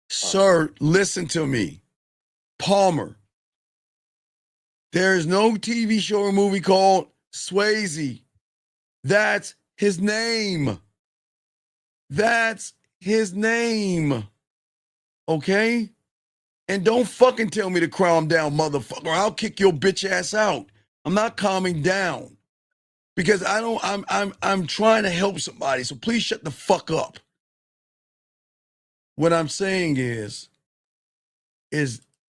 Sir, listen to me. Palmer, there's no TV show or movie called Swayze. That's his name. That's his name. Okay? And don't fucking tell me to calm down, motherfucker. I'll kick your bitch ass out. I'm not calming down. Because I'm trying to help somebody, so please shut the fuck up. What I'm saying is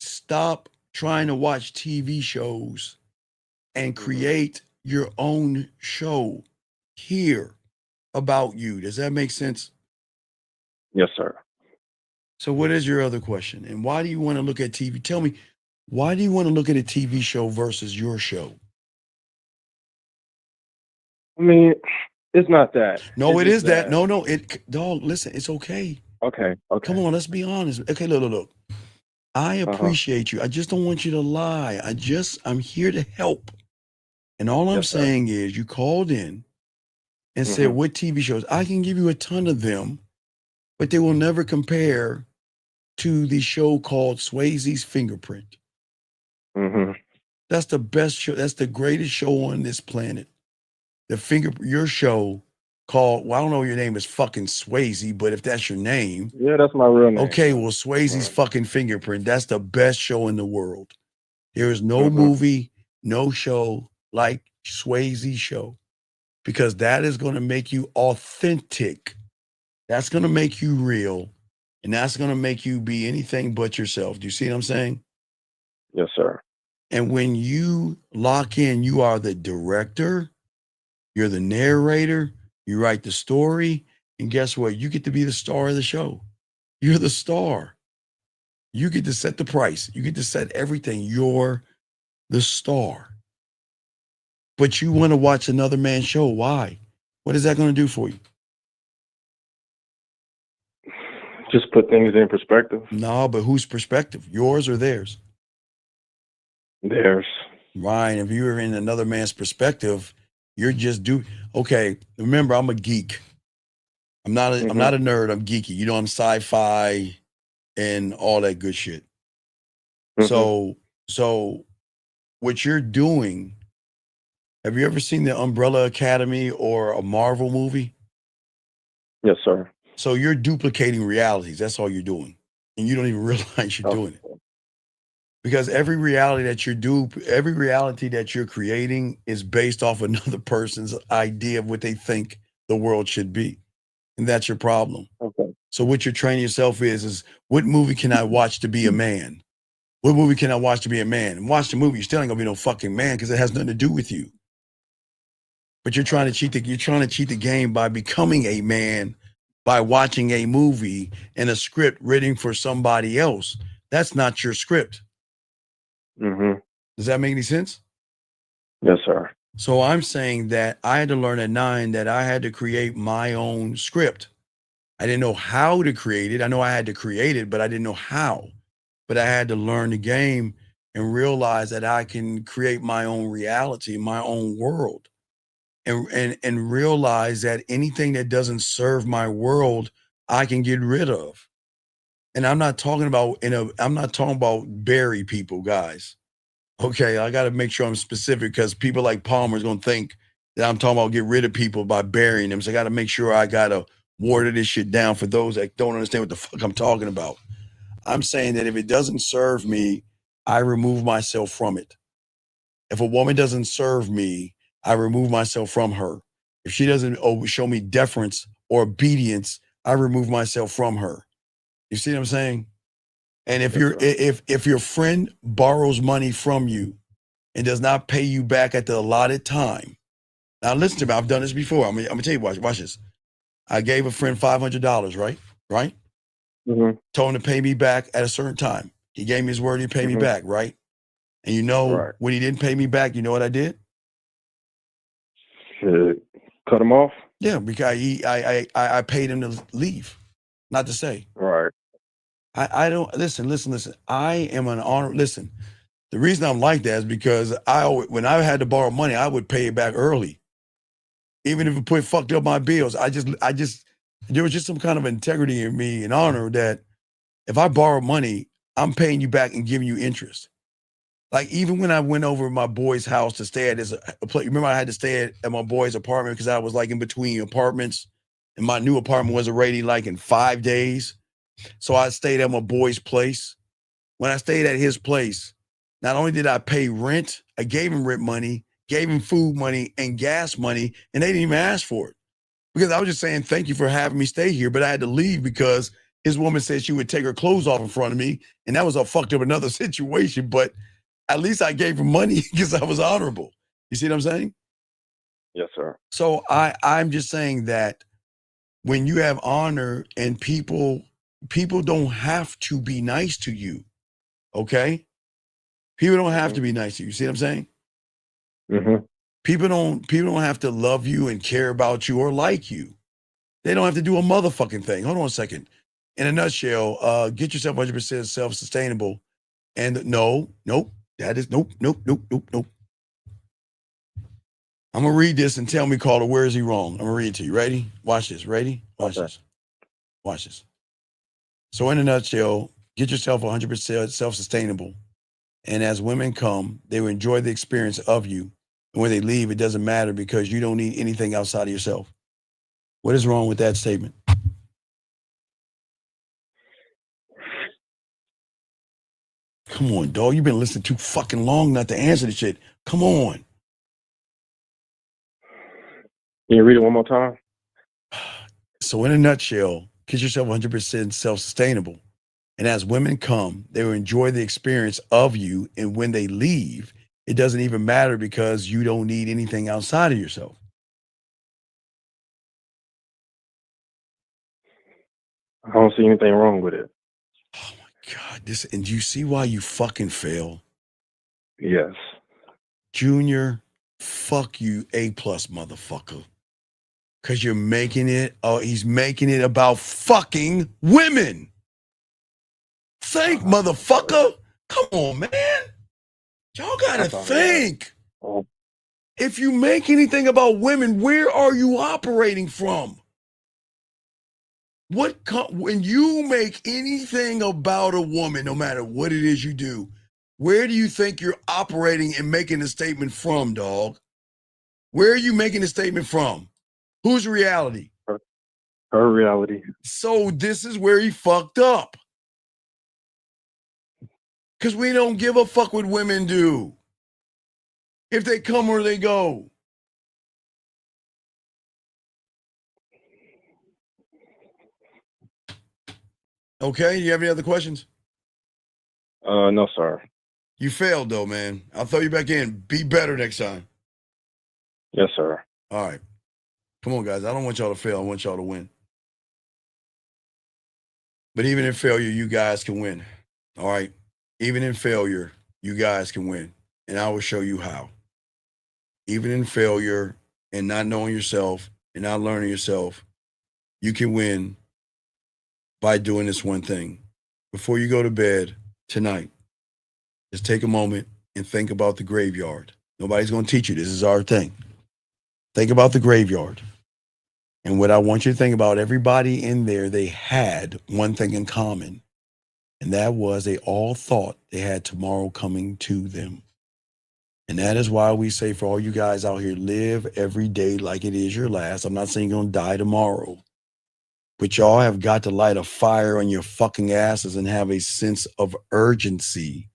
stop trying to watch TV shows and create your own show here about you. Does that make sense? Yes, sir. So what is your other question? And why do you want to look at TV? Tell me, why do you want to look at a TV show versus your show? I mean, it's not that. No, it is that. No, dog, listen, it's okay. Okay. Come on, let's be honest. Okay, look. I appreciate you. I just don't want you to lie. I'm here to help. And all I'm saying is you called in and said, what TV shows? I can give you a ton of them, but they will never compare to the show called Swayze's Fingerprint. That's the best show. That's the greatest show on this planet. Your show called, well, I don't know your name is fucking Swayze, but if that's your name, Yeah, that's my real name. okay, Yeah. well, Swayze's fucking Fingerprint. That's the best show in the world. There is no Mhm. movie, no show like Swayze show, because that is going to make you authentic. That's going to make you real, and that's going to make you be anything but yourself. Do you see what I'm saying? Yes, sir. And when you lock in, you are the director, you're the narrator, you write the story, and guess what? You get to be the star of the show. You're the star. You get to set the price. You get to set everything. You're the star. But you want to watch another man's show. Why? What is that going to do for you? Just put things in perspective. No, but whose perspective? Yours or theirs? Theirs. Right. If you're in another man's perspective, you're just okay. Remember, I'm a geek. I'm not a nerd. I'm geeky. You know, I'm sci-fi and all that good shit. So what you're doing, have you ever seen the Umbrella Academy or a Marvel movie? Yes, sir. So you're duplicating realities. That's all you're doing. And you don't even realize you're doing it. Because every reality that you're creating is based off another person's idea of what they think the world should be. And that's your problem. Okay. So what you're training yourself is what movie can I watch to be a man? What movie can I watch to be a man? And watch the movie, you're still ain't gonna be no fucking man because it has nothing to do with you. But you're trying to cheat the game by becoming a man by watching a movie and a script written for somebody else. That's not your script. Mm-hmm. Does that make any sense? Yes, sir. So I'm saying that I had to learn at 9 that I had to create my own script. I didn't know how to create it. I know I had to create it, but I didn't know how. But I had to learn the game and realize that I can create my own reality, my own world. And realize that anything that doesn't serve my world, I can get rid of. And I'm not talking about bury people, guys. Okay, I got to make sure I'm specific because people like Palmer is going to think that I'm talking about get rid of people by burying them. So I got to make sure I got to water this shit down for those that don't understand what the fuck I'm talking about. I'm saying that if it doesn't serve me, I remove myself from it. If a woman doesn't serve me, I remove myself from her. If she doesn't show me deference or obedience, I remove myself from her. You see what I'm saying? And if if your friend borrows money from you and does not pay you back at the allotted time, now listen to me. I've done this before. I'm gonna tell you. Watch this. I gave a friend $500. Right. Mm-hmm. Told him to pay me back at a certain time. He gave me his word. He'd pay me back. Right. And when he didn't pay me back, you know what I did? Cut him off. Yeah, because I paid him to leave, not to stay. Right. I don't listen. I am an honor. Listen, the reason I'm like that is because when I had to borrow money, I would pay it back early, even if it fucked up my bills. I just there was just some kind of integrity in me and honor that if I borrow money, I'm paying you back and giving you interest. Like even when I went over my boy's house to stay at his place, remember I had to stay at my boy's apartment because I was like in between apartments, and my new apartment was already like in 5 days. So I stayed at my boy's place. When I stayed at his place, not only did I pay rent, I gave him rent money, gave him food money and gas money, and they didn't even ask for it. Because I was just saying, thank you for having me stay here, but I had to leave because his woman said she would take her clothes off in front of me, and that was a fucked up another situation, but at least I gave him money because I was honorable. You see what I'm saying? Yes, sir. So I'm just saying that when you have honor and people don't have to be nice to you, okay? People don't have to be nice to you. See what I'm saying? Mm-hmm. People don't have to love you and care about you or like you. They don't have to do a motherfucking thing. Hold on a second. In a nutshell, get yourself 100% self-sustainable. And nope. That is nope. I'm going to read this and tell me, caller, where is he wrong? I'm going to read it to you. Ready? Watch this. Ready? Watch this. Watch this. So in a nutshell, get yourself 100% self-sustainable. And as women come, they will enjoy the experience of you. And when they leave, it doesn't matter because you don't need anything outside of yourself. What is wrong with that statement? Come on, dog. You've been listening too fucking long not to answer this shit. Come on. Can you read it one more time? So in a nutshell, get yourself 100% self-sustainable. And as women come, they will enjoy the experience of you. And when they leave, it doesn't even matter because you don't need anything outside of yourself. I don't see anything wrong with it. God, and do you see why you fucking fail? Yes. Junior, fuck you, A+, motherfucker. Because you're making it, he's making it about fucking women. Think, motherfucker. Come on, man. Y'all gotta think. If you make anything about women, where are you operating from? When you make anything about a woman, no matter what it is you do, where do you think you're operating and making a statement from, dog? Where are you making a statement from? Whose reality? Her reality. So this is where he fucked up. Because we don't give a fuck what women do. If they come or they go. Okay, you have any other questions? No, sir. You failed though, man. I'll throw you back in. Be better next time. Yes, sir. All right. Come on, guys. I don't want y'all to fail. I want y'all to win. But even in failure, you guys can win. All right. Even in failure, you guys can win. And I will show you how. Even in failure and not knowing yourself and not learning yourself, you can win by doing this one thing. Before you go to bed tonight, just take a moment and think about the graveyard. Nobody's going to teach you. This is our thing. Think about the graveyard. And what I want you to think about, everybody in there, they had one thing in common. And that was they all thought they had tomorrow coming to them. And that is why we say for all you guys out here, live every day like it is your last. I'm not saying you're going to die tomorrow. But y'all have got to light a fire on your fucking asses and have a sense of urgency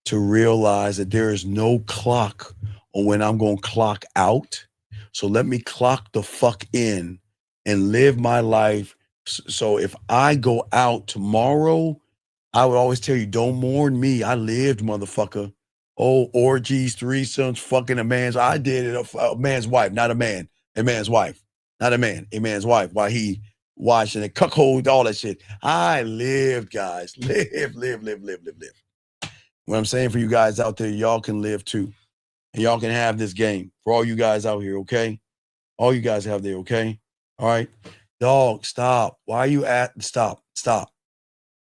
to realize that there is no clock on when I'm going to clock out. So let me clock the fuck in and live my life. So if I go out tomorrow, I would always tell you, don't mourn me. I lived, motherfucker. Oh, orgies, threesomes, fucking a man's. I did it, a man's wife, not a man. A man's wife, not a man. A man's wife. While he watching it, cuckold, all that shit. I lived, guys. Live. What I'm saying for you guys out there, y'all can live too. And y'all can have this game for all you guys out here, okay? All you guys have there, okay? All right. Dog, stop. Why are you stop.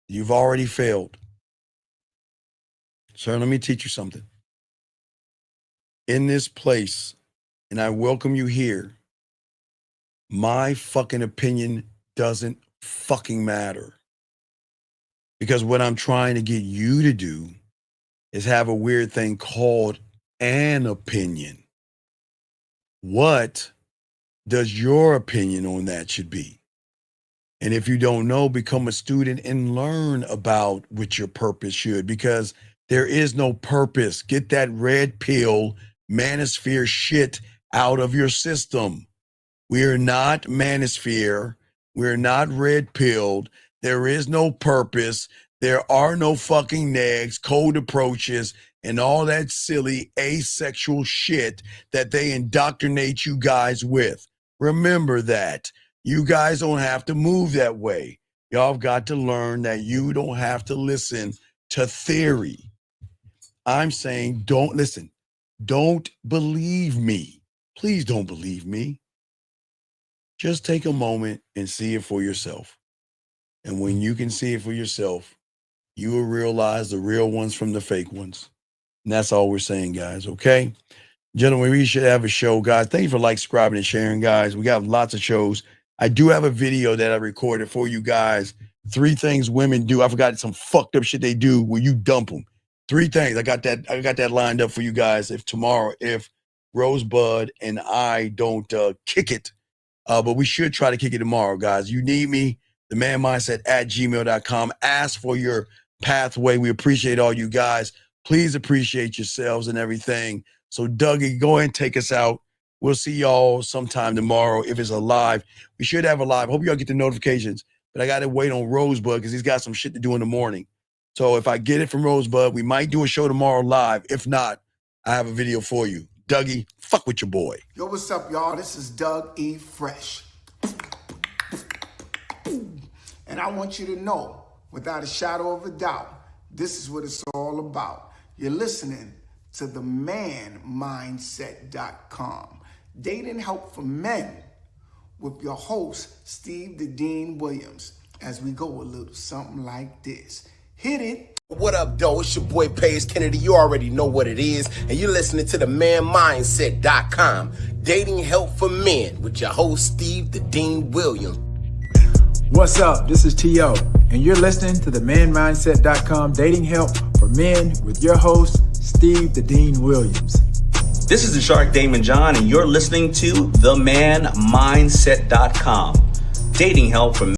You've already failed. Sir, let me teach you something. In this place, and I welcome you here, my fucking opinion doesn't fucking matter. Because what I'm trying to get you to do is have a weird thing called an opinion. What does your opinion on that should be? And if you don't know, become a student and learn about what your purpose should, because there is no purpose. Get that red pill manosphere shit out of your system. We are not manosphere. We're not red pilled. There is no purpose. There are no fucking negs, cold approaches, and all that silly asexual shit that they indoctrinate you guys with. Remember that. You guys don't have to move that way. Y'all have got to learn that you don't have to listen to theory. I'm saying don't listen. Don't believe me. Please don't believe me. Just take a moment and see it for yourself. And when you can see it for yourself, you will realize the real ones from the fake ones. And that's all we're saying, guys, okay? Gentlemen, we should have a show, guys. Thank you for subscribing, and sharing, guys. We got lots of shows. I do have a video that I recorded for you guys. 3 things women do. I forgot some fucked up shit they do where you dump them. 3 things. I got that lined up for you guys if Rosebud and I don't kick it. But we should try to kick it tomorrow, guys. You need me, themanmindset@gmail.com. Ask for your pathway. We appreciate all you guys. Please appreciate yourselves and everything. So Dougie, go ahead and take us out. We'll see y'all sometime tomorrow if it's a live. We should have a live. Hope y'all get the notifications. But I got to wait on Rosebud because he's got some shit to do in the morning. So if I get it from Rosebud, we might do a show tomorrow live. If not, I have a video for you. Dougie, fuck with your boy. Yo, what's up, y'all? This is Doug E. Fresh. And I want you to know, without a shadow of a doubt, this is what it's all about. You're listening to the non-manipulative.com. Dating help for men with your host, Steve the Dean Williams, as we go a little something like this. Hit it. What up, though? It's your boy Paige Kennedy. You already know what it is, and you're listening to the manmindset.com. Dating help for men with your host, Steve the Dean Williams. What's up? This is T.O., and you're listening to the manmindset.com dating help for men with your host, Steve the Dean Williams. This is the Shark Damon John, and you're listening to the manmindset.com dating help for men.